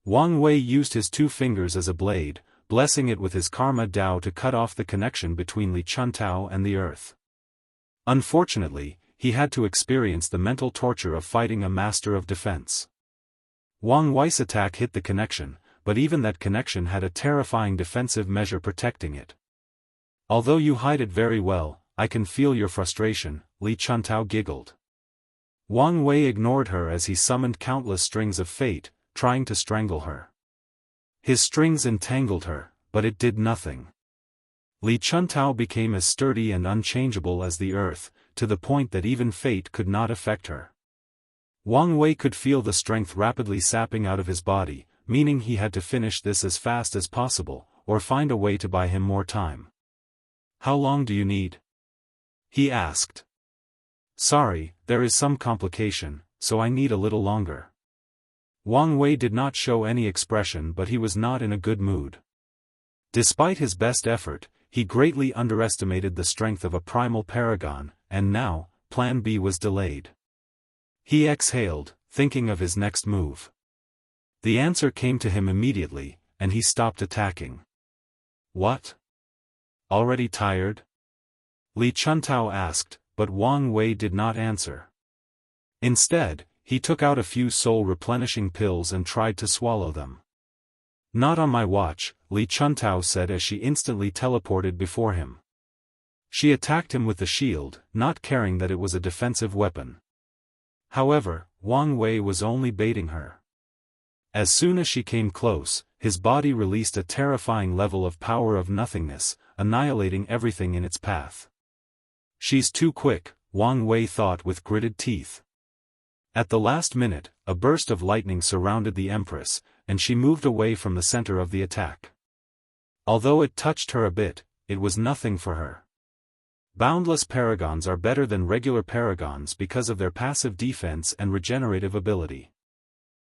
Wang Wei used his 2 fingers as a blade, blessing it with his Karma Dao to cut off the connection between Li Chuntao and the earth. Unfortunately, he had to experience the mental torture of fighting a master of defense. Wang Wei's attack hit the connection, but even that connection had a terrifying defensive measure protecting it. Although you hide it very well, I can feel your frustration, Li Chuntao giggled. Wang Wei ignored her as he summoned countless strings of fate, trying to strangle her. His strings entangled her, but it did nothing. Li Chuntao became as sturdy and unchangeable as the earth, to the point that even fate could not affect her. Wang Wei could feel the strength rapidly sapping out of his body, meaning he had to finish this as fast as possible, or find a way to buy him more time. How long do you need? He asked. Sorry, there is some complication, so I need a little longer. Wang Wei did not show any expression, but he was not in a good mood. Despite his best effort, he greatly underestimated the strength of a primal paragon, and now, Plan B was delayed. He exhaled, thinking of his next move. The answer came to him immediately, and he stopped attacking. What? Already tired? Li Chuntao asked, but Wang Wei did not answer. Instead, he took out a few soul-replenishing pills and tried to swallow them. Not on my watch, Li Chuntao said as she instantly teleported before him. She attacked him with the shield, not caring that it was a defensive weapon. However, Wang Wei was only baiting her. As soon as she came close, his body released a terrifying level of power of nothingness, annihilating everything in its path. She's too quick, Wang Wei thought with gritted teeth. At the last minute, a burst of lightning surrounded the Empress, and she moved away from the center of the attack. Although it touched her a bit, it was nothing for her. Boundless paragons are better than regular paragons because of their passive defense and regenerative ability.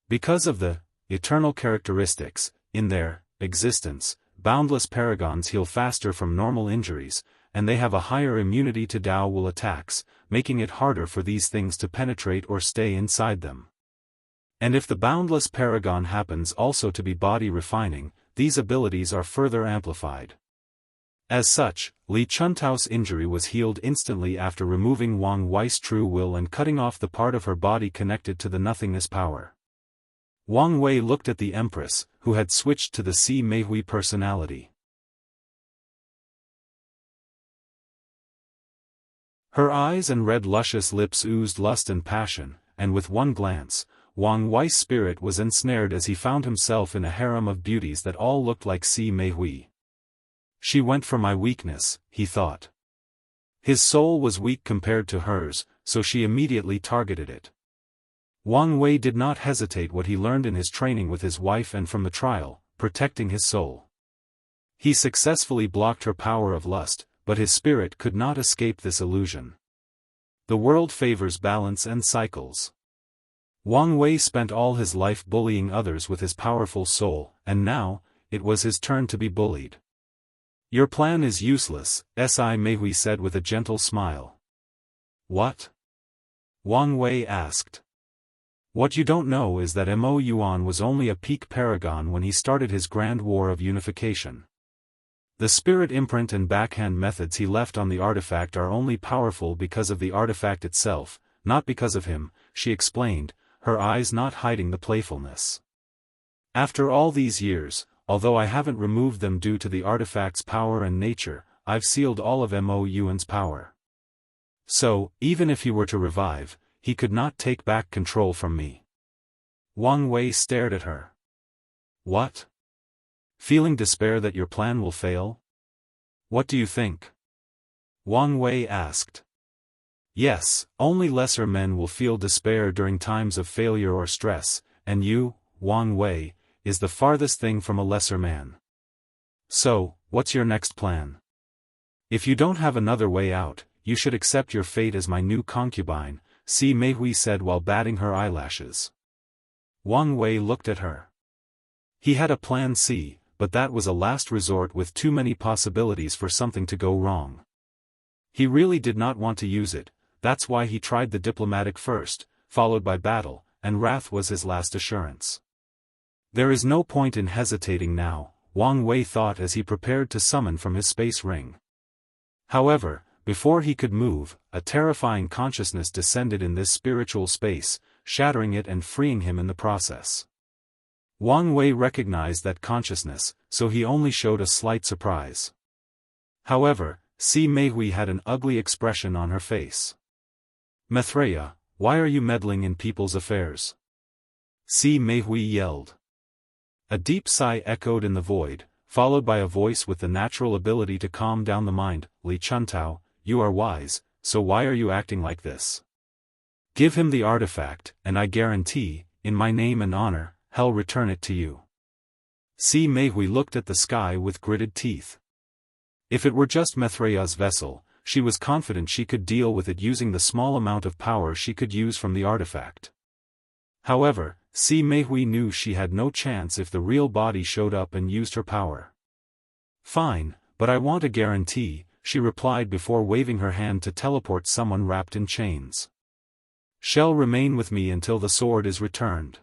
Because of the eternal characteristics in their existence, boundless paragons heal faster from normal injuries, and they have a higher immunity to Dao will attacks, making it harder for these things to penetrate or stay inside them. And if the boundless paragon happens also to be body refining, these abilities are further amplified. As such, Li Chuntao's injury was healed instantly after removing Wang Wei's true will and cutting off the part of her body connected to the nothingness power. Wang Wei looked at the Empress, who had switched to the Si Meihui personality. Her eyes and red luscious lips oozed lust and passion, and with one glance, Wang Wei's spirit was ensnared as he found himself in a harem of beauties that all looked like Si Meihui. She went for my weakness, he thought. His soul was weak compared to hers, so she immediately targeted it. Wang Wei did not hesitate what he learned in his training with his wife and from the trial, protecting his soul. He successfully blocked her power of lust, but his spirit could not escape this illusion. The world favors balance and cycles. Wang Wei spent all his life bullying others with his powerful soul, and now, it was his turn to be bullied. Your plan is useless, Si Meihui said with a gentle smile. What? Wang Wei asked. What you don't know is that Mo Yuan was only a peak paragon when he started his grand war of unification. The spirit imprint and backhand methods he left on the artifact are only powerful because of the artifact itself, not because of him, she explained, her eyes not hiding the playfulness. After all these years, although I haven't removed them due to the artifact's power and nature, I've sealed all of Mo Yuan's power. So, even if he were to revive, he could not take back control from me. Wang Wei stared at her. What? Feeling despair that your plan will fail? What do you think? Wang Wei asked. Yes, only lesser men will feel despair during times of failure or stress, and you, Wang Wei, is the farthest thing from a lesser man. So, what's your next plan? If you don't have another way out, you should accept your fate as my new concubine, Si Meihui said while batting her eyelashes. Wang Wei looked at her. He had a plan C, but that was a last resort with too many possibilities for something to go wrong. He really did not want to use it, that's why he tried the diplomatic first, followed by battle, and wrath was his last assurance. There is no point in hesitating now, Wang Wei thought as he prepared to summon from his space ring. However, before he could move, a terrifying consciousness descended in this spiritual space, shattering it and freeing him in the process. Wang Wei recognized that consciousness, so he only showed a slight surprise. However, Si Meihui had an ugly expression on her face. Maithreya, why are you meddling in people's affairs? Si Meihui yelled. A deep sigh echoed in the void, followed by a voice with the natural ability to calm down the mind. Li Chuntao, you are wise, so why are you acting like this? Give him the artifact, and I guarantee, in my name and honor, I'll return it to you. Si Meihui looked at the sky with gritted teeth. If it were just Maithreya's vessel, she was confident she could deal with it using the small amount of power she could use from the artifact. However, Si Meihui knew she had no chance if the real body showed up and used her power. Fine, but I want a guarantee, she replied before waving her hand to teleport someone wrapped in chains. Shall remain with me until the sword is returned.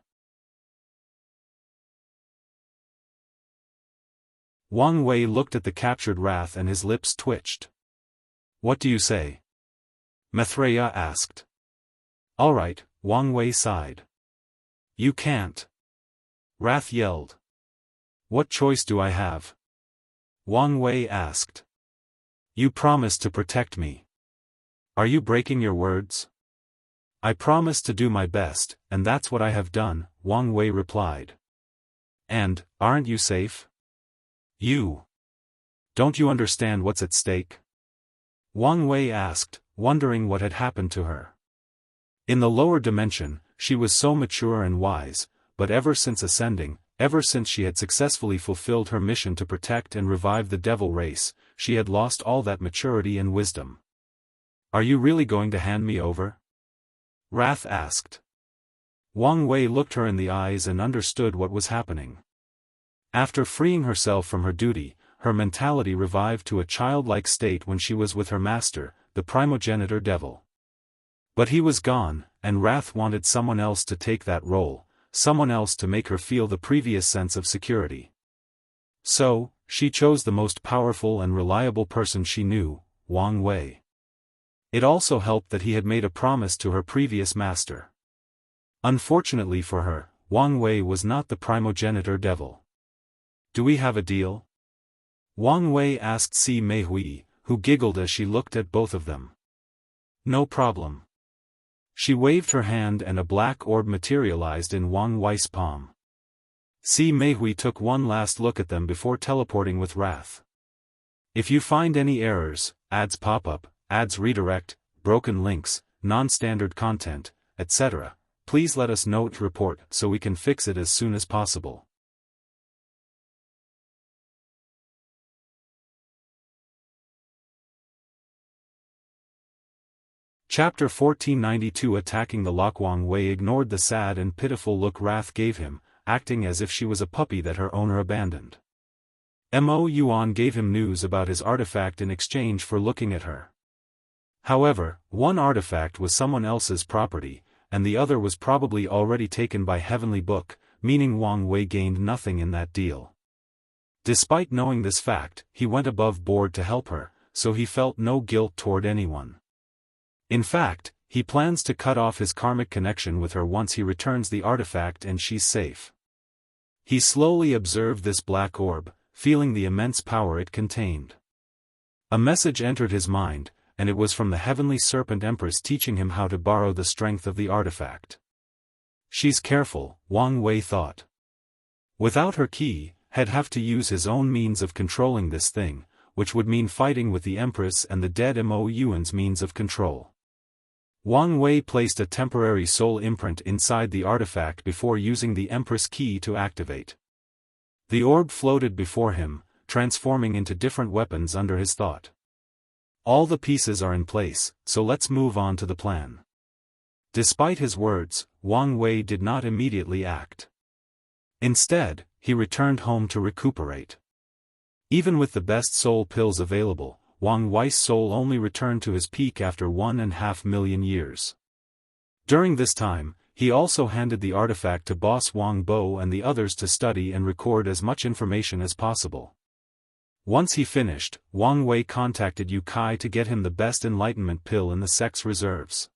Wang Wei looked at the captured wrath and his lips twitched. What do you say? Maithreya asked. All right, Wang Wei sighed. You can't. Wrath yelled. What choice do I have? Wang Wei asked. You promised to protect me. Are you breaking your words? I promised to do my best, and that's what I have done, Wang Wei replied. And, aren't you safe? You. Don't you understand what's at stake? Wang Wei asked, wondering what had happened to her. In the lower dimension, she was so mature and wise, but ever since ascending, ever since she had successfully fulfilled her mission to protect and revive the devil race, she had lost all that maturity and wisdom. Are you really going to hand me over? Wrath asked. Wang Wei looked her in the eyes and understood what was happening. After freeing herself from her duty, her mentality revived to a childlike state when she was with her master, the primogenitor devil. But he was gone, and Wrath wanted someone else to take that role, someone else to make her feel the previous sense of security. So, she chose the most powerful and reliable person she knew, Wang Wei. It also helped that he had made a promise to her previous master. Unfortunately for her, Wang Wei was not the primogenitor devil. Do we have a deal? Wang Wei asked Si Meihui, who giggled as she looked at both of them. No problem. She waved her hand and a black orb materialized in Wang Wei's palm. Si Meihui took one last look at them before teleporting with Wrath. If you find any errors, ads pop up, ads redirect, broken links, non-standard content, etc., please let us know to report so we can fix it as soon as possible. Chapter 1492 Attacking the Lock. Wang Wei ignored the sad and pitiful look Wrath gave him, acting as if she was a puppy that her owner abandoned. Mo Yuan gave him news about his artifact in exchange for looking at her. However, one artifact was someone else's property, and the other was probably already taken by Heavenly Book, meaning Wang Wei gained nothing in that deal. Despite knowing this fact, he went above board to help her, so he felt no guilt toward anyone. In fact, he plans to cut off his karmic connection with her once he returns the artifact and she's safe. He slowly observed this black orb, feeling the immense power it contained. A message entered his mind, and it was from the Heavenly Serpent Empress teaching him how to borrow the strength of the artifact. She's careful, Wang Wei thought. Without her key, he'd have to use his own means of controlling this thing, which would mean fighting with the Empress and the dead Mo Yuan's means of control. Wang Wei placed a temporary soul imprint inside the artifact before using the Empress key to activate. The orb floated before him, transforming into different weapons under his thought. All the pieces are in place, so let's move on to the plan. Despite his words, Wang Wei did not immediately act. Instead, he returned home to recuperate. Even with the best soul pills available, Wang Wei's soul only returned to his peak after 1.5 million years. During this time, he also handed the artifact to boss Wang Bo and the others to study and record as much information as possible. Once he finished, Wang Wei contacted Yu Kai to get him the best enlightenment pill in the sect's reserves.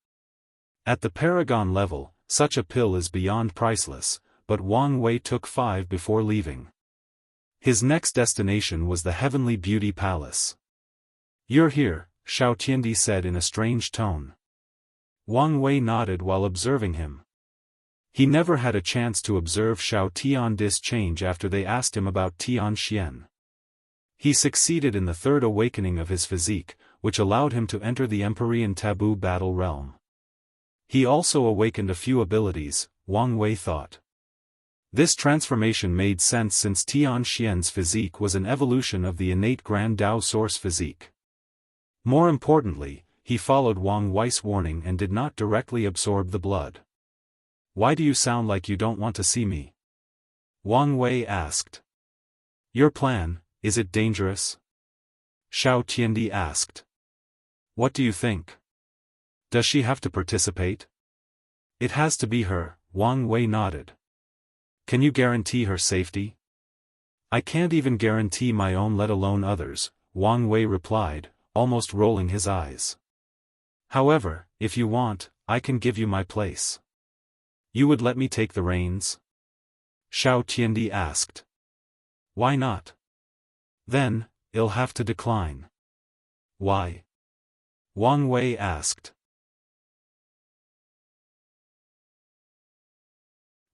At the Paragon level, such a pill is beyond priceless, but Wang Wei took 5 before leaving. His next destination was the Heavenly Beauty Palace. "You're here," Xiao Tiandi said in a strange tone. Wang Wei nodded while observing him. He never had a chance to observe Xiao Tiandi's change after they asked him about Tianxian. He succeeded in the third awakening of his physique, which allowed him to enter the Empyrean Taboo battle realm. He also awakened a few abilities, Wang Wei thought. This transformation made sense since Tianxian's physique was an evolution of the innate Grand Dao Source physique. More importantly, he followed Wang Wei's warning and did not directly absorb the blood. "Why do you sound like you don't want to see me?" Wang Wei asked. "Your plan, is it dangerous?" Xiao Tiandi asked. "What do you think? Does she have to participate?" "It has to be her," Wang Wei nodded. "Can you guarantee her safety?" "I can't even guarantee my own, let alone others," Wang Wei replied, almost rolling his eyes. "However, if you want, I can give you my place." "You would let me take the reins?" Xiao Tiandi asked. "Why not?" "Then, I'll have to decline." "Why?" Wang Wei asked.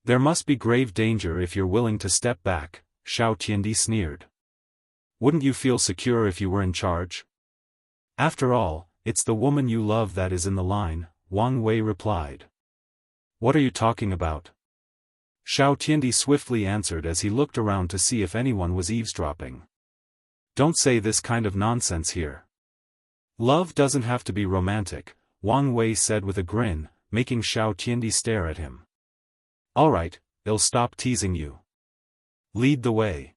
"There must be grave danger if you're willing to step back," Xiao Tiandi sneered. "Wouldn't you feel secure if you were in charge?" "After all, it's the woman you love that is in the line," Wang Wei replied. "What are you talking about?" Xiao Tiandi swiftly answered as he looked around to see if anyone was eavesdropping. "Don't say this kind of nonsense here. Love doesn't have to be romantic," Wang Wei said with a grin, making Xiao Tiandi stare at him. "Alright, I'll stop teasing you. Lead the way."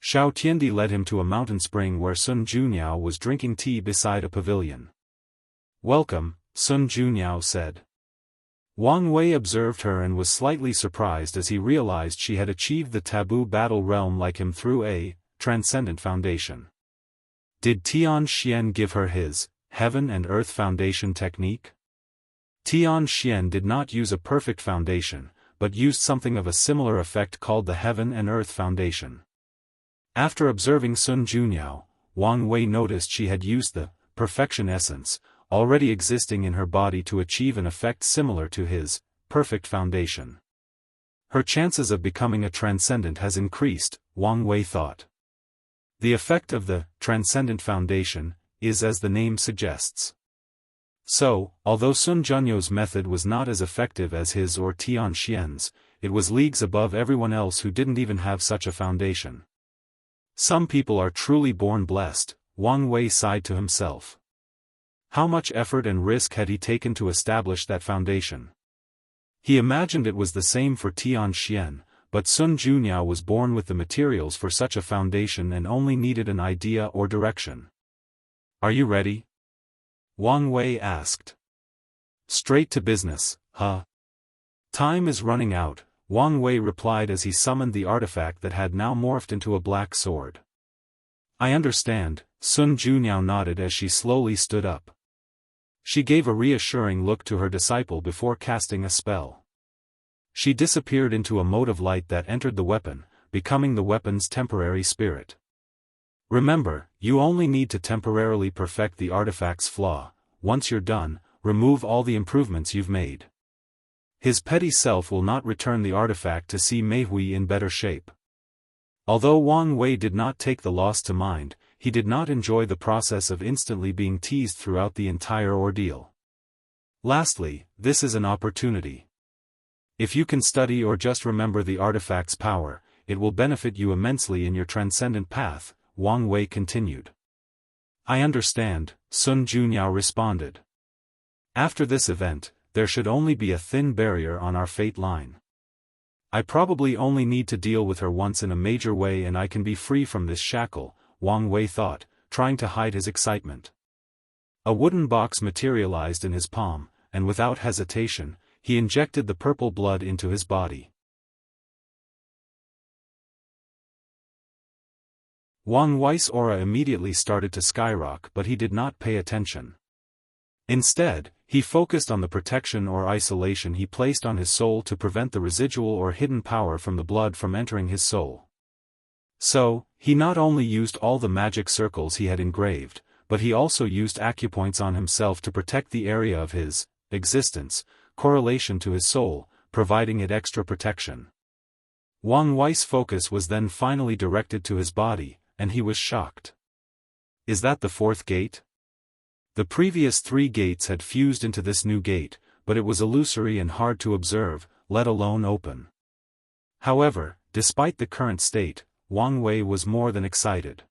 Xiao Tiandi led him to a mountain spring where Sun Junyao was drinking tea beside a pavilion. "Welcome," Sun Junyao said. Wang Wei observed her and was slightly surprised as he realized she had achieved the taboo battle realm like him through a transcendent foundation. Did Tianxian give her his Heaven and Earth Foundation technique? Tianxian did not use a perfect foundation, but used something of a similar effect called the Heaven and Earth Foundation. After observing Sun Junyao, Wang Wei noticed she had used the perfection essence, already existing in her body to achieve an effect similar to his perfect foundation. Her chances of becoming a transcendent has increased, Wang Wei thought. The effect of the transcendent foundation is as the name suggests. So, although Sun Junyo's method was not as effective as his or Tianxian's, it was leagues above everyone else who didn't even have such a foundation. Some people are truly born blessed, Wang Wei sighed to himself. How much effort and risk had he taken to establish that foundation? He imagined it was the same for Tianxian, but Sun Junyao was born with the materials for such a foundation and only needed an idea or direction. "Are you ready?" Wang Wei asked. "Straight to business, huh?" "Time is running out," Wang Wei replied as he summoned the artifact that had now morphed into a black sword. "I understand," Sun Junyao nodded as she slowly stood up. She gave a reassuring look to her disciple before casting a spell. She disappeared into a mote of light that entered the weapon, becoming the weapon's temporary spirit. "Remember, you only need to temporarily perfect the artifact's flaw. Once you're done, remove all the improvements you've made. His petty self will not return the artifact to see Meihui in better shape." Although Wang Wei did not take the loss to mind, he did not enjoy the process of instantly being teased throughout the entire ordeal. Lastly, this is an opportunity. If you can study or just remember the artifact's power, it will benefit you immensely in your transcendent path, Wang Wei continued. I understand, Sun Junyao responded. After this event, there should only be a thin barrier on our fate line. I probably only need to deal with her once in a major way and I can be free from this shackle, Wang Wei thought, trying to hide his excitement. A wooden box materialized in his palm, and without hesitation, he injected the purple blood into his body. Wang Wei's aura immediately started to skyrocket, but he did not pay attention. Instead, he focused on the protection or isolation he placed on his soul to prevent the residual or hidden power from the blood from entering his soul. So, he not only used all the magic circles he had engraved, but he also used acupoints on himself to protect the area of his existence, correlation to his soul, providing it extra protection. Wang Wei's focus was then finally directed to his body, and he was shocked. Is that the fourth gate? The previous 3 gates had fused into this new gate, but it was illusory and hard to observe, let alone open. However, despite the current state, Wang Wei was more than excited.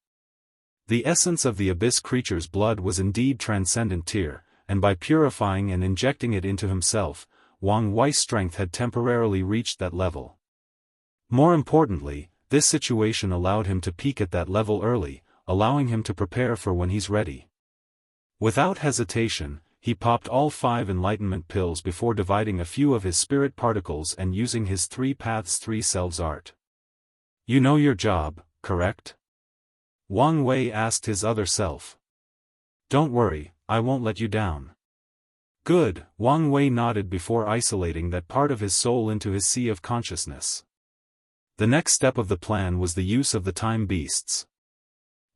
The essence of the abyss creature's blood was indeed transcendent tier, and by purifying and injecting it into himself, Wang Wei's strength had temporarily reached that level. More importantly, this situation allowed him to peak at that level early, allowing him to prepare for when he's ready. Without hesitation, he popped all 5 enlightenment pills before dividing a few of his spirit particles and using his 3 paths 3 selves art. You know your job, correct? Wang Wei asked his other self. Don't worry, I won't let you down. Good, Wang Wei nodded before isolating that part of his soul into his sea of consciousness. The next step of the plan was the use of the time beasts.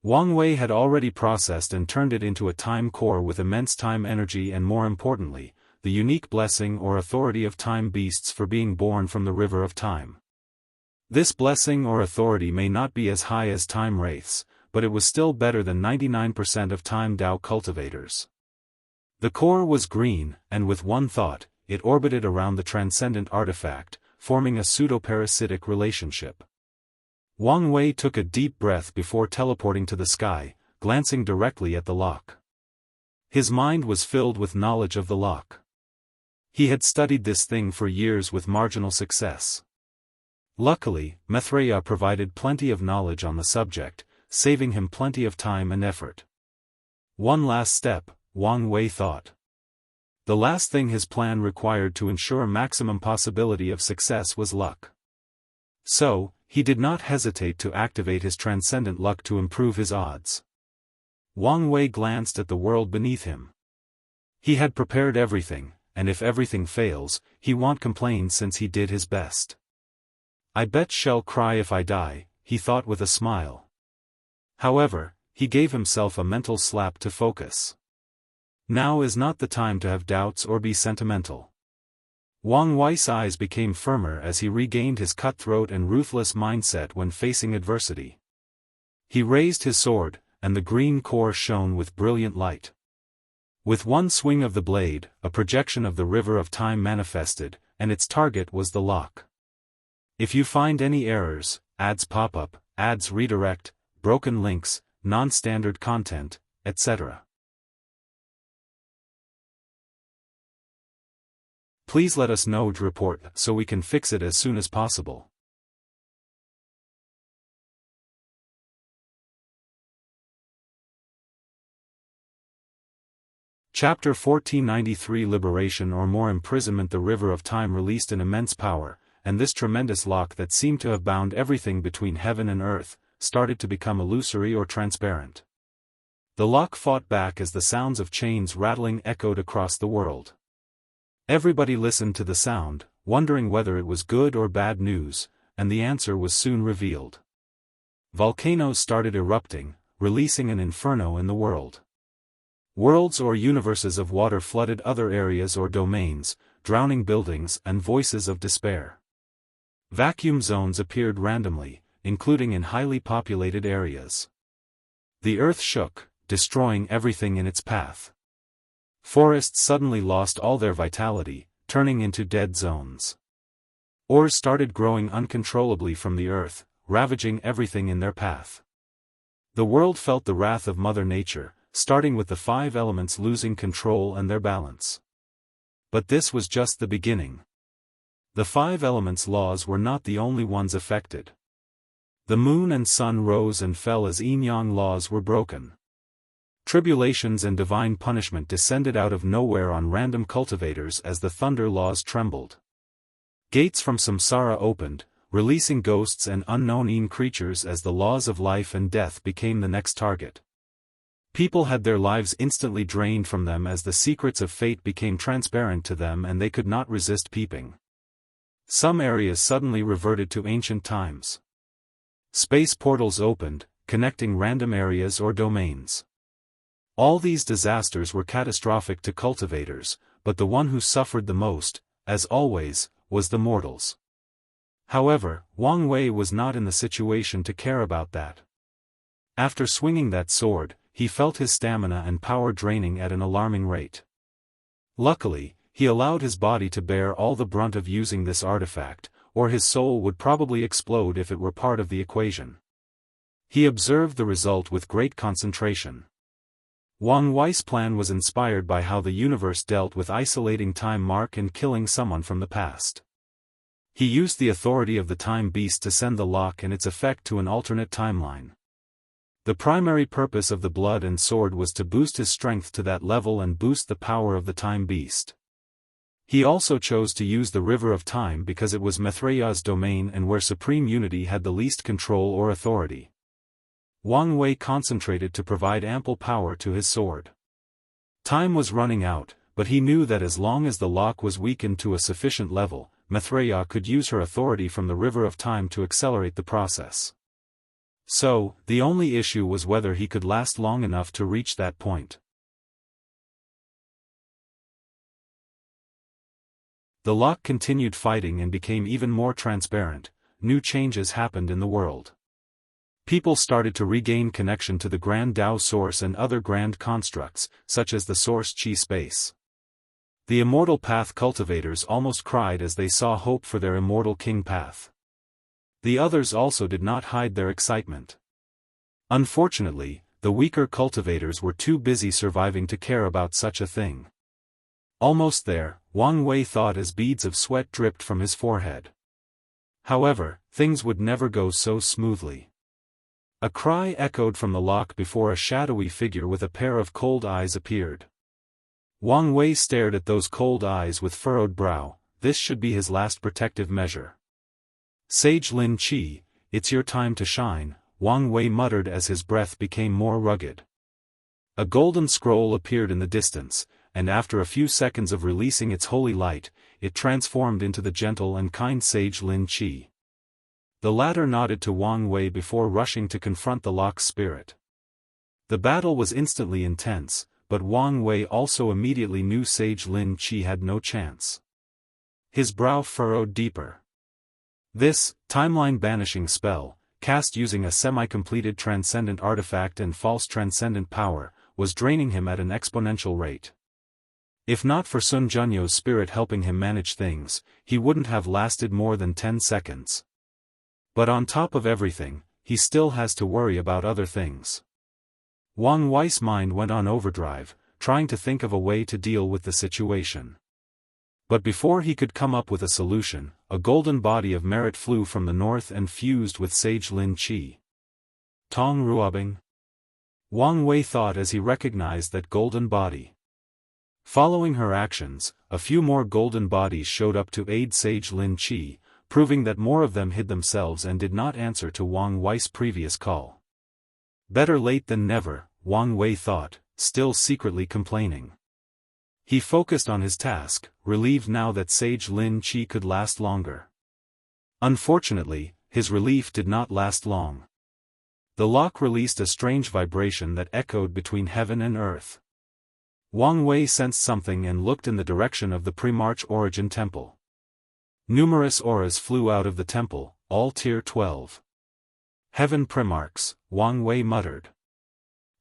Wang Wei had already processed and turned it into a time core with immense time energy and more importantly, the unique blessing or authority of time beasts for being born from the river of time. This blessing or authority may not be as high as time wraiths, but it was still better than 99% of time Dao cultivators. The core was green, and with one thought, it orbited around the transcendent artifact, forming a pseudo-parasitic relationship. Wang Wei took a deep breath before teleporting to the sky, glancing directly at the lock. His mind was filled with knowledge of the lock. He had studied this thing for years with marginal success. Luckily, Maitreya provided plenty of knowledge on the subject, saving him plenty of time and effort. One last step, Wang Wei thought. The last thing his plan required to ensure maximum possibility of success was luck. So, he did not hesitate to activate his transcendent luck to improve his odds. Wang Wei glanced at the world beneath him. He had prepared everything, and if everything fails, he won't complain since he did his best. I bet she'll cry if I die, he thought with a smile. However, he gave himself a mental slap to focus. Now is not the time to have doubts or be sentimental. Wang Wei's eyes became firmer as he regained his cutthroat and ruthless mindset when facing adversity. He raised his sword, and the green core shone with brilliant light. With one swing of the blade, a projection of the river of time manifested, and its target was the lock. If you find any errors, ads pop up, ads redirect, broken links, non-standard content, etc. Please let us know to report so we can fix it as soon as possible. Chapter 1493 Liberation or more Imprisonment. The river of time released an immense power, and this tremendous lock that seemed to have bound everything between heaven and earth, started to become illusory or transparent. The lock fought back as the sounds of chains rattling echoed across the world. Everybody listened to the sound, wondering whether it was good or bad news, and the answer was soon revealed. Volcanoes started erupting, releasing an inferno in the world. Worlds or universes of water flooded other areas or domains, drowning buildings and voices of despair. Vacuum zones appeared randomly, including in highly populated areas. The earth shook, destroying everything in its path. Forests suddenly lost all their vitality, turning into dead zones. Ores started growing uncontrollably from the earth, ravaging everything in their path. The world felt the wrath of Mother Nature, starting with the 5 elements losing control and their balance. But this was just the beginning. The 5 elements' laws were not the only ones affected. The moon and sun rose and fell as yin-yang laws were broken. Tribulations and divine punishment descended out of nowhere on random cultivators as the thunder laws trembled. Gates from samsara opened, releasing ghosts and unknown yin creatures as the laws of life and death became the next target. People had their lives instantly drained from them as the secrets of fate became transparent to them and they could not resist peeping. Some areas suddenly reverted to ancient times. Space portals opened, connecting random areas or domains. All these disasters were catastrophic to cultivators, but the one who suffered the most, as always, was the mortals. However, Wang Wei was not in the situation to care about that. After swinging that sword, he felt his stamina and power draining at an alarming rate. Luckily, he allowed his body to bear all the brunt of using this artifact, or his soul would probably explode if it were part of the equation. He observed the result with great concentration. Wang Wei's plan was inspired by how the universe dealt with isolating time mark and killing someone from the past. He used the authority of the time beast to send the lock and its effect to an alternate timeline. The primary purpose of the blood and sword was to boost his strength to that level and boost the power of the time beast. He also chose to use the River of Time because it was Maitreya's domain and where supreme unity had the least control or authority. Wang Wei concentrated to provide ample power to his sword. Time was running out, but he knew that as long as the lock was weakened to a sufficient level, Maitreya could use her authority from the River of Time to accelerate the process. So, the only issue was whether he could last long enough to reach that point. The lock continued fighting and became even more transparent. New changes happened in the world. People started to regain connection to the Grand Tao Source and other grand constructs, such as the Source Chi space. The Immortal Path cultivators almost cried as they saw hope for their Immortal King path. The others also did not hide their excitement. Unfortunately, the weaker cultivators were too busy surviving to care about such a thing. Almost there, Wang Wei thought as beads of sweat dripped from his forehead. However, things would never go so smoothly. A cry echoed from the lock before a shadowy figure with a pair of cold eyes appeared. Wang Wei stared at those cold eyes with furrowed brow. This should be his last protective measure. Sage Lin Qi, it's your time to shine, Wang Wei muttered as his breath became more rugged. A golden scroll appeared in the distance, and after a few seconds of releasing its holy light, it transformed into the gentle and kind Sage Lin Qi. The latter nodded to Wang Wei before rushing to confront the lock's spirit. The battle was instantly intense, but Wang Wei also immediately knew Sage Lin Qi had no chance. His brow furrowed deeper. This, timeline banishing spell, cast using a semi-completed transcendent artifact and false transcendent power, was draining him at an exponential rate. If not for Sun Junyo's spirit helping him manage things, he wouldn't have lasted more than 10 seconds. But on top of everything, he still has to worry about other things. Wang Wei's mind went on overdrive, trying to think of a way to deal with the situation. But before he could come up with a solution, a golden body of merit flew from the north and fused with Sage Lin Qi. Tong Ruobing? Wang Wei thought as he recognized that golden body. Following her actions, a few more golden bodies showed up to aid Sage Lin Qi, proving that more of them hid themselves and did not answer to Wang Wei's previous call. Better late than never, Wang Wei thought, still secretly complaining. He focused on his task, relieved now that Sage Lin Qi could last longer. Unfortunately, his relief did not last long. The lock released a strange vibration that echoed between heaven and earth. Wang Wei sensed something and looked in the direction of the Premarch Origin Temple. Numerous auras flew out of the temple, all tier 12. Heaven Primarchs, Wang Wei muttered.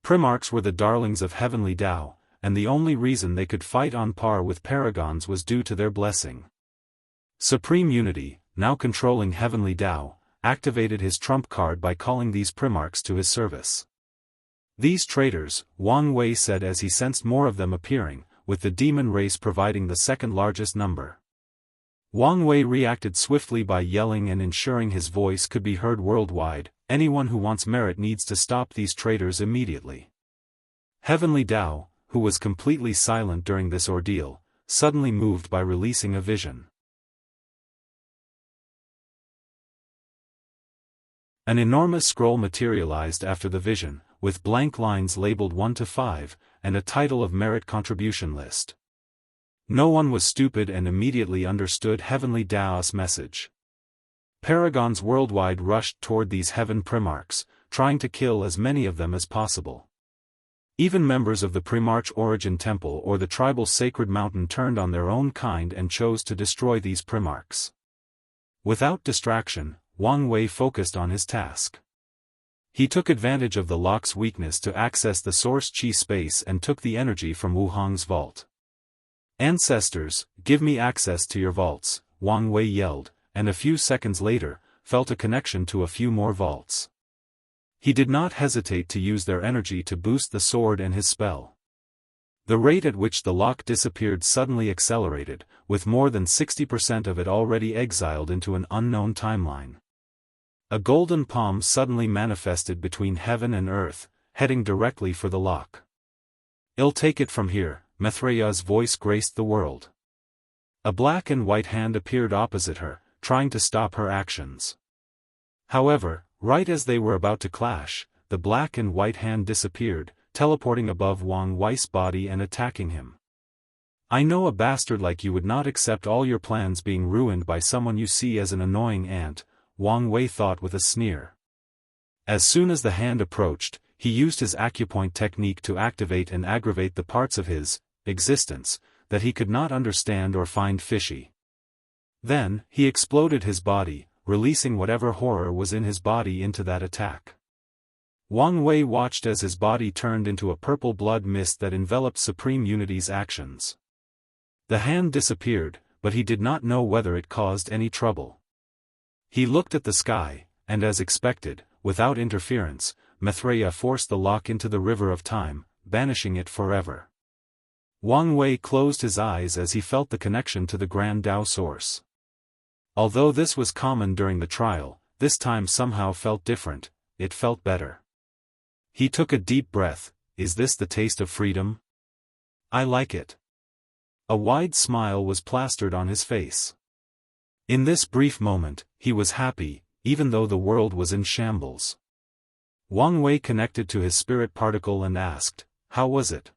Primarchs were the darlings of heavenly Tao, and the only reason they could fight on par with paragons was due to their blessing. Supreme Unity, now controlling Heavenly Dao, activated his trump card by calling these primarchs to his service. These traitors, Wang Wei said as he sensed more of them appearing, with the demon race providing the second largest number. Wang Wei reacted swiftly by yelling and ensuring his voice could be heard worldwide, anyone who wants merit needs to stop these traitors immediately. Heavenly Dao, who was completely silent during this ordeal, suddenly moved by releasing a vision. An enormous scroll materialized after the vision, with blank lines labeled 1 to 5, and a title of merit contribution list. No one was stupid and immediately understood Heavenly Daoist's message. Paragons worldwide rushed toward these heaven primarchs, trying to kill as many of them as possible. Even members of the Primarch Origin Temple or the tribal sacred mountain turned on their own kind and chose to destroy these primarchs. Without distraction, Wang Wei focused on his task. He took advantage of the lock's weakness to access the source chi space and took the energy from Wuhang's vault. "Ancestors, give me access to your vaults," Wang Wei yelled, and a few seconds later, felt a connection to a few more vaults. He did not hesitate to use their energy to boost the sword and his spell. The rate at which the lock disappeared suddenly accelerated, with more than 60% of it already exiled into an unknown timeline. A golden palm suddenly manifested between heaven and earth, heading directly for the lock. "I'll take it from here," Maithreya's voice graced the world. A black and white hand appeared opposite her, trying to stop her actions. However, right as they were about to clash, the black and white hand disappeared, teleporting above Wang Wei's body and attacking him. "I know a bastard like you would not accept all your plans being ruined by someone you see as an annoying ant," Wang Wei thought with a sneer. As soon as the hand approached, he used his acupoint technique to activate and aggravate the parts of his existence that he could not understand or find fishy. Then, he exploded his body, releasing whatever horror was in his body into that attack. Wang Wei watched as his body turned into a purple blood mist that enveloped Supreme Unity's actions. The hand disappeared, but he did not know whether it caused any trouble. He looked at the sky, and as expected, without interference, Maithreya forced the lock into the river of time, banishing it forever. Wang Wei closed his eyes as he felt the connection to the Grand Tao source. Although this was common during the trial, this time somehow felt different, it felt better. He took a deep breath. "Is this the taste of freedom? I like it." A wide smile was plastered on his face. In this brief moment, he was happy, even though the world was in shambles. Wang Wei connected to his spirit particle and asked, "How was it?"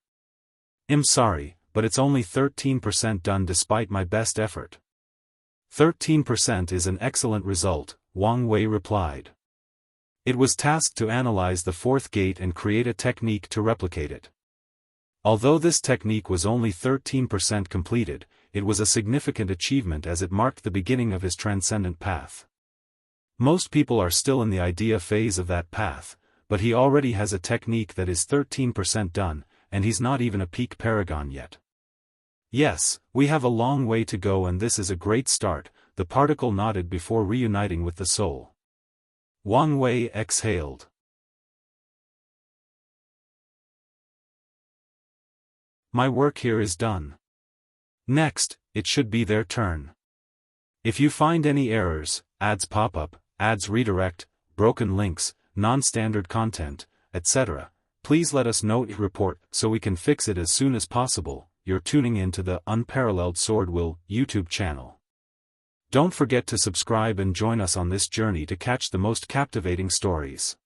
"I'm sorry, but it's only 13% done despite my best effort." 13% is an excellent result, Wang Wei replied. It was tasked to analyze the fourth gate and create a technique to replicate it. Although this technique was only 13% completed, it was a significant achievement as it marked the beginning of his transcendent path. Most people are still in the idea phase of that path, but he already has a technique that is 13% done, and he's not even a peak paragon yet. "Yes, we have a long way to go and this is a great start," the particle nodded before reuniting with the soul. Wang Wei exhaled. "My work here is done. Next, it should be their turn. If you find any errors, ads pop up, ads redirect, broken links, non-standard content, etc., please let us know and report so we can fix it as soon as possible." You're tuning in to the Unparalleled Sword Will YouTube channel. Don't forget to subscribe and join us on this journey to catch the most captivating stories.